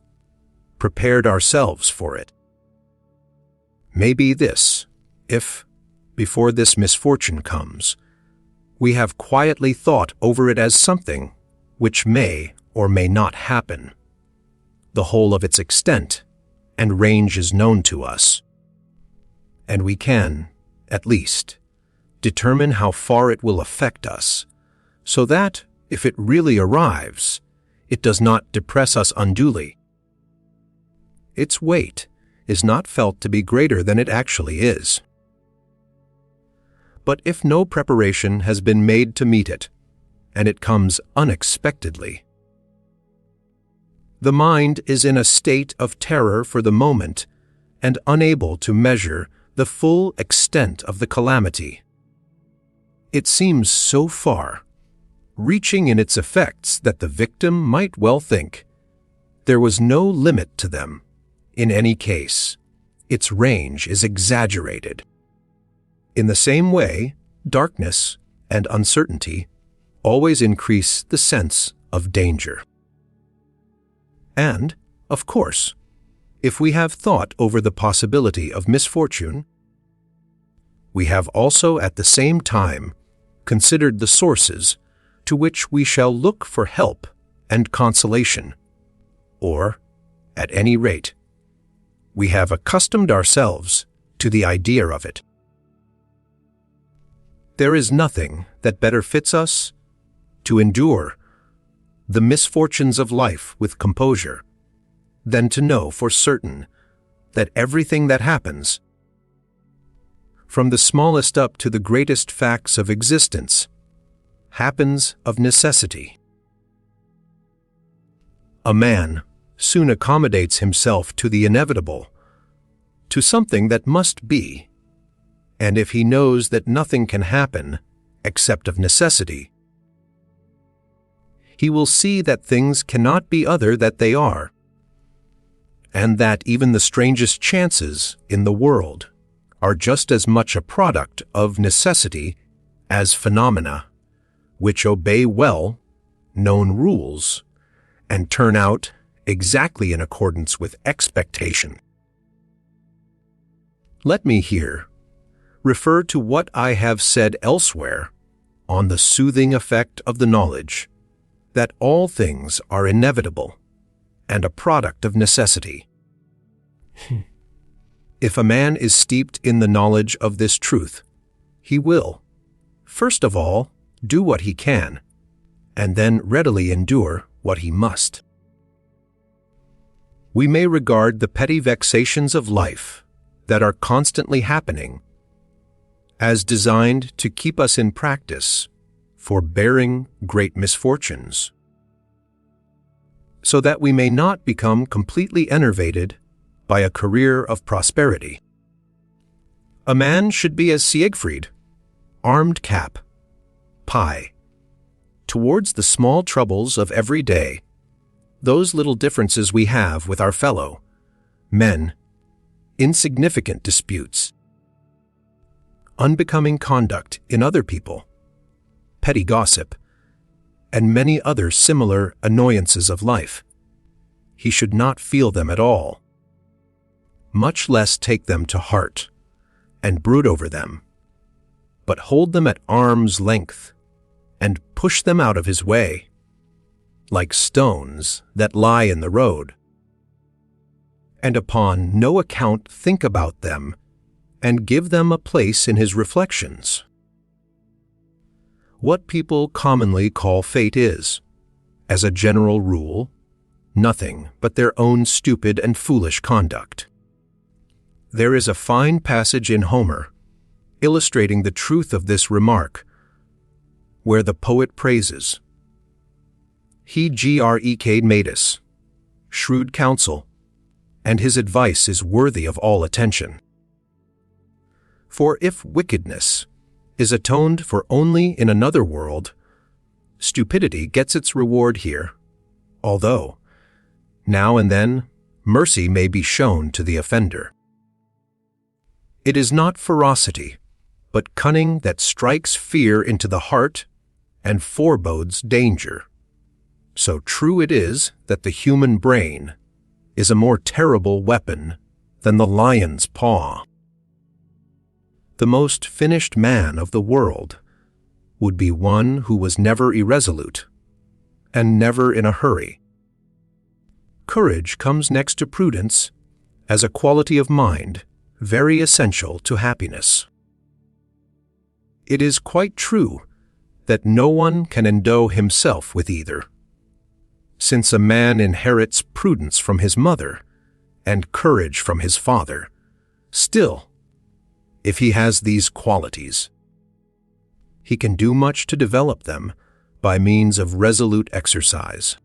prepared ourselves for it, may be this: if, before this misfortune comes, we have quietly thought over it as something which may or may not happen, the whole of its extent and range is known to us, and we can, at least, determine how far it will affect us, so that, if it really arrives, it does not depress us unduly. Its weight is not felt to be greater than it actually is. But if no preparation has been made to meet it, and it comes unexpectedly, the mind is in a state of terror for the moment and unable to measure the full extent of the calamity. It seems so far, reaching in its effects, that the victim might well think there was no limit to them. In any case, its range is exaggerated. In the same way, darkness and uncertainty always increase the sense of danger. And, of course, if we have thought over the possibility of misfortune, we have also at the same time considered the sources to which we shall look for help and consolation, or, at any rate, we have accustomed ourselves to the idea of it. There is nothing that better fits us to endure the misfortunes of life with composure than to know for certain that everything that happens, from the smallest up to the greatest facts of existence, happens of necessity. A man soon accommodates himself to the inevitable, to something that must be, and if he knows that nothing can happen except of necessity, he will see that things cannot be other than they are, and that even the strangest chances in the world are just as much a product of necessity as phenomena, which obey well known rules and turn out exactly in accordance with expectation. Let me here refer to what I have said elsewhere on the soothing effect of the knowledge that all things are inevitable and a product of necessity. If a man is steeped in the knowledge of this truth, he will, first of all, do what he can, and then readily endure what he must. We may regard the petty vexations of life that are constantly happening as designed to keep us in practice for bearing great misfortunes, so that we may not become completely enervated by a career of prosperity. A man should be as Siegfried, armed cap, pie, towards the small troubles of every day, those little differences we have with our fellow men, insignificant disputes, unbecoming conduct in other people, petty gossip, and many other similar annoyances of life. He should not feel them at all, much less take them to heart and brood over them, but hold them at arm's length and push them out of his way, like stones that lie in the road, and upon no account think about them and give them a place in his reflections. What people commonly call fate is, as a general rule, nothing but their own stupid and foolish conduct. There is a fine passage in Homer illustrating the truth of this remark, where the poet praises: "He grek made us, shrewd counsel, and his advice is worthy of all attention. For if wickedness is atoned for only in another world, stupidity gets its reward here, although, now and then, mercy may be shown to the offender." It is not ferocity, but cunning that strikes fear into the heart and forebodes danger. So true it is that the human brain is a more terrible weapon than the lion's paw. The most finished man of the world would be one who was never irresolute and never in a hurry. Courage comes next to prudence as a quality of mind very essential to happiness. It is quite true that no one can endow himself with either, since a man inherits prudence from his mother and courage from his father. Still, if he has these qualities, he can do much to develop them by means of resolute exercise.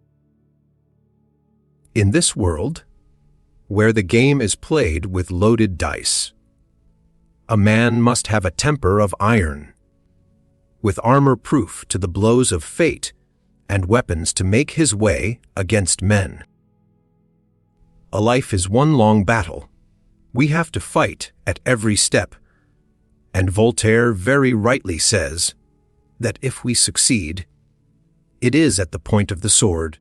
In this world, where the game is played with loaded dice, a man must have a temper of iron, with armor-proof to the blows of fate and weapons to make his way against men. A life is one long battle. We have to fight at every step, and Voltaire very rightly says that if we succeed, it is at the point of the sword,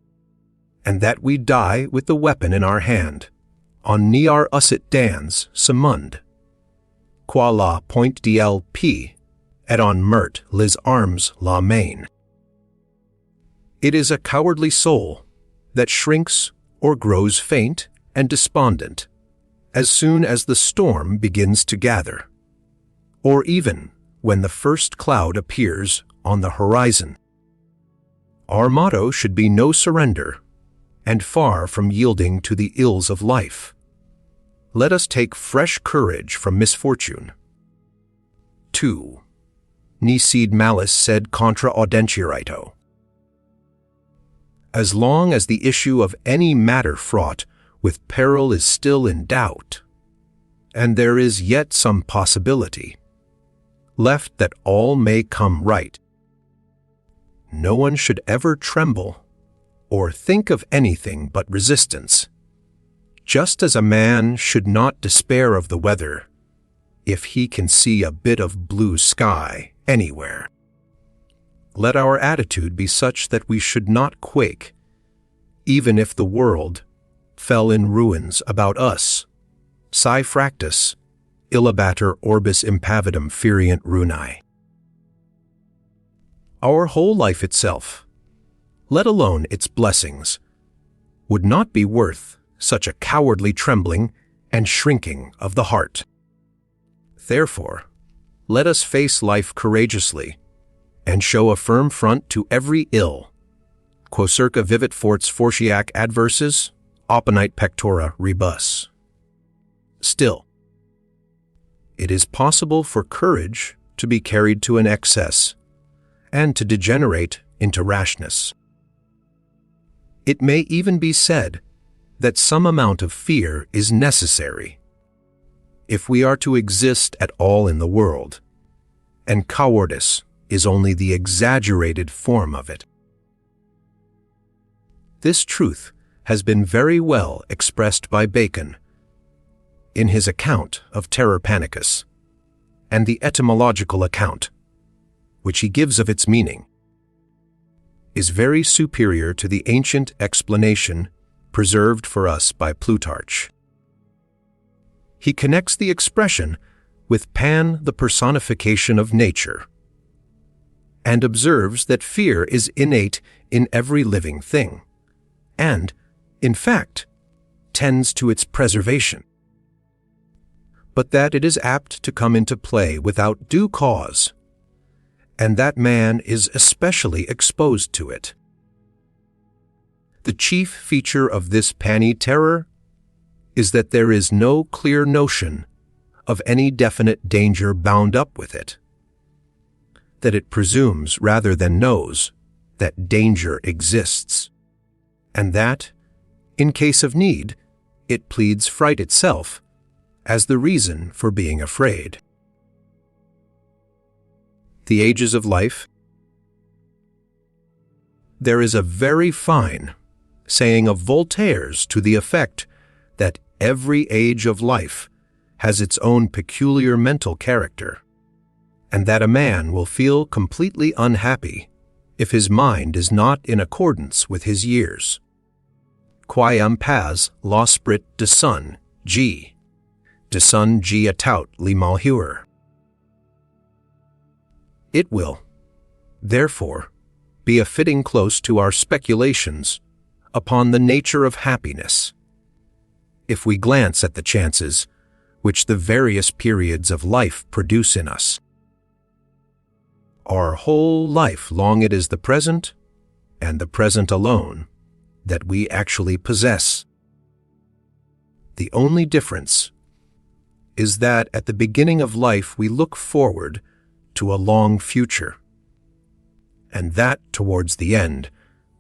and that we die with the weapon in our hand. On niar ussit dans semund, qua la point dlp, et on mert les armes la main. It is a cowardly soul that shrinks or grows faint and despondent as soon as the storm begins to gather, or even when the first cloud appears on the horizon. Our motto should be no surrender, and far from yielding to the ills of life. Let us take fresh courage from misfortune. 2. Nisi malis sed contra audentirito. As long as the issue of any matter fraught with peril is still in doubt, and there is yet some possibility left that all may come right, no one should ever tremble or think of anything but resistance, just as a man should not despair of the weather if he can see a bit of blue sky anywhere. Let our attitude be such that we should not quake, even if the world fell in ruins about us. Si fractus, illabater orbis impavidum ferient runae. Our whole life itself, let alone its blessings, would not be worth such a cowardly trembling and shrinking of the heart. Therefore, let us face life courageously and show a firm front to every ill. Quocirca vivit forts fortiac adversus, opponite pectora rebus. Still, it is possible for courage to be carried to an excess and to degenerate into rashness. It may even be said that some amount of fear is necessary if we are to exist at all in the world, and cowardice is only the exaggerated form of it. This truth has been very well expressed by Bacon in his account of Terror Panicus, and the etymological account, which he gives of its meaning, is very superior to the ancient explanation preserved for us by Plutarch. He connects the expression with Pan, the personification of nature, and observes that fear is innate in every living thing, and, in fact, tends to its preservation, but that it is apt to come into play without due cause, and that man is especially exposed to it. The chief feature of this panny terror is that there is no clear notion of any definite danger bound up with it, that it presumes rather than knows that danger exists, and that, in case of need, it pleads fright itself as the reason for being afraid. The ages of life. There is a very fine saying of Voltaire's to the effect that every age of life has its own peculiar mental character, and that a man will feel completely unhappy if his mind is not in accordance with his years. Quam pas losprit de sun, G. De sun G atout li malheur. It will, therefore, be a fitting close to our speculations upon the nature of happiness, if we glance at the chances which the various periods of life produce in us. Our whole life long it is the present, and the present alone, that we actually possess. The only difference is that at the beginning of life we look forward to a long future, and that towards the end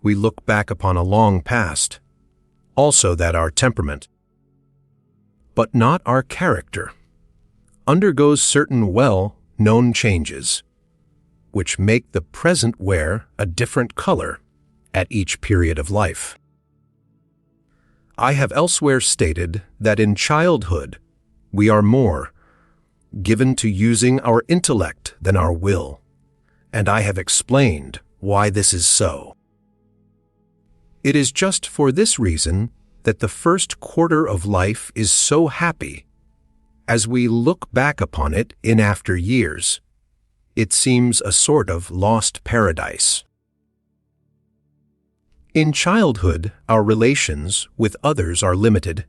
we look back upon a long past, also that our temperament, but not our character, undergoes certain well-known changes, which make the present wear a different color at each period of life. I have elsewhere stated that in childhood we are more given to using our intellect than our will, and I have explained why this is so. It is just for this reason that the first quarter of life is so happy. As we look back upon it in after years, it seems a sort of lost paradise. In childhood, our relations with others are limited,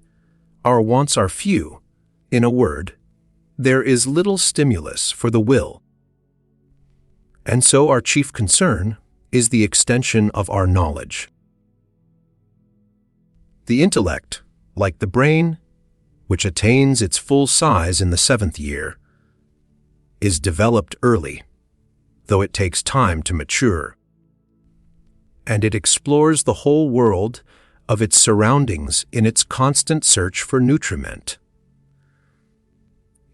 our wants are few. In a word, there is little stimulus for the will. And so our chief concern is the extension of our knowledge. The intellect, like the brain, which attains its full size in the 7th year, is developed early, though it takes time to mature, and it explores the whole world of its surroundings in its constant search for nutriment.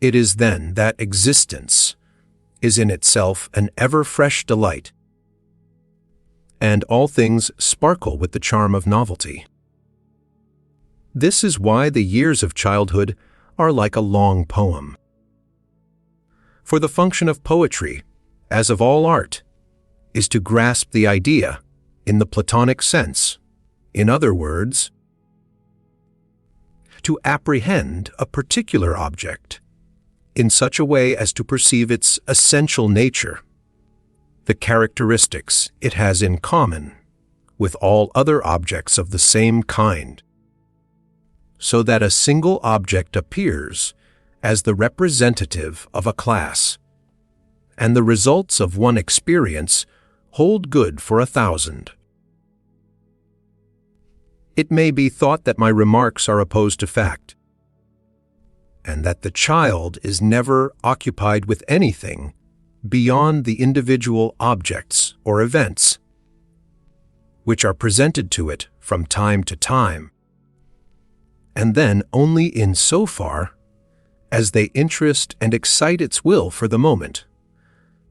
It is then that existence is in itself an ever-fresh delight, and all things sparkle with the charm of novelty. This is why the years of childhood are like a long poem. For the function of poetry, as of all art, is to grasp the idea in the Platonic sense. In other words, to apprehend a particular object in such a way as to perceive its essential nature, the characteristics it has in common with all other objects of the same kind, so that a single object appears as the representative of a class, and the results of one experience hold good for 1,000. It may be thought that my remarks are opposed to fact, and that the child is never occupied with anything beyond the individual objects or events which are presented to it from time to time, and then only in so far as they interest and excite its will for the moment.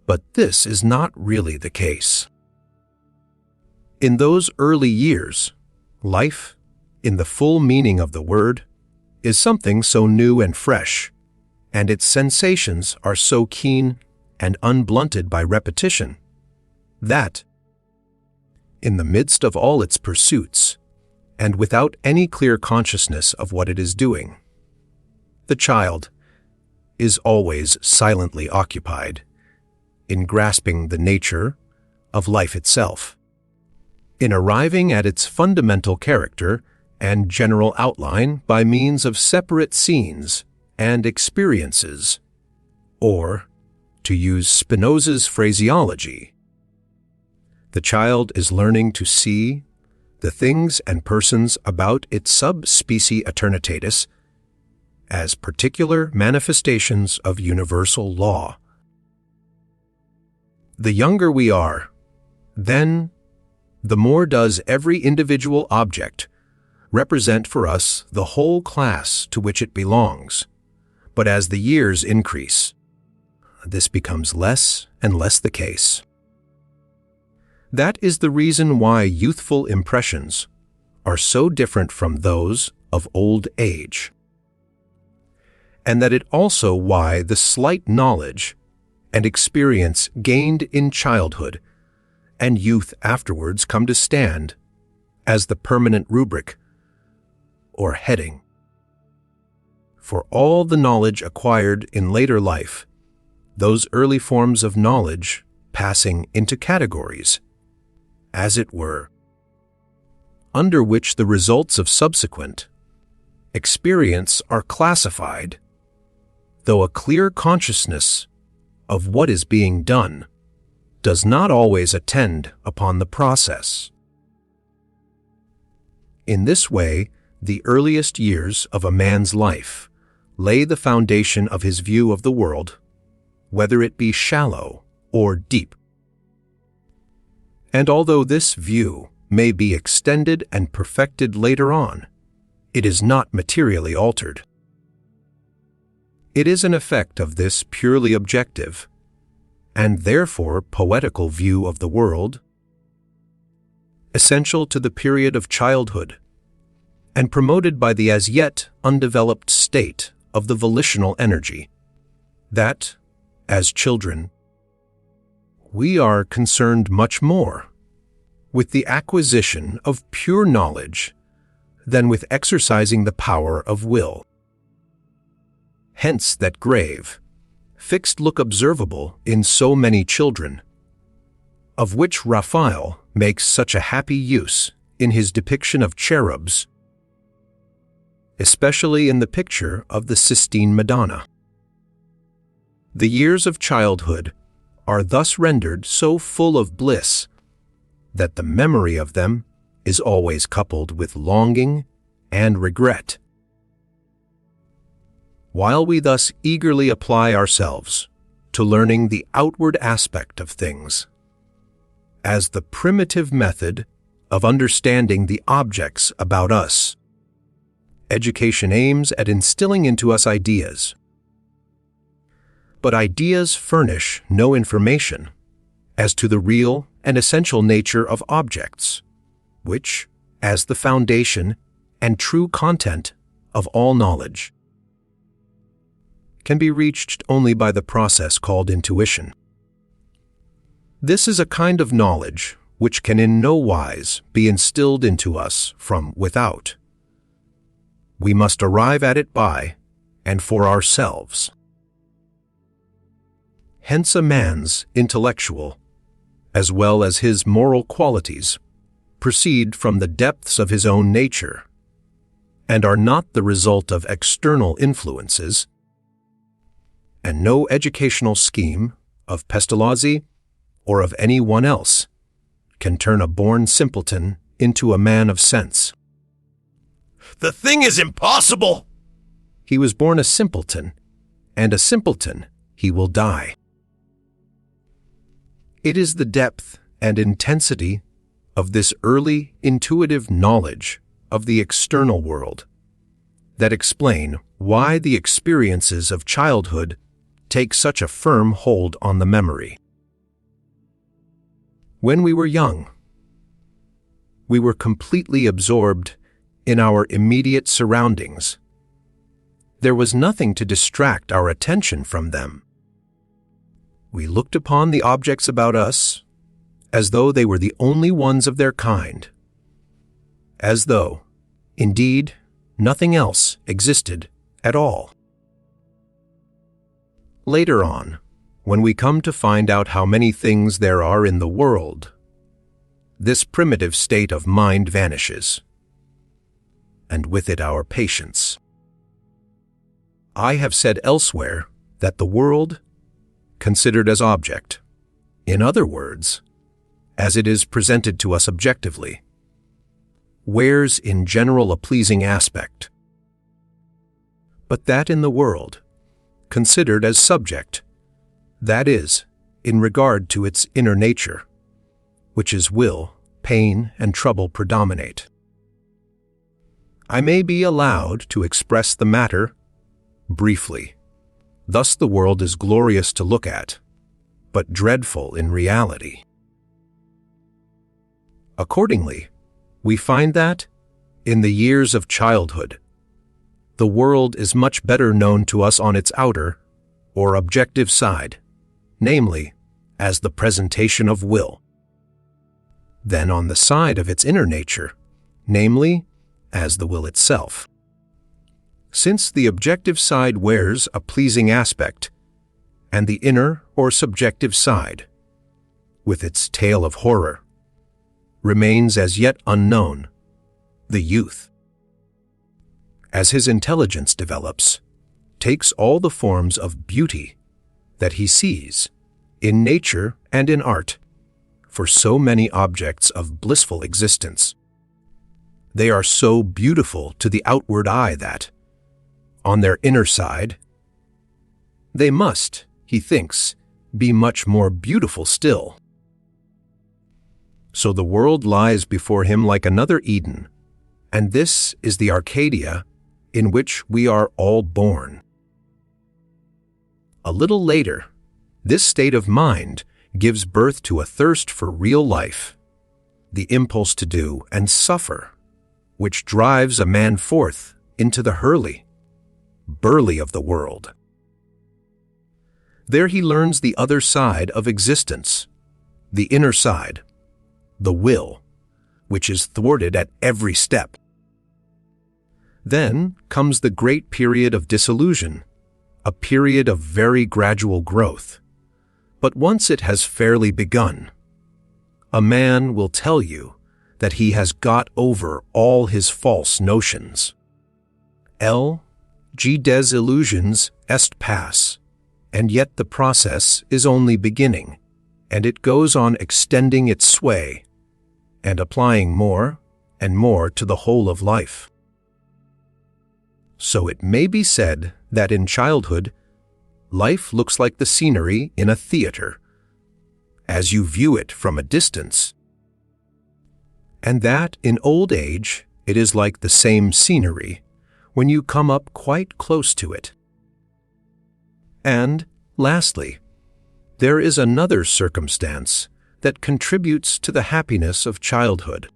But this is not really the case. In those early years, life, in the full meaning of the word, is something so new and fresh, and its sensations are so keen and unblunted by repetition, that, in the midst of all its pursuits, and without any clear consciousness of what it is doing, the child is always silently occupied in grasping the nature of life itself, in arriving at its fundamental character and general outline by means of separate scenes and experiences, or, to use Spinoza's phraseology, the child is learning to see the things and persons about its subspecie eternitatis as particular manifestations of universal law. The younger we are, then, the more does every individual object represent for us the whole class to which it belongs. But as the years increase, this becomes less and less the case. That is the reason why youthful impressions are so different from those of old age. and that it also why the slight knowledge and experience gained in childhood and youth afterwards come to stand as the permanent rubric or heading for all the knowledge acquired in later life, those early forms of knowledge passing into categories, as it were, under which the results of subsequent experience are classified, though a clear consciousness of what is being done does not always attend upon the process. In this way, the earliest years of a man's life lay the foundation of his view of the world, whether it be shallow or deep. And although this view may be extended and perfected later on, it is not materially altered. It is an effect of this purely objective, and therefore poetical view of the world, essential to the period of childhood, and promoted by the as yet undeveloped state of the volitional energy, that, as children, we are concerned much more with the acquisition of pure knowledge than with exercising the power of will. Hence that grave, fixed look observable in so many children, of which Raphael makes such a happy use in his depiction of cherubs, especially in the picture of the Sistine Madonna. The years of childhood are thus rendered so full of bliss that the memory of them is always coupled with longing and regret. While we thus eagerly apply ourselves to learning the outward aspect of things, as the primitive method of understanding the objects about us, education aims at instilling into us ideas. But ideas furnish no information as to the real and essential nature of objects, which, as the foundation and true content of all knowledge, can be reached only by the process called intuition. This is a kind of knowledge which can in no wise be instilled into us from without. We must arrive at it by and for ourselves. Hence a man's intellectual, as well as his moral qualities, proceed from the depths of his own nature, and are not the result of external influences, and no educational scheme of Pestalozzi or of any one else can turn a born simpleton into a man of sense. The thing is impossible! He was born a simpleton, and a simpleton he will die. It is the depth and intensity of this early intuitive knowledge of the external world that explain why the experiences of childhood take such a firm hold on the memory. When we were young, we were completely absorbed in our immediate surroundings. There was nothing to distract our attention from them. We looked upon the objects about us as though they were the only ones of their kind, as though, indeed, nothing else existed at all. Later on, when we come to find out how many things there are in the world, this primitive state of mind vanishes, and with it our patience. I have said elsewhere that the world, considered as object, in other words, as it is presented to us objectively, wears in general a pleasing aspect, but that in the world, considered as subject, that is, in regard to its inner nature, which is will, pain, and trouble predominate. I may be allowed to express the matter briefly. Thus the world is glorious to look at, but dreadful in reality. Accordingly, we find that, in the years of childhood, the world is much better known to us on its outer, or objective side, namely, as the presentation of will, than on the side of its inner nature, namely, as the will itself. Since the objective side wears a pleasing aspect, and the inner or subjective side, with its tale of horror, remains as yet unknown, the youth, as his intelligence develops, takes all the forms of beauty that he sees in nature and in art for so many objects of blissful existence. They are so beautiful to the outward eye that, on their inner side, they must, he thinks, be much more beautiful still. So the world lies before him like another Eden, and this is the Arcadia in which we are all born. A little later, this state of mind gives birth to a thirst for real life, the impulse to do and suffer, which drives a man forth into the burly of the world. There he learns the other side of existence, the inner side, the will, which is thwarted at every step. Then comes the great period of disillusion, a period of very gradual growth. But once it has fairly begun, a man will tell you that he has got over all his false notions. Des illusions est pass, and yet the process is only beginning, and it goes on extending its sway and applying more and more to the whole of life. So it may be said that in childhood, life looks like the scenery in a theater, as you view it from a distance, and that in old age it is like the same scenery when you come up quite close to it. And, lastly, there is another circumstance that contributes to the happiness of childhood.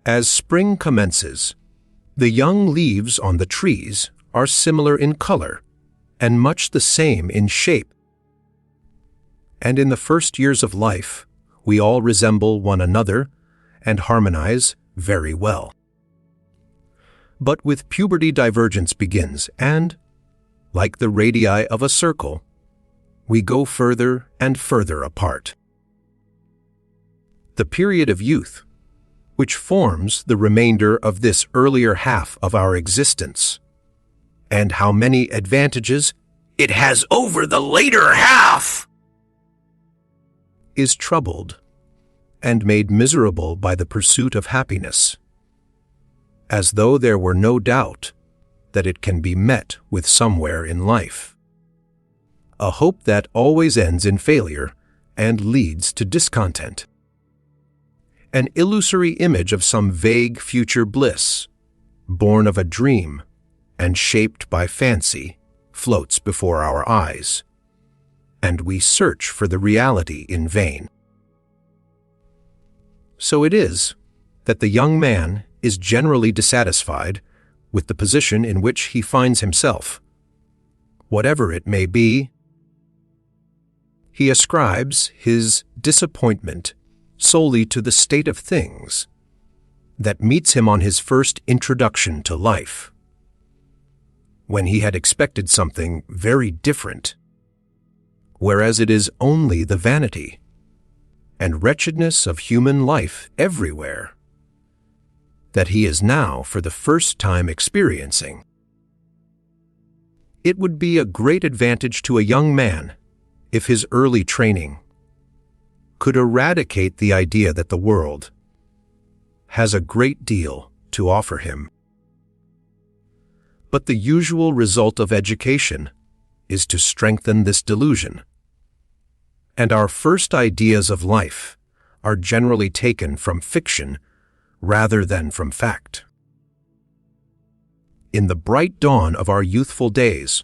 As spring commences, the young leaves on the trees are similar in color and much the same in shape. And in the first years of life, we all resemble one another and harmonize very well. But with puberty divergence begins, and, like the radii of a circle, we go further and further apart. The period of youth, which forms the remainder of this earlier half of our existence, and how many advantages it has over the later half, is troubled and made miserable by the pursuit of happiness, as though there were no doubt that it can be met with somewhere in life. A hope that always ends in failure and leads to discontent. An illusory image of some vague future bliss, born of a dream and shaped by fancy, floats before our eyes, and we search for the reality in vain. So it is that the young man is generally dissatisfied with the position in which he finds himself. Whatever it may be, he ascribes his disappointment solely to the state of things that meets him on his first introduction to life, when he had expected something very different, whereas it is only the vanity and wretchedness of human life everywhere that he is now for the first time experiencing. It would be a great advantage to a young man if his early training could eradicate the idea that the world has a great deal to offer him. But the usual result of education is to strengthen this delusion, and our first ideas of life are generally taken from fiction rather than from fact. In the bright dawn of our youthful days,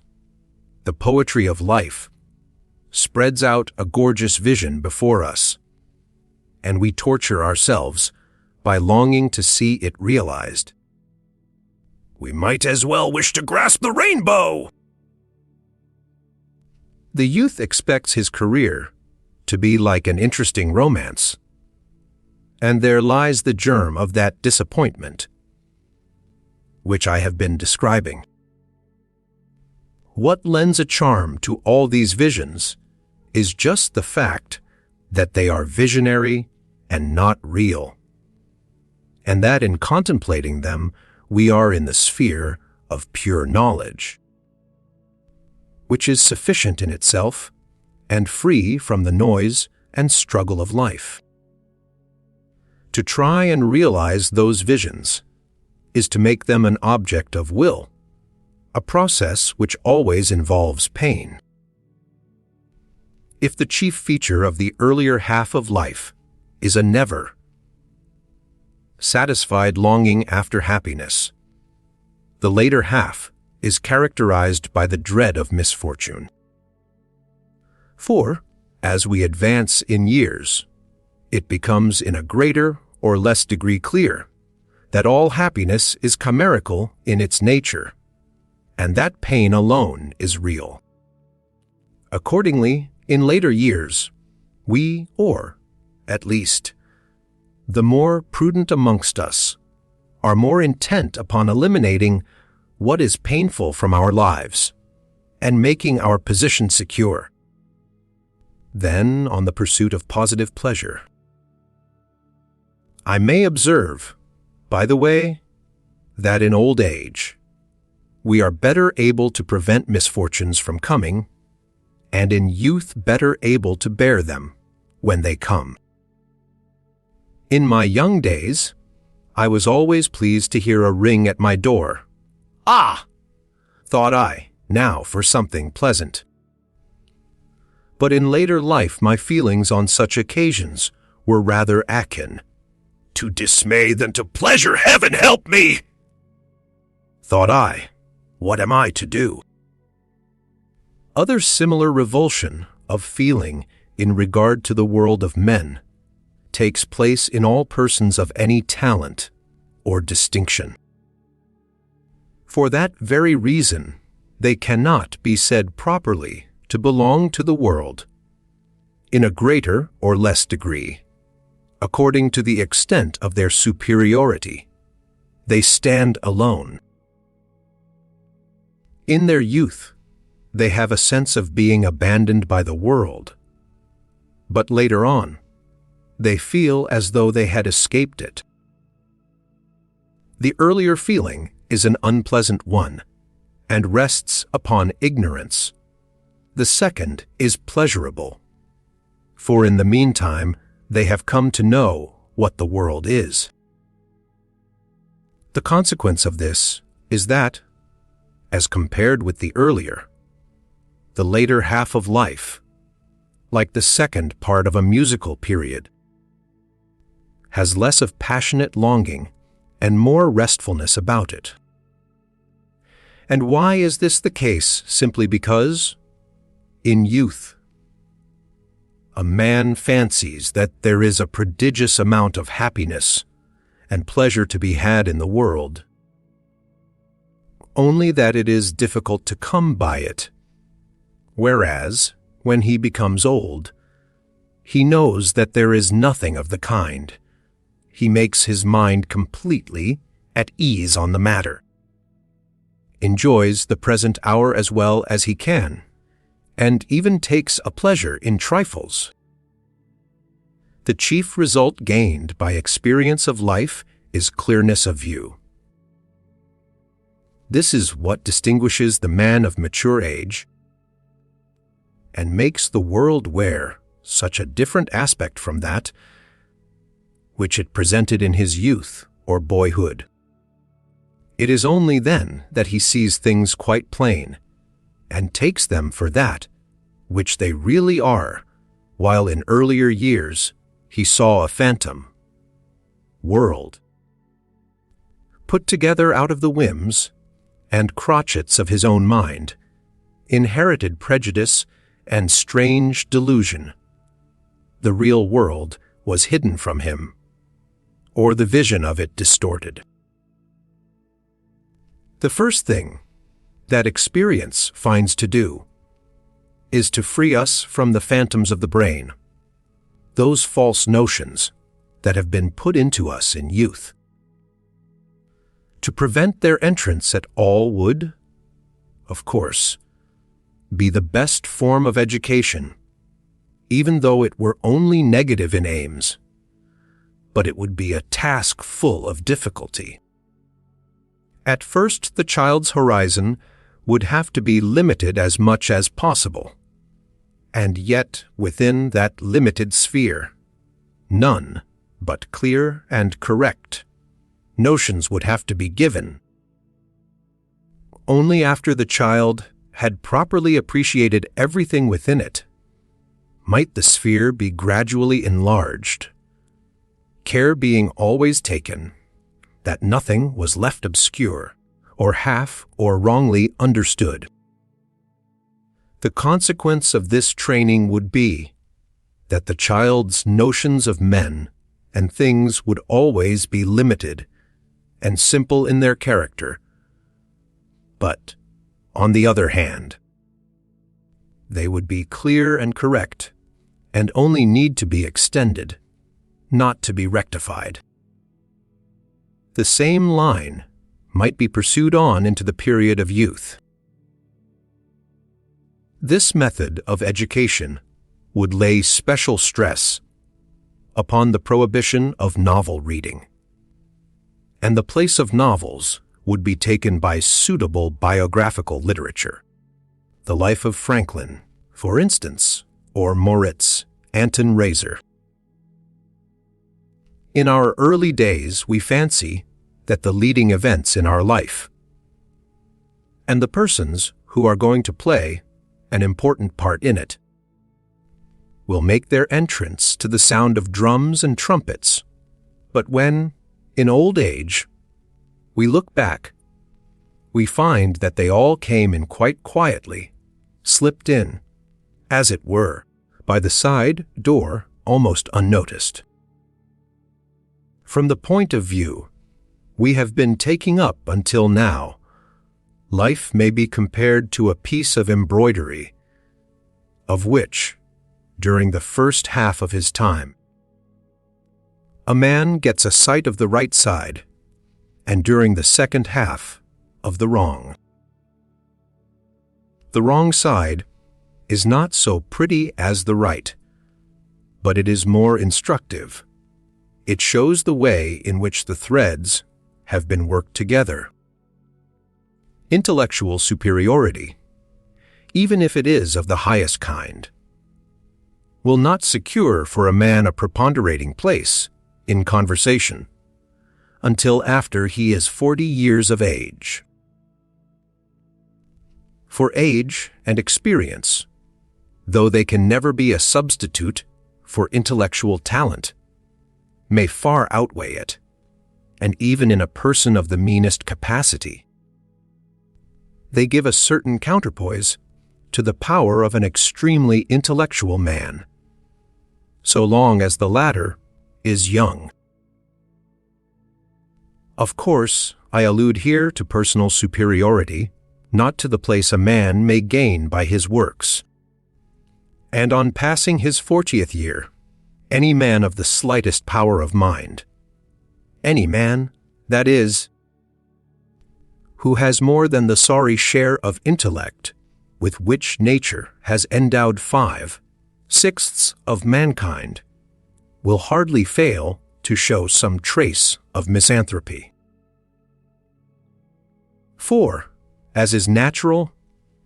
the poetry of life spreads out a gorgeous vision before us, and we torture ourselves by longing to see it realized. We might as well wish to grasp the rainbow. The youth expects his career to be like an interesting romance, and there lies the germ of that disappointment which I have been describing. What lends a charm to all these visions is just the fact that they are visionary and not real, and that in contemplating them we are in the sphere of pure knowledge, which is sufficient in itself and free from the noise and struggle of life. To try and realize those visions is to make them an object of will, a process which always involves pain. If the chief feature of the earlier half of life is a never satisfied longing after happiness, the later half is characterized by the dread of misfortune. For, as we advance in years, it becomes in a greater or less degree clear that all happiness is chimerical in its nature, and that pain alone is real. Accordingly, in later years, we, or, at least, the more prudent amongst us, are more intent upon eliminating what is painful from our lives and making our position secure than on the pursuit of positive pleasure. I may observe, by the way, that in old age, we are better able to prevent misfortunes from coming, and in youth better able to bear them when they come. In my young days, I was always pleased to hear a ring at my door. Ah! Thought I, now for something pleasant. But in later life my feelings on such occasions were rather akin To dismay than to pleasure, heaven help me! Thought I, what am I to do? Other similar revulsion of feeling in regard to the world of men takes place in all persons of any talent or distinction. For that very reason, they cannot be said properly to belong to the world, in a greater or less degree, according to the extent of their superiority. They stand alone. In their youth, they have a sense of being abandoned by the world, but later on, they feel as though they had escaped it. The earlier feeling is an unpleasant one, and rests upon ignorance. The second is pleasurable, for in the meantime they have come to know what the world is. The consequence of this is that, as compared with the earlier, the later half of life, like the second part of a musical period, has less of passionate longing and more restfulness about it. And why is this the case? Simply because, in youth, a man fancies that there is a prodigious amount of happiness and pleasure to be had in the world, only that it is difficult to come by it, whereas, when he becomes old, he knows that there is nothing of the kind. He makes his mind completely at ease on the matter, enjoys the present hour as well as he can, and even takes a pleasure in trifles. The chief result gained by experience of life is clearness of view. This is what distinguishes the man of mature age and makes the world wear such a different aspect from that which it presented in his youth or boyhood. It is only then that he sees things quite plain and takes them for that which they really are, while in earlier years he saw a phantom world, put together out of the whims and crotchets of his own mind, inherited prejudice and strange delusion. The real world was hidden from him, or the vision of it distorted. The first thing that experience finds to do is to free us from the phantoms of the brain, those false notions that have been put into us in youth. To prevent their entrance at all would, of course, be the best form of education, even though it were only negative in aims, but it would be a task full of difficulty. At first, the child's horizon would have to be limited as much as possible, and yet within that limited sphere, none but clear and correct notions would have to be given. Only after the child had properly appreciated everything within it might the sphere be gradually enlarged, care being always taken that nothing was left obscure or half or wrongly understood. The consequence of this training would be that the child's notions of men and things would always be limited and simple in their character. But, on the other hand, they would be clear and correct and only need to be extended, not to be rectified. The same line might be pursued on into the period of youth. This method of education would lay special stress upon the prohibition of novel reading, and the place of novels would be taken by suitable biographical literature. The life of Franklin, for instance, or Moritz Anton Reiser. In our early days, we fancy that the leading events in our life and the persons who are going to play an important part in it will make their entrance to the sound of drums and trumpets. But when, in old age, we look back, we find that they all came in quite quietly, slipped in, as it were, by the side door almost unnoticed. From the point of view we have been taking up until now, life may be compared to a piece of embroidery, of which, during the first half of his time, a man gets a sight of the right side, and during the second half of the wrong. The wrong side is not so pretty as the right, but it is more instructive. It shows the way in which the threads have been worked together. Intellectual superiority, even if it is of the highest kind, will not secure for a man a preponderating place in conversation until after he is 40 years of age. For age and experience, though they can never be a substitute for intellectual talent, may far outweigh it, and even in a person of the meanest capacity, they give a certain counterpoise to the power of an extremely intellectual man, so long as the latter is young. Of course, I allude here to personal superiority, not to the place a man may gain by his works. And on passing his 40th year, any man of the slightest power of mind, any man, that is, who has more than the sorry share of intellect with which nature has endowed 5/6 of mankind, will hardly fail to show some trace of misanthropy. For, as is natural,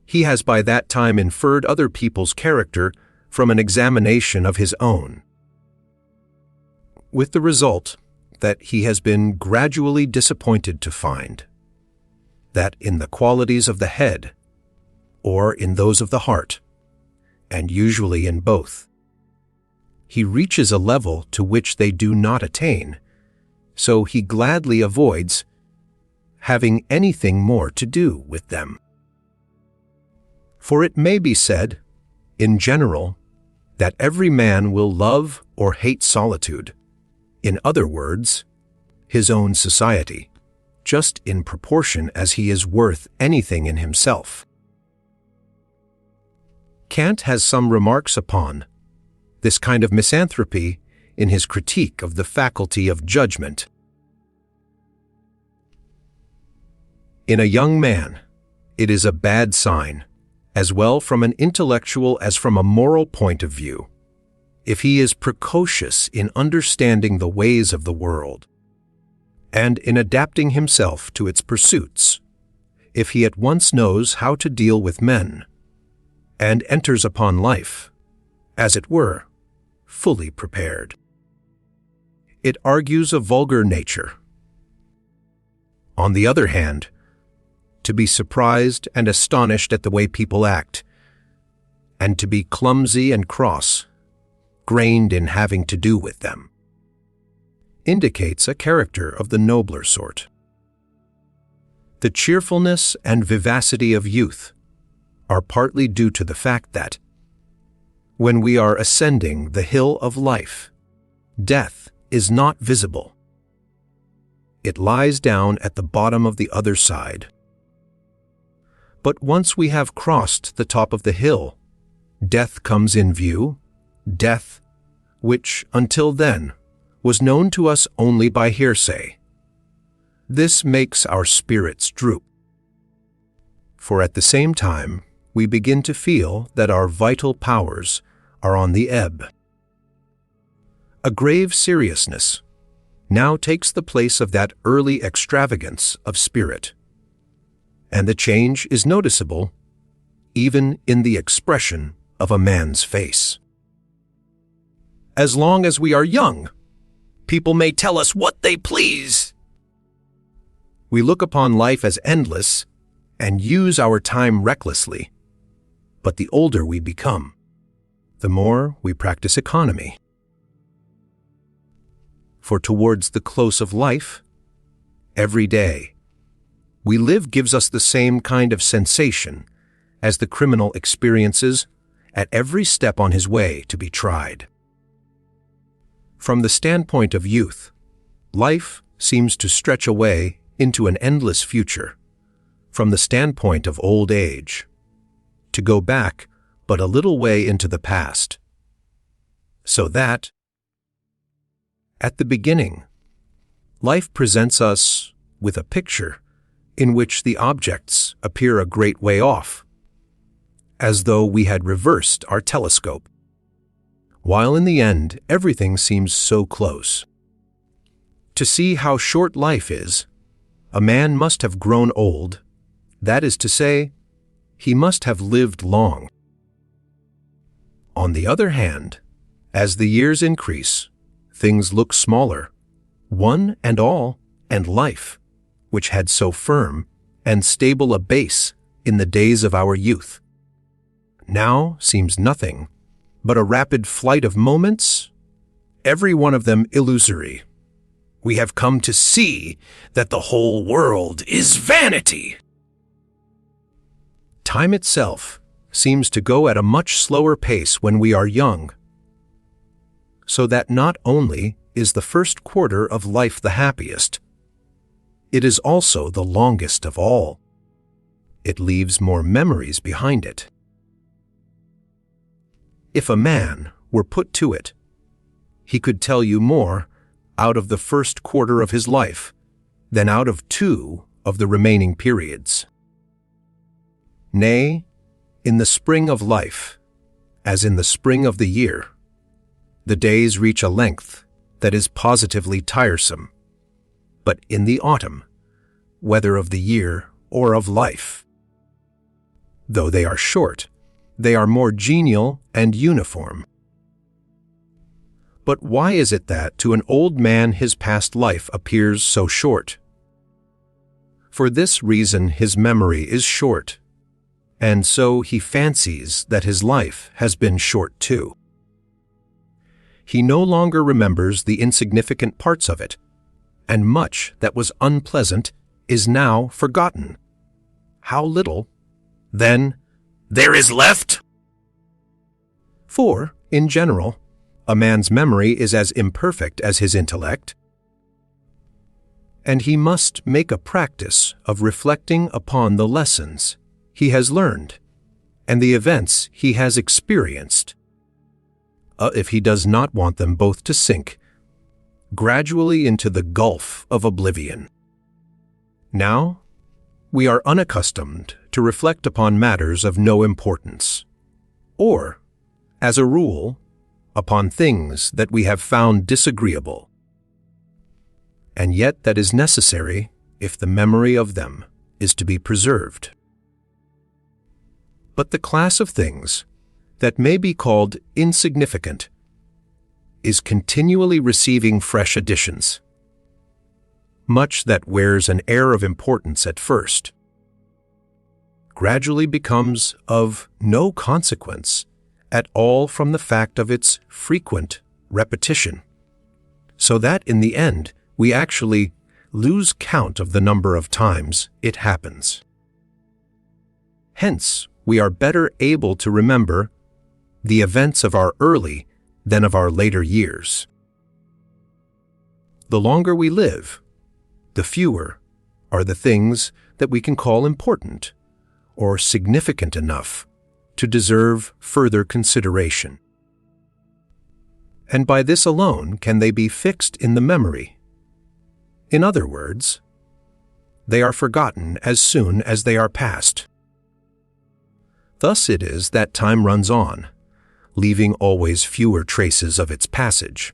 he has by that time inferred other people's character from an examination of his own, with the result that he has been gradually disappointed to find that in the qualities of the head, or in those of the heart, and usually in both, he reaches a level to which they do not attain, so he gladly avoids having anything more to do with them. For it may be said, in general, that every man will love or hate solitude, in other words, his own society, just in proportion as he is worth anything in himself. Kant has some remarks upon this kind of misanthropy in his critique of the faculty of judgment. In a young man, it is a bad sign, as well from an intellectual as from a moral point of view, if he is precocious in understanding the ways of the world, and in adapting himself to its pursuits, if he at once knows how to deal with men, and enters upon life, as it were, fully prepared. It argues a vulgar nature. On the other hand, to be surprised and astonished at the way people act, and to be clumsy and cross, grained in having to do with them, indicates a character of the nobler sort. The cheerfulness and vivacity of youth are partly due to the fact that, when we are ascending the hill of life, death is not visible. It lies down at the bottom of the other side. But once we have crossed the top of the hill, death comes in view, death, which until then was known to us only by hearsay. This makes our spirits droop. For at the same time, we begin to feel that our vital powers are on the ebb. A grave seriousness now takes the place of that early extravagance of spirit, and the change is noticeable even in the expression of a man's face. As long as we are young, people may tell us what they please. We look upon life as endless and use our time recklessly. But the older we become, the more we practice economy. For towards the close of life, every day, we live gives us the same kind of sensation as the criminal experiences at every step on his way to be tried. From the standpoint of youth, life seems to stretch away into an endless future. From the standpoint of old age, to go back but a little way into the past. So that, at the beginning, life presents us with a picture in which the objects appear a great way off, as though we had reversed our telescope, while in the end everything seems so close. To see how short life is, a man must have grown old, that is to say, he must have lived long. On the other hand, as the years increase, things look smaller, one and all, and life, which had so firm and stable a base in the days of our youth, now seems nothing but a rapid flight of moments, every one of them illusory. We have come to see that the whole world is vanity. Time itself seems to go at a much slower pace when we are young, so that not only is the first quarter of life the happiest, it is also the longest of all. It leaves more memories behind it. If a man were put to it, he could tell you more out of the first quarter of his life than out of 2 of the remaining periods. Nay, in the spring of life, as in the spring of the year, the days reach a length that is positively tiresome, but in the autumn, whether of the year or of life, though they are short, they are more genial and uniform. But why is it that to an old man his past life appears so short? For this reason his memory is short, and so he fancies that his life has been short too. He no longer remembers the insignificant parts of it, and much that was unpleasant is now forgotten. How little, then, there is left? For, in general, a man's memory is as imperfect as his intellect. and he must make a practice of reflecting upon the lessons he has learned and the events he has experienced, if he does not want them both to sink gradually into the gulf of oblivion. Now, we are unaccustomed to reflect upon matters of no importance, or, as a rule, upon things that we have found disagreeable, and yet that is necessary if the memory of them is to be preserved. But the class of things that may be called insignificant is continually receiving fresh additions. Much that wears an air of importance at first gradually becomes of no consequence at all from the fact of its frequent repetition, so that in the end we actually lose count of the number of times it happens. Hence, we are better able to remember the events of our early than of our later years. The longer we live, the fewer are the things that we can call important or significant enough to deserve further consideration. And by this alone can they be fixed in the memory. In other words, they are forgotten as soon as they are past. Thus it is that time runs on, leaving always fewer traces of its passage.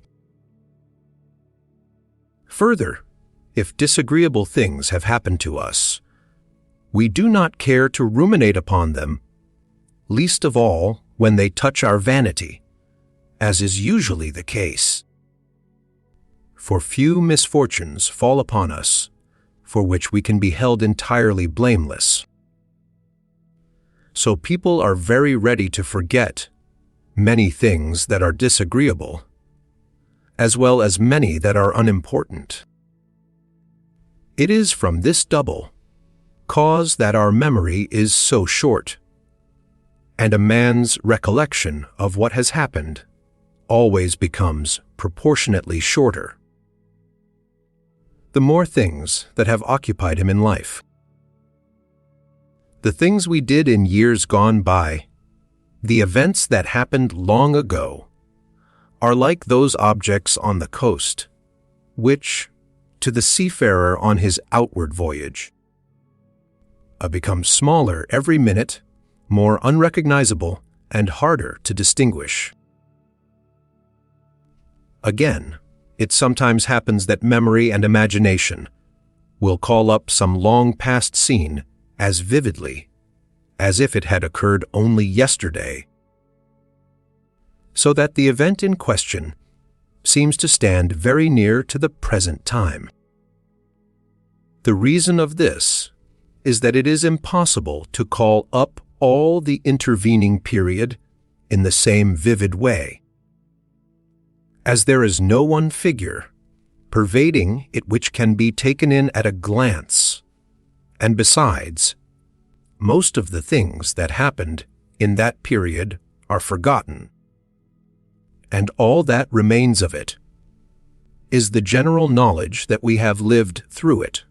Further, if disagreeable things have happened to us, we do not care to ruminate upon them, least of all when they touch our vanity, as is usually the case. For few misfortunes fall upon us for which we can be held entirely blameless. So people are very ready to forget many things that are disagreeable, as well as many that are unimportant. It is from this double cause that our memory is so short, and a man's recollection of what has happened always becomes proportionately shorter the more things that have occupied him in life. The things we did in years gone by, the events that happened long ago, are like those objects on the coast, which, to the seafarer on his outward voyage, become smaller every minute, more unrecognizable, and harder to distinguish. Again, it sometimes happens that memory and imagination will call up some long-past scene as vividly as if it had occurred only yesterday, so that the event in question seems to stand very near to the present time. The reason of this is that it is impossible to call up all the intervening period in the same vivid way, as there is no one figure pervading it which can be taken in at a glance, and besides, most of the things that happened in that period are forgotten, and all that remains of it is the general knowledge that we have lived through it,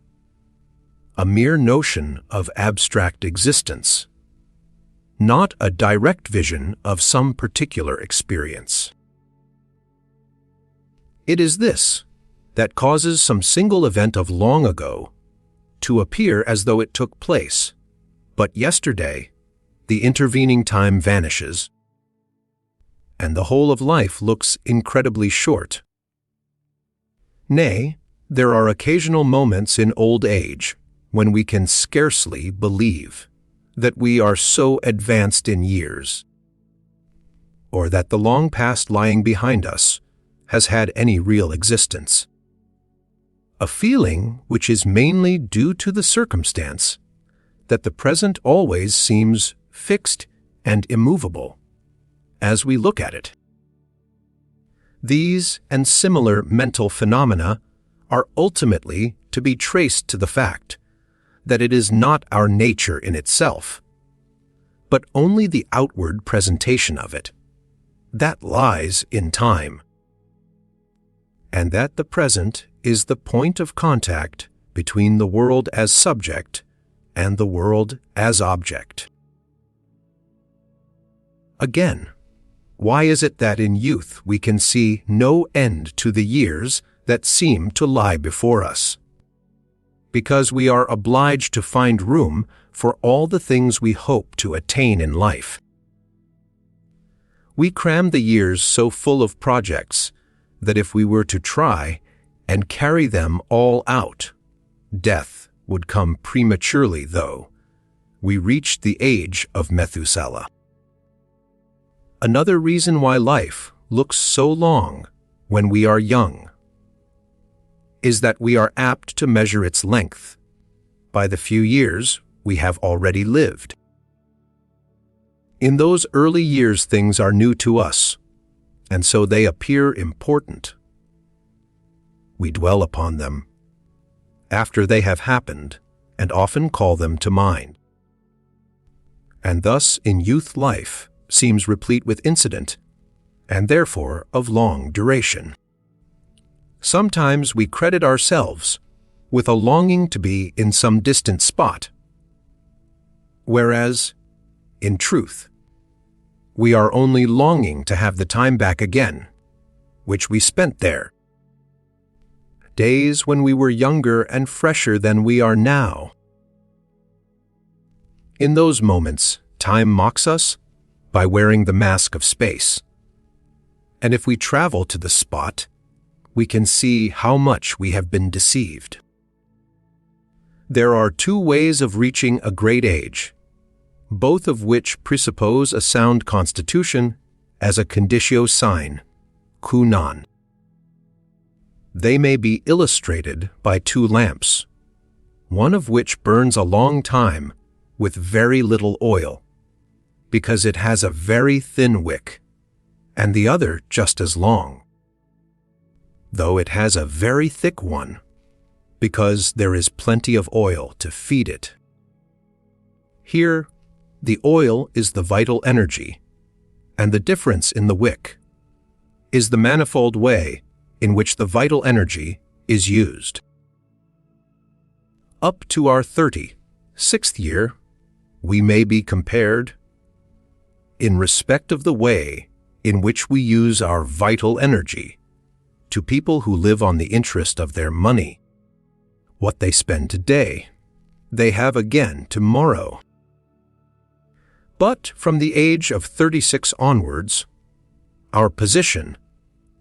a mere notion of abstract existence, not a direct vision of some particular experience. It is this that causes some single event of long ago to appear as though it took place, but yesterday the intervening time vanishes, and the whole of life looks incredibly short. Nay, there are occasional moments in old age when we can scarcely believe that we are so advanced in years, or that the long past lying behind us has had any real existence. A feeling which is mainly due to the circumstance that the present always seems fixed and immovable as we look at it. These and similar mental phenomena are ultimately to be traced to the fact that it is not our nature in itself, but only the outward presentation of it, that lies in time, and that the present is the point of contact between the world as subject and the world as object. Again, why is it that in youth we can see no end to the years that seem to lie before us? Because we are obliged to find room for all the things we hope to attain in life. We cram the years so full of projects that if we were to try and carry them all out, death would come prematurely, though we reached the age of Methuselah. Another reason why life looks so long when we are young is that we are apt to measure its length by the few years we have already lived. In those early years, things are new to us, and so they appear important. We dwell upon them after they have happened and often call them to mind. And thus, in youth, life seems replete with incident and therefore of long duration. Sometimes we credit ourselves with a longing to be in some distant spot, whereas, in truth, we are only longing to have the time back again, which we spent there. Days when we were younger and fresher than we are now. In those moments, time mocks us by wearing the mask of space. And if we travel to the spot, we can see how much we have been deceived. There are two ways of reaching a great age, both of which presuppose a sound constitution as a conditio sine, qua non. They may be illustrated by two lamps, one of which burns a long time with very little oil, because it has a very thin wick, and the other just as long, though it has a very thick one, because there is plenty of oil to feed it. Here, the oil is the vital energy, and the difference in the wick is the manifold way in which the vital energy is used. Up to our 36th year, we may be compared, in respect of the way in which we use our vital energy, to people who live on the interest of their money. What they spend today, they have again tomorrow. But from the age of 36 onwards, our position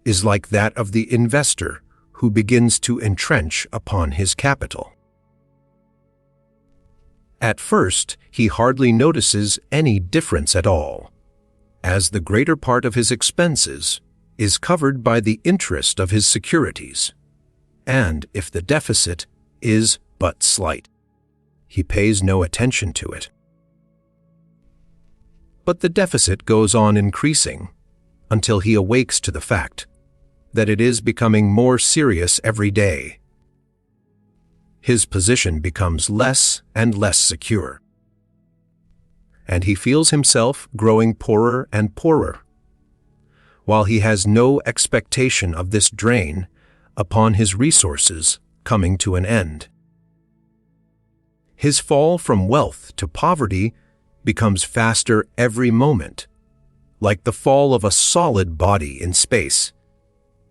is like that of the investor who begins to entrench upon his capital. At first, he hardly notices any difference at all, as the greater part of his expenses is covered by the interest of his securities, and if the deficit is but slight, he pays no attention to it. But the deficit goes on increasing until he awakes to the fact that it is becoming more serious every day. His position becomes less and less secure, and he feels himself growing poorer and poorer, while he has no expectation of this drain upon his resources coming to an end. His fall from wealth to poverty becomes faster every moment, like the fall of a solid body in space,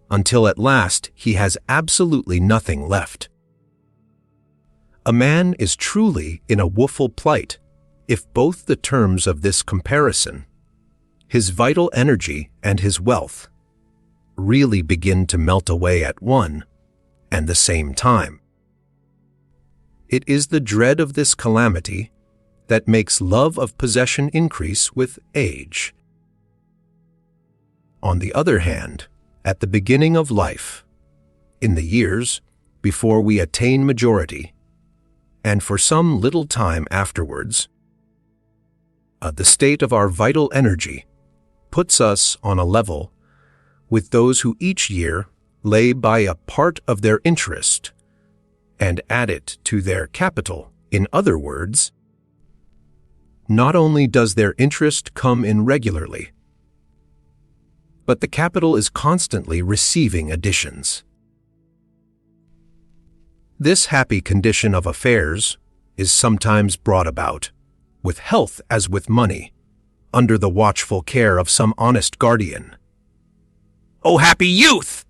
until at last he has absolutely nothing left. A man is truly in a woeful plight if both the terms of this comparison, his vital energy and his wealth, really begin to melt away at one and the same time. It is the dread of this calamity that makes love of possession increase with age. On the other hand, at the beginning of life, in the years before we attain majority, and for some little time afterwards, the state of our vital energy puts us on a level with those who each year lay by a part of their interest and add it to their capital. In other words, not only does their interest come in regularly, but the capital is constantly receiving additions. This happy condition of affairs is sometimes brought about, with health as with money, under the watchful care of some honest guardian. O happy youth,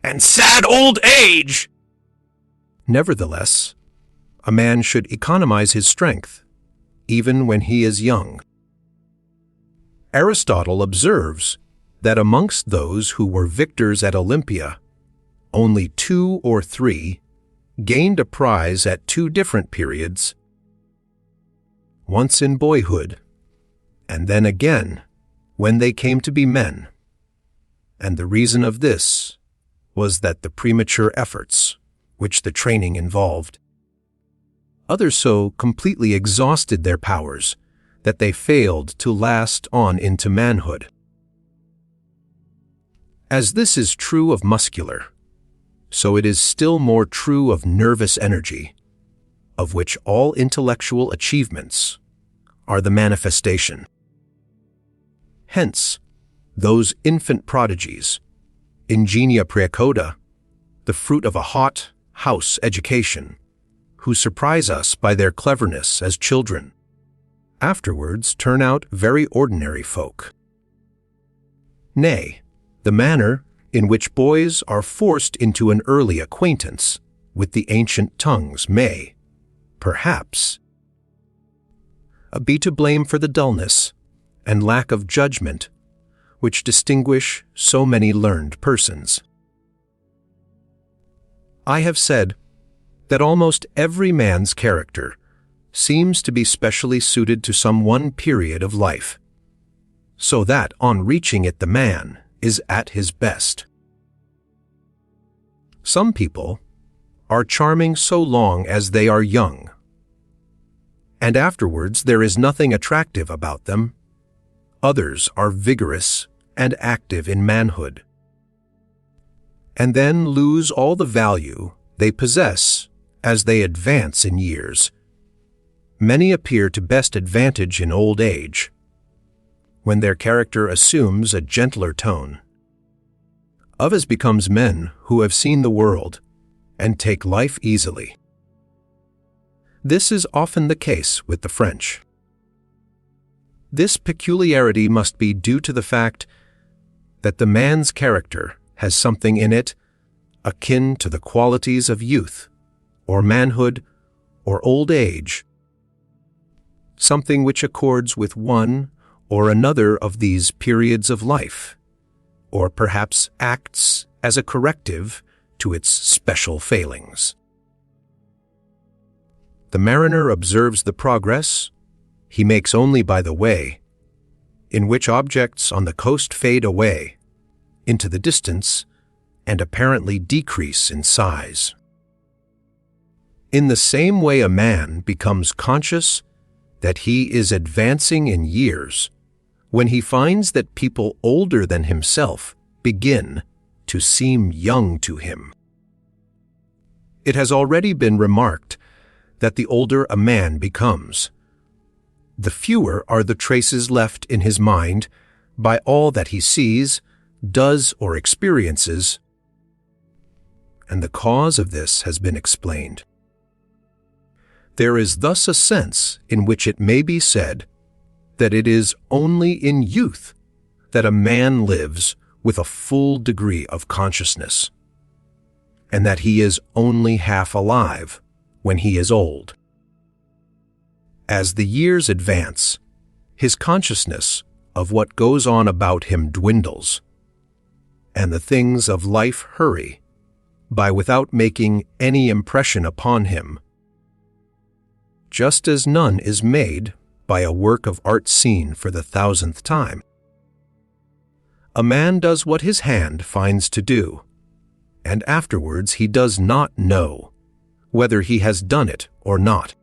and sad old age! Nevertheless, a man should economize his strength, even when he is young. Aristotle observes that amongst those who were victors at Olympia, only 2 or 3 gained a prize at 2 different periods, once in boyhood, and then again when they came to be men. And the reason of this was that the premature efforts which the training involved. Others so completely exhausted their powers that they failed to last on into manhood. As this is true of muscular, so it is still more true of nervous energy, of which all intellectual achievements are the manifestation. Hence, those infant prodigies, ingenia praecoda, the fruit of a hot house education, who surprise us by their cleverness as children, afterwards turn out very ordinary folk. Nay, the manner in which boys are forced into an early acquaintance with the ancient tongues may, perhaps, be to blame for the dullness and lack of judgment which distinguish so many learned persons. I have said that almost every man's character seems to be specially suited to some one period of life, so that on reaching it the man is at his best. Some people are charming so long as they are young, and afterwards there is nothing attractive about them. Others are vigorous and active in manhood, and then lose all the value they possess as they advance in years. Many appear to best advantage in old age, when their character assumes a gentler tone. Others becomes men who have seen the world and take life easily. This is often the case with the French. This peculiarity must be due to the fact that the man's character has something in it akin to the qualities of youth, or manhood, or old age, something which accords with one or another of these periods of life, or perhaps acts as a corrective to its special failings. The mariner observes the progress he makes only by the way, in which objects on the coast fade away into the distance and apparently decrease in size. In the same way a man becomes conscious that he is advancing in years when he finds that people older than himself begin to seem young to him. It has already been remarked that the older a man becomes, the fewer are the traces left in his mind by all that he sees, does, or experiences, and the cause of this has been explained. There is thus a sense in which it may be said that it is only in youth that a man lives with a full degree of consciousness, and that he is only half alive when he is old. As the years advance, his consciousness of what goes on about him dwindles, and the things of life hurry by without making any impression upon him, just as none is made by a work of art seen for the 1000th time. A man does what his hand finds to do, and afterwards he does not know whether he has done it or not.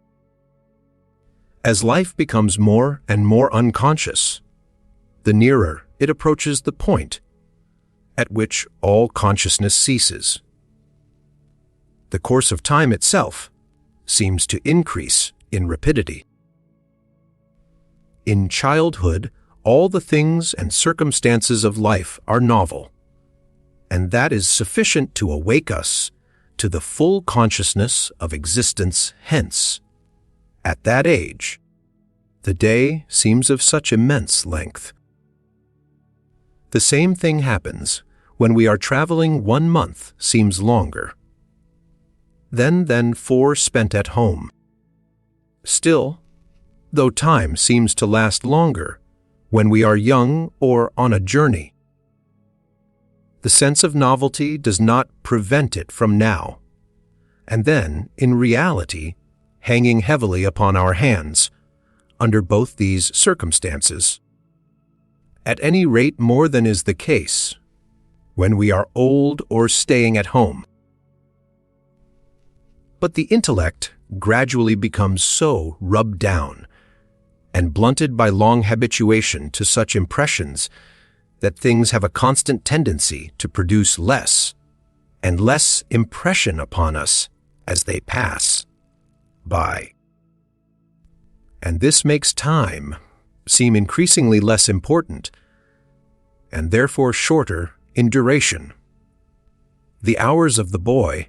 As life becomes more and more unconscious, the nearer it approaches the point at which all consciousness ceases. The course of time itself seems to increase in rapidity. In childhood, all the things and circumstances of life are novel, and that is sufficient to awake us to the full consciousness of existence hence. At that age, the day seems of such immense length. The same thing happens when we are traveling 1 month seems longer than 4 spent at home. Still, though time seems to last longer when we are young or on a journey, the sense of novelty does not prevent it from now, and then, in reality, hanging heavily upon our hands, under both these circumstances. At any rate more than is the case when we are old or staying at home. But the intellect gradually becomes so rubbed down and blunted by long habituation to such impressions that things have a constant tendency to produce less and less impression upon us as they pass by. And this makes time seem increasingly less important and therefore shorter in duration. The hours of the boy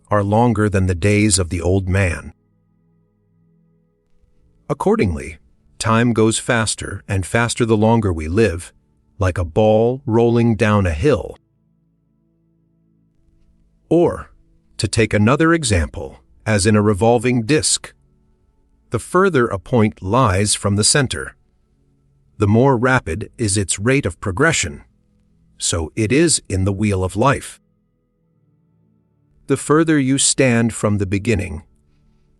are longer than the days of the old man. Accordingly, time goes faster and faster the longer we live, like a ball rolling down a hill. Or, to take another example, as in a revolving disc, the further a point lies from the center, the more rapid is its rate of progression. So it is in the wheel of life. The further you stand from the beginning,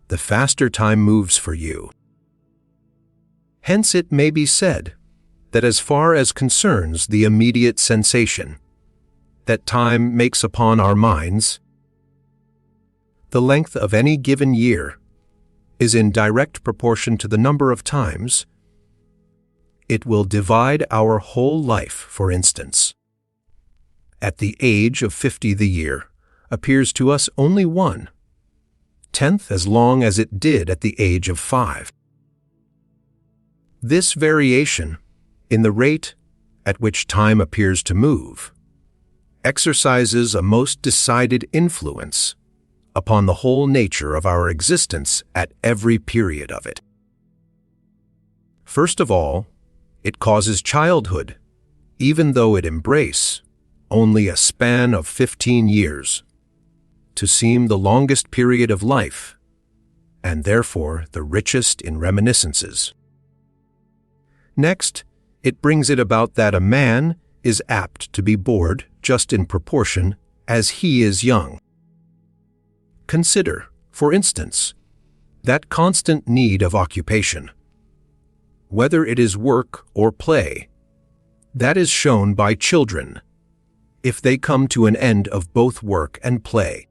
the faster time moves for you. Hence it may be said that as far as concerns the immediate sensation that time makes upon our minds, the length of any given year is in direct proportion to the number of times it will divide our whole life. For instance, at the age of 50 the year appears to us only 1/10 as long as it did at the age of 5. This variation in the rate at which time appears to move exercises a most decided influence upon the whole nature of our existence at every period of it. First of all, it causes childhood, even though it embrace only a span of 15 years, to seem the longest period of life, and therefore the richest in reminiscences. Next, it brings it about that a man is apt to be bored just in proportion as he is young. Consider, for instance, that constant need of occupation, whether it is work or play, that is shown by children. If they come to an end of both work and play,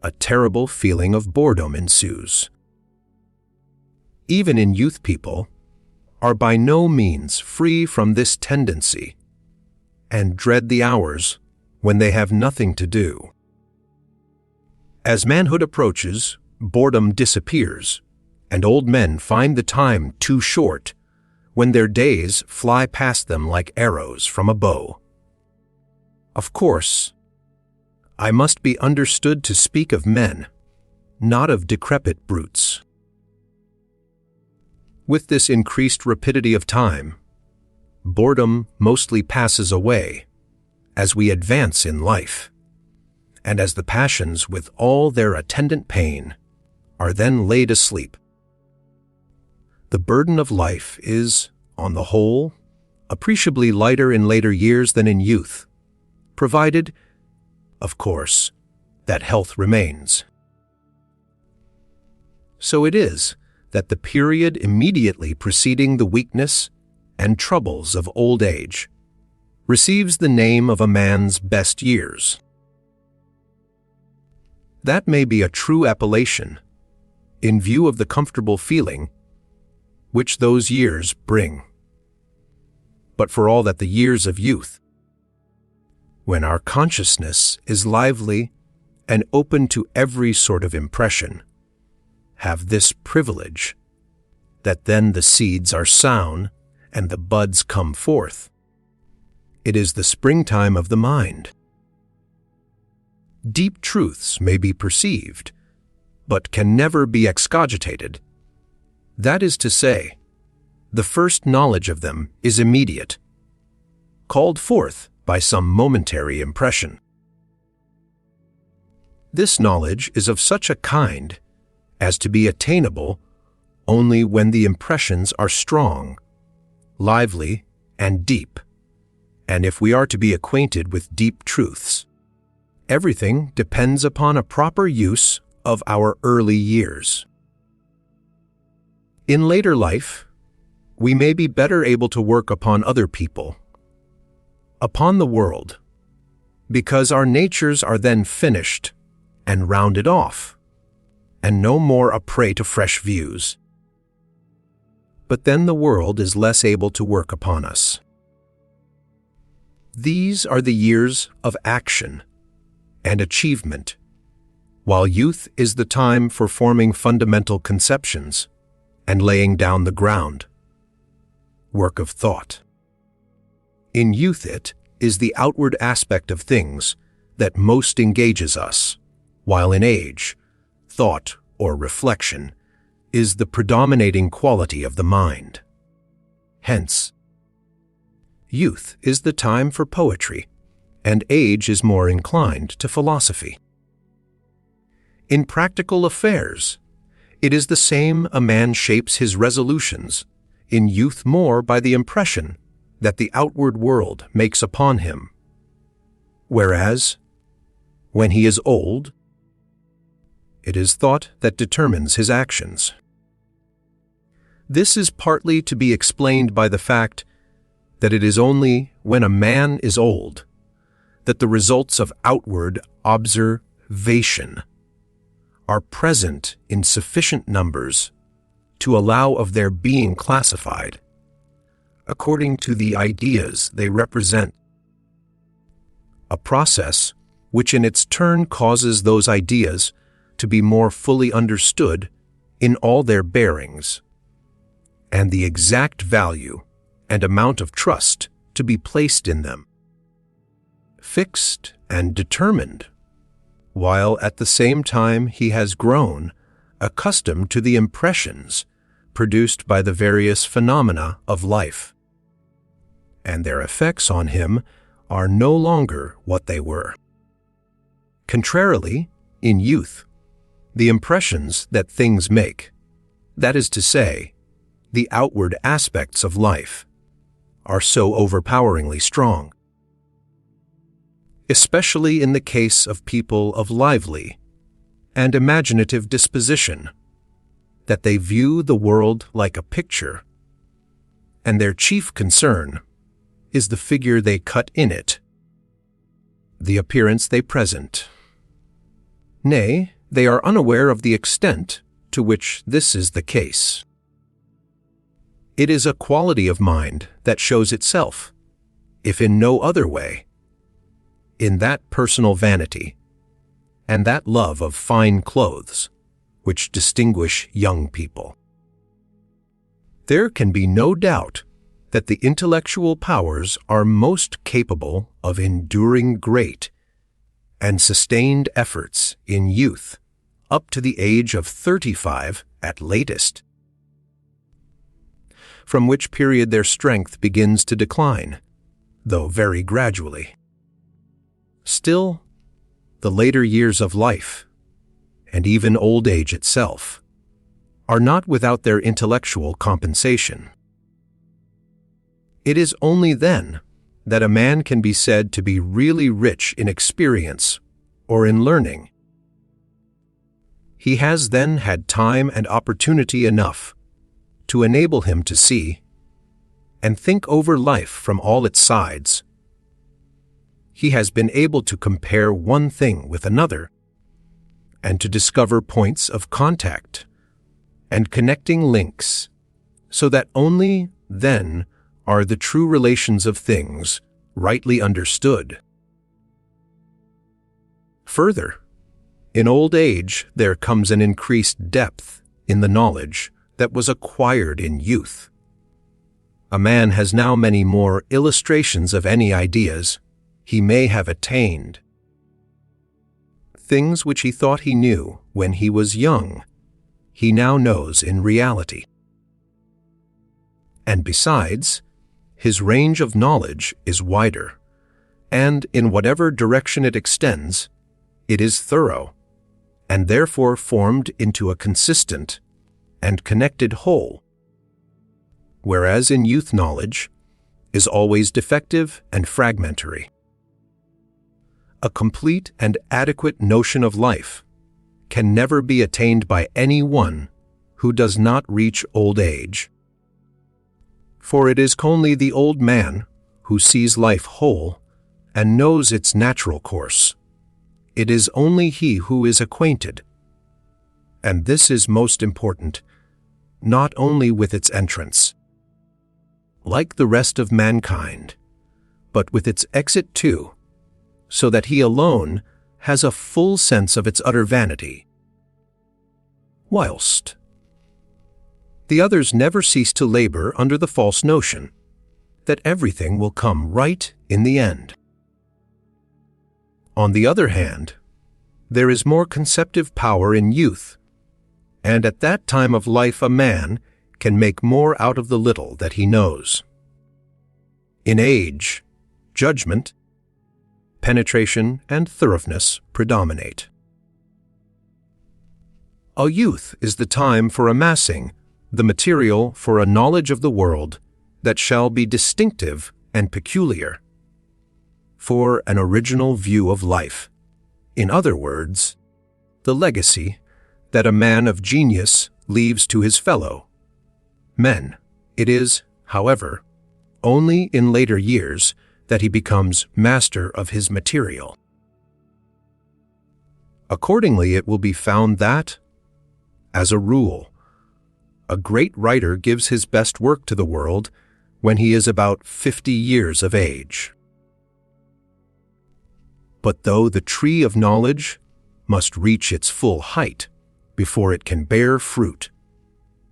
a terrible feeling of boredom ensues. Even in youth, people are by no means free from this tendency and dread the hours when they have nothing to do. As manhood approaches, boredom disappears, and old men find the time too short when their days fly past them like arrows from a bow. Of course, I must be understood to speak of men, not of decrepit brutes. With this increased rapidity of time, boredom mostly passes away as we advance in life, and as the passions with all their attendant pain are then laid asleep. The burden of life is, on the whole, appreciably lighter in later years than in youth, provided, of course, that health remains. So it is that the period immediately preceding the weakness and troubles of old age receives the name of a man's best years. That may be a true appellation, in view of the comfortable feeling which those years bring. But for all that the years of youth, when our consciousness is lively and open to every sort of impression, have this privilege, that then the seeds are sown and the buds come forth. It is the springtime of the mind. deep truths may be perceived, but can never be excogitated. That is to say, the first knowledge of them is immediate, called forth by some momentary impression. This knowledge is of such a kind as to be attainable only when the impressions are strong, lively, and deep. And if we are to be acquainted with deep truths, everything depends upon a proper use of our early years. In later life, we may be better able to work upon other people, upon the world, because our natures are then finished and rounded off, and no more a prey to fresh views. But then the world is less able to work upon us. These are the years of action and achievement, while youth is the time for forming fundamental conceptions and laying down the ground, work of thought. In youth it is the outward aspect of things that most engages us, while in age, thought or reflection is the predominating quality of the mind. Hence, youth is the time for poetry, and age is more inclined to philosophy. In practical affairs, it is the same. A man shapes his resolutions in youth more by the impression that the outward world makes upon him, whereas, when he is old, it is thought that determines his actions. This is partly to be explained by the fact that it is only when a man is old that the results of outward observation are present in sufficient numbers to allow of their being classified according to the ideas they represent, a process which in its turn causes those ideas to be more fully understood in all their bearings, and the exact value and amount of trust to be placed in them, fixed and determined, while at the same time he has grown accustomed to the impressions produced by the various phenomena of life, and their effects on him are no longer what they were. Contrarily, in youth, the impressions that things make, that is to say, the outward aspects of life, are so overpoweringly strong, especially in the case of people of lively and imaginative disposition, that they view the world like a picture, and their chief concern is the figure they cut in it, the appearance they present. Nay, they are unaware of the extent to which this is the case. It is a quality of mind that shows itself, if in no other way, in that personal vanity and that love of fine clothes which distinguish young people. There can be no doubt that the intellectual powers are most capable of enduring great and sustained efforts in youth up to the age of 35 at latest, from which period their strength begins to decline, though very gradually. Still, the later years of life, and even old age itself, are not without their intellectual compensation. It is only then that a man can be said to be really rich in experience or in learning. He has then had time and opportunity enough to enable him to see and think over life from all its sides. He has been able to compare one thing with another and to discover points of contact and connecting links, so that only then are the true relations of things rightly understood. Further, in old age there comes an increased depth in the knowledge that was acquired in youth. A man has now many more illustrations of any ideas he may have attained. things which he thought he knew when he was young, he now knows in reality. And besides, his range of knowledge is wider, and in whatever direction it extends, it is thorough, and therefore formed into a consistent and connected whole, whereas in youth knowledge is always defective and fragmentary. A complete and adequate notion of life can never be attained by any one who does not reach old age. For it is only the old man who sees life whole and knows its natural course. It is only he who is acquainted, and this is most important, not only with its entrance, like the rest of mankind, but with its exit too, so that he alone has a full sense of its utter vanity, whilst the others never cease to labor under the false notion that everything will come right in the end. On the other hand, there is more conceptive power in youth, and at that time of life a man can make more out of the little that he knows. In age, judgment, penetration, and thoroughness predominate. A youth is the time for amassing the material for a knowledge of the world that shall be distinctive and peculiar, for an original view of life. In other words, the legacy that a man of genius leaves to his fellow men. It is, however, only in later years that he becomes master of his material. Accordingly, it will be found that, as a rule, a great writer gives his best work to the world when he is about 50 years of age. But though the tree of knowledge must reach its full height before it can bear fruit,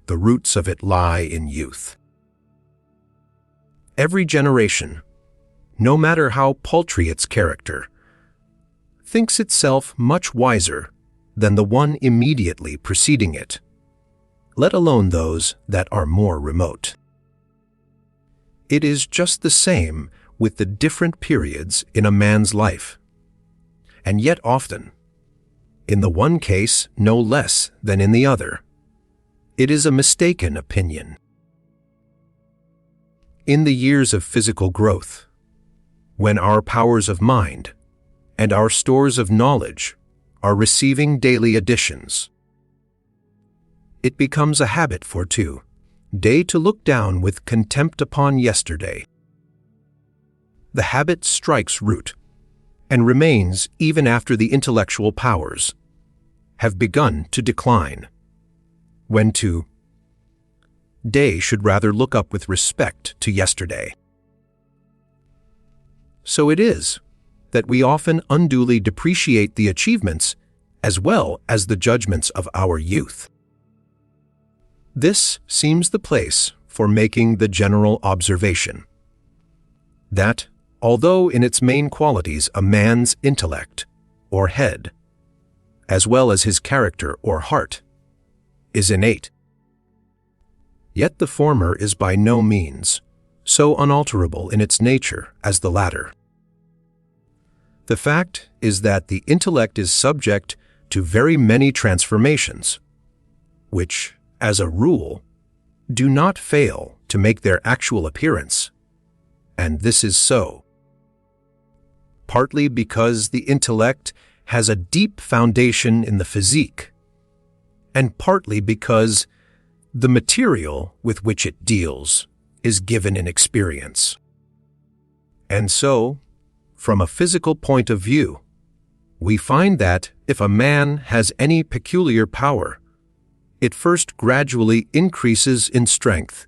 the roots of it lie in youth. Every generation, no matter how paltry its character, thinks itself much wiser than the one immediately preceding it, let alone those that are more remote. It is just the same with the different periods in a man's life, and yet often, in the one case no less than in the other, it is a mistaken opinion. In the years of physical growth, when our powers of mind and our stores of knowledge are receiving daily additions, it becomes a habit for today to look down with contempt upon yesterday. The habit strikes root and remains even after the intellectual powers have begun to decline, when today should rather look up with respect to yesterday. So it is that we often unduly depreciate the achievements as well as the judgments of our youth. This seems the place for making the general observation that, although in its main qualities a man's intellect, or head, as well as his character or heart, is innate, yet the former is by no means so unalterable in its nature as the latter. The fact is that the intellect is subject to very many transformations, which, as a rule, do not fail to make their actual appearance, and this is so, partly because the intellect has a deep foundation in the physique, and partly because the material with which it deals is given in experience. And so, from a physical point of view, we find that if a man has any peculiar power, it first gradually increases in strength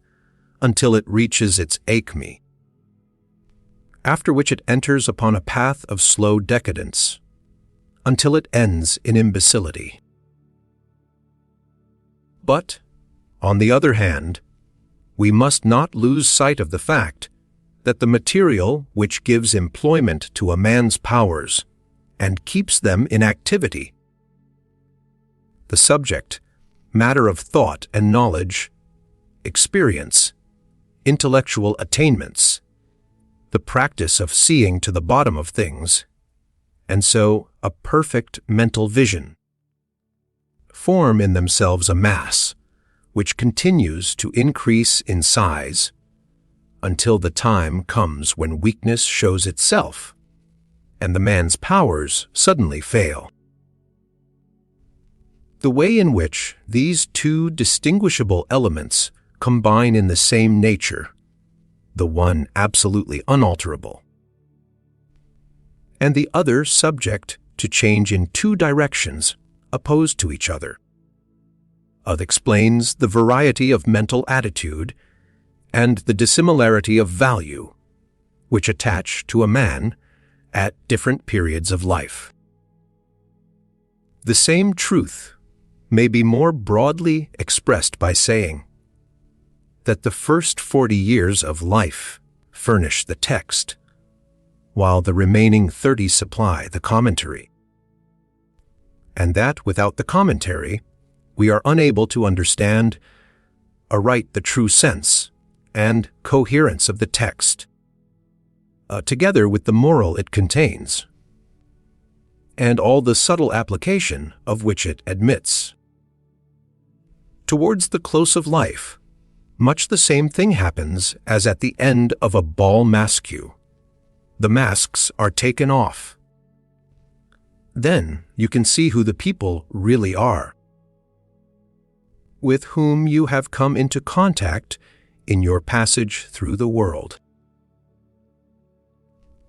until it reaches its acme, after which it enters upon a path of slow decadence, until it ends in imbecility. But, on the other hand, we must not lose sight of the fact that the material which gives employment to a man's powers and keeps them in activity. The subject, matter of thought and knowledge, experience, intellectual attainments, the practice of seeing to the bottom of things, and so a perfect mental vision, form in themselves a mass which continues to increase in size until the time comes when weakness shows itself and the man's powers suddenly fail. The way in which these two distinguishable elements combine in the same nature, the one absolutely unalterable, and the other subject to change in two directions opposed to each other, explains the variety of mental attitude and the dissimilarity of value which attach to a man at different periods of life. The same truth may be more broadly expressed by saying that the first 40 years of life furnish the text, while the remaining 30 supply the commentary, and that without the commentary, we are unable to understand aright the true sense and coherence of the text, together with the moral it contains, and all the subtle application of which it admits. Towards the close of life, much the same thing happens as at the end of a bal masque. The masks are taken off. Then you can see who the people really are, with whom you have come into contact in your passage through the world.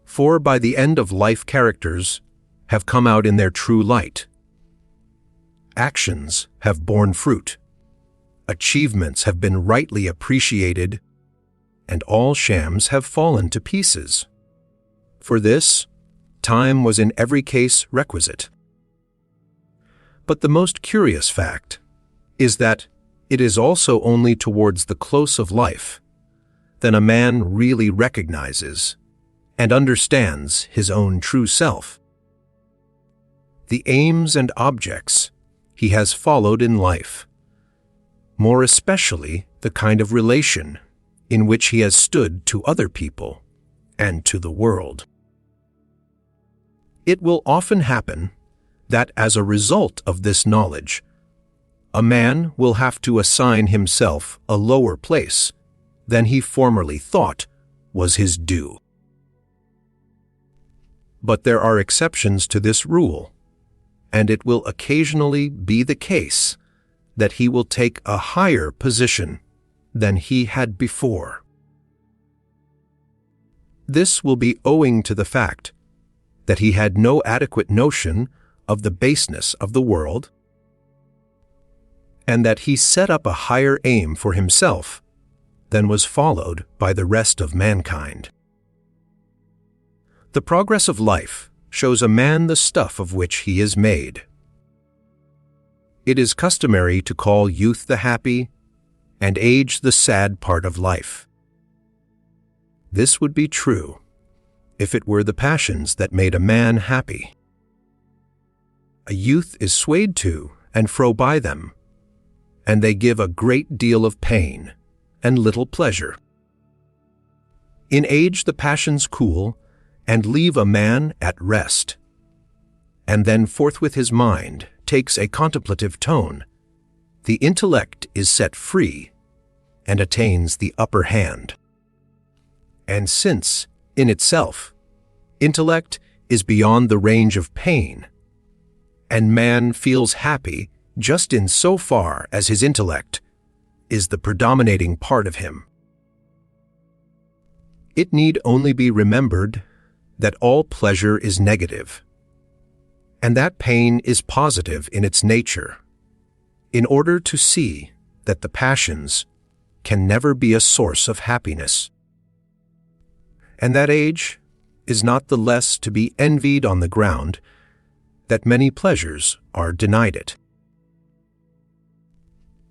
For by the end of life characters have come out in their true light. Actions have borne fruit. Achievements have been rightly appreciated, and all shams have fallen to pieces. For this, time was in every case requisite. But the most curious fact is that it is also only towards the close of life that a man really recognizes and understands his own true self, the aims and objects he has followed in life, more especially the kind of relation in which he has stood to other people and to the world. It will often happen that as a result of this knowledge, a man will have to assign himself a lower place than he formerly thought was his due. But there are exceptions to this rule, and it will occasionally be the case that he will take a higher position than he had before. This will be owing to the fact that he had no adequate notion of the baseness of the world, and that he set up a higher aim for himself than was followed by the rest of mankind. The progress of life shows a man the stuff of which he is made. It is customary to call youth the happy and age the sad part of life. This would be true if it were the passions that made a man happy. A youth is swayed to and fro by them, and they give a great deal of pain and little pleasure. In age the passions cool and leave a man at rest, and then forthwith his mind takes a contemplative tone. The intellect is set free and attains the upper hand. And since, in itself, intellect is beyond the range of pain, and man feels happy just in so far as his intellect is the predominating part of him. It need only be remembered that all pleasure is negative, and that pain is positive in its nature, in order to see that the passions can never be a source of happiness, and that age is not the less to be envied on the ground that many pleasures are denied it.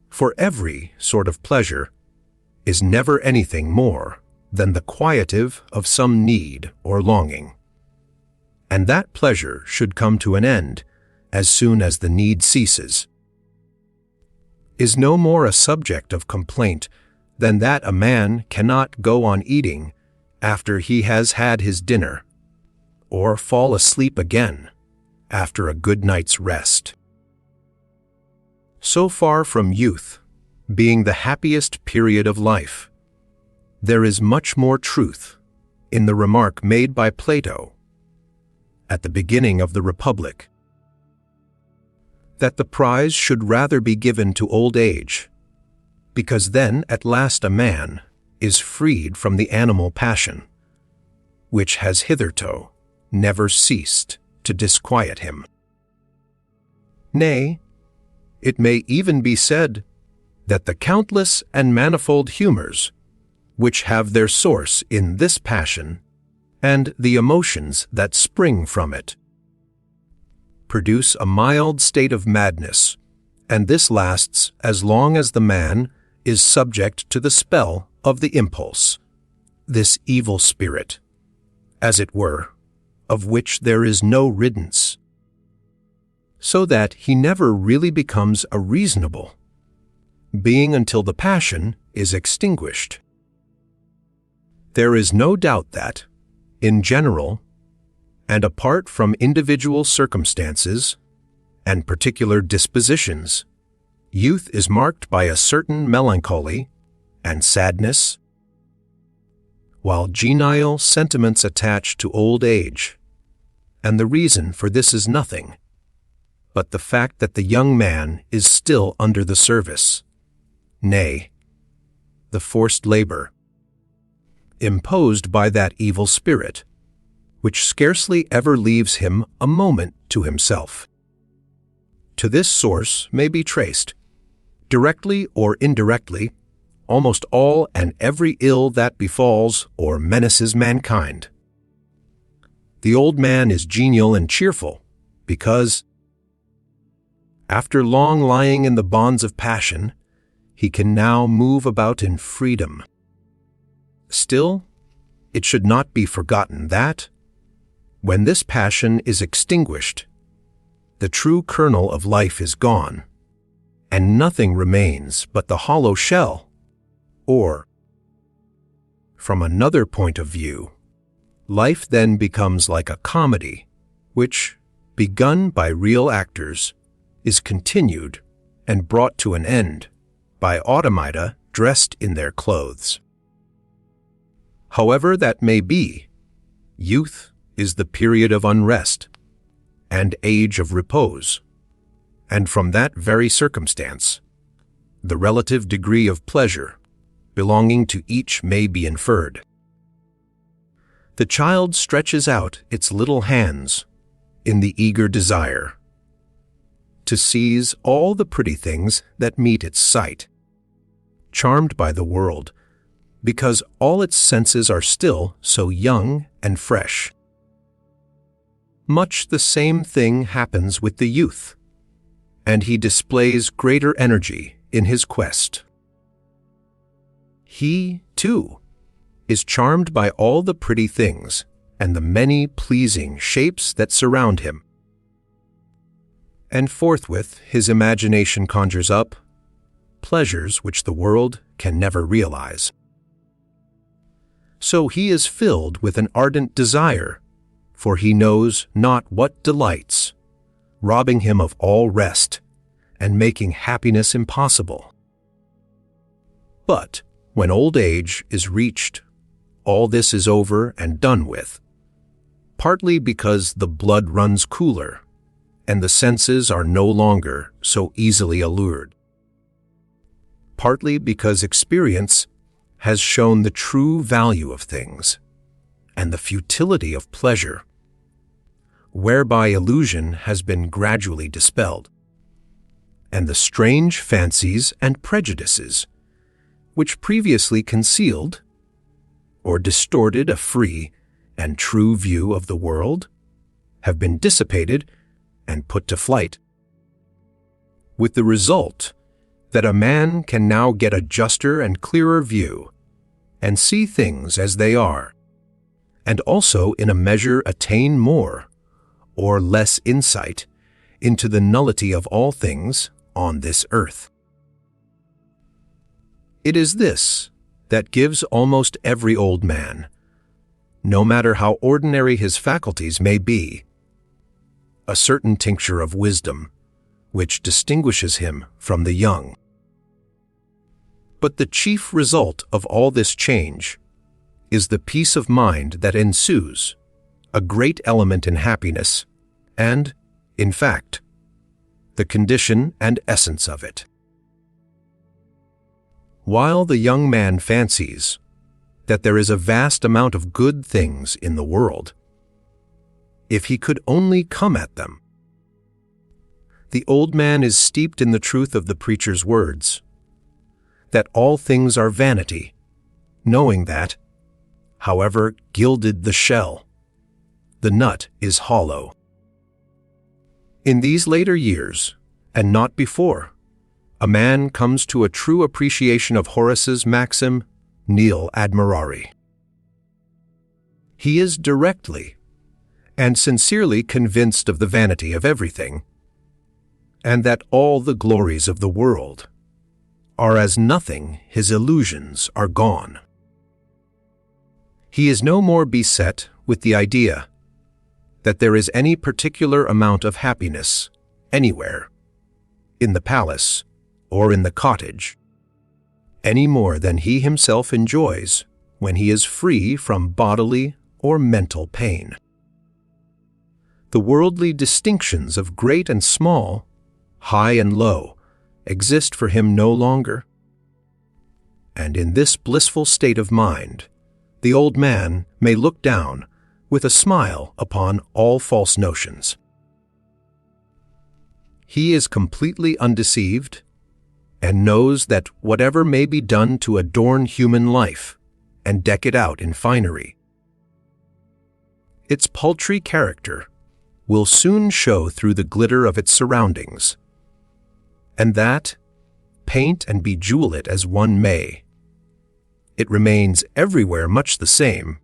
For every sort of pleasure is never anything more than the quietive of some need or longing, and that pleasure should come to an end as soon as the need ceases, is no more a subject of complaint than that a man cannot go on eating after he has had his dinner, or fall asleep again after a good night's rest. So far from youth being the happiest period of life, there is much more truth in the remark made by Plato at the beginning of the Republic, that the prize should rather be given to old age, because then at last a man is freed from the animal passion, which has hitherto never ceased to disquiet him. Nay, it may even be said that the countless and manifold humors which have their source in this passion and the emotions that spring from it produce a mild state of madness, and this lasts as long as the man is subject to the spell of the impulse, this evil spirit, as it were, of which there is no riddance, so that he never really becomes a reasonable being until the passion is extinguished. There is no doubt that, in general, and apart from individual circumstances and particular dispositions, youth is marked by a certain melancholy and sadness, while genial sentiments attach to old age, and the reason for this is nothing but the fact that the young man is still under the service, nay, the forced labor, imposed by that evil spirit, which scarcely ever leaves him a moment to himself. To this source may be traced, directly or indirectly, almost all and every ill that befalls or menaces mankind. The old man is genial and cheerful because, after long lying in the bonds of passion, he can now move about in freedom. Still, it should not be forgotten that, when this passion is extinguished, the true kernel of life is gone, and nothing remains but the hollow shell, or, from another point of view, life then becomes like a comedy, which, begun by real actors, is continued and brought to an end by automata dressed in their clothes. However that may be, youth is the period of unrest and age of repose, and from that very circumstance, the relative degree of pleasure belonging to each may be inferred. The child stretches out its little hands in the eager desire to seize all the pretty things that meet its sight, charmed by the world, because all its senses are still so young and fresh. Much the same thing happens with the youth, and he displays greater energy in his quest. He, too, is charmed by all the pretty things and the many pleasing shapes that surround him, and forthwith his imagination conjures up pleasures which the world can never realize. So he is filled with an ardent desire, for he knows not what delights, robbing him of all rest and making happiness impossible. But when old age is reached, all this is over and done with, partly because the blood runs cooler and the senses are no longer so easily allured, partly because experience has shown the true value of things and the futility of pleasure, whereby illusion has been gradually dispelled, and the strange fancies and prejudices which previously concealed or distorted a free and true view of the world have been dissipated and put to flight, with the result that a man can now get a juster and clearer view and see things as they are, and also in a measure attain more or less insight into the nullity of all things on this earth. It is this that gives almost every old man, no matter how ordinary his faculties may be, a certain tincture of wisdom which distinguishes him from the young. But the chief result of all this change is the peace of mind that ensues, a great element in happiness, and, in fact, the condition and essence of it. While the young man fancies that there is a vast amount of good things in the world, if he could only come at them, the old man is steeped in the truth of the preacher's words, that all things are vanity, knowing that, however gilded the shell, the nut is hollow. In these later years, and not before, a man comes to a true appreciation of Horace's maxim, nil admirari. He is directly and sincerely convinced of the vanity of everything, and that all the glories of the world are as nothing his illusions are gone. He is no more beset with the idea that there is any particular amount of happiness anywhere, in the palace or in the cottage, any more than he himself enjoys when he is free from bodily or mental pain. The worldly distinctions of great and small, high and low, exist for him no longer. And in this blissful state of mind, the old man may look down with a smile upon all false notions. He is completely undeceived and knows that whatever may be done to adorn human life and deck it out in finery, its paltry character will soon show through the glitter of its surroundings, and that, paint and bejewel it as one may, it remains everywhere much the same,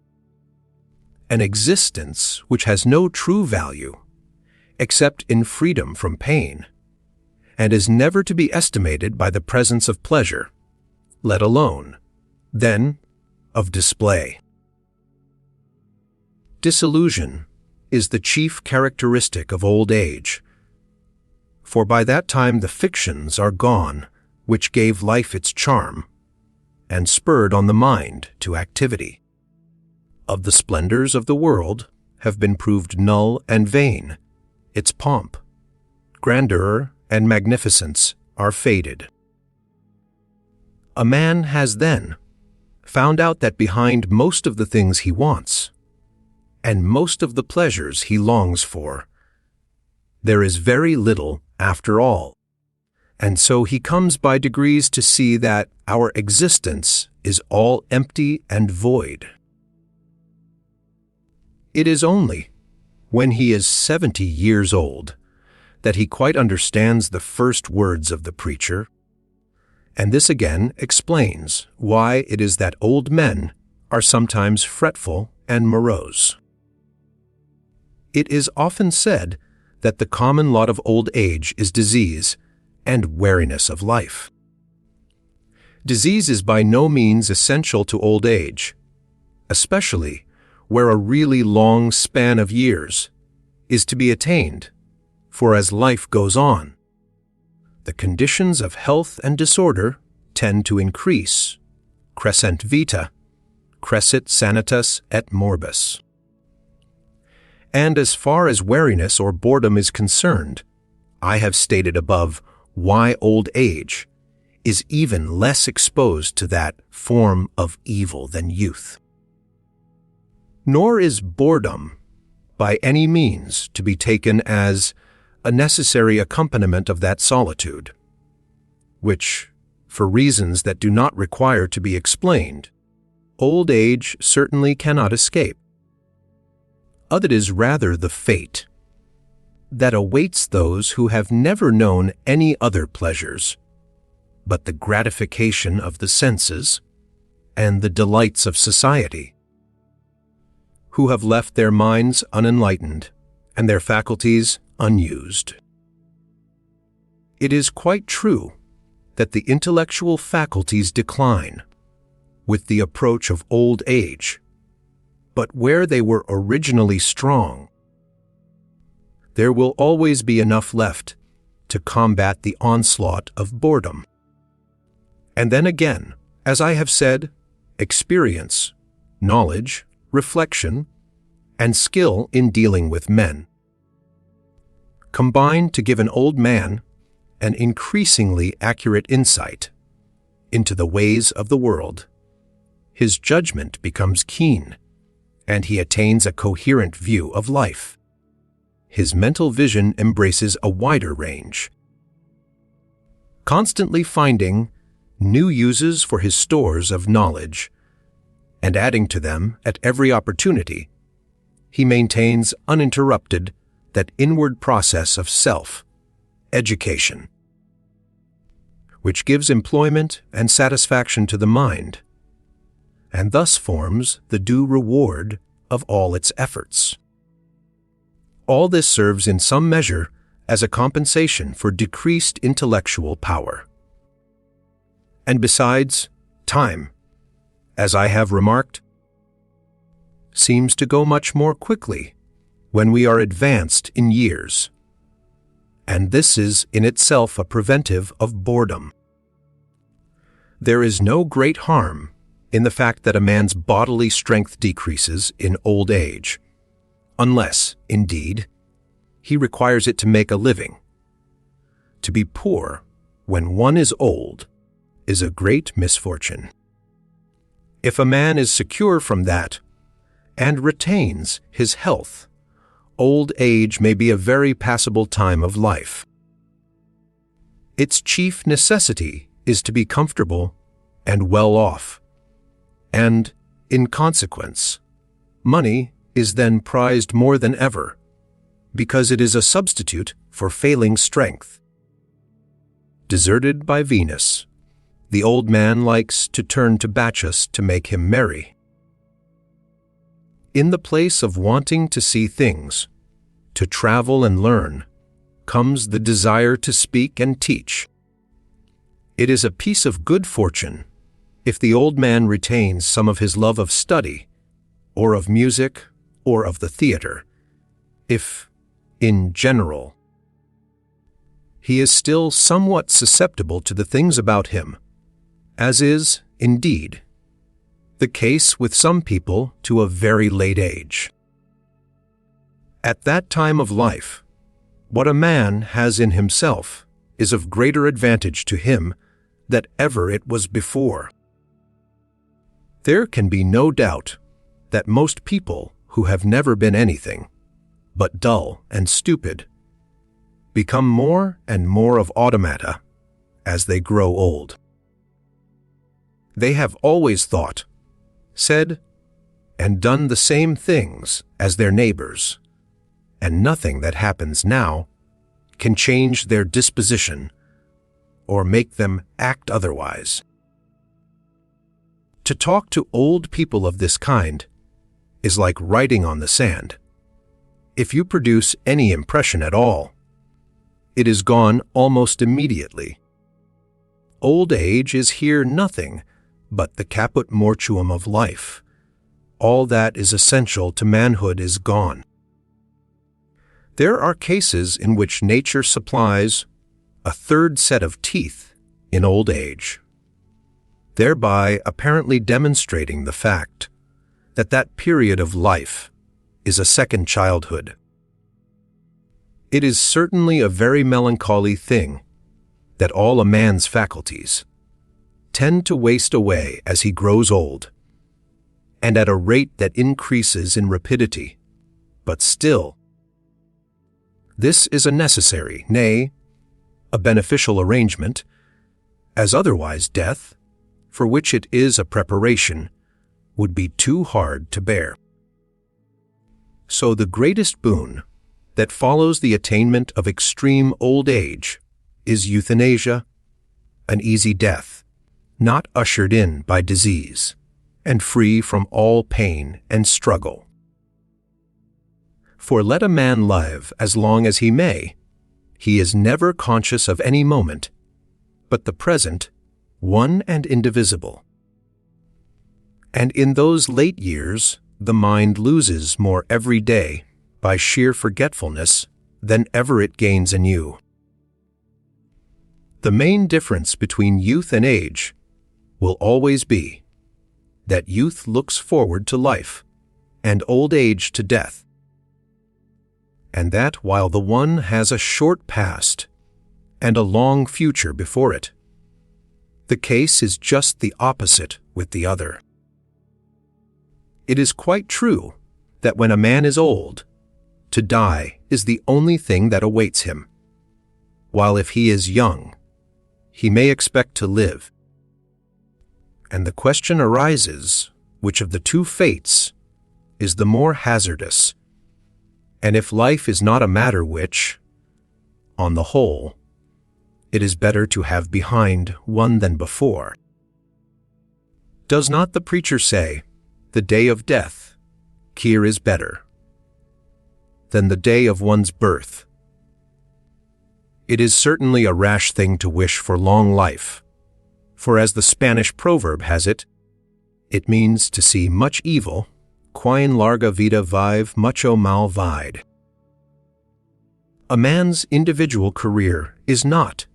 an existence which has no true value except in freedom from pain, and is never to be estimated by the presence of pleasure, let alone, then, of display. Disillusion is the chief characteristic of old age, for by that time the fictions are gone which gave life its charm, and spurred on the mind to activity. Of the splendors of the world have been proved null and vain, its pomp, grandeur, and magnificence are faded. A man has then found out that behind most of the things he wants, and most of the pleasures he longs for, there is very little after all, and so he comes by degrees to see that our existence is all empty and void. It is only when he is 70 years old that he quite understands the first words of the preacher, and this again explains why it is that old men are sometimes fretful and morose. It is often said that the common lot of old age is disease and weariness of life. Disease is by no means essential to old age, especially where a really long span of years is to be attained, for as life goes on, the conditions of health and disorder tend to increase, crescent vita, crescit sanitas et morbus. And as far as weariness or boredom is concerned, I have stated above why old age is even less exposed to that form of evil than youth. Nor is boredom by any means to be taken as a necessary accompaniment of that solitude, which, for reasons that do not require to be explained, old age certainly cannot escape. It is rather the fate that awaits those who have never known any other pleasures but the gratification of the senses and the delights of society, who have left their minds unenlightened and their faculties unused. It is quite true that the intellectual faculties decline with the approach of old age, but where they were originally strong, there will always be enough left to combat the onslaught of boredom. And then again, as I have said, experience, knowledge, reflection, and skill in dealing with men combine to give an old man an increasingly accurate insight into the ways of the world. His judgment becomes keen, and he attains a coherent view of life. His mental vision embraces a wider range. Constantly finding new uses for his stores of knowledge and adding to them at every opportunity, he maintains uninterrupted that inward process of self-education, which gives employment and satisfaction to the mind, and thus forms the due reward of all its efforts. All this serves in some measure as a compensation for decreased intellectual power. And besides, time, as I have remarked, seems to go much more quickly when we are advanced in years, and this is in itself a preventive of boredom. There is no great harm in the fact that a man's bodily strength decreases in old age, unless, indeed, he requires it to make a living. To be poor when one is old is a great misfortune. If a man is secure from that and retains his health, old age may be a very passable time of life. Its chief necessity is to be comfortable and well off, and, in consequence, money is then prized more than ever, because it is a substitute for failing strength. Deserted by Venus, the old man likes to turn to Bacchus to make him merry. In the place of wanting to see things, to travel and learn, comes the desire to speak and teach. It is a piece of good fortune if the old man retains some of his love of study, or of music, or of the theater, if, in general, he is still somewhat susceptible to the things about him, as is, indeed, the case with some people to a very late age. At that time of life, what a man has in himself is of greater advantage to him than ever it was before. There can be no doubt that most people who have never been anything but dull and stupid become more and more of automata as they grow old. They have always thought, said, and done the same things as their neighbors, and nothing that happens now can change their disposition or make them act otherwise. To talk to old people of this kind is like writing on the sand. If you produce any impression at all, it is gone almost immediately. Old age is here nothing but the caput mortuum of life. All that is essential to manhood is gone. There are cases in which nature supplies a third set of teeth in old age, thereby apparently demonstrating the fact that that period of life is a second childhood. It is certainly a very melancholy thing that all a man's faculties tend to waste away as he grows old, and at a rate that increases in rapidity, but still, this is a necessary, nay, a beneficial arrangement, as otherwise death, for which it is a preparation, would be too hard to bear. So the greatest boon that follows the attainment of extreme old age is euthanasia, an easy death, not ushered in by disease, and free from all pain and struggle. For let a man live as long as he may, he is never conscious of any moment, but the present, one and indivisible. And in those late years, the mind loses more every day by sheer forgetfulness than ever it gains anew. The main difference between youth and age will always be that youth looks forward to life and old age to death, and that while the one has a short past and a long future before it, the case is just the opposite with the other. It is quite true that when a man is old, to die is the only thing that awaits him, while if he is young, he may expect to live. And the question arises, which of the two fates is the more hazardous? And if life is not a matter which, on the whole, it is better to have behind one than before. Does not the preacher say, the day of death, here is better than the day of one's birth? It is certainly a rash thing to wish for long life, for as the Spanish proverb has it, it means to see much evil, quien larga vida vive mucho mal vide. A man's individual career is not,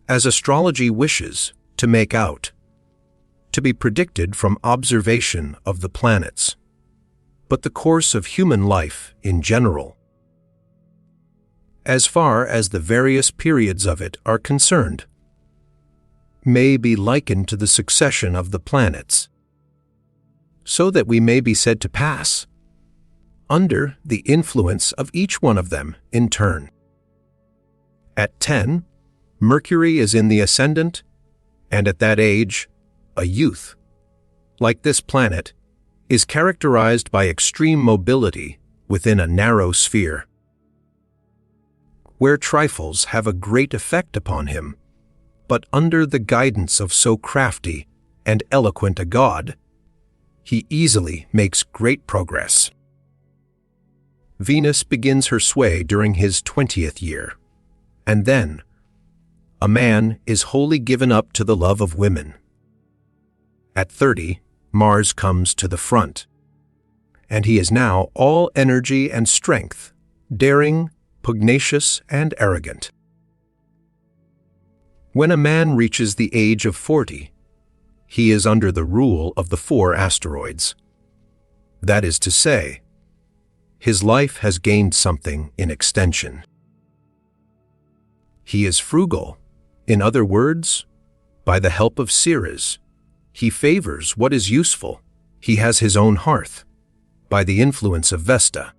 as astrology wishes to make out, to be predicted from observation of the planets, but the course of human life in general. As far as the various periods of it are concerned, may be likened to the succession of the planets, so that we may be said to pass under the influence of each one of them in turn. At 10, Mercury is in the ascendant, and at that age, a youth, like this planet, is characterized by extreme mobility within a narrow sphere. Where trifles have a great effect upon him, but under the guidance of so crafty and eloquent a god, he easily makes great progress. Venus begins her sway during his 20th year, and then a man is wholly given up to the love of women. At 30, Mars comes to the front, and he is now all energy and strength, daring, pugnacious, and arrogant. When a man reaches the age of 40, he is under the rule of the 4 asteroids. That is to say, his life has gained something in extension. He is frugal. In other words, by the help of Ceres, he favors what is useful. He has his own hearth, by the influence of Vesta.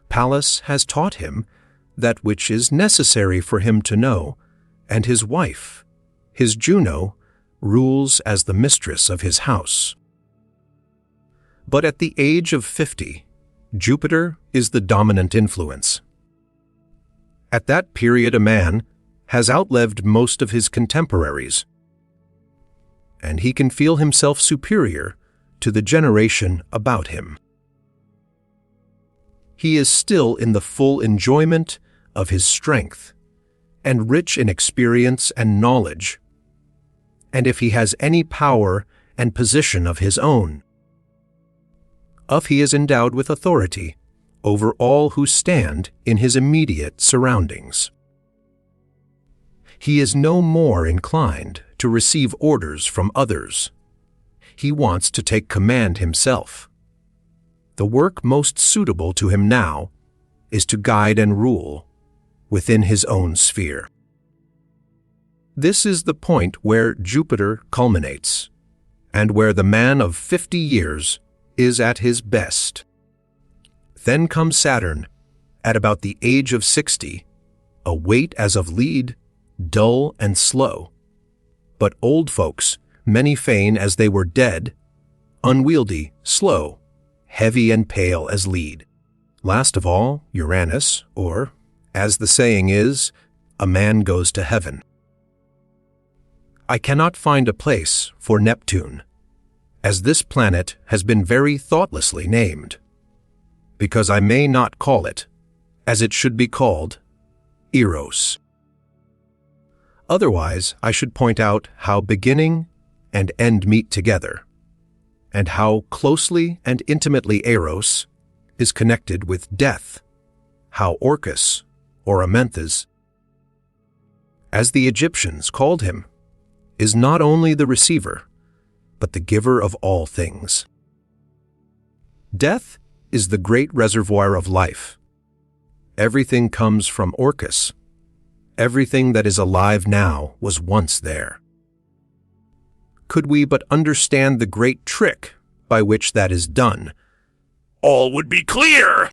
Pallas has taught him that which is necessary for him to know, and his wife, his Juno, rules as the mistress of his house. But at the age of 50, Jupiter is the dominant influence. At that period a man has outlived most of his contemporaries, and he can feel himself superior to the generation about him. He is still in the full enjoyment of his strength, and rich in experience and knowledge, and if he has any power and position of his own, he is endowed with authority over all who stand in his immediate surroundings. He is no more inclined to receive orders from others. He wants to take command himself. The work most suitable to him now is to guide and rule within his own sphere. This is the point where Jupiter culminates, and where the man of 50 years is at his best. Then comes Saturn, at about the age of 60, a weight as of lead, dull and slow. But old folks, many feign as they were dead, unwieldy, slow, heavy and pale as lead. Last of all, Uranus, or, as the saying is, a man goes to heaven. I cannot find a place for Neptune, as this planet has been very thoughtlessly named. because I may not call it, as it should be called, eros. Otherwise, I should point out how beginning and end meet together, and how closely and intimately eros is connected with death, how Orcus, or Amyntas, as the Egyptians called him, is not only the receiver, but the giver of all things. Death is the great reservoir of life. Everything comes from Orcus. Everything that is alive now was once there. Could we but understand the great trick by which that is done, all would be clear.